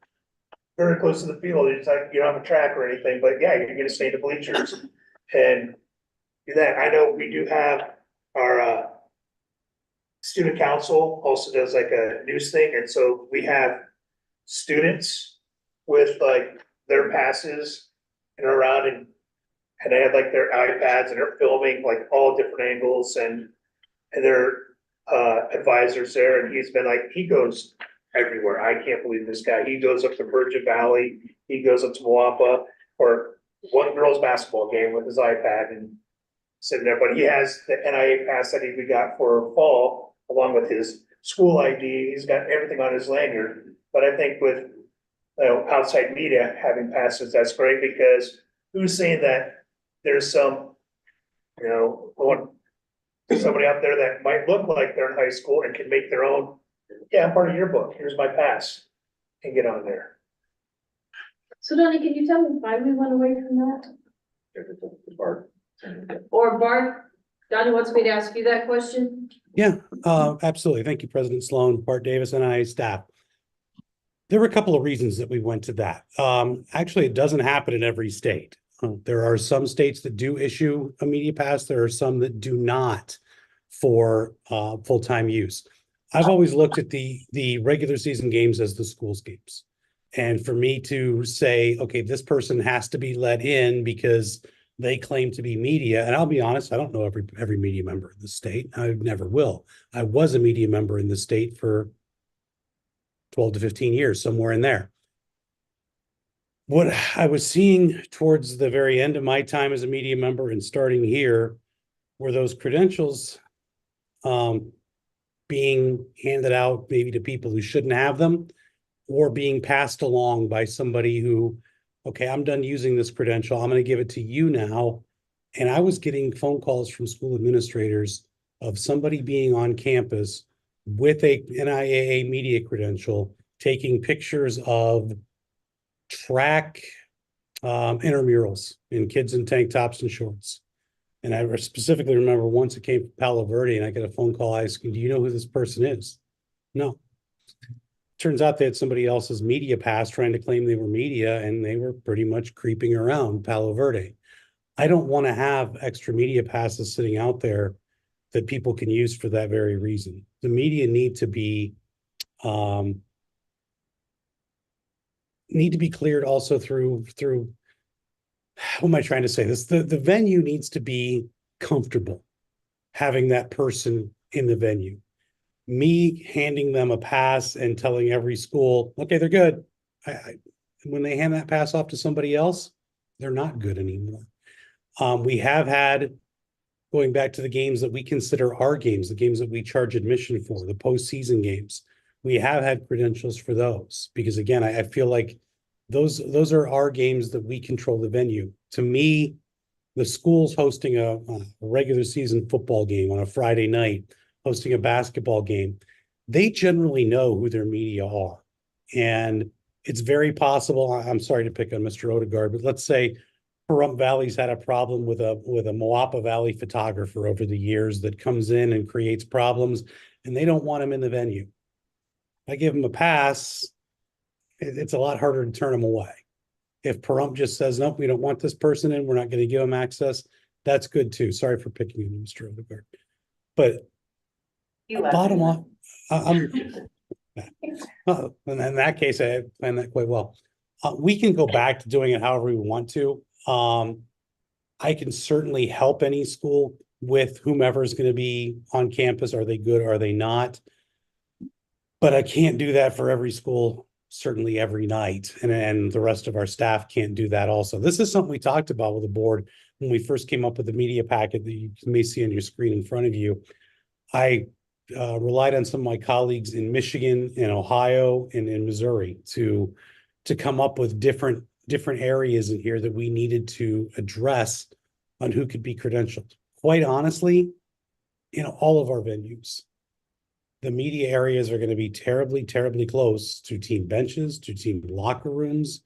very close to the field. It's like, you don't have a track or anything, but yeah, you're gonna stay in the bleachers and do that. I know we do have our, student council also does like a news thing. And so we have students with like their passes and around and they have like their iPads and they're filming like all different angles and their advisors there. And he's been like, he goes everywhere. I can't believe this guy. He goes up to Virgin Valley. He goes up to Moapa or one girls basketball game with his iPad and sitting there. But he has the NIA pass that we got for fall along with his school ID. He's got everything on his lanyard. But I think with outside media having passes, that's great because who's saying that there's some, somebody out there that might look like they're in high school and can make their own. Yeah, I'm part of your book. Here's my pass and get on there. So Donnie, can you tell me why we went away from that? Bart. Or Bart, Donnie wants me to ask you that question? Yeah, absolutely. Thank you, President Sloan, Bart Davis, and I staff. There were a couple of reasons that we went to that. Actually, it doesn't happen in every state. There are some states that do issue a media pass. There are some that do not for full-time use. I've always looked at the regular season games as the school's games. And for me to say, okay, this person has to be let in because they claim to be media, and I'll be honest, I don't know every media member in the state. I never will. I was a media member in the state for 12 to 15 years, somewhere in there. What I was seeing towards the very end of my time as a media member and starting here were those credentials being handed out maybe to people who shouldn't have them, or being passed along by somebody who, okay, I'm done using this credential, I'm going to give it to you now. And I was getting phone calls from school administrators of somebody being on campus with a NIAA media credential, taking pictures of track intramurals in kids in tank tops and shorts. And I specifically remember once it came from Palo Verde and I got a phone call asking, do you know who this person is? No. Turns out they had somebody else's media pass trying to claim they were media, and they were pretty much creeping around Palo Verde. I don't want to have extra media passes sitting out there that people can use for that very reason. The media need to be cleared also through how am I trying to say this? The venue needs to be comfortable having that person in the venue. Me handing them a pass and telling every school, okay, they're good. When they hand that pass off to somebody else, they're not good anymore. We have had, going back to the games that we consider our games, the games that we charge admission for, the postseason games, we have had credentials for those, because again, I feel like those are our games that we control the venue. To me, the school's hosting a regular season football game on a Friday night, hosting a basketball game, they generally know who their media are. And it's very possible, I'm sorry to pick on Mr. Odegaard, but let's say Pahrump Valley's had a problem with a Moapa Valley photographer over the years that comes in and creates problems, and they don't want him in the venue. I give him a pass, it's a lot harder to turn him away. If Pahrump just says, nope, we don't want this person in, we're not going to give him access, that's good too. Sorry for picking on you, Mr. Odegaard. But bottom line, in that case, I planned that quite well. We can go back to doing it however we want to. I can certainly help any school with whomever is going to be on campus. Are they good? Are they not? But I can't do that for every school, certainly every night. And the rest of our staff can't do that also. This is something we talked about with the board when we first came up with the media packet that you may see on your screen in front of you. I relied on some of my colleagues in Michigan, in Ohio, and in Missouri to come up with different areas in here that we needed to address on who could be credentialed. Quite honestly, in all of our venues, the media areas are going to be terribly, terribly close to team benches, to team locker rooms.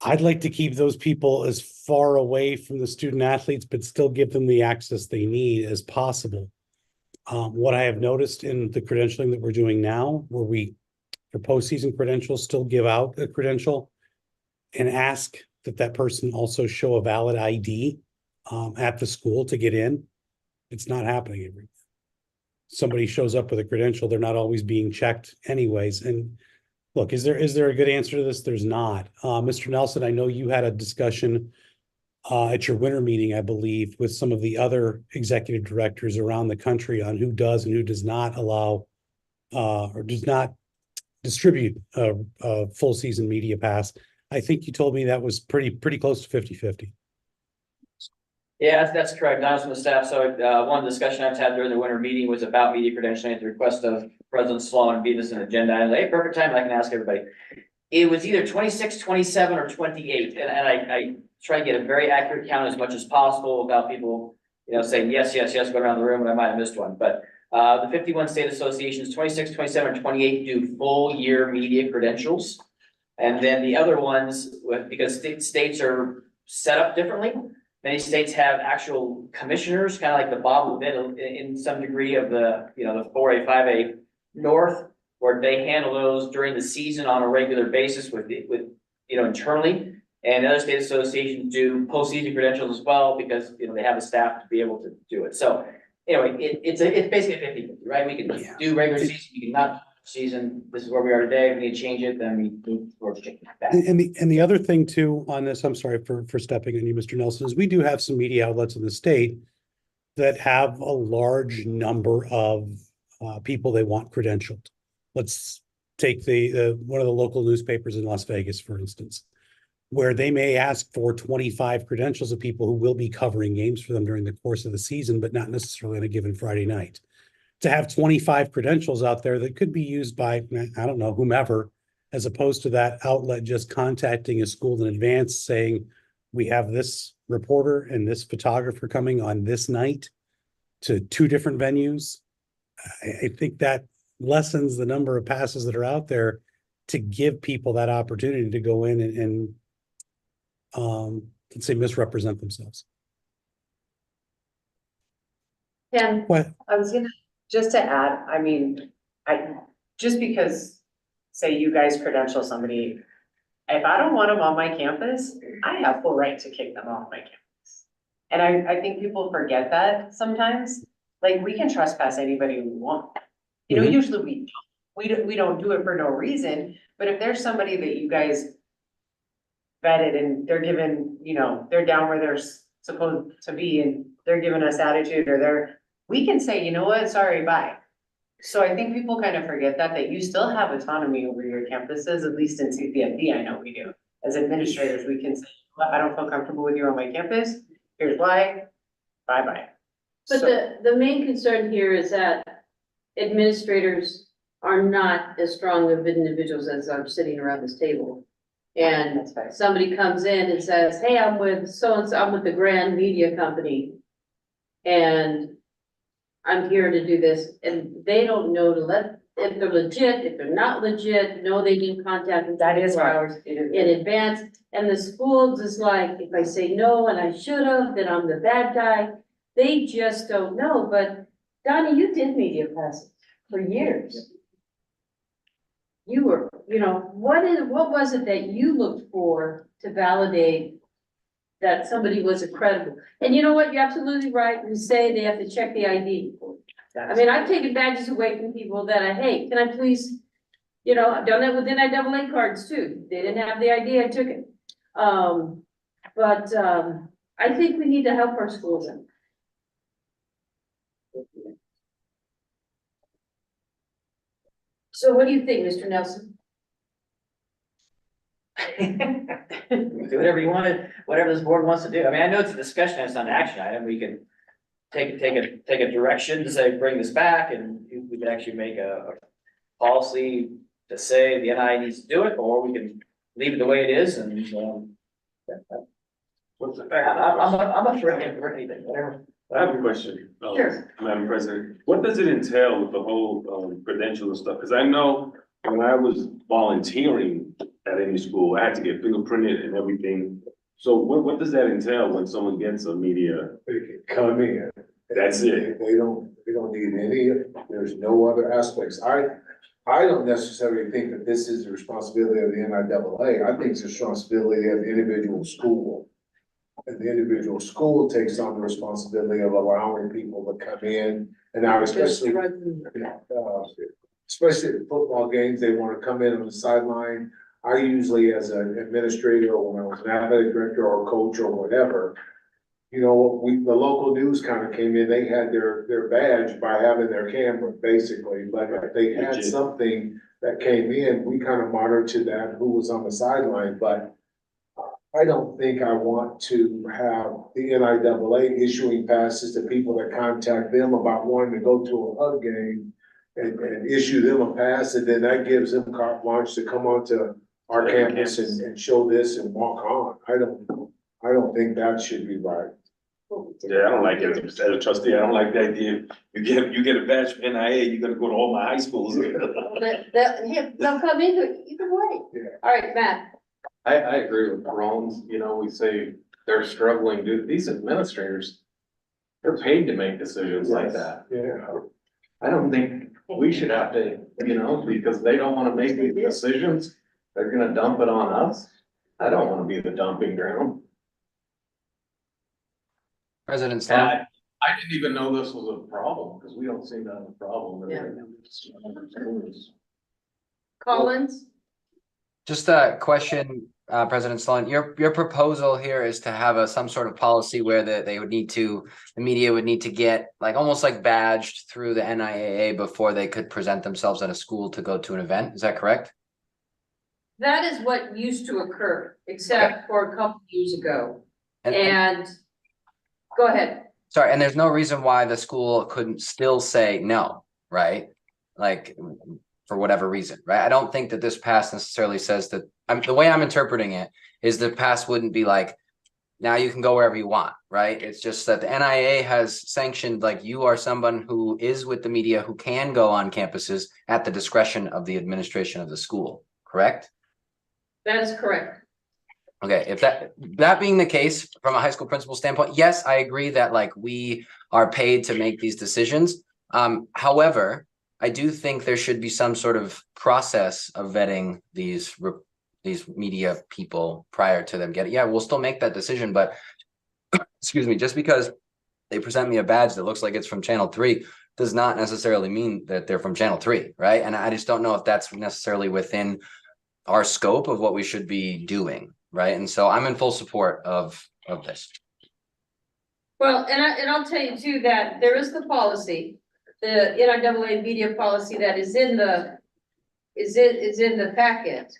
I'd like to keep those people as far away from the student athletes, but still give them the access they need as possible. What I have noticed in the credentialing that we're doing now, where we, for postseason credentials, still give out a credential and ask that person also show a valid ID at the school to get in. It's not happening every day. Somebody shows up with a credential, they're not always being checked anyways. And look, is there a good answer to this? There's not. Mr. Nelson, I know you had a discussion at your winter meeting, I believe, with some of the other executive directors around the country on who does and who does not allow or does not distribute a full season media pass. I think you told me that was pretty close to 50-50. Yeah, that's correct. I was from the staff. So one discussion I've had during the winter meeting was about media credentialing at the request of President Sloan and be this an agenda. And hey, perfect time. I can ask everybody. It was either 26, 27, or 28. And I try to get a very accurate count as much as possible without people, saying yes, go around the room, and I might have missed one. But the 51 state associations, 26, 27, or 28 do full year media credentials. And then the other ones, because states are set up differently, many states have actual commissioners, kind of like the Bob Levin in some degree of the, the 4A, 5A North, where they handle those during the season on a regular basis with internally. And other state associations do postseason credentials as well because, they have a staff to be able to do it. So anyway, it's basically a 50-50, right? We can do regular season, you can not season, this is where we are today, if we need to change it, then we're changing it back. And the other thing too on this, I'm sorry for stepping on you, Mr. Nelson, is we do have some media outlets in the state that have a large number of people they want credentialed. Let's take one of the local newspapers in Las Vegas, for instance, where they may ask for 25 credentials of people who will be covering games for them during the course of the season, but not necessarily on a given Friday night. To have 25 credentials out there that could be used by, I don't know, whomever, as opposed to that outlet just contacting a school in advance saying, we have this reporter and this photographer coming on this night to 2 different venues. I think that lessens the number of passes that are out there to give people that opportunity to go in and let's say misrepresent themselves. Tim, What? I was gonna, just to add, I mean, just because, say you guys credential somebody, if I don't want them on my campus, I have full right to kick them off my campus. And I think people forget that sometimes, like, we can trespass anybody we want. You know, usually we don't do it for no reason, but if there's somebody that you guys vetted and they're given, you know, they're down where they're supposed to be and they're giving us attitude or we can say, you know what, sorry, bye. So I think people kind of forget that you still have autonomy over your campuses, at least in CPFD, I know we do. As administrators, we can say, well, I don't feel comfortable with you on my campus, here's why, bye-bye. But the main concern here is that administrators are not as strong of individuals as are sitting around this table. And somebody comes in and says, hey, I'm with so-and-so, I'm with the Grand Media Company. And I'm here to do this, and they don't know if they're legit, if they're not legit, no, they didn't contact us that is hours in advance. And the school just like, if I say no and I should have, then I'm the bad guy. They just don't know, but Donnie, you did media passes for years. You were, you know, what was it that you looked for to validate that somebody was credible? And you know what, you're absolutely right, we say they have to check the ID. I mean, I've taken badges away from people that I hate, can I please, you know, I've done that with NIAA cards too, they didn't have the ID, I took it. I think we need to help our schools out. So what do you think, Mr. Nelson? Do whatever you want, whatever this board wants to do. I mean, I know it's a discussion, it's not an action item. We can take a direction to say, bring this back, and we can actually make a policy to say the NIA needs to do it, or we can leave it the way it is and, What's the I'm not for anything, whatever. I have a question, Sure. Madam President. What does it entail with the whole credential and stuff? Because I know when I was volunteering at any school, I had to get fingerprinted and everything. So what does that entail when someone gets a media? They can come in. That's it. They don't need any, there's no other aspects. I don't necessarily think that this is the responsibility of the NIAA. I think it's the responsibility of the individual school. And the individual school takes on the responsibility of allowing people to come in, and now especially at football games, they want to come in on the sideline. I usually, as an administrator, or when I was an athletic director or coach or whatever, you know, the local news kind of came in, they had their badge by having their camera, basically, but if they had something that came in, we kind of monitored that, who was on the sideline, but I don't think I want to have the NIAA issuing passes to people that contact them about wanting to go to a hug game and issue them a pass, and then that gives them carte blanche to come onto our campus and show this and walk on. I don't think that should be right. Yeah, I don't like it as a trustee. I don't like the idea. You get a badge from NIA, you're gonna go to all my high schools. They'll come into it either way. Yeah. All right, Matt. I agree with Ron's, you know, we say they're struggling, these administrators, they're paid to make decisions like that. Yeah. I don't think we should have to, you know, because they don't wanna make these decisions, they're gonna dump it on us. I don't wanna be the dumping ground. President Sloan. I didn't even know this was a problem, because we don't seem to have a problem. Yeah. Collins? Just a question, President Sloan, your proposal here is to have some sort of policy where they would need to, the media would need to get like, almost like badged through the NIAA before they could present themselves at a school to go to an event. Is that correct? That is what used to occur, except for a couple years ago. And go ahead. Sorry, and there's no reason why the school couldn't still say no, right? Like, for whatever reason, right? I don't think that this pass necessarily says that, the way I'm interpreting it is the pass wouldn't be like, now you can go wherever you want, right? It's just that the NIAA has sanctioned, like, you are someone who is with the media who can go on campuses at the discretion of the administration of the school, correct? That is correct. Okay, if that being the case, from a high school principal standpoint, yes, I agree that like we are paid to make these decisions. However, I do think there should be some sort of process of vetting these media people prior to them getting. Yeah, we'll still make that decision, but excuse me, just because they present me a badge that looks like it's from Channel 3 does not necessarily mean that they're from Channel 3, right? And I just don't know if that's necessarily within our scope of what we should be doing, right? And so I'm in full support of this. Well, and I'll tell you too, that there is the policy, the NIAA media policy that is in the packet.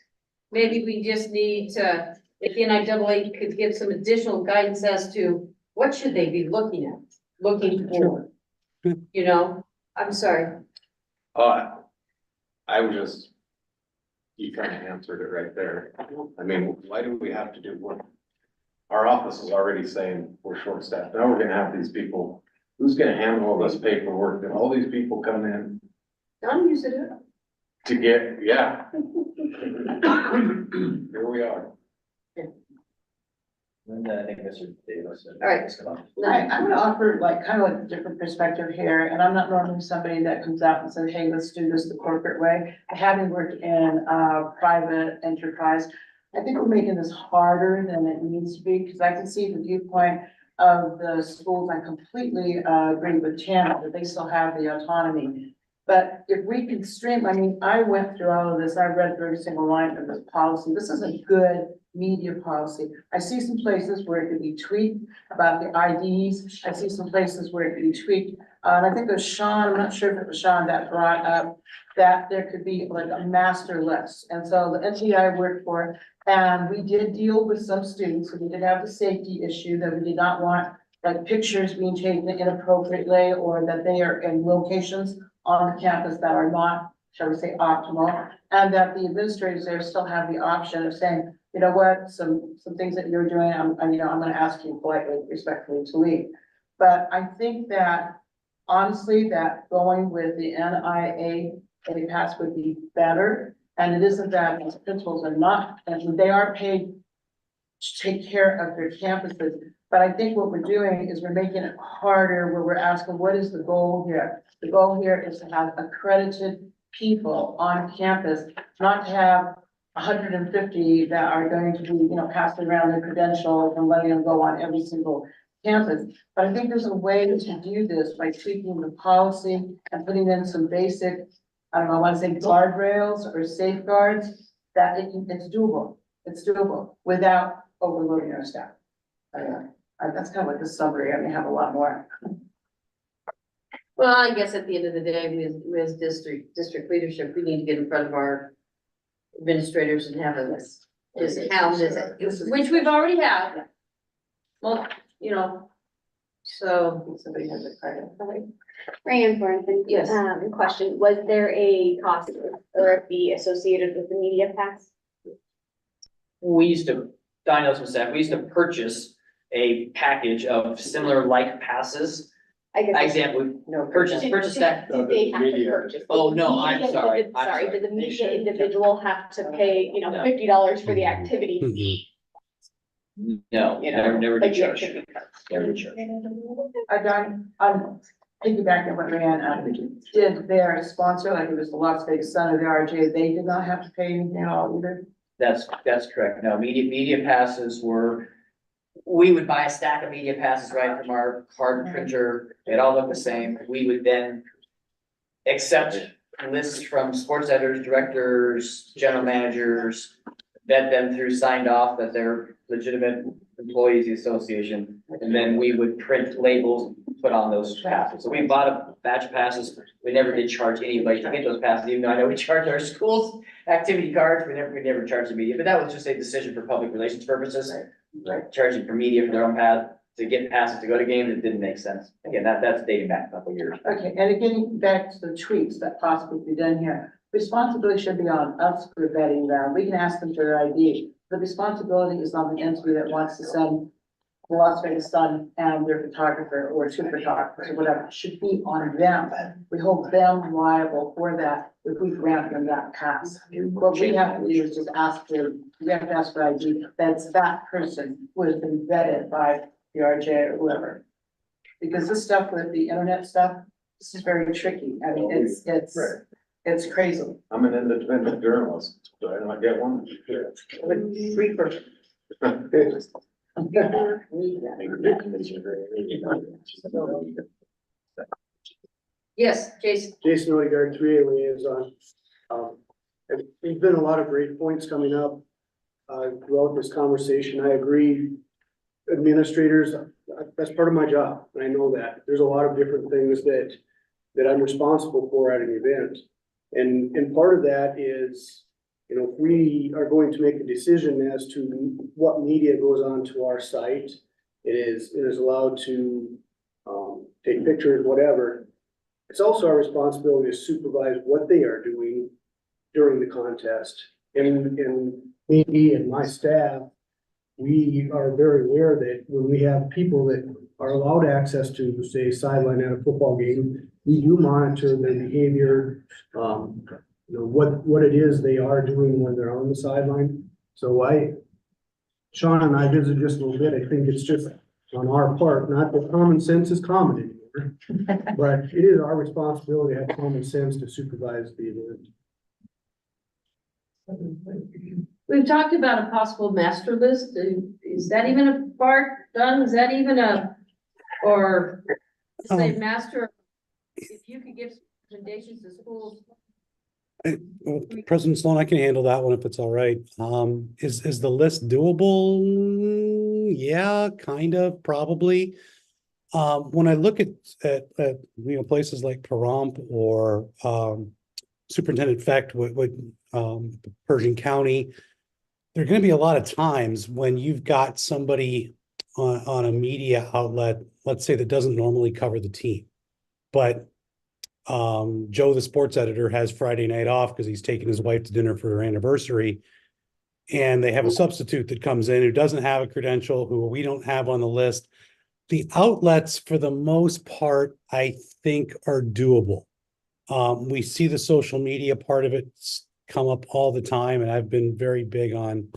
Maybe we just need to, if the NIAA could give some additional guidance as to what should they be looking for, you know? I'm sorry. I was just, you kind of answered it right there. I mean, why do we have to do work? Our office is already saying we're short staffed. Now we're gonna have these people, who's gonna handle all this paperwork and all these people come in Don't use it. to get, yeah. Here we are. Linda, I think Mr. Davis. All right. I'm gonna offer like kind of like a different perspective here, and I'm not normally somebody that comes out and says, hey, let's do this the corporate way. Having worked in private enterprise, I think we're making this harder than it needs to be, because I can see the viewpoint of the schools. I completely agree with Channel that they still have the autonomy. But if we can I mean, I went through all of this, I read through every single line of this policy. This is a good media policy. I see some places where it could be tweaked about the IDs. I see some places where it could be tweaked. And I think it was Sean, I'm not sure if it was Sean that brought up that there could be like a master list. And so the entity I worked for, and we did deal with some students, and we did have the safety issue that we did not want like pictures being taken inappropriately, or that they are in locations on the campus that are not, shall we say, optimal, and that the administrators there still have the option of saying, you know what, some things that you're doing, I'm gonna ask you politely, respectfully to leave. But I think that honestly, that going with the NIAA pass would be better. And it isn't that these principals are not, and they are paid to take care of their campuses. But I think what we're doing is we're making it harder, where we're asking, what is the goal here? The goal here is to have accredited people on campus, not to have 150 that are going to be, passing around their credentials and letting them go on every single campus. But I think there's a way to do this by tweaking the policy and putting in some basic, I don't know, I want to say guardrails or safeguards, that it's doable. It's doable without overloading our staff. That's kind of like a summary. I may have a lot more. Well, I guess at the end of the day, we as district leadership, we need to get in front of our administrators and have this hound this, Which we've already had. Well, so. Somebody has a credit. Ryan Thornton. Yes. Question, was there a cost or a fee associated with the media pass? We used to, Dinos was saying, we used to purchase a package of similar like passes. I guess. Example, purchase that. Did they have to purchase? Oh, no, I'm sorry. Did the media individual have to pay, $50 for the activity? No, never did charge. Never did charge. I'm piggybacking what Ryan did their sponsor, like it was the Las Vegas Sun or the RJ, they did not have to pay anything at all either. That's correct. No, media passes were we would buy a stack of media passes right from our card printer. It all looked the same. We would then accept lists from sports editors, directors, general managers, vet them through signed off that they're legitimate employees of the association. And then we would print labels, put on those passes. So we bought a batch of passes. We never did charge anybody to get those passes, even though I know we charge our schools activity cards. We never charged the media, but that was just a decision for public relations purposes. Like charging for media for their own path to get passes to go to games, it didn't make sense. Again, that's dating back a couple of years. Okay, and getting back to the tweets that possibly be done here, responsibility should be on us for vetting them. We can ask them for their ID. The responsibility is on the entity that wants to send the Las Vegas Sun and their photographer or two photographers or whatever. It should be on them. We hold them liable for that if we grant them that pass. What we have to do is just we have to ask for ID. That's that person who has been vetted by the RJ or whoever. Because this stuff with the internet stuff, this is very tricky. I mean, it's crazy. I'm an independent journalist, do I not get one? Free person. Yes, Jason. Jason Odegaard, 3A liaison. There's been a lot of great points coming up throughout this conversation. I agree. Administrators, that's part of my job, and I know that. There's a lot of different things that I'm responsible for at an event. And part of that is, you know, if we are going to make a decision as to what media goes onto our site, it is allowed to take pictures, whatever. It's also our responsibility to supervise what they are doing during the contest. And me and my staff, we are very aware that when we have people that are allowed access to, say, sideline at a football game, we do monitor their behavior, you know, what it is they are doing when they're on the sideline. So Sean and I visited just a little bit. I think it's just on our part, not that common sense is common anymore, but it is our responsibility to have common sense to supervise the event. We've talked about a possible master list. Is that even a part done? Is that even or say master? If you could give recommendations to schools. Well, President Sloan, I can handle that one if it's all right. Is the list doable? Yeah, kind of, probably. When I look at places like Pahrump or Superintendent Fecht with Pershing County, there are going to be a lot of times when you've got somebody on a media outlet, let's say, that doesn't normally cover the team, but Joe, the sports editor, has Friday night off because he's taking his wife to dinner for her anniversary. And they have a substitute that comes in who doesn't have a credential, who we don't have on the list. The outlets, for the most part, I think are doable. We see the social media part of it come up all the time. And I've been very big on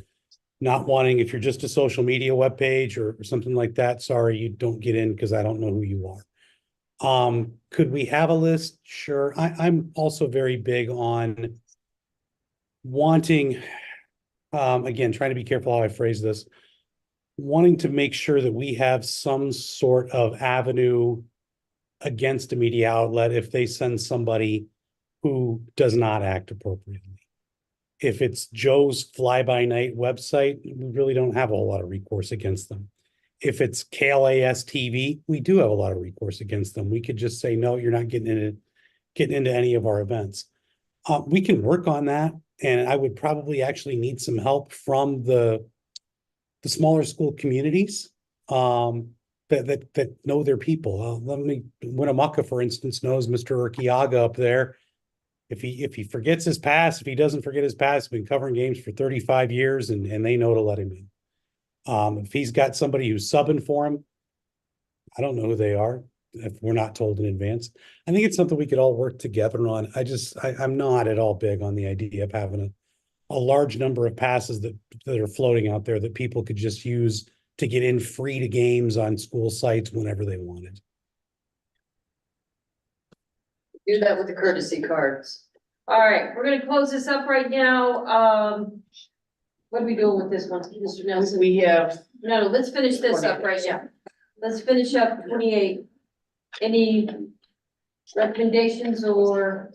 not wanting, if you're just a social media webpage or something like that, sorry, you don't get in because I don't know who you are. Could we have a list? Sure. I'm also very big on wanting, again, trying to be careful how I phrase this, wanting to make sure that we have some sort of avenue against a media outlet if they send somebody who does not act appropriately. If it's Joe's fly-by-night website, we really don't have a whole lot of recourse against them. If it's KLAS TV, we do have a lot of recourse against them. We could just say, no, you're not getting into any of our events. We can work on that. And I would probably actually need some help from the smaller school communities that know their people. Winnemucca, for instance, knows Mr. Urquiaga up there. If he forgets his pass, if he doesn't forget his pass, he's been covering games for 35 years and they know to let him in. If he's got somebody who's subbing for him, I don't know who they are if we're not told in advance. I think it's something we could all work together on. I'm not at all big on the idea of having a large number of passes that are floating out there that people could just use to get in free to games on school sites whenever they wanted. Do that with the courtesy cards. All right, we're gonna close this up right now. What are we doing with this one, Mr. Nelson? We have no, let's finish this up right now. Let's finish up 28. Any recommendations or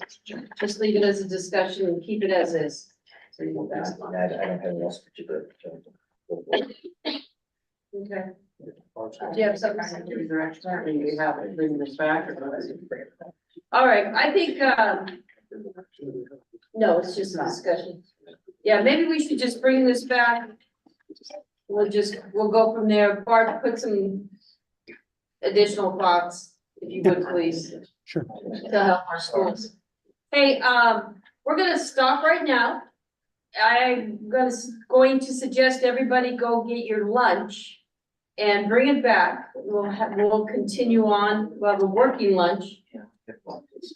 just leave it as a discussion and keep it as is? I don't have anything else particular. Okay. Do you have something to say to the director? I mean, we have it, bring this back or? All right, I think, no, it's just a discussion. Yeah, maybe we should just bring this back. We'll go from there. Bart, put some additional thoughts, if you would, please. Sure. To help our schools. Hey, we're gonna stop right now. I'm going to suggest everybody go get your lunch and bring it back. We'll continue on, we'll have a working lunch.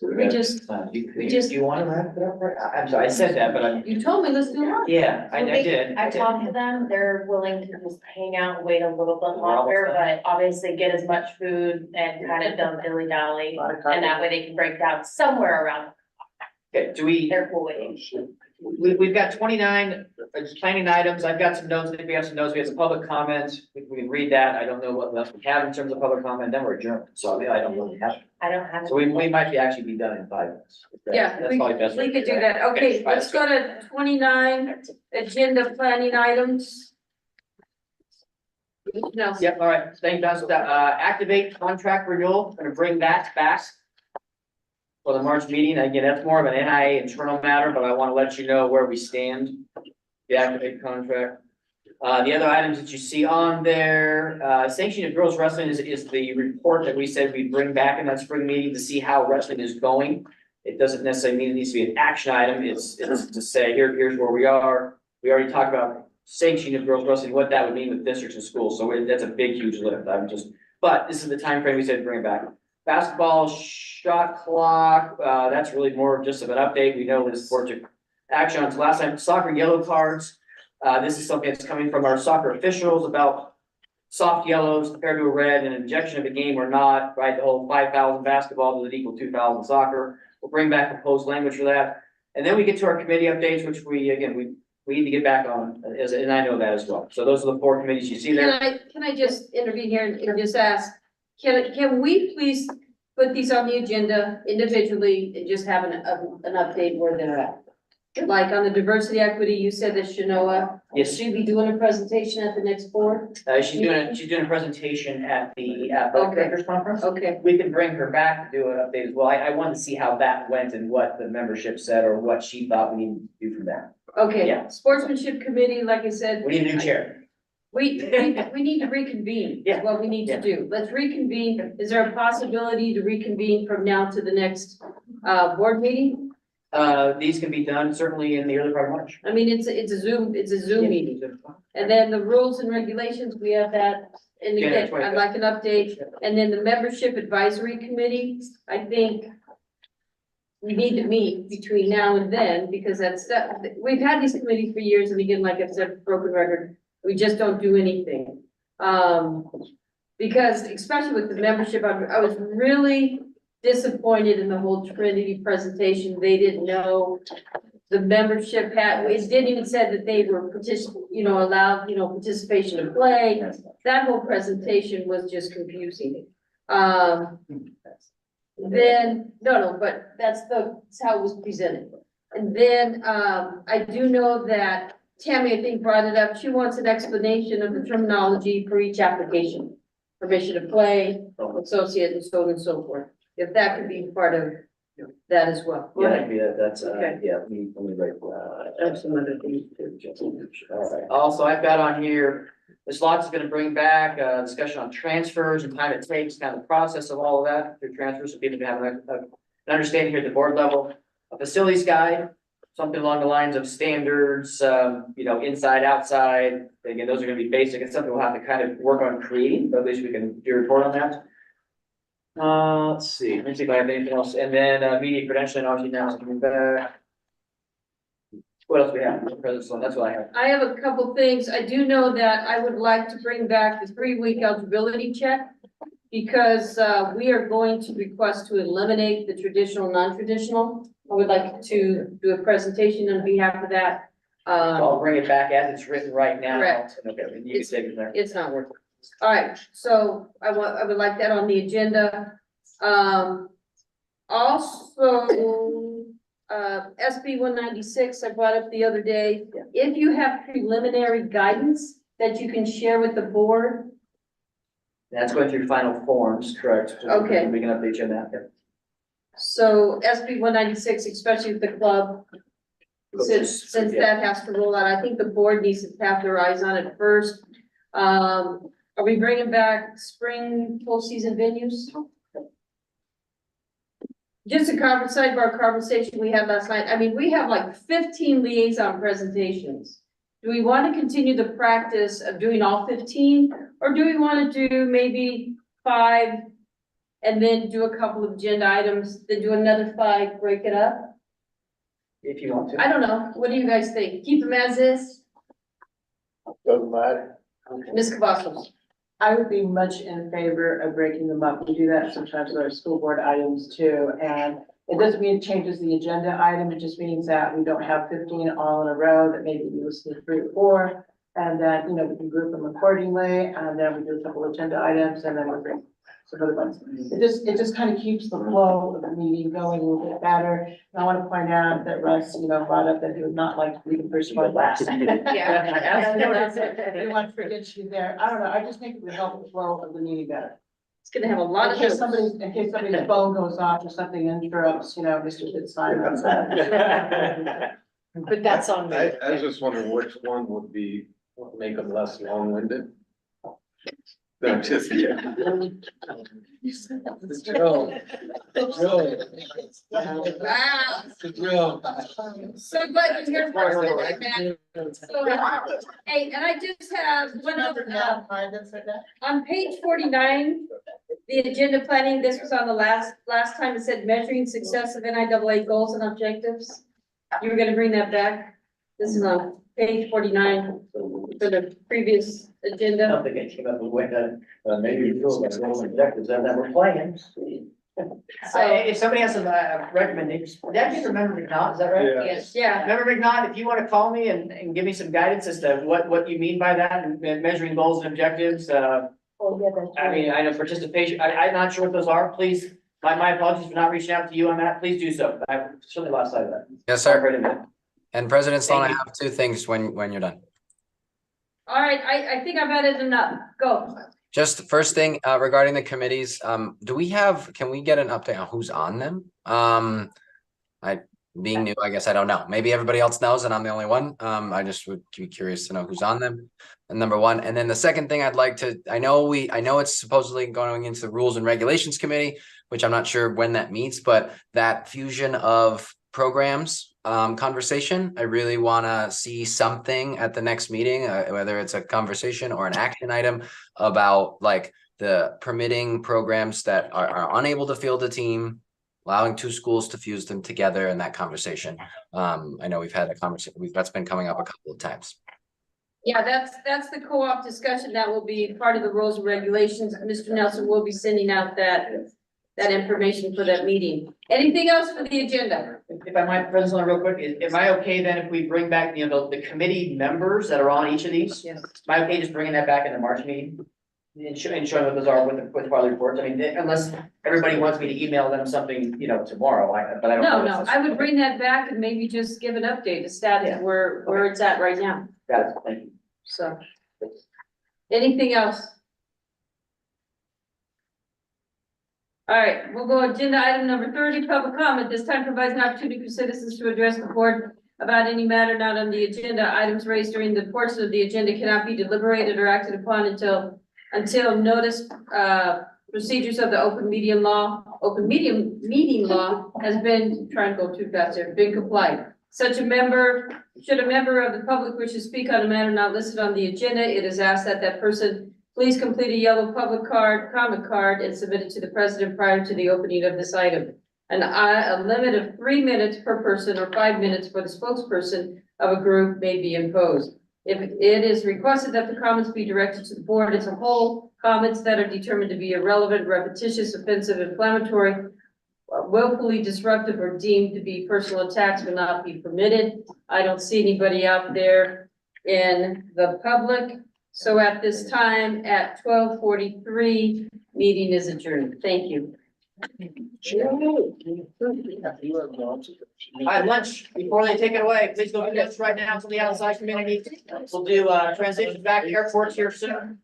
We just, Do you want to wrap it up? I'm sorry, I said that, but I'm, you told me let's do lunch. yeah, I did. I talked to them, they're willing to just hang out and wait a little bit longer, but obviously get as much food and kind of don't dilly dally. And that way they can break down somewhere around Okay, do we? their pool waiting. We've got 29 planning items. I've got some notes. If we have some notes, we have some public comments. We can read that. I don't know what else we have in terms of public comment, then we're adjourned. So I don't really have. I don't have. So we might actually be done in 5 minutes. Yeah, That's probably best. we could do that. Okay, let's go to 29 agenda planning items. No. Yep, all right. Thank you, Don. Activate contract renewal. Gonna bring that back for the March meeting. Again, that's more of an NIA internal matter, but I want to let you know where we stand. The activate contract. The other items that you see on there, sanctioning of girls wrestling is the report that we said we'd bring back in that spring meeting to see how wrestling is going. It doesn't necessarily mean it needs to be an action item. It's to say, here's where we are. We already talked about sanctioning of girls wrestling, what that would mean with districts and schools. So that's a big, huge lift. But this is the time frame we said to bring it back. Basketball shot clock, that's really more of just of an update. We know this board took action on last time. Soccer yellow cards. This is something that's coming from our soccer officials about soft yellows compared to a red and injection of a game or not, right? The whole 5,000 basketball does equal 2,000 soccer. We'll bring back proposed language for that. And then we get to our committee updates, which we need to get back on, and I know that as well. So those are the 4 committees you see there. Can I just intervene here and just ask, can we please put these on the agenda individually and just have an update where they're at? Like on the diversity equity, you said that Shanoa. Yes. She'll be doing a presentation at the next board? She's doing a presentation at the Okay. directors conference. Okay, We can bring her back to do an update as well. I wanted to see how that went and what the membership said or what she thought we needed to do from that. okay. Yeah. Sportsmanship committee, like I said. We need a new chair. We need to reconvene, is what we need to do. Let's reconvene. Is there a possibility to reconvene from now to the next, board meeting? These can be done certainly in the early part of March. I mean, it's a Zoom meeting. And then the rules and regulations, we have that. And Yeah, again, that's right. I'd like an update. And then the membership advisory committee, I think we need to meet between now and then, because we've had these committees for years, and again, like I've said, broken record, we just don't do anything. Because especially with the membership, I was really disappointed in the whole Trinity presentation. They didn't know the membership it didn't even say that they were allowed, participation in play. That whole presentation was just confusing. Then, but that's how it was presented. And then, I do know that Tammy, I think, brought it up. She wants an explanation of the terminology for each application. Permission to play, associate, and so on and so forth. If that could be part of that as well. Go ahead. That's, Okay. let me write, I have some other things too. all right. Also, I've got on here, this lot's gonna bring back a discussion on transfers and time it takes, kind of the process of all of that through transfers, so people can have an understanding here at the board level. A facilities guide, something along the lines of standards, inside, outside. Again, those are gonna be basic. It's something we'll have to kind of work on creating, but at least we can do a report on that. Let's see, let me see if I have anything else. And then, media credentialing, obviously now is coming back. What else we have? That's what I have. I have a couple things. I do know that I would like to bring back the 3-week eligibility check. Because, we are going to request to eliminate the traditional, non-traditional. I would like to do a presentation on behalf of that. I'll bring it back as it's written right now. Correct. Okay, you can take it there. It's not working. All right, so I would like that on the agenda. Also, SB 196, I brought up the other day. If you have preliminary guidance that you can share with the board. That's going through final forms, correct? Okay. We can update you on that. Yep. So SB 196, especially with the club, since that has to roll out, I think the board needs to have their eyes on it first. Are we bringing back spring full season venues? Just a sidebar conversation we had last night. I mean, we have like 15 liaison presentations. Do we want to continue the practice of doing all 15? Or do we want to do maybe 5 and then do a couple of agenda items, then do another 5, break it up? If you want to. I don't know. What do you guys think? Keep them as is? Doesn't matter. Ms. Cavazos? I would be much in favor of breaking them up. We do that sometimes with our school board items too. And it doesn't mean it changes the agenda item. It just means that we don't have 15 all in a row, that maybe we listen to 3 or 4. And then, you know, we can group them accordingly. And then we do a couple agenda items and then we bring some other ones. It just kind of keeps the flow of the meeting going a little bit better. And I want to point out that Russ, you know, brought up that he would not like to be the first one last. Yeah. We want to forget you there. I don't know. I just think it would help the flow of the meeting better. It's gonna have a lot of. In case somebody's phone goes off or something interrupts, you know, Mr. Fitzsimons. But that's on me. I was just wondering which one would make them less long-winded. No, just kidding. Joe. Wow. Joe. So glad you're here for us today, man. So, hey, and I just have one other, on page 49, the agenda planning, this was on the last time, it said measuring success of NIAA goals and objectives. You were gonna bring that back? This is on page 49 for the previous I agenda. don't think I came up with that, maybe you feel like those objectives that we're playing. If somebody has some recommendations, that you remember McNaught, is that right? Yeah. Yes, yeah. Remember McNaught, if you want to call me and give me some guidance as to what you mean by that and measuring goals and objectives, Oh, yeah, that's I mean, I know participation, I'm not sure what those are, please, my apologies for not reaching out to you on that, please do so, I certainly lost sight of that. Yes, sir. Right in there. And President Sloan, I Thank you. have 2 things when you're done. All right, I think I've added enough. Go. Just the first thing, regarding the committees, can we get an update on who's on them? Being new, I guess I don't know. Maybe everybody else knows and I'm the only one. I just would be curious to know who's on them. And number 1, and then the second thing I'd like to, I know it's supposedly going into the Rules and Regulations Committee, which I'm not sure when that meets, but that fusion of programs conversation, I really want to see something at the next meeting, whether it's a conversation or an action item about like the permitting programs that are unable to field a team, allowing 2 schools to fuse them together in that conversation. I know we've had a conversation, that's been coming up a couple of times. Yeah, that's the co-op discussion. That will be part of the rules and regulations. Mr. Nelson will be sending out that information for that meeting. Anything else for the agenda? If I might, President, real quick, am I okay then if we bring back, the committee members that are on each of these? Yes. Am I okay just bringing that back in the March meeting? And showing what those are with our reports? I mean, unless everybody wants me to email them something, tomorrow, but I don't know. No, I would bring that back and maybe just give an update, a status where it's at right now. Got it, thank you. So, anything else? All right, we'll go agenda item number 30, public comment. This time provides an opportunity for citizens to address the board about any matter not on the agenda. Items raised during the portion of the agenda cannot be deliberated or acted upon until notice, procedures of the open meeting meeting law has been, trying to go too fast here, been complied. Should a member of the public wish to speak on a matter not listed on the agenda, it is asked that that person please complete a yellow comment card and submit it to the president prior to the opening of this item. A limit of 3 minutes per person or 5 minutes for the spokesperson of a group may be imposed. If it is requested that the comments be directed to the board as a whole, comments that are determined to be irrelevant, repetitious, offensive, inflammatory, willfully disruptive or deemed to be personal attacks will not be permitted. I don't see anybody out there in the public. So at this time, at 12:43, meeting is adjourned. Thank you. All right, lunch, before they take it away, please go get lunch right now to the outside community. We'll do, transition back to airports here soon.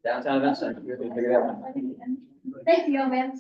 Downtown event center. Thank you, man.